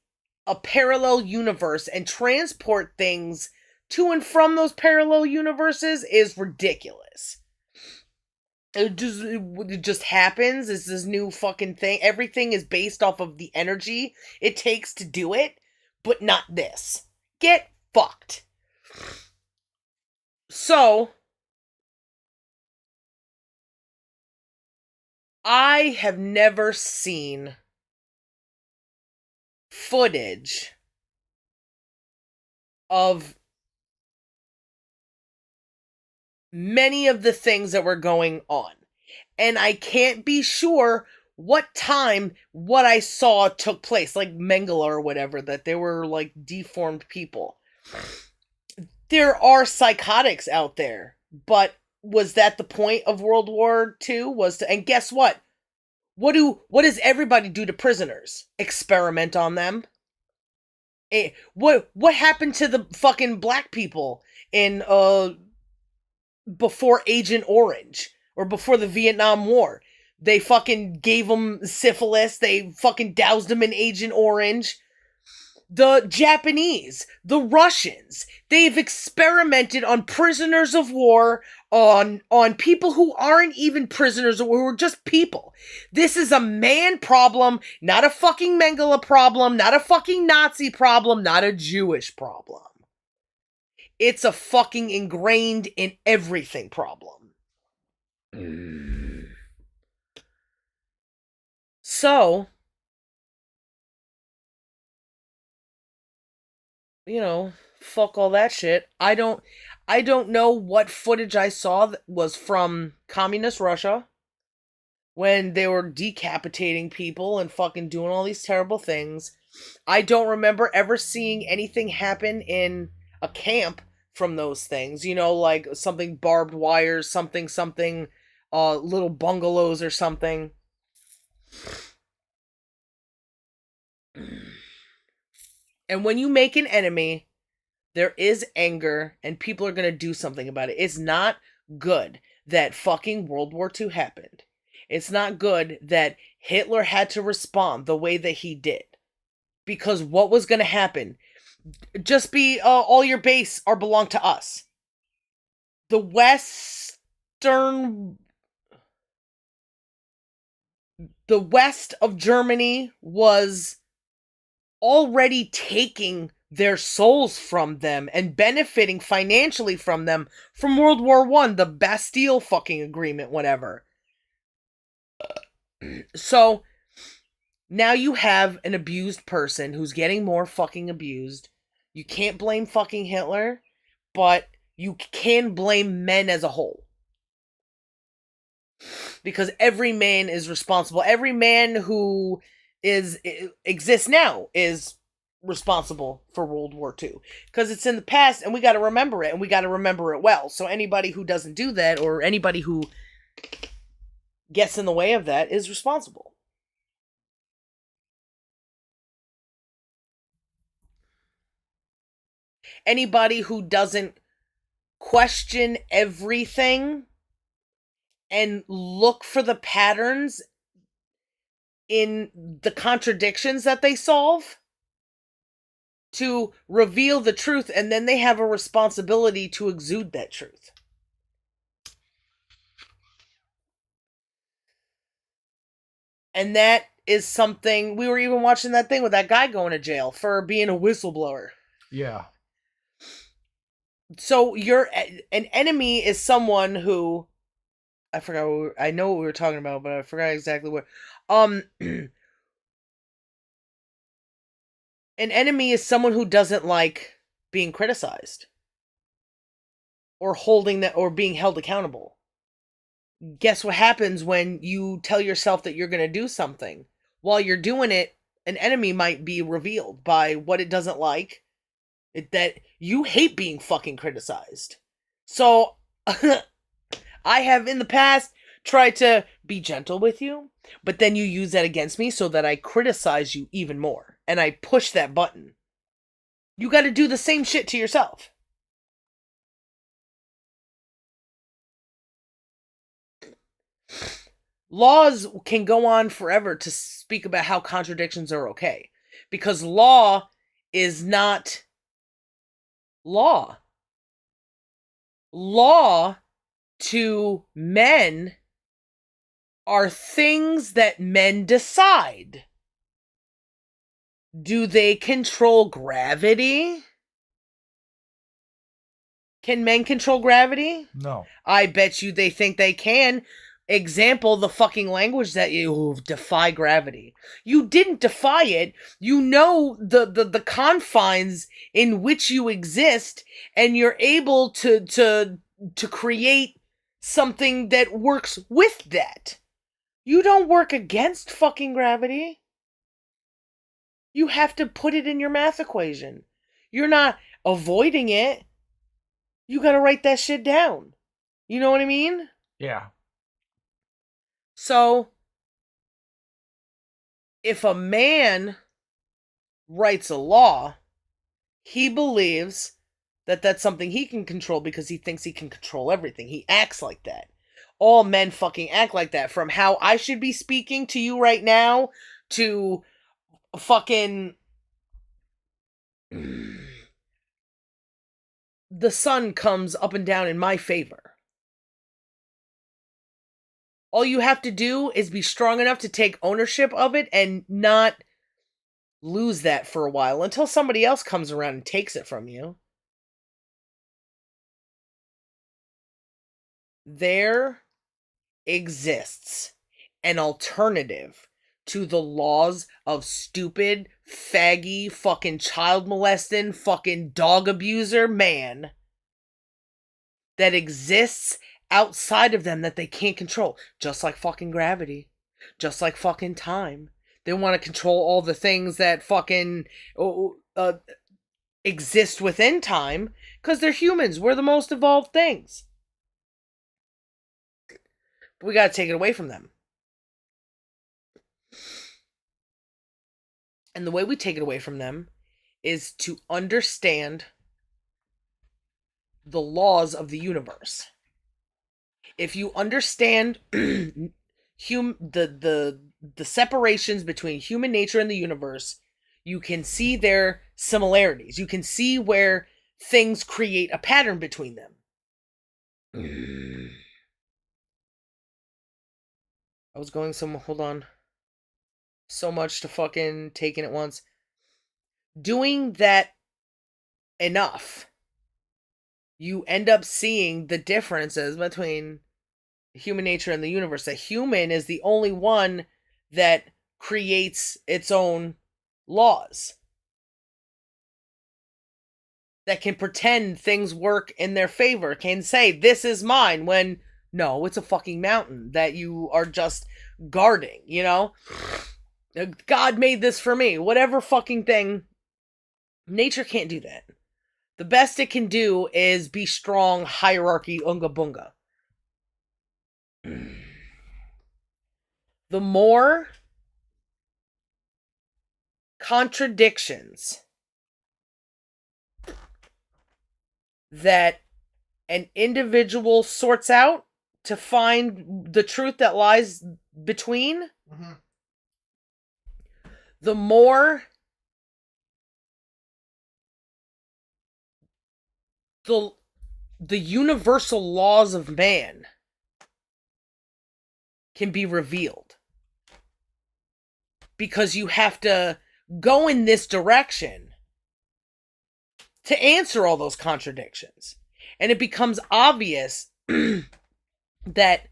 a parallel universe and transport things to and from those parallel universes is ridiculous. It just happens. It's this new fucking thing. Everything is based off of the energy it takes to do it, but not this. Get fucked. So, I have never seen footage of many of the things that were going on. And I can't be sure what time what I saw took place, like Mengele or whatever, that they were like deformed people. There are psychotics out there, but was that the point of World War II? And guess what? What does everybody do to prisoners? Experiment on them. What happened to the fucking black people in before Agent Orange or before the Vietnam War? They fucking gave them syphilis. They fucking doused them in Agent Orange. The Japanese, the Russians, they've experimented on prisoners of war, on people who aren't even prisoners, who are just people. This is a man problem, not a fucking Mengele problem, not a fucking Nazi problem, not a Jewish problem. It's a fucking ingrained in everything problem. So, fuck all that shit. I don't know what footage I saw that was from communist Russia when they were decapitating people and fucking doing all these terrible things. I don't remember ever seeing anything happen in a camp from those things. Like something barbed wires, something, little bungalows or something. And when you make an enemy, there is anger and people are going to do something about it. It's not good that fucking World War II happened. It's not good that Hitler had to respond the way that he did. Because what was going to happen? Just be all your base are belong to us. The west of Germany was already taking their souls from them and benefiting financially from them from World War I, the Bastille fucking agreement, whatever. So now you have an abused person who's getting more fucking abused. You can't blame fucking Hitler, but you can blame men as a whole. Because every man is responsible. Every man who exists now is responsible for World War II. Because it's in the past and we got to remember it, and we got to remember it well. So anybody who doesn't do that, or anybody who gets in the way of that, is responsible. Anybody who doesn't question everything and look for the patterns in the contradictions that they solve to reveal the truth, and then they have a responsibility to exude that truth. And that is something, we were even watching that thing with that guy going to jail for being a whistleblower. Yeah. So an enemy is someone who, I forgot, I know what we were talking about, but I forgot exactly what. An enemy is someone who doesn't like being criticized or being held accountable. Guess what happens when you tell yourself that you're going to do something? While you're doing it, an enemy might be revealed by what it doesn't like. That you hate being fucking criticized. So, I have in the past tried to be gentle with you, but then you use that against me so that I criticize you even more. And I push that button. You got to do the same shit to yourself. laws can go on forever to speak about how contradictions are okay. Because law is not law. Law to men are things that men decide. Do they control gravity? Can men control gravity? No. I bet you they think they can. Example, the fucking language that you defy gravity. You didn't defy it. You know the confines in which you exist, and you're able to create something that works with that. You don't work against fucking gravity. You have to put it in your math equation. You're not avoiding it. You gotta write that shit down. You know what I mean? Yeah. So, if a man writes a law, he believes that that's something he can control because he thinks he can control everything. He acts like that. All men fucking act like that. From how I should be speaking to you right now to fucking the sun comes up and down in my favor. All you have to do is be strong enough to take ownership of it and not lose that for a while until somebody else comes around and takes it from you. There exists an alternative to the laws of stupid, faggy, fucking child molesting, fucking dog abuser man that exists outside of them that they can't control. Just like fucking gravity. Just like fucking time. They want to control all the things that fucking exist within time because they're humans. We're the most evolved things. But we gotta take it away from them. And the way we take it away from them is to understand the laws of the universe. If you understand the separations between human nature and the universe, you can see their similarities. You can see where things create a pattern between them. I was going hold on. So much to fucking take in at once. Doing that enough, you end up seeing the differences between human nature and the universe. A human is the only one that creates its own laws, that can pretend things work in their favor, can say, this is mine, when no, it's a fucking mountain that you are just guarding, you know? God made this for me. Whatever fucking thing. Nature can't do that. The best it can do is be strong, hierarchy, unga bunga. The more contradictions that an individual sorts out to find the truth that lies between, the more the universal laws of man can be revealed. Because you have to go in this direction to answer all those contradictions. And it becomes obvious that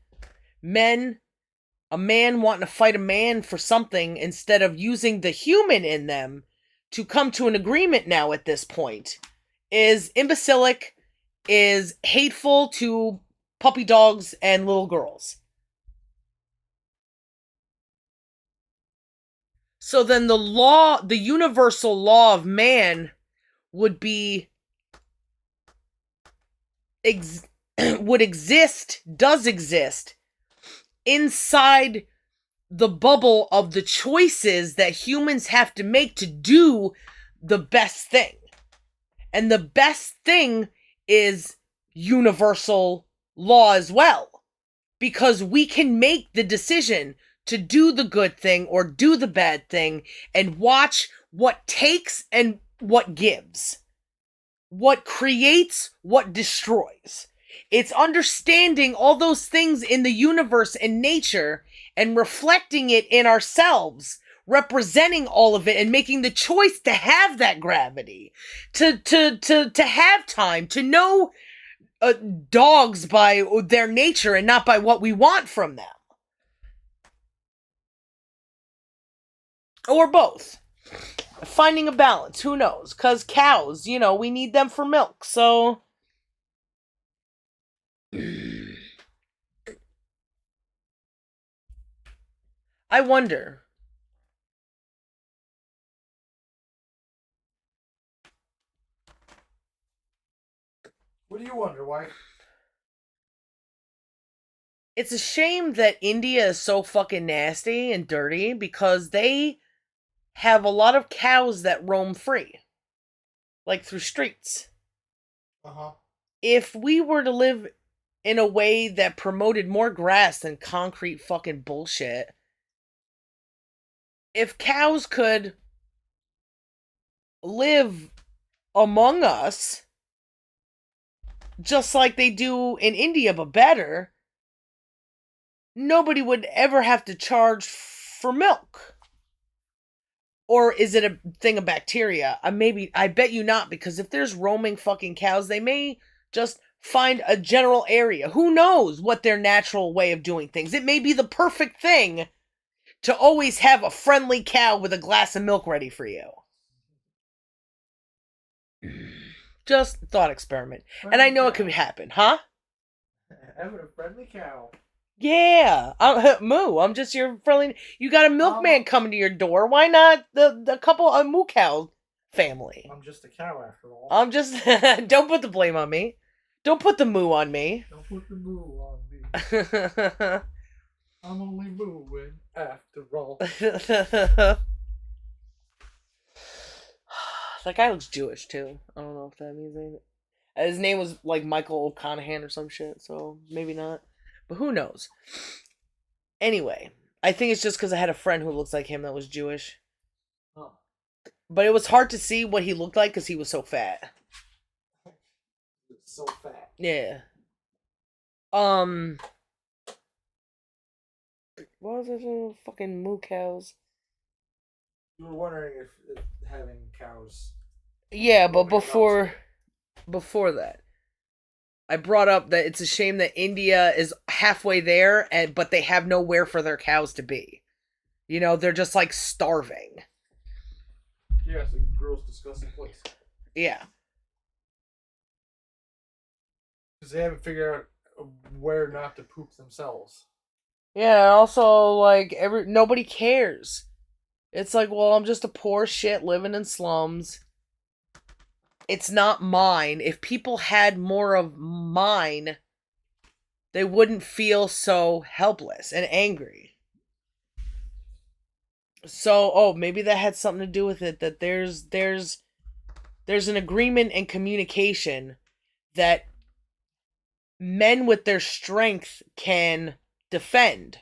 a man wanting to fight a man for something instead of using the human in them to come to an agreement now at this point is imbecilic, is hateful to puppy dogs and little girls. So then the universal law of man would be would exist, does exist inside the bubble of the choices that humans have to make to do the best thing. And the best thing is universal law as well. because we can make the decision to do the good thing or do the bad thing and watch what takes and what gives, what creates, what destroys. It's understanding all those things in the universe and nature and reflecting it in ourselves, representing all of it and making the choice to have that gravity, to have time, to know dogs by their nature and not by what we want from them. Or both. Finding a balance, who knows? Because cows, we need them for milk, so. I wonder. What do you wonder, why? It's a shame that India is so fucking nasty and dirty because they have a lot of cows that roam free, like through streets. Uh-huh. If we were to live in a way that promoted more grass than concrete fucking bullshit, if cows could live among us just like they do in India but better, nobody would ever have to charge for milk. Or is it a thing of bacteria? I bet you not, because if there's roaming fucking cows, they may just find a general area. Who knows what their natural way of doing things? It may be the perfect thing to always have a friendly cow with a glass of milk ready for you. Just thought experiment. And I know it could happen, huh? Having a friendly cow. Yeah, Moo. I'm just your friendly. You got a milkman coming to your door. Why not the couple of moo cow family? I'm just a cow after all. I'm just. Don't put the blame on me. Don't put the moo on me. Don't put the moo on me. I'm only mooing after all. That guy looks Jewish too. I don't know if that means anything. His name was like Michael O'Conahan or some shit, so maybe not. But who knows? Anyway, I think it's just because I had a friend who looks like him that was Jewish. Oh. But it was hard to see what he looked like because he was so fat. So fat. Yeah. What was it? Fucking moo cows. You were wondering if having cows. Yeah, but before that, I brought up that it's a shame that India is halfway there, but they have nowhere for their cows to be. They're just like starving. Yeah, it's a gross, disgusting place. Yeah. Because they haven't figured out where not to poop themselves. Yeah, also, like, nobody cares. It's like, well, I'm just a poor shit living in slums. It's not mine. If people had more of mine, they wouldn't feel so helpless and angry. So, maybe that had something to do with it, that there's an agreement and communication that men with their strength can defend,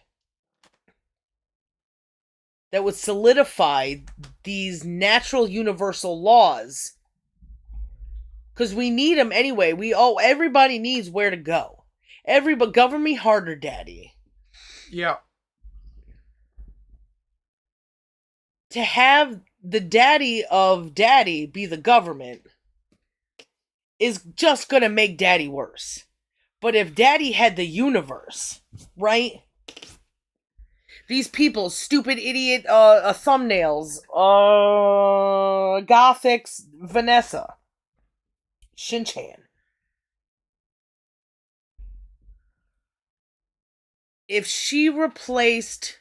that would solidify these natural universal laws, because we need them anyway. Everybody needs where to go. Everybody, govern me harder, daddy. Yeah. To have the daddy of daddy be the government is just gonna make daddy worse. But if daddy had the universe, right? These people, stupid idiot thumbnails, Gothix, Vanessa, Shinchan. If she replaced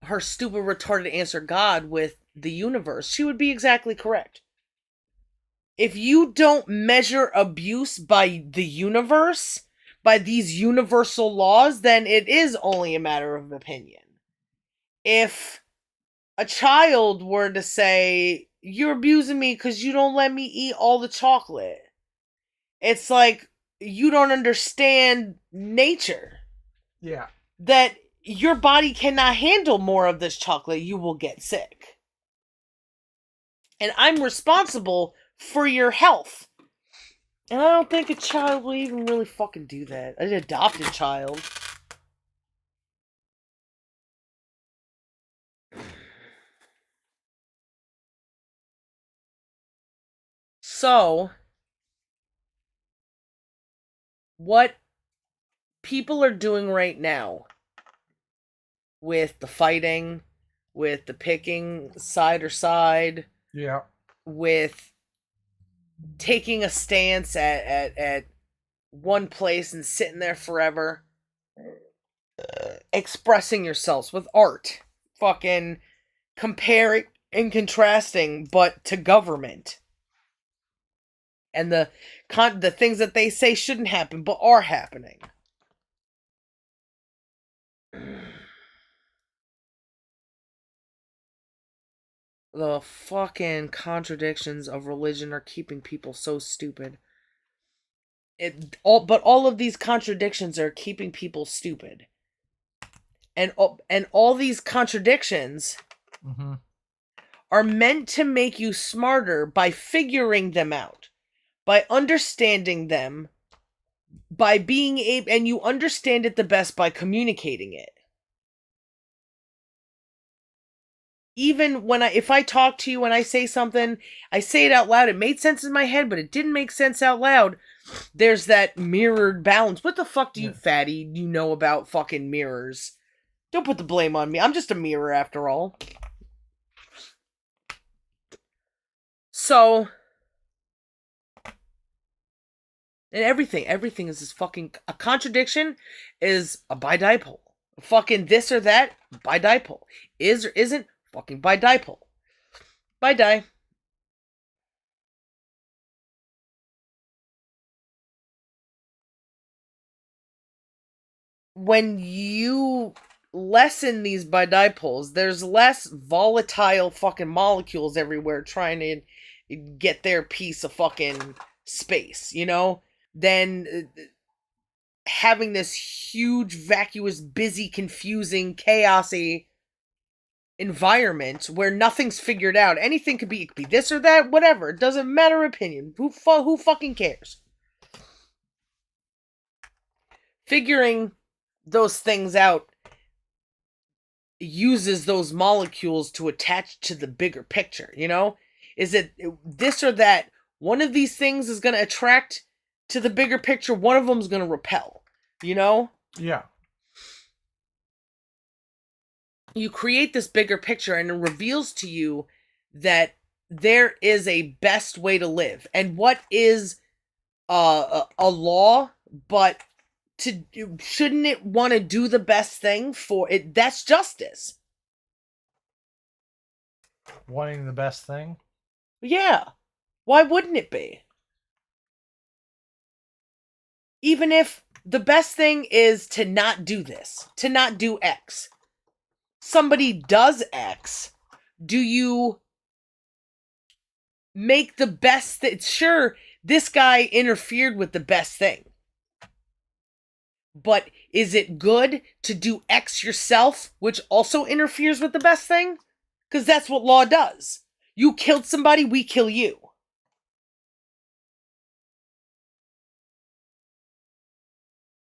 her stupid retarded answer God with the universe, she would be exactly correct. If you don't measure abuse by the universe, by these universal laws, then it is only a matter of opinion. If a child were to say, you're abusing me because you don't let me eat all the chocolate, it's like, you don't understand nature. Yeah. That your body cannot handle more of this chocolate, you will get sick. And I'm responsible for your health. And I don't think a child will even really fucking do that. An adopted child. So, what people are doing right now with the fighting, with the picking side or side, Yeah. with taking a stance at one place and sitting there forever, expressing yourselves with art, fucking comparing and contrasting, but to government. And the things that they say shouldn't happen, but are happening. The fucking contradictions of religion are keeping people so stupid. But all of these contradictions are keeping people stupid. And all these contradictions are meant to make you smarter by figuring them out, by understanding them, by being able, and you understand it the best by communicating it. Even when if I talk to you and I say something, I say it out loud, it made sense in my head, but it didn't make sense out loud. There's that mirrored balance. What the fuck do you, fatty, you know about fucking mirrors? Don't put the blame on me. I'm just a mirror after all. So, and everything is this fucking, a contradiction is a bidipole. Fucking this or that, bidipole. Is or isn't, fucking bidipole. Bidi. When you lessen these bidipoles, there's less volatile fucking molecules everywhere trying to get their piece of fucking space, you know? Than having this huge, vacuous, busy, confusing, chaosy environment where nothing's figured out. Anything could be, it could be this or that, whatever. It doesn't matter opinion. Who fucking cares? Figuring those things out uses those molecules to attach to the bigger picture, you know? Is it this or that? One of these things is going to attract to the bigger picture, one of them is going to repel, you know? Yeah. You create this bigger picture and it reveals to you that there is a best way to live. And what is a law, but shouldn't it want to do the best thing for it? That's justice. Wanting the best thing? Yeah. Why wouldn't it be? Even if the best thing is to not do this, to not do X. Somebody does X. Do you make the best thing? Sure, this guy interfered with the best thing. But is it good to do X yourself, which also interferes with the best thing? Because that's what law does. You killed somebody, we kill you.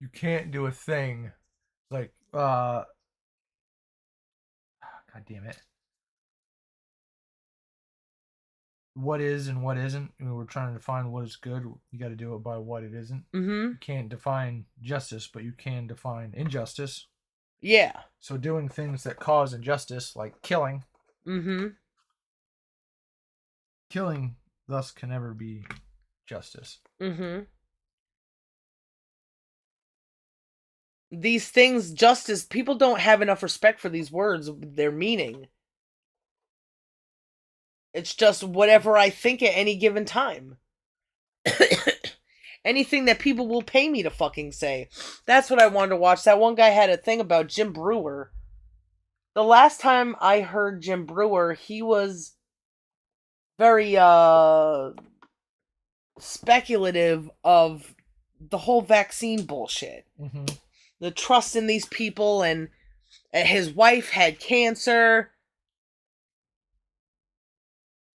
You can't do a thing like God damn it. What is and what isn't. I mean, we're trying to define what is good. You got to do it by what it isn't. You can't define justice, but you can define injustice. Yeah. So doing things that cause injustice, like killing. Killing, thus, can never be justice. These things, justice, people don't have enough respect for these words, their meaning. It's just whatever I think at any given time. Anything that people will pay me to fucking say. That's what I wanted to watch. That one guy had a thing about Jim Brewer. The last time I heard Jim Brewer, he was very speculative of the whole vaccine bullshit. Mm-hmm. The trust in these people, and his wife had cancer.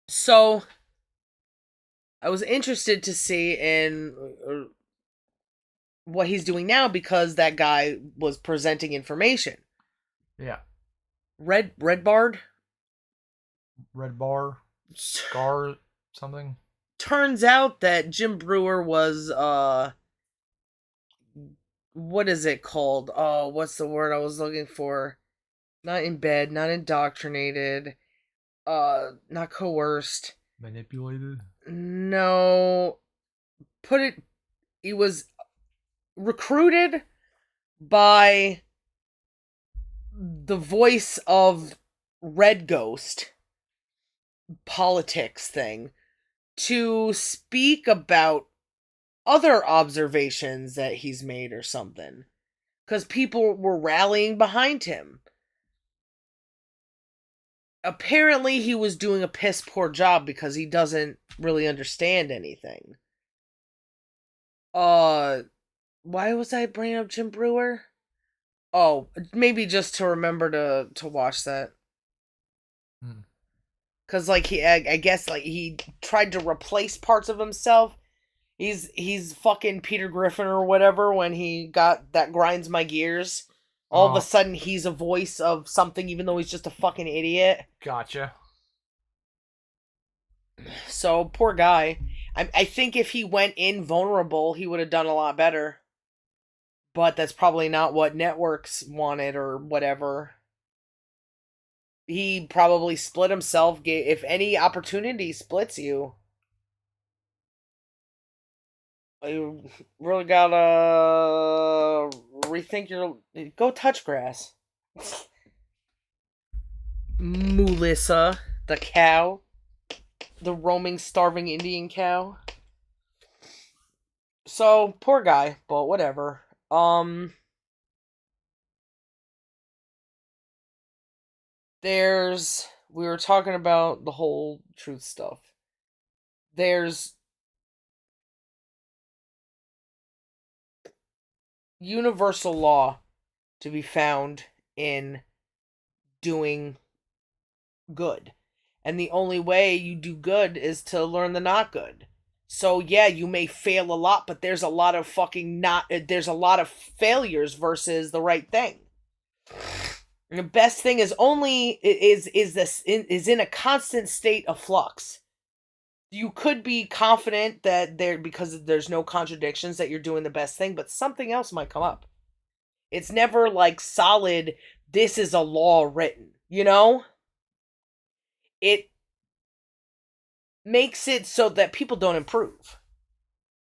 So I was interested to see in what he's doing now because that guy was presenting information. Yeah. Red Bard? Red bar, scar, something. Turns out that Jim Brewer was what is it called? Oh, what's the word I was looking for? Not in bed, not indoctrinated, not coerced. Manipulated. No, put it. He was recruited by the voice of Red Ghost politics thing to speak about other observations that he's made or something. Because people were rallying behind him. Apparently, he was doing a piss poor job because he doesn't really understand anything. Why was I bringing up Jim Brewer? Oh, maybe just to remember to watch that. Cause like I guess like he tried to replace parts of himself. He's fucking Peter Griffin or whatever when he got that grinds my gears. All of a sudden he's a voice of something even though he's just a fucking idiot. Gotcha. So poor guy. I think if he went in vulnerable, he would have done a lot better. But that's probably not what networks wanted or whatever. He probably split himself. If any opportunity splits you, you really gotta rethink your. Go touch grass. Melissa, the cow, the roaming, starving Indian cow. So poor guy, but whatever. We were talking about the whole truth stuff. There's universal law to be found in doing good. And the only way you do good is to learn the not good. So yeah, you may fail a lot, but there's a lot of there's a lot of failures versus the right thing. And the best thing is is in a constant state of flux. You could be confident that because there's no contradictions that you're doing the best thing, but something else might come up. It's never like solid, this is a law written, you know? It makes it so that people don't improve.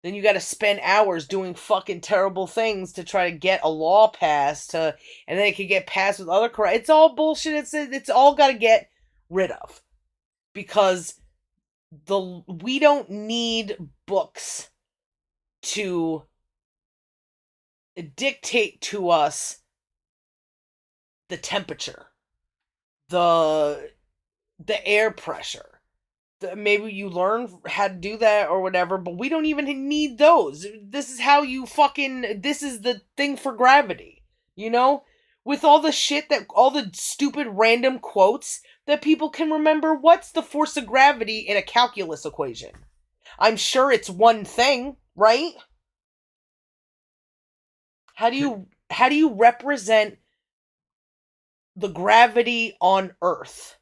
Then you got to spend hours doing fucking terrible things to try to get a law passed, and then it can get passed with other correct. It's all bullshit. It's all got to get rid of because we don't need books to dictate to us the temperature, the air pressure. Maybe you learn how to do that or whatever, but we don't even need those. This is how you this is the thing for gravity, you know? With all the shit all the stupid random quotes that people can remember, what's the force of gravity in a calculus equation? I'm sure it's one thing, right? How do you represent the gravity on Earth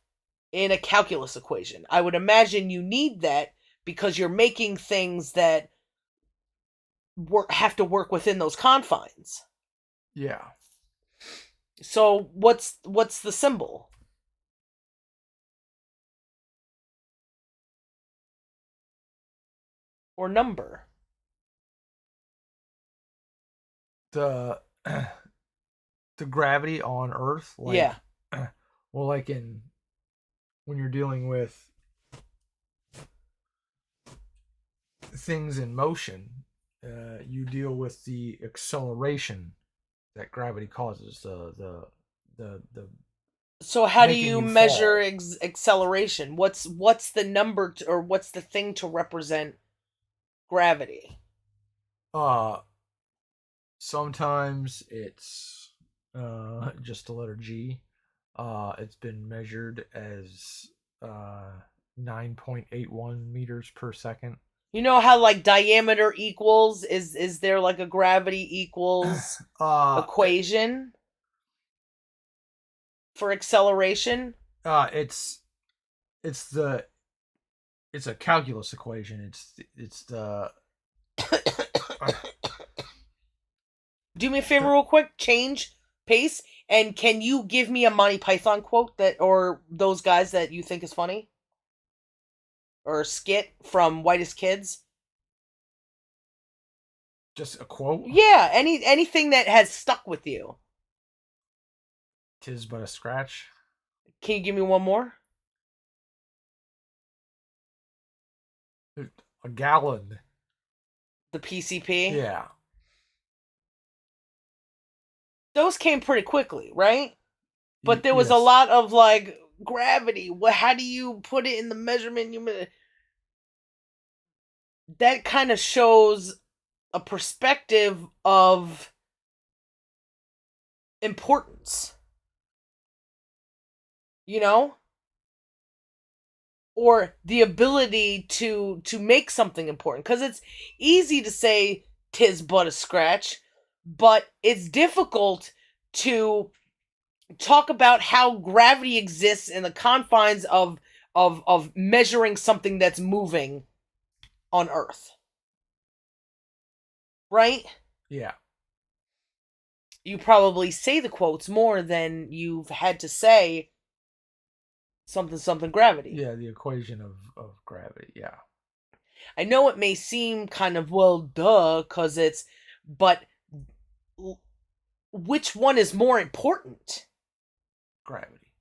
in a calculus equation? I would imagine you need that because you're making things that have to work within those confines. Yeah. So what's the symbol? Or number? The gravity on Earth, like, yeah. Well, like when you're dealing with things in motion, you deal with the acceleration that gravity causes. The So how do you measure acceleration? What's the number or what's the thing to represent gravity? Uh, sometimes it's just the letter G. It's been measured as 9.81 meters per second. You know how like diameter equals is there like a gravity equals Uh, equation for acceleration? uh, it's it's the it's a calculus equation. It's the uh, Do me a favor the real quick, change pace, and can you give me a Monty Python quote that or those guys that you think is funny? Or a skit from Whitest Kids? just a quote. Yeah, anything that has stuck with you. Tis but a scratch. Can you give me one more? A gallon. The PCP? Yeah. Those came pretty quickly, right? But there was a Yes. lot of like gravity. How do you put it in the measurement? That kind of shows a perspective of importance, you know, or the ability to make something important. Because it's easy to say "tis but a scratch," but it's difficult to talk about how gravity exists in the confines of measuring something that's moving on Earth, right? Yeah. You probably say the quotes more than you've had to say something something gravity. Yeah. The equation of gravity. Yeah. I know it may seem kind of well duh cuz it's but which one is more important? Gravity.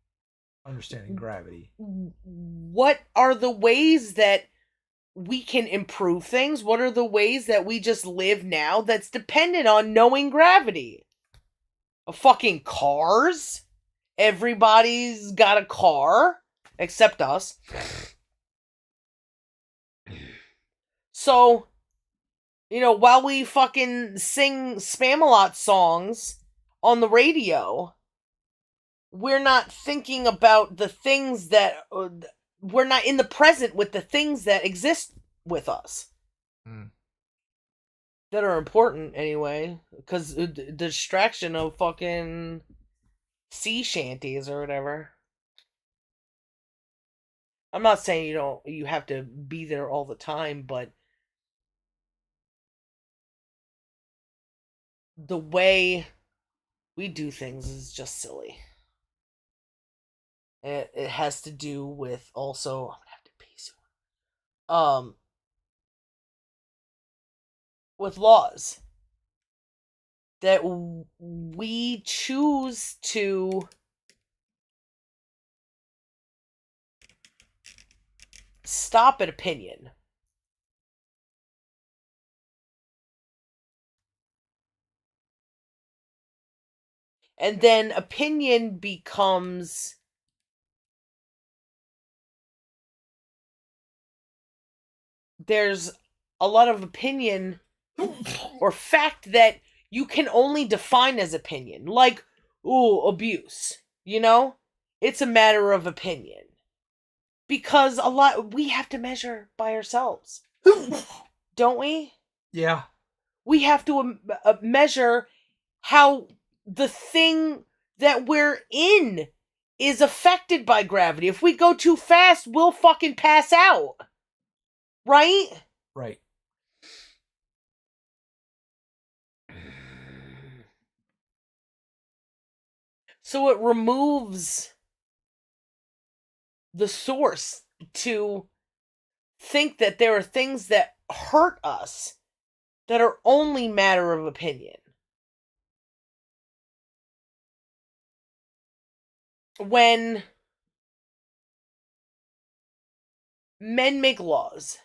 Understanding gravity. What are the ways that we can improve things? What are the ways that we just live now that's dependent on knowing gravity? Fucking cars? Everybody's got a car except us. So, while we fucking sing Spamalot songs on the radio, we're not thinking about the things that we're not in the present with the things that exist with us that are important anyway. Because the distraction of fucking sea shanties or whatever. I'm not saying you have to be there all the time, but the way we do things is just silly. It has to do with also I'm gonna have to pee soon. With laws that we choose to stop at opinion. And then opinion becomes there's a lot of opinion or fact that you can only define as opinion. Like, ooh, abuse. It's a matter of opinion. Because a lot we have to measure by ourselves. Don't we? Yeah. We have to measure how the thing that we're in is affected by gravity. If we go too fast, we'll fucking pass out. Right? Right. So it removes the source to think that there are things that hurt us that are only matter of opinion. When men make laws,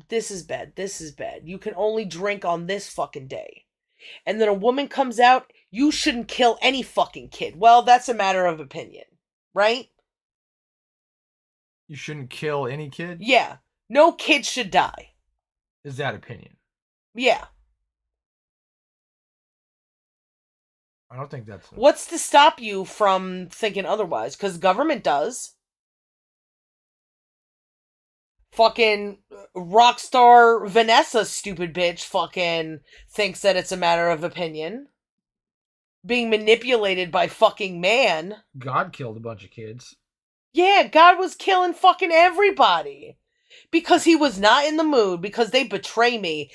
this is bad, this is bad, you can only drink on this fucking day. And then a woman comes out, you shouldn't kill any fucking kid. Well, that's a matter of opinion, right? You shouldn't kill any kid? Yeah. No kid should die. Is that opinion? Yeah. I don't think that's What's to stop you from thinking otherwise? Because government does. Fucking rock star Vanessa, stupid bitch, fucking thinks that it's a matter of opinion. Being manipulated by fucking man. God killed a bunch of kids. Yeah, God was killing fucking everybody. Because he was not in the mood, because they betray me.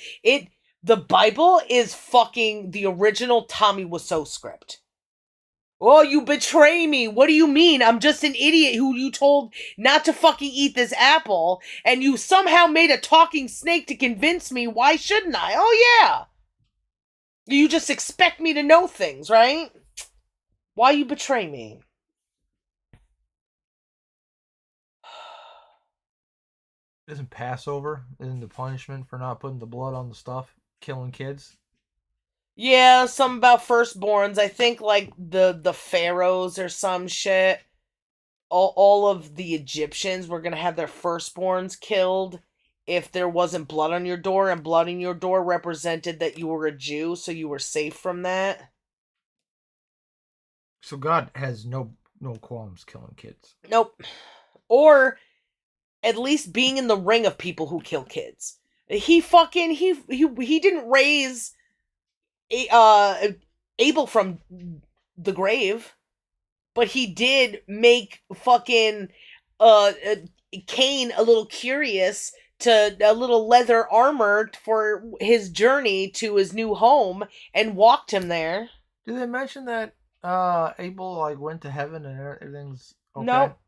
The Bible is fucking the original Tommy Wiseau script. Oh, you betray me. What do you mean? I'm just an idiot who you told not to fucking eat this apple, and you somehow made a talking snake to convince me. Why shouldn't I? Oh, yeah. You just expect me to know things, right? Why you betray me? Isn't Passover isn't the punishment for not putting the blood on the stuff, killing kids? Yeah, some about firstborns. I think like the pharaohs or some shit. All of the Egyptians were gonna have their firstborns killed if there wasn't blood on your door, and blood on your door represented that you were a Jew, so you were safe from that. So God has no qualms killing kids. Nope. Or at least being in the ring of people who kill kids. He fucking he didn't raise Abel from the grave, but he did make fucking Cain a little curious to a little leather armor for his journey to his new home and walked him there. Did they mention that Abel like went to heaven and everything's okay? Nope.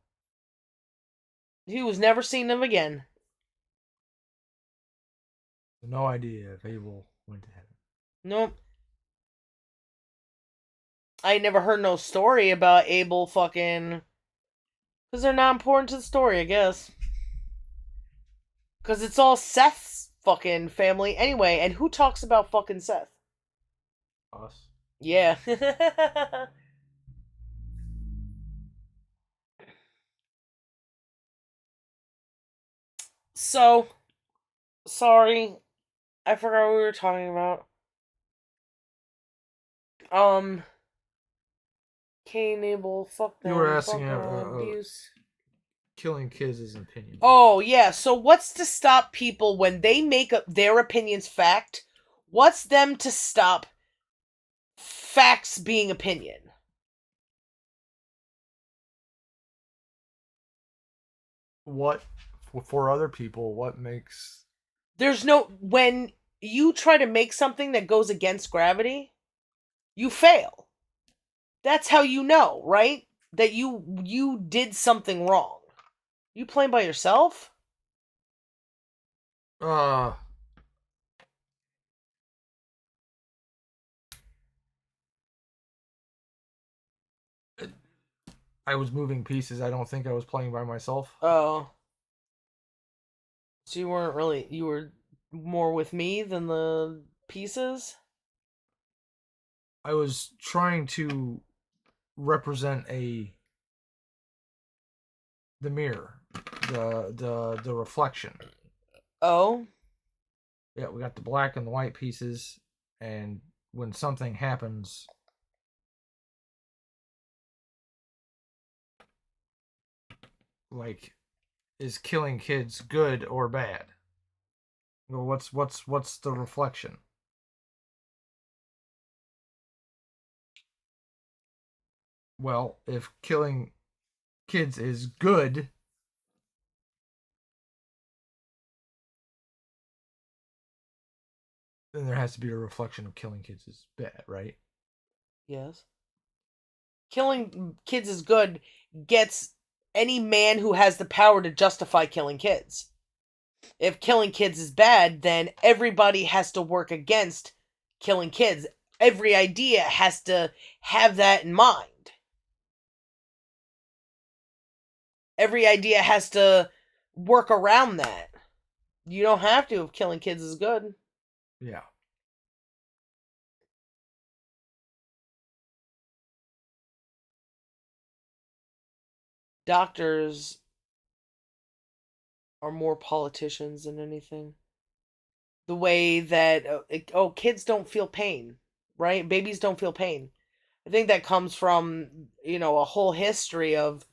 He was never seen of again. No idea if Abel went to heaven. Nope. I never heard no story about Abel fucking. Because they're not important to the story, I guess. Because it's all Seth's fucking family anyway, and who talks about fucking Seth? Us. Yeah. So, sorry. I forgot what we were talking about. Um, Cain, Abel, fuck them. You were Fuck asking abuse. killing kids is an opinion. Oh, yeah. So, what's to stop people when they make up their opinions fact? What's them to stop facts being opinion? What for other people? What makes There's no. When you try to make something that goes against gravity, you fail. That's how you know, right? That you did something wrong. You playing by yourself? uh I was moving pieces. I don't think I was playing by myself. Oh. So you weren't really, you were more with me than the pieces? I was trying to represent the mirror, the reflection. Oh? Yeah, we got the black and the white pieces, and when something happens, like, is killing kids good or bad? Well, what's the reflection? Well, if killing kids is good, then there has to be a reflection of killing kids is bad, right? Yes. Killing kids is good gets any man who has the power to justify killing kids. If killing kids is bad, then everybody has to work against killing kids. Every idea has to have that in mind. Every idea has to work around that. You don't have to if killing kids is good. Yeah. Doctors are more politicians than anything. The way that kids don't feel pain, right? Babies don't feel pain. I think that comes from, a whole history of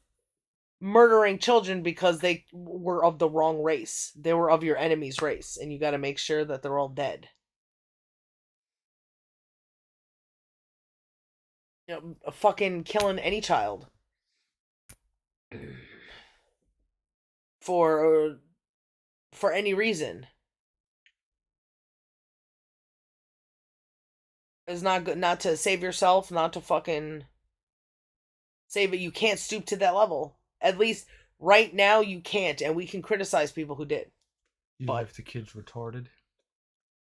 murdering children because they were of the wrong race. They were of your enemy's race, and you got to make sure that they're all dead. Fucking killing any child for for any reason is not good. Not to save yourself, not to fucking save it. You can't stoop to that level. At least right now, you can't, and we can criticize people who did. Even But if the kid's retarded,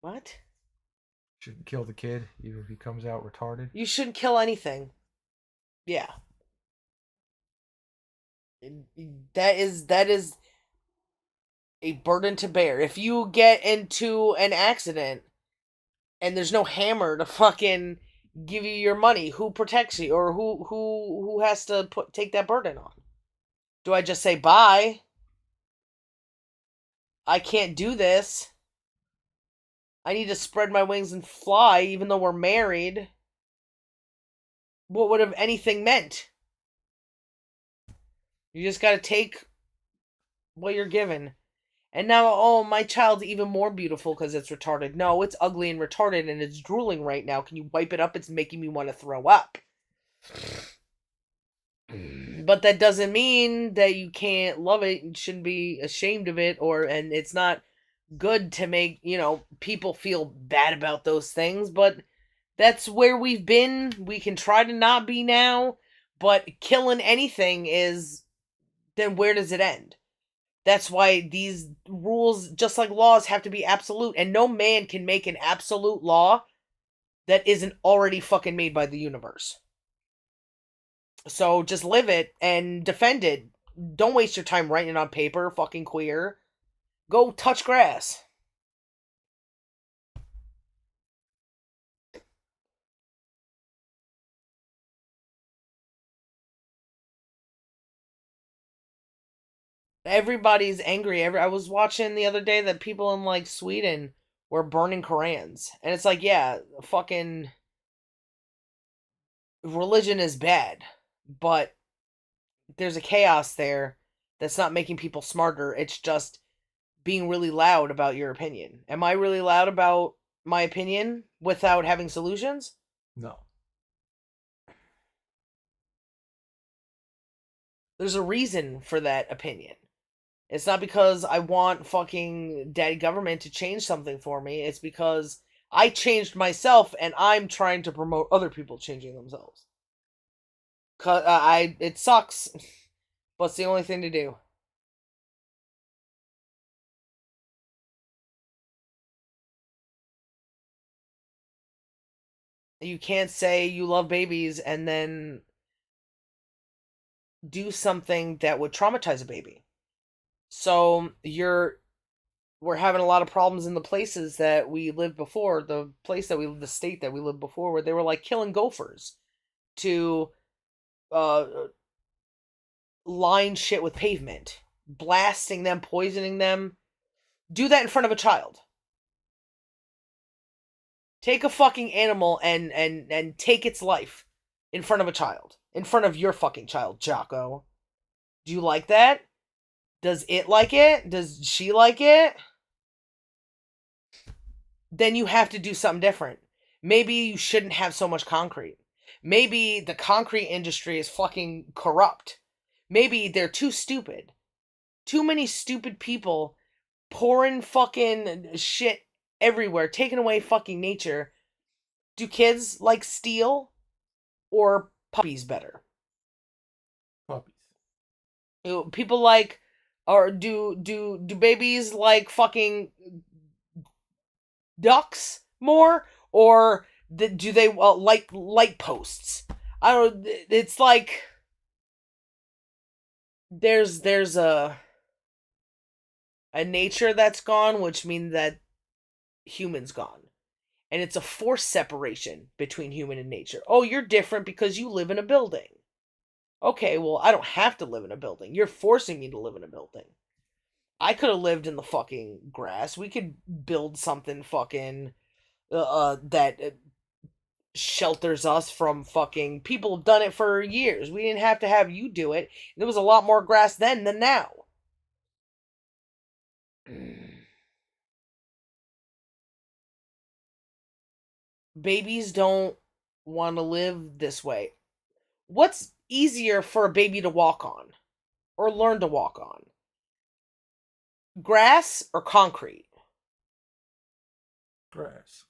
what? shouldn't kill the kid, even if he comes out retarded. You shouldn't kill anything. Yeah, that is a burden to bear. If you get into an accident and there's no hammer to fucking give you your money, who protects you, or who has to take that burden on? Do I just say bye? I can't do this. I need to spread my wings and fly, even though we're married. What would have anything meant? You just gotta take what you're given. And now, oh, my child's even more beautiful because it's retarded. No, it's ugly and retarded and it's drooling right now. Can you wipe it up? It's making me want to throw up. But that doesn't mean that you can't love it and shouldn't be ashamed of it, and it's not good to make, people feel bad about those things, but that's where we've been. We can try to not be now, but killing anything is, then where does it end? That's why these rules, just like laws, have to be absolute, and no man can make an absolute law that isn't already fucking made by the universe. So just live it and defend it. Don't waste your time writing it on paper, fucking queer. Go touch grass. Everybody's angry. I was watching the other day that people in like Sweden were burning Korans. And it's like, yeah, fucking religion is bad, but there's a chaos there that's not making people smarter. It's just being really loud about your opinion. Am I really loud about my opinion without having solutions? No. There's a reason for that opinion. It's not because I want fucking daddy government to change something for me. It's because I changed myself and I'm trying to promote other people changing themselves. It sucks, but it's the only thing to do. You can't say you love babies and then do something that would traumatize a baby. So we're having a lot of problems in the places that we lived before, the state that we lived before, where they were like killing gophers to uh line shit with pavement, blasting them, poisoning them. Do that in front of a child. Take a fucking animal and take its life in front of a child. In front of your fucking child, Jocko. Do you like that? Does it like it? Does she like it? Then you have to do something different. Maybe you shouldn't have so much concrete. Maybe the concrete industry is fucking corrupt. Maybe they're too stupid. Too many stupid people pouring fucking shit everywhere, taking away fucking nature. Do kids like steel or puppies better? Puppies. People like, or do babies like fucking ducks more, or do they like light posts? I don't. It's like there's a nature that's gone, which means that humans gone. And it's a forced separation between human and nature. Oh, you're different because you live in a building. Okay, well, I don't have to live in a building. You're forcing me to live in a building. I could have lived in the fucking grass. We could build something fucking that shelters us from fucking people have done it for years. We didn't have to have you do it. There was a lot more grass then than now. Babies don't want to live this way. What's easier for a baby to walk on or learn to walk on? Grass or concrete? Grass.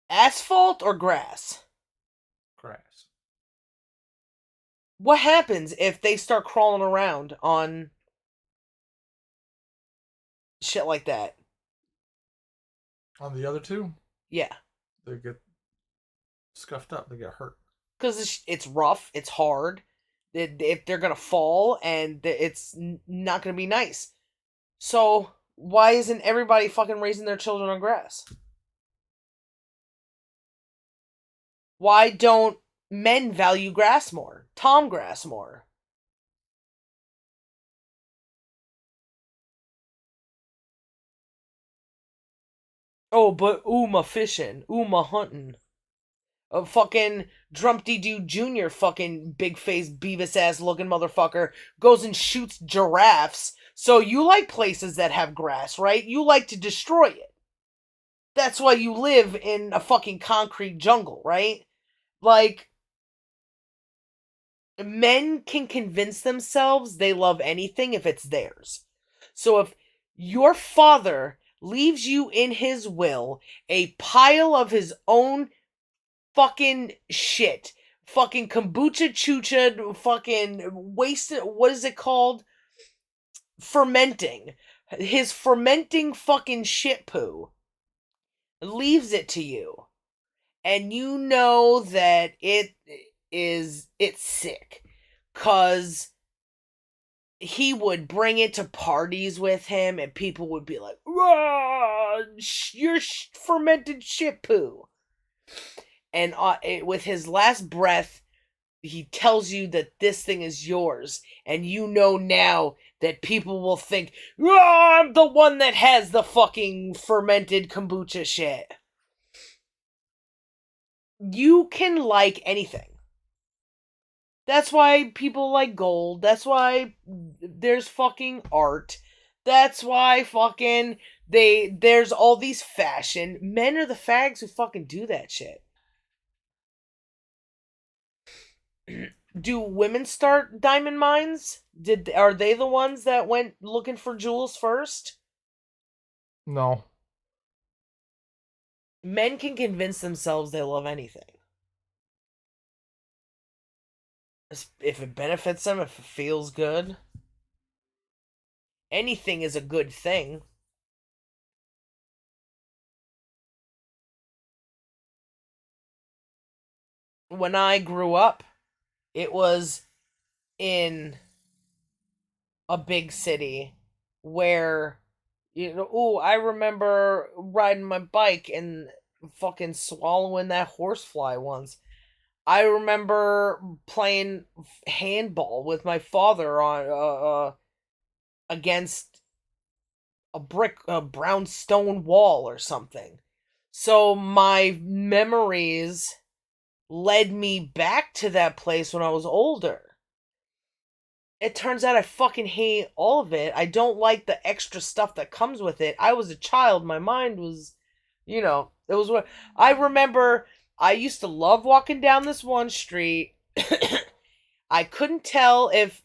Asphalt or grass? Grass. What happens if they start crawling around on shit like that? On the other two, Yeah. they get scuffed up. They get hurt. Because it's rough, it's hard. If they're gonna fall, and it's not gonna be nice. So why isn't everybody fucking raising their children on grass? Why don't men value grass more? Tom grass more? Oh, but Uma fishing, Uma hunting. A fucking Drumpty Doo Jr. fucking big face Beavis ass looking motherfucker goes and shoots giraffes. So you like places that have grass, right? You like to destroy it. That's why you live in a fucking concrete jungle, right? Like, men can convince themselves they love anything if it's theirs. So if your father leaves you in his will a pile of his own fucking shit, fucking kombucha chucha, fucking wasted, what is it called? Fermenting. His fermenting fucking shit poo leaves it to you. And you know that it's sick. 'Cause he would bring it to parties with him and people would be like, your fermented shit poo. And with his last breath, he tells you that this thing is yours. And you know now that people will think, I'm the one that has the fucking fermented kombucha shit. You can like anything. That's why people like gold. That's why there's fucking art. That's why fucking there's all these fashion. Men are the fags who fucking do that shit. Do women start diamond mines? Are they the ones that went looking for jewels first? No. Men can convince themselves they love anything. If it benefits them, if it feels good. Anything is a good thing. When I grew up, it was in a big city where, I remember riding my bike and fucking swallowing that horsefly once. I remember playing handball with my father on against a brown stone wall or something. So my memories led me back to that place when I was older. It turns out I fucking hate all of it. I don't like the extra stuff that comes with it. I was a child. My mind was, it was what I remember. I used to love walking down this one street. I couldn't tell if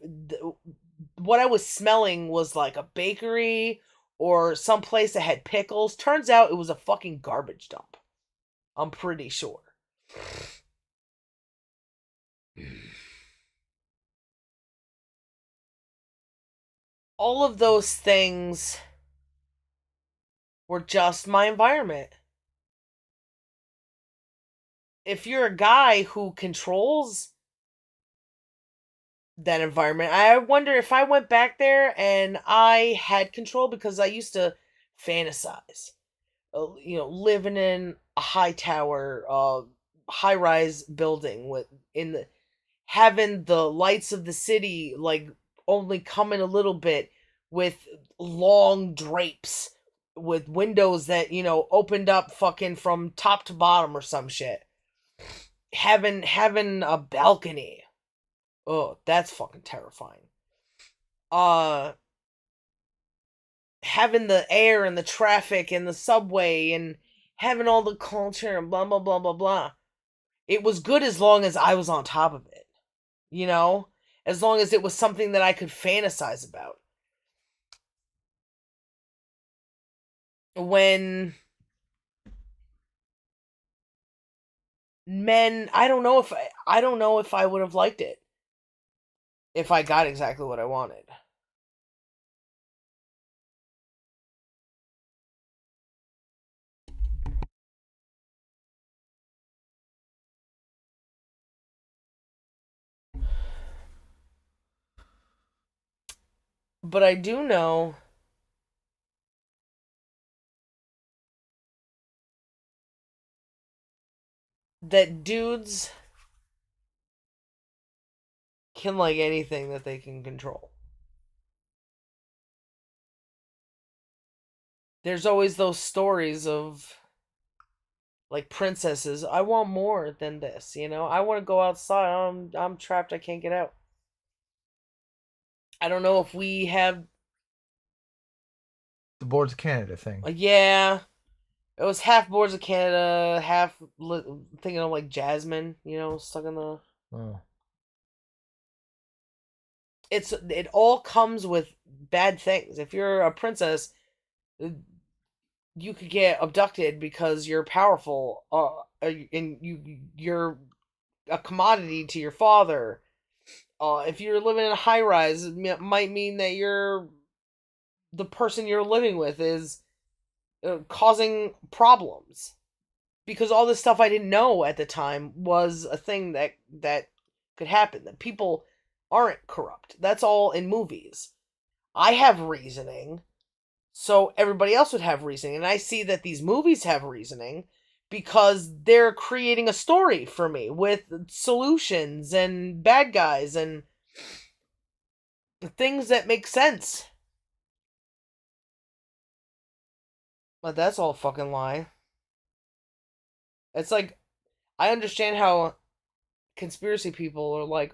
what I was smelling was like a bakery or some place that had pickles. Turns out it was a fucking garbage dump. I'm pretty sure. All of those things were just my environment. If you're a guy who controls that environment, I wonder if I went back there and I had control, because I used to fantasize, living in a high tower, high rise building with in the having the lights of the city like only coming a little bit, with long drapes, with windows that opened up fucking from top to bottom or some shit. having a balcony. Oh, that's fucking terrifying. Uh Having the air and the traffic and the subway and having all the culture and blah blah blah blah blah. It was good as long as I was on top of it. You know? As long as it was something that I could fantasize about. When men, I don't know if I would have liked it if I got exactly what I wanted. But I do know that dudes can like anything that they can control. There's always those stories of like princesses. I want more than this, you know. I want to go outside. I'm trapped. I can't get out. I don't know if we have. The Boards of Canada thing. Yeah, it was half Boards of Canada, half thinking of like Jasmine. You know, stuck in the. Oh. It all comes with bad things. If you're a princess, you could get abducted because you're powerful, and you're a commodity to your father. If you're living in a high rise, it might mean that the person you're living with is causing problems, because all this stuff I didn't know at the time was a thing that could happen. That people aren't corrupt. That's all in movies. I have reasoning, so everybody else would have reasoning, and I see that these movies have reasoning because they're creating a story for me with solutions and bad guys and things that make sense. But that's all a fucking lie. It's like, I understand how conspiracy people are like,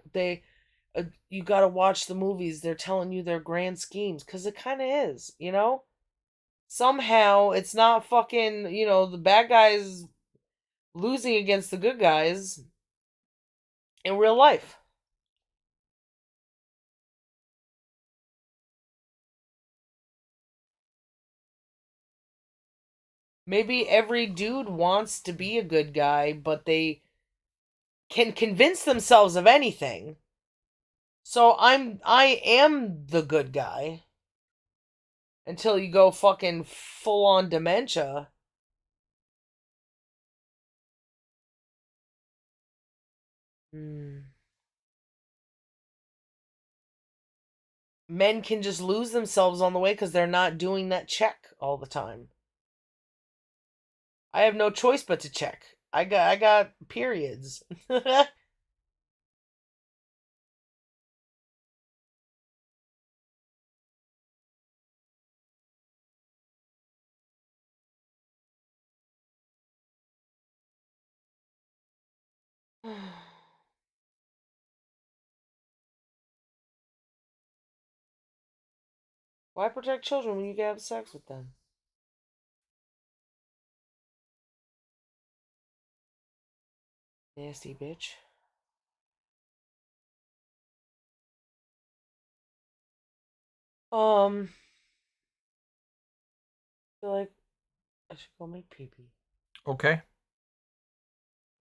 you gotta watch the movies. They're telling you their grand schemes, because it kind of is, you know. Somehow it's not fucking, the bad guys losing against the good guys in real life. Maybe every dude wants to be a good guy, but they can convince themselves of anything. So I am the good guy until you go fucking full on dementia. Hmm. Men can just lose themselves on the way because they're not doing that check all the time. I have no choice but to check. I got periods. Why protect children when you can have sex with them? Nasty bitch. I feel like I should go make pee pee. Okay.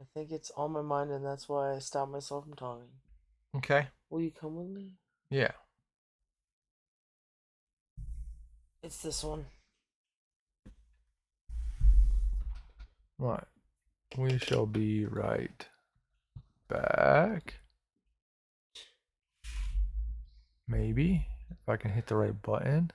I think it's on my mind, and that's why I stopped myself from talking. Okay. Will you come with me? Yeah. It's this one. Right. We shall be right back. Maybe. If I can hit the right button.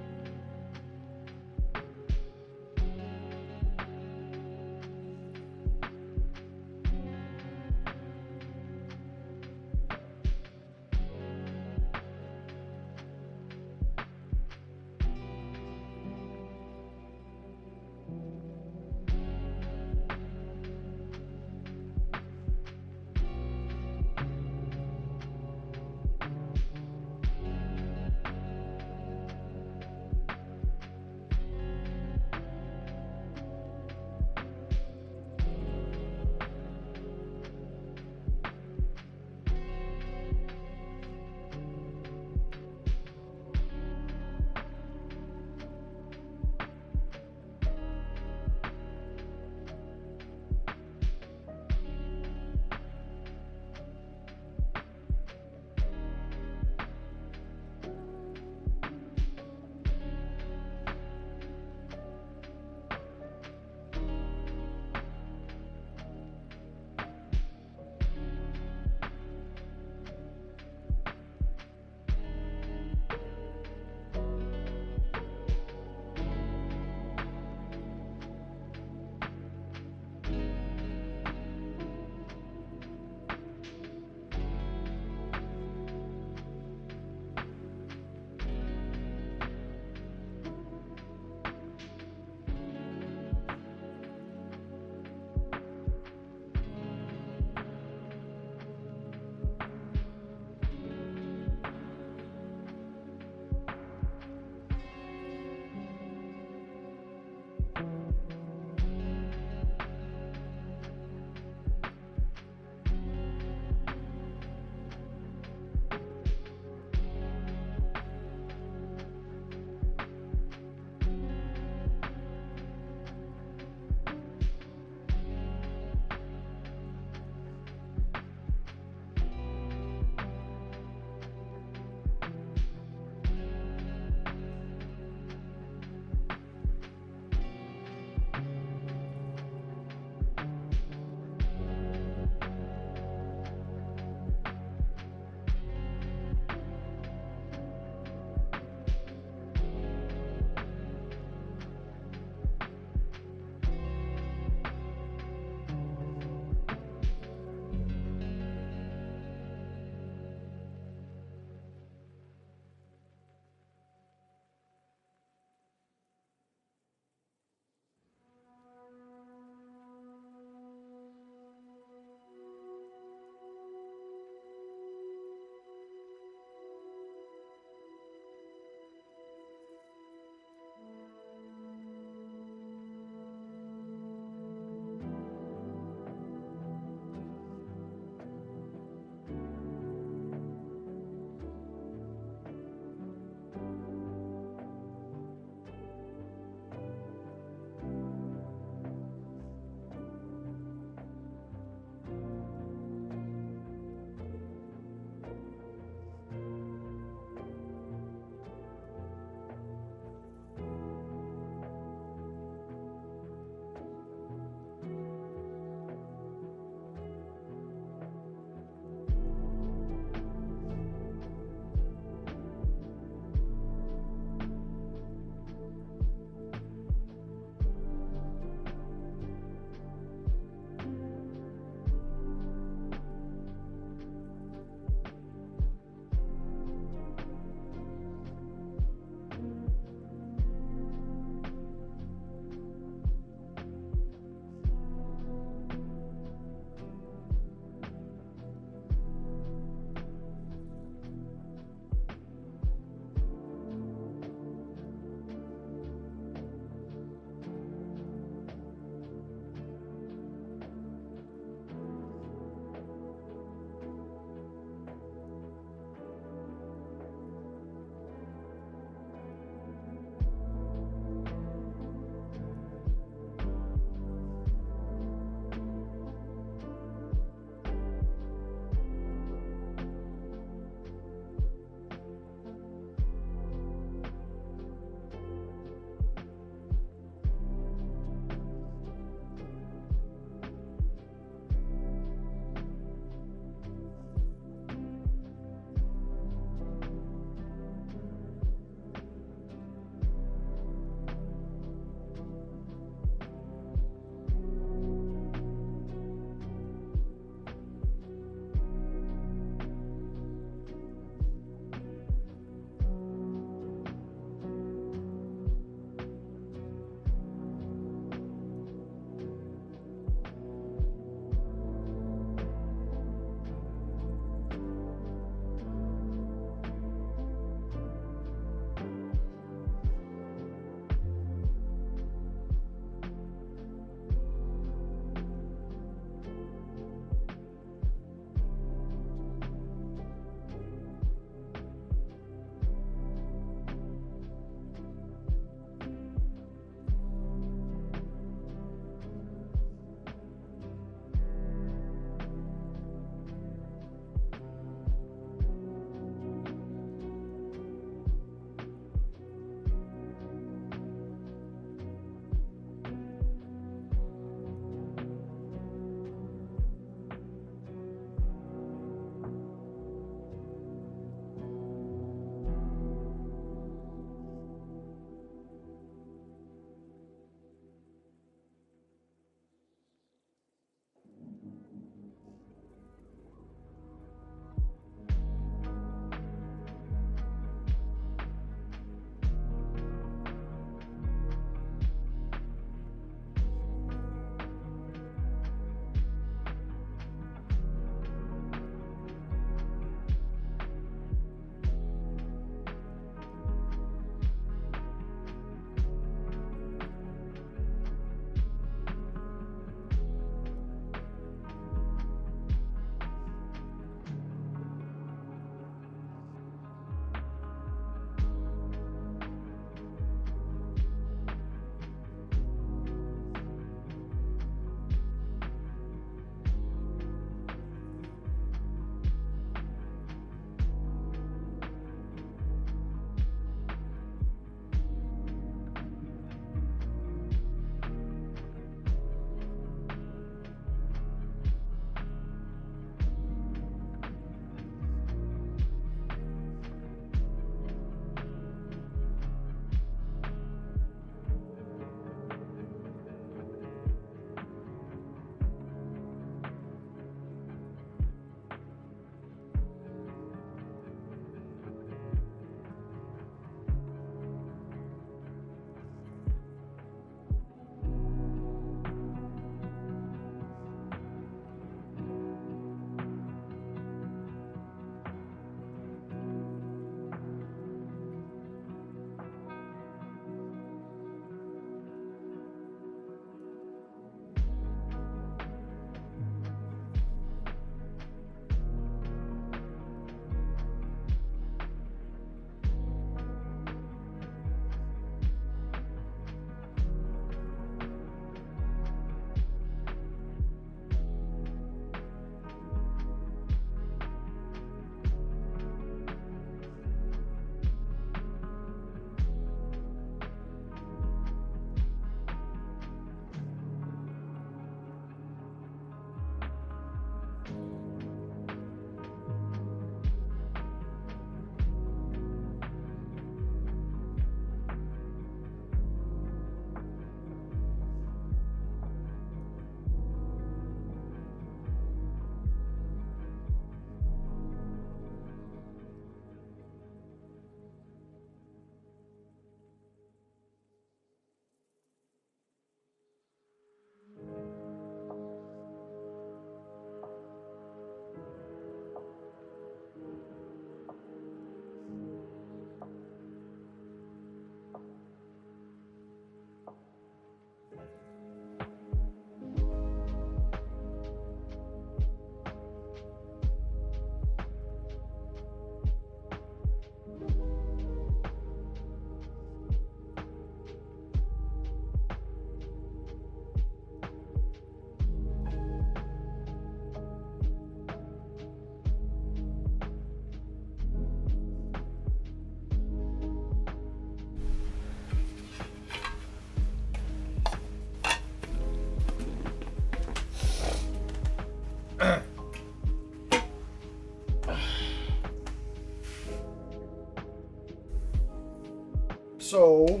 So,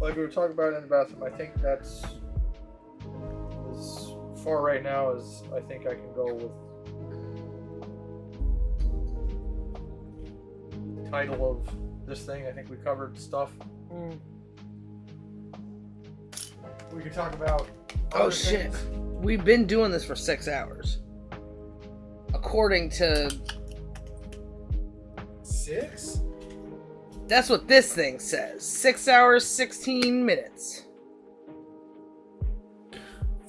like we were talking about in the bathroom, I think that's as far right now as I think I can go with the title of this thing. I think we covered stuff. We could talk about. Oh shit. We've been doing this for 6 hours. According to. 6? That's what this thing says. 6 hours, 16 minutes.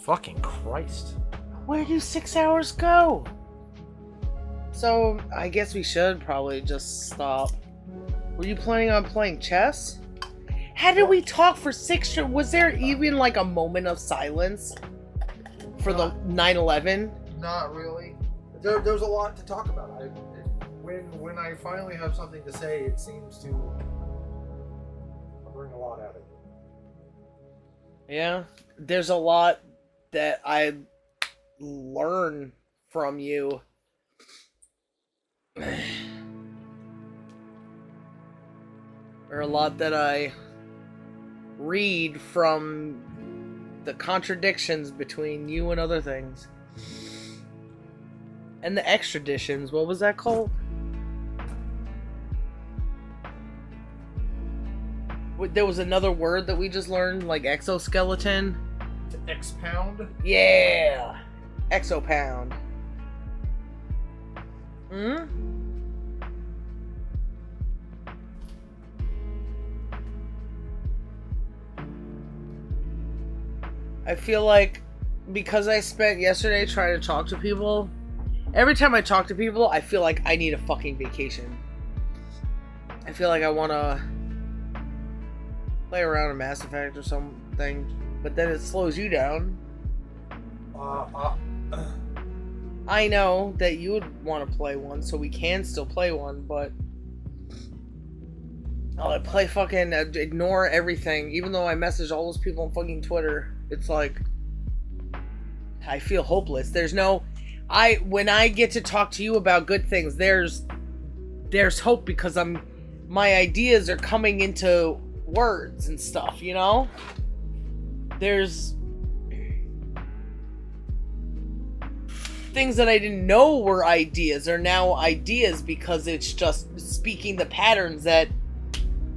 Fucking Christ. Where do 6 hours go? So, I guess we should probably just stop. Were you planning on playing chess? How did we talk for 6 hours? Was there even like a moment of silence for the 9/11? Not really. There's a lot to talk about. When I finally have something to say, it seems to bring a lot out of it. Yeah, there's a lot that I learn from you. Or a lot that I read from the contradictions between you and other things. And the extraditions, what was that called? There was another word that we just learned, like exoskeleton. To expound? Yeah! Exopound. Hmm? I feel like because I spent yesterday trying to talk to people, every time I talk to people, I feel like I need a fucking vacation. I feel like I want to play around in Mass Effect or something, but then it slows you down. I know that you would want to play one, so we can still play one, but I play fucking ignore everything, even though I message all those people on fucking Twitter. It's like I feel hopeless. There's no when I get to talk to you about good things, there's hope because my ideas are coming into words and stuff, you know? There's things that I didn't know were ideas are now ideas because it's just speaking the patterns that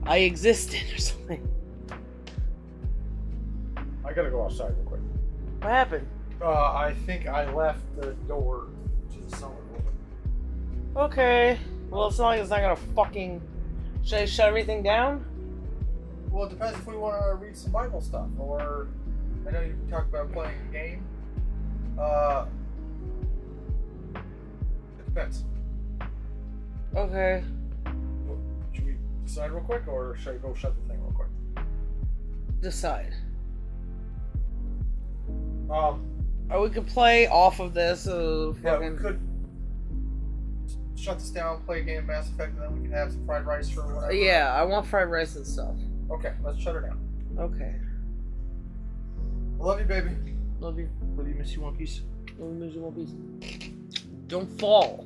I exist in or something. I gotta go outside real quick. What happened? I think I left the door to the cellar open. Okay. Well, it's not like it's not gonna fucking. Should I shut everything down? Well, it depends if we want to read some Bible stuff, or I know you talked about playing a game. It depends. Okay. Should we decide real quick, or should I go shut the thing real quick? Decide. Or we could play off of this. Yeah, we could shut this down, play a game of Mass Effect, and then we can have some fried rice or whatever. Yeah, I want fried rice and stuff. Okay, let's shut her down. Okay. I love you, baby. Love you. Love you, miss you, one piece. Love you, miss you, one piece. Don't fall.